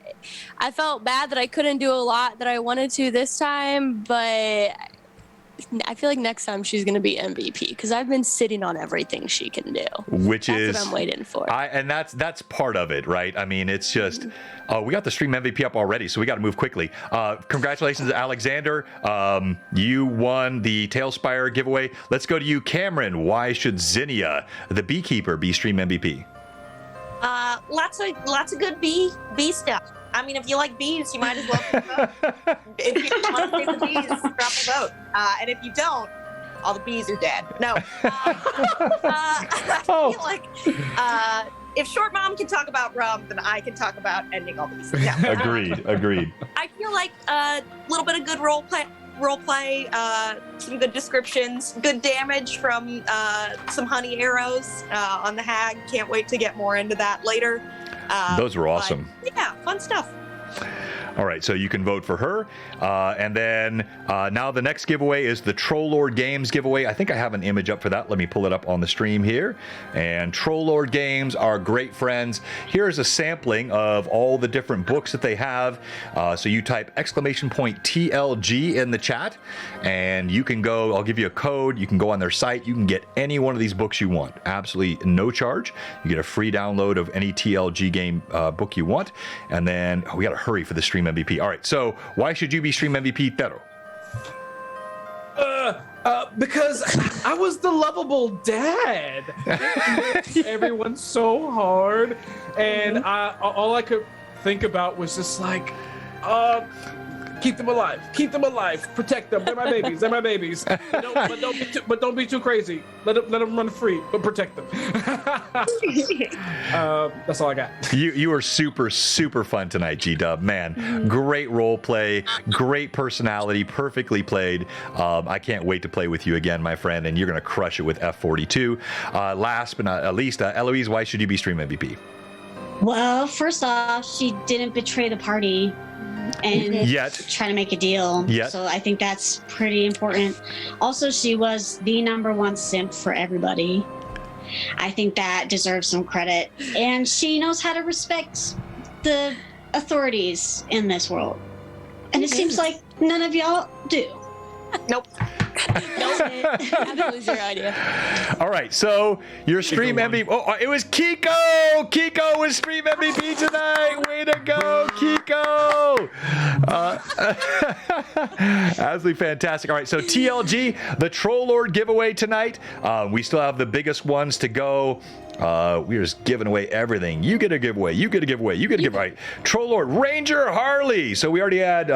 I felt bad that I couldn't do a lot that I wanted to this time, but I feel like next time she's going to be MVP because I've been sitting on everything she can do. That's what I'm waiting for. And that's part of it, right? I mean, it's just, we got the Stream MVP up already, so we got to move quickly. Congratulations, Alexander. You won the Tailspire giveaway. Let's go to you, Cameron. Why should Zinnia, the beekeeper, be Stream MVP? Lots of good bee stuff. I mean, if you like bees, you might as well vote. If you want to save the bees, drop a vote. And if you don't, all the bees are dead. No. I feel like if Short Mom can talk about rum, then I can talk about ending all bees. No. Agreed. I feel like a little bit of good role role play, some good descriptions, good damage from some honey arrows on the hag. Can't wait to get more into that later. Those were awesome. Yeah, fun stuff. All right, so you can vote for her. And then now the next giveaway is the Troll Lord Games giveaway. I think I have an image up for that. Let me pull it up on the stream here. And Troll Lord Games are great friends. Here's a sampling of all the different books that they have. So you type !TLG in the chat, and you can go, I'll give you a code. You can go on their site. You can get any one of these books you want. Absolutely no charge. You get a free download of any TLG game book you want. And then we got to hurry for the stream MVP. All right, so why should you be stream MVP, Tero? Because I was the lovable dad. Everyone's so hard, and all I could think about was just like, keep them alive, protect them. They're my babies. But don't be too crazy. Let them run free, but protect them. That's all I got. You were super fun tonight, G-Dub. Man, great role play, great personality, perfectly played. I can't wait to play with you again, my friend, and you're going to crush it with F42. Last but not least, Eloise, why should you be stream MVP? Well, first off, she didn't betray the party and try to make a deal. So I think that's pretty important. Also, she was the #1 simp for everybody. I think that deserves some credit. And she knows how to respect the authorities in this world. And it seems like none of y'all do. Nope. That was your idea. All right, so your stream MVP. Oh, it was Kiko. Kiko was stream MVP tonight. Way to go, Kiko. Absolutely fantastic. All right, so TLG, the Troll Lord giveaway tonight. We still have the biggest ones to go. We're just giving away everything. You get a giveaway. You get a giveaway. You get a giveaway. Troll Lord Ranger Harley. So we already had.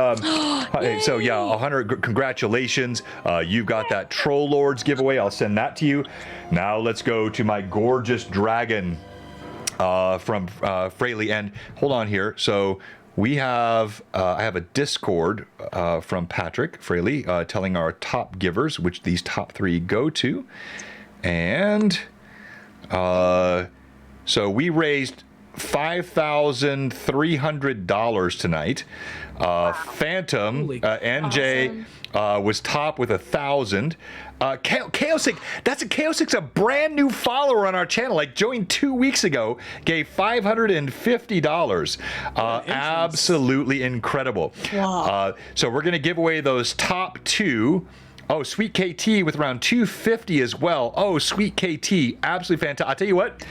So yeah, 100. Congratulations. You've got that Troll Lords giveaway. I'll send that to you. Now let's go to my gorgeous dragon from Fraley. And hold on here. So we have. I have a Discord from Patrick Fraley telling our top givers which these top 3 go to, and. So we raised $5,300 tonight. Phantom NJ was top with 1,000. Chaosic, Chaosic's a brand new follower on our channel. Like joined 2 weeks ago, gave $550. Absolutely incredible. Wow. So we're gonna give away those top 2. Oh, Sweet KT with around 250 as well. Oh, Sweet KT, absolutely fantastic. I'll tell you what,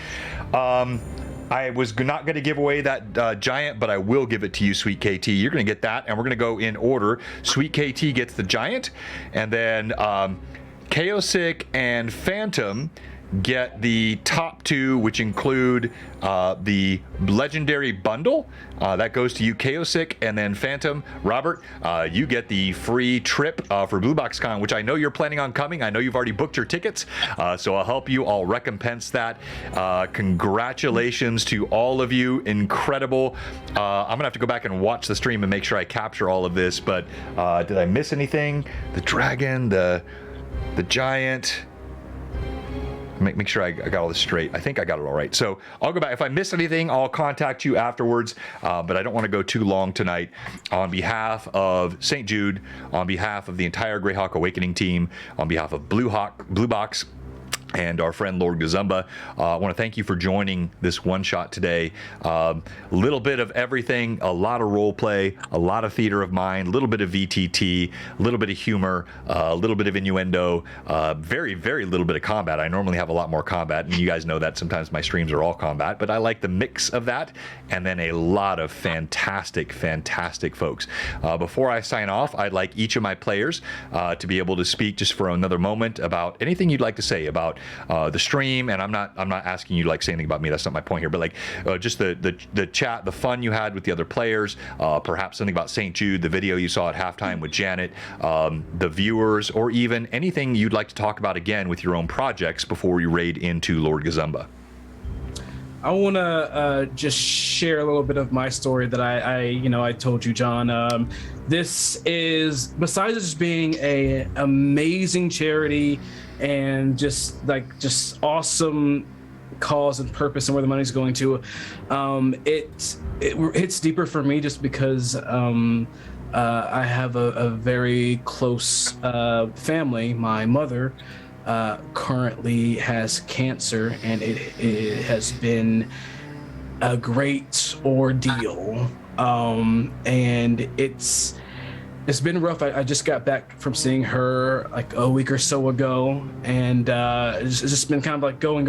I was not going to give away that giant, but I will give it to you, Sweet KT. You're going to get that, and we're going to go in order. Sweet KT gets the giant, and then Chaosic and Phantom get the top 2, which include the legendary bundle. That goes to you, Chaosic, and then Phantom. Robert, you get the free trip for BlueBoxCon, which I know you're planning on coming. I know you've already booked your tickets, so I'll help you. I'll recompense that. Congratulations to all of you. Incredible. I'm going to have to go back and watch the stream and make sure I capture all of this, but did I miss anything? The dragon, the giant. Make sure I got all this straight. I think I got it all right. So I'll go back. If I miss anything, I'll contact you afterwards. But I don't want to go too long tonight. On behalf of St. Jude, on behalf of the entire Greyhawk Awakening team, on behalf of Blue Box, and our friend Lord Gazumba, I want to thank you for joining this one shot today. A little bit of everything, a lot of role play, a lot of theater of mind, a little bit of VTT, a little bit of humor, a little bit of innuendo, very, very little bit of combat. I normally have a lot more combat, and you guys know that sometimes my streams are all combat, but I like the mix of that, and then a lot of fantastic folks. Before I sign off, I'd like each of my players to be able to speak just for another moment about anything you'd like to say about the stream, and I'm not asking you to say anything about me. That's not my point here. But just the chat, the fun you had with the other players, perhaps something about St. Jude, the video you saw at halftime with Janet, the viewers, or even anything you'd like to talk about again with your own projects before we raid into Lord Gazumba. I want to just share a little bit of my story that I told you, John. This is, besides just being a amazing charity and just awesome cause and purpose and where the money's going to, it hits deeper for me just because I have a very close family. My mother currently has cancer, and it has been a great ordeal, and it's been rough. I just got back from seeing her like a week or so ago, and it's just been kind of like going,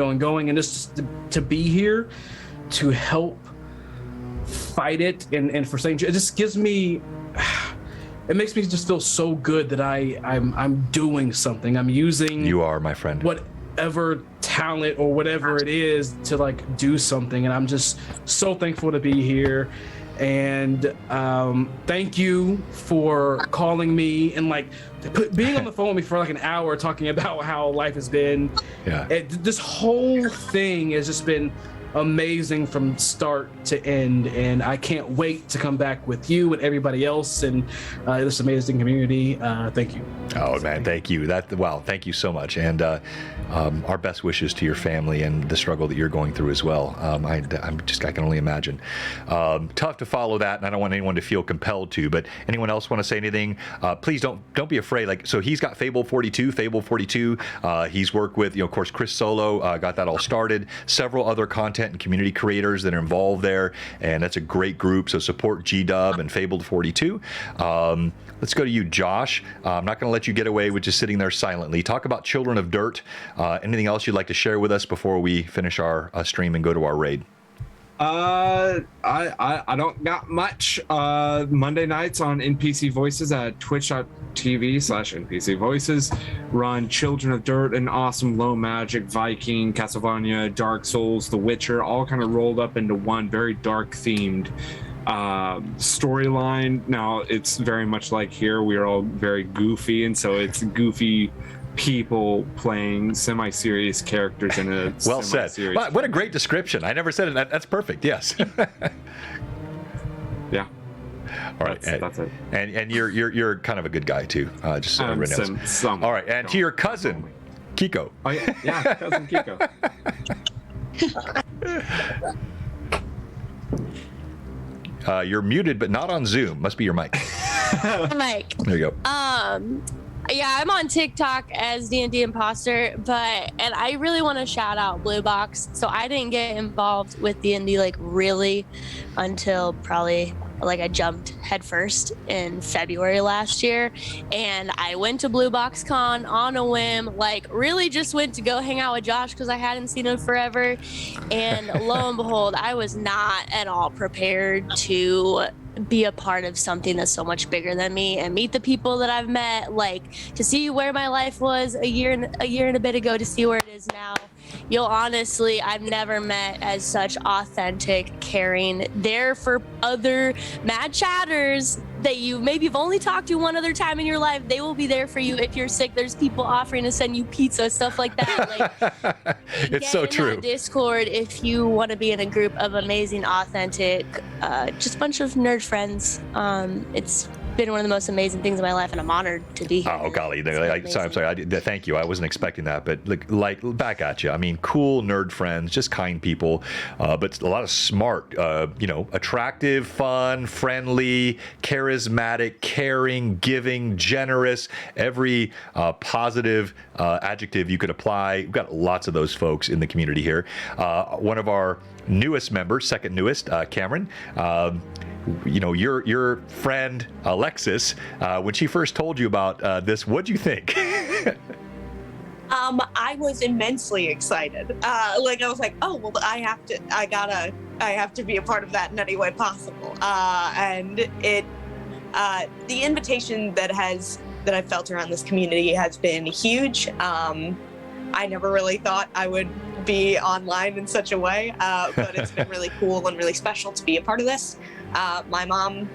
and just to be here to help fight it, and for saying, it just gives me, it makes me just feel so good that I'm doing something. I'm using, you are, my friend, whatever talent or whatever it is to like do something, and I'm just so thankful to be here. And thank you for calling me and like being on the phone with me for like an hour talking about how life has been. Yeah, this whole thing has just been amazing from start to end, and I can't wait to come back with you and everybody else and this amazing community. Thank you. Oh man, thank you. Thank you so much, and our best wishes to your family and the struggle that you're going through as well. I can only imagine. Tough to follow that, and I don't want anyone to feel compelled to. But anyone else want to say anything? Please don't be afraid. Like, so he's got Fable 42. He's worked with, of course, Chris Solo got that all started. Several other content and community creators that are involved there, and that's a great group. So support GW and Fabled 42. Let's go to you, Josh. I'm not going to let you get away with just sitting there silently. Talk about Children of Dirt. Anything else you'd like to share with us before we finish our stream and go to our raid? I don't got much. Monday nights on NPC Voices at twitch.tv/NPC Voices run Children of Dirt, an awesome low magic, Viking, Castlevania, Dark Souls, The Witcher, all kind of rolled up into one very dark themed storyline. Now it's very much like here, we are all very goofy, and so it's goofy people playing semi-serious characters in a well said. Wow, what a great description. I never said it. That's perfect. Yes. Yeah. All right. That's it. And you're kind of a good guy too. Just so everyone knows. All right. And to your cousin, Kiko. Oh yeah, cousin Kiko. You're muted, but not on Zoom. Must be your mic. Mic. There you go. Yeah, I'm on TikTok as D&D Imposter, and I really want to shout out Blue Box. So I didn't get involved with D&D like really until probably like I jumped headfirst in February last year, and I went to Blue Box Con on a whim, like really just went to go hang out with Josh because I hadn't seen him forever, and lo and behold, I was not at all prepared to be a part of something that's so much bigger than me and meet the people that I've met, like to see where my life was a year and a bit ago to see where it is now. I've never met as such authentic, caring, there for other mad chatters that you maybe have only talked to one other time in your life. They will be there for you if you're sick. There's people offering to send you pizza, stuff like that. Like, it's so true. Discord, if you want to be in a group of amazing, authentic, just a bunch of nerd friends. It's been one of the most amazing things in my life, and I'm honored to be here. Oh golly, I'm sorry. Thank you. I wasn't expecting that, but like back at you. I mean, cool nerd friends, just kind people, but a lot of smart, attractive, fun, friendly, charismatic, caring, giving, generous, every positive adjective you could apply. We've got lots of those folks in the community here. One of our newest members, second newest, Cameron. Your friend Alexis, when she first told you about this, what'd you think? I was immensely excited. I was like, oh well, I have to be a part of that in any way possible. And the invitation that I felt around this community has been huge. I never really thought I would be online in such a way, but it's been really cool and really special to be a part of this. My mom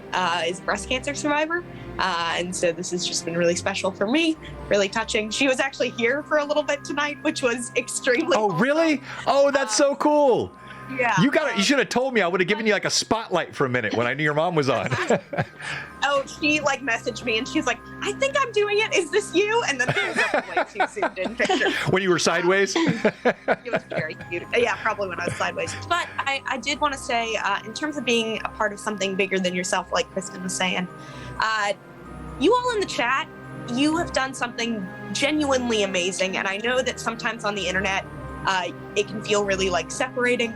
is a breast cancer survivor, and so this has just been really special for me, really touching. She was actually here for a little bit tonight, which was extremely awesome. Really? Oh, that's so cool. Yeah. You should have told me. I would have given you like a spotlight for a minute when I knew your mom was on. Oh, she like messaged me and she's like, I think I'm doing it. Is this you? And then it was way too zoomed in picture. When you were sideways? It was very cute. Yeah, probably when I was sideways. But I did want to say, in terms of being a part of something bigger than yourself, like Kristen was saying, you all in the chat, you have done something genuinely amazing. And I know that sometimes on the internet, it can feel really like separating,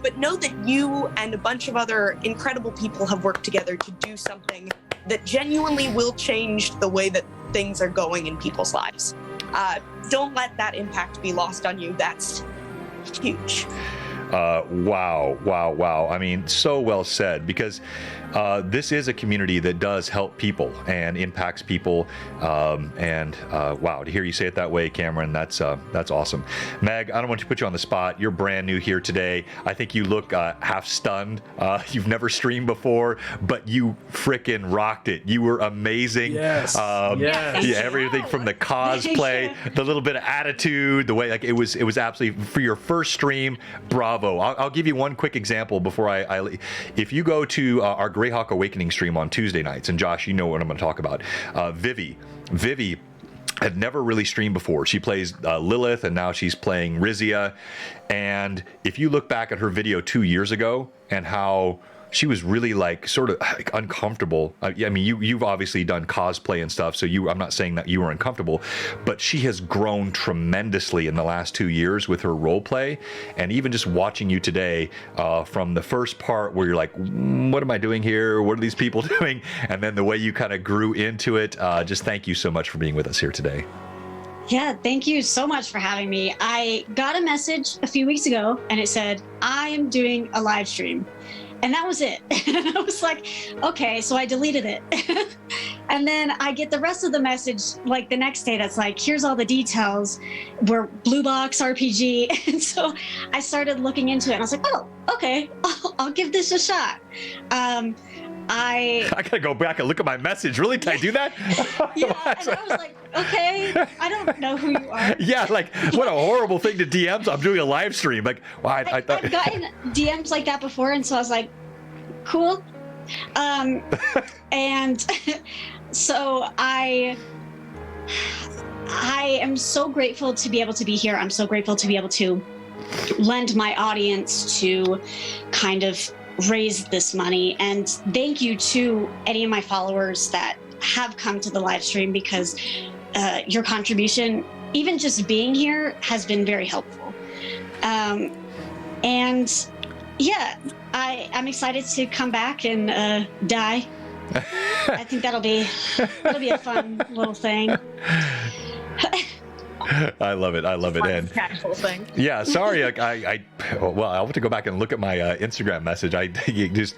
but know that you and a bunch of other incredible people have worked together to do something that genuinely will change the way that things are going in people's lives. Don't let that impact be lost on you. That's huge. Wow. I mean, so well said, because this is a community that does help people and impacts people. Wow, to hear you say it that way, Cameron, that's awesome. Meg, I don't want to put you on the spot. You're brand new here today. I think you look half stunned. You've never streamed before, but you frickin' rocked it. You were amazing. Yes. Yeah, everything from the cosplay, the little bit of attitude, the way like it was absolutely for your first stream. Bravo. I'll give you one quick example before I if you go to our Greyhawk Awakening stream on Tuesday nights, and Josh, you know what I'm going to talk about. Vivi had never really streamed before. She plays Lilith, and now she's playing Rizia. And if you look back at her video 2 years ago and how she was really like sort of like uncomfortable. I mean, you've obviously done cosplay and stuff, so I'm not saying that you were uncomfortable, but she has grown tremendously in the last 2 years with her role play. And even just watching you today, from the first part where you're like, what am I doing here? What are these people doing? And then the way you kind of grew into it. Just thank you so much for being with us here today. Yeah, thank you so much for having me. I got a message a few weeks ago and it said, I am doing a live stream. And that was it. And I was like, okay, so I deleted it. And then I get the rest of the message like the next day that's like, here's all the details. We're BlueBoxRPG. And so I started looking into it and I was like, oh, okay, I'll give this a shot. I gotta go back and look at my message. Really? Did I do that? Yeah, and I was like, okay, I don't know who you are. Yeah, like what a horrible thing to DM. So I'm doing a live stream. Like, well, I thought I've gotten DMs like that before, and so I was like, cool. And so I am so grateful to be able to be here. I'm so grateful to be able to lend my audience to kind of raise this money, and thank you to any of my followers that have come to the live stream, because your contribution, even just being here, has been very helpful. And yeah, I'm excited to come back and die. I think that'll be a fun little thing. I love it. And Casual thing. yeah, sorry. Well, I'll have to go back and look at my Instagram message. I just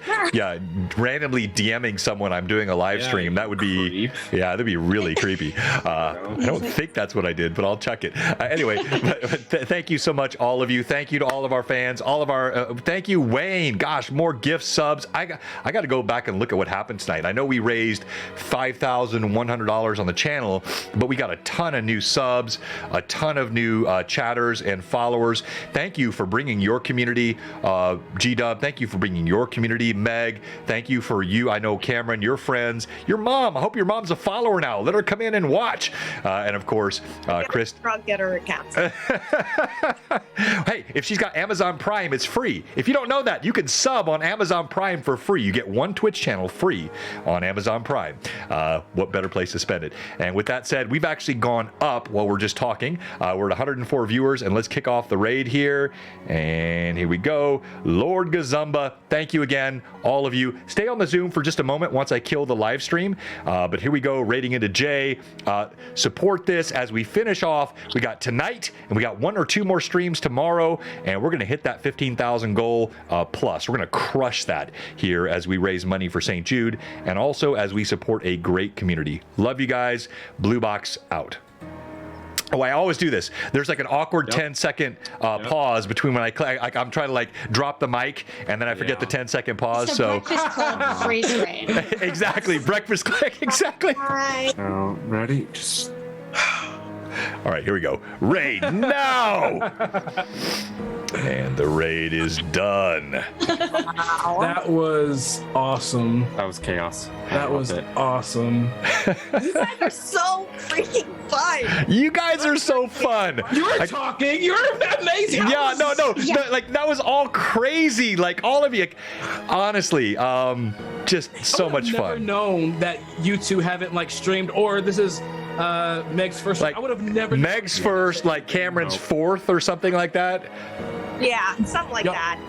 randomly DMing someone I'm doing a live stream. That would be that'd be really creepy. I don't think that's what I did, but I'll check it. Anyway, thank you so much, all of you. Thank you to all of our fans, all of our. Thank you, Wayne. Gosh, more gift subs. I got to go back and look at what happened tonight. I know we raised $5,100 on the channel, but we got a ton of new subs. A ton of new chatters and followers. Thank you for bringing your community, G-Dub. Thank you for bringing your community, Meg. Thank you for you. I know Cameron, your friends, your mom. I hope your mom's a follower now. Let her come in and watch. And of course, Chris. Get her account. Hey, if she's got Amazon Prime, it's free. If you don't know that, you can sub on Amazon Prime for free. You get one Twitch channel free on Amazon Prime. What better place to spend it? And with that said, we've actually gone up while we're just talking. We're at 104 viewers, and let's kick off the raid here. And here we go. Lord Gazumba, thank you again, all of you. Stay on the Zoom for just a moment once I kill the live stream. But here we go, raiding into Jay. Support this as we finish off. We got tonight, and we got 1 or 2 more streams tomorrow, and we're going to hit that 15,000 goal plus. We're going to crush that here as we raise money for St. Jude, and also as we support a great community. Love you guys. Blue Box out. Oh, I always do this. There's like an awkward 10-second pause between when I'm trying to like drop the mic, and then I forget the 10-second pause. So Breakfast Club freeze frame. Exactly, Breakfast Club. Exactly. Ready? Just All right, here we go. Raid now! And the raid is done. That was awesome. That was chaos. That was awesome. You guys are so freaking fun. You guys are so fun. You were talking. You were amazing. Yeah, no, like that was all crazy. Like all of you, honestly, just so much fun. I would have never known that you two haven't like streamed, or this is Meg's first. Like I would have never. Meg's first, like Cameron's fourth, or something like that. Yeah, something like that.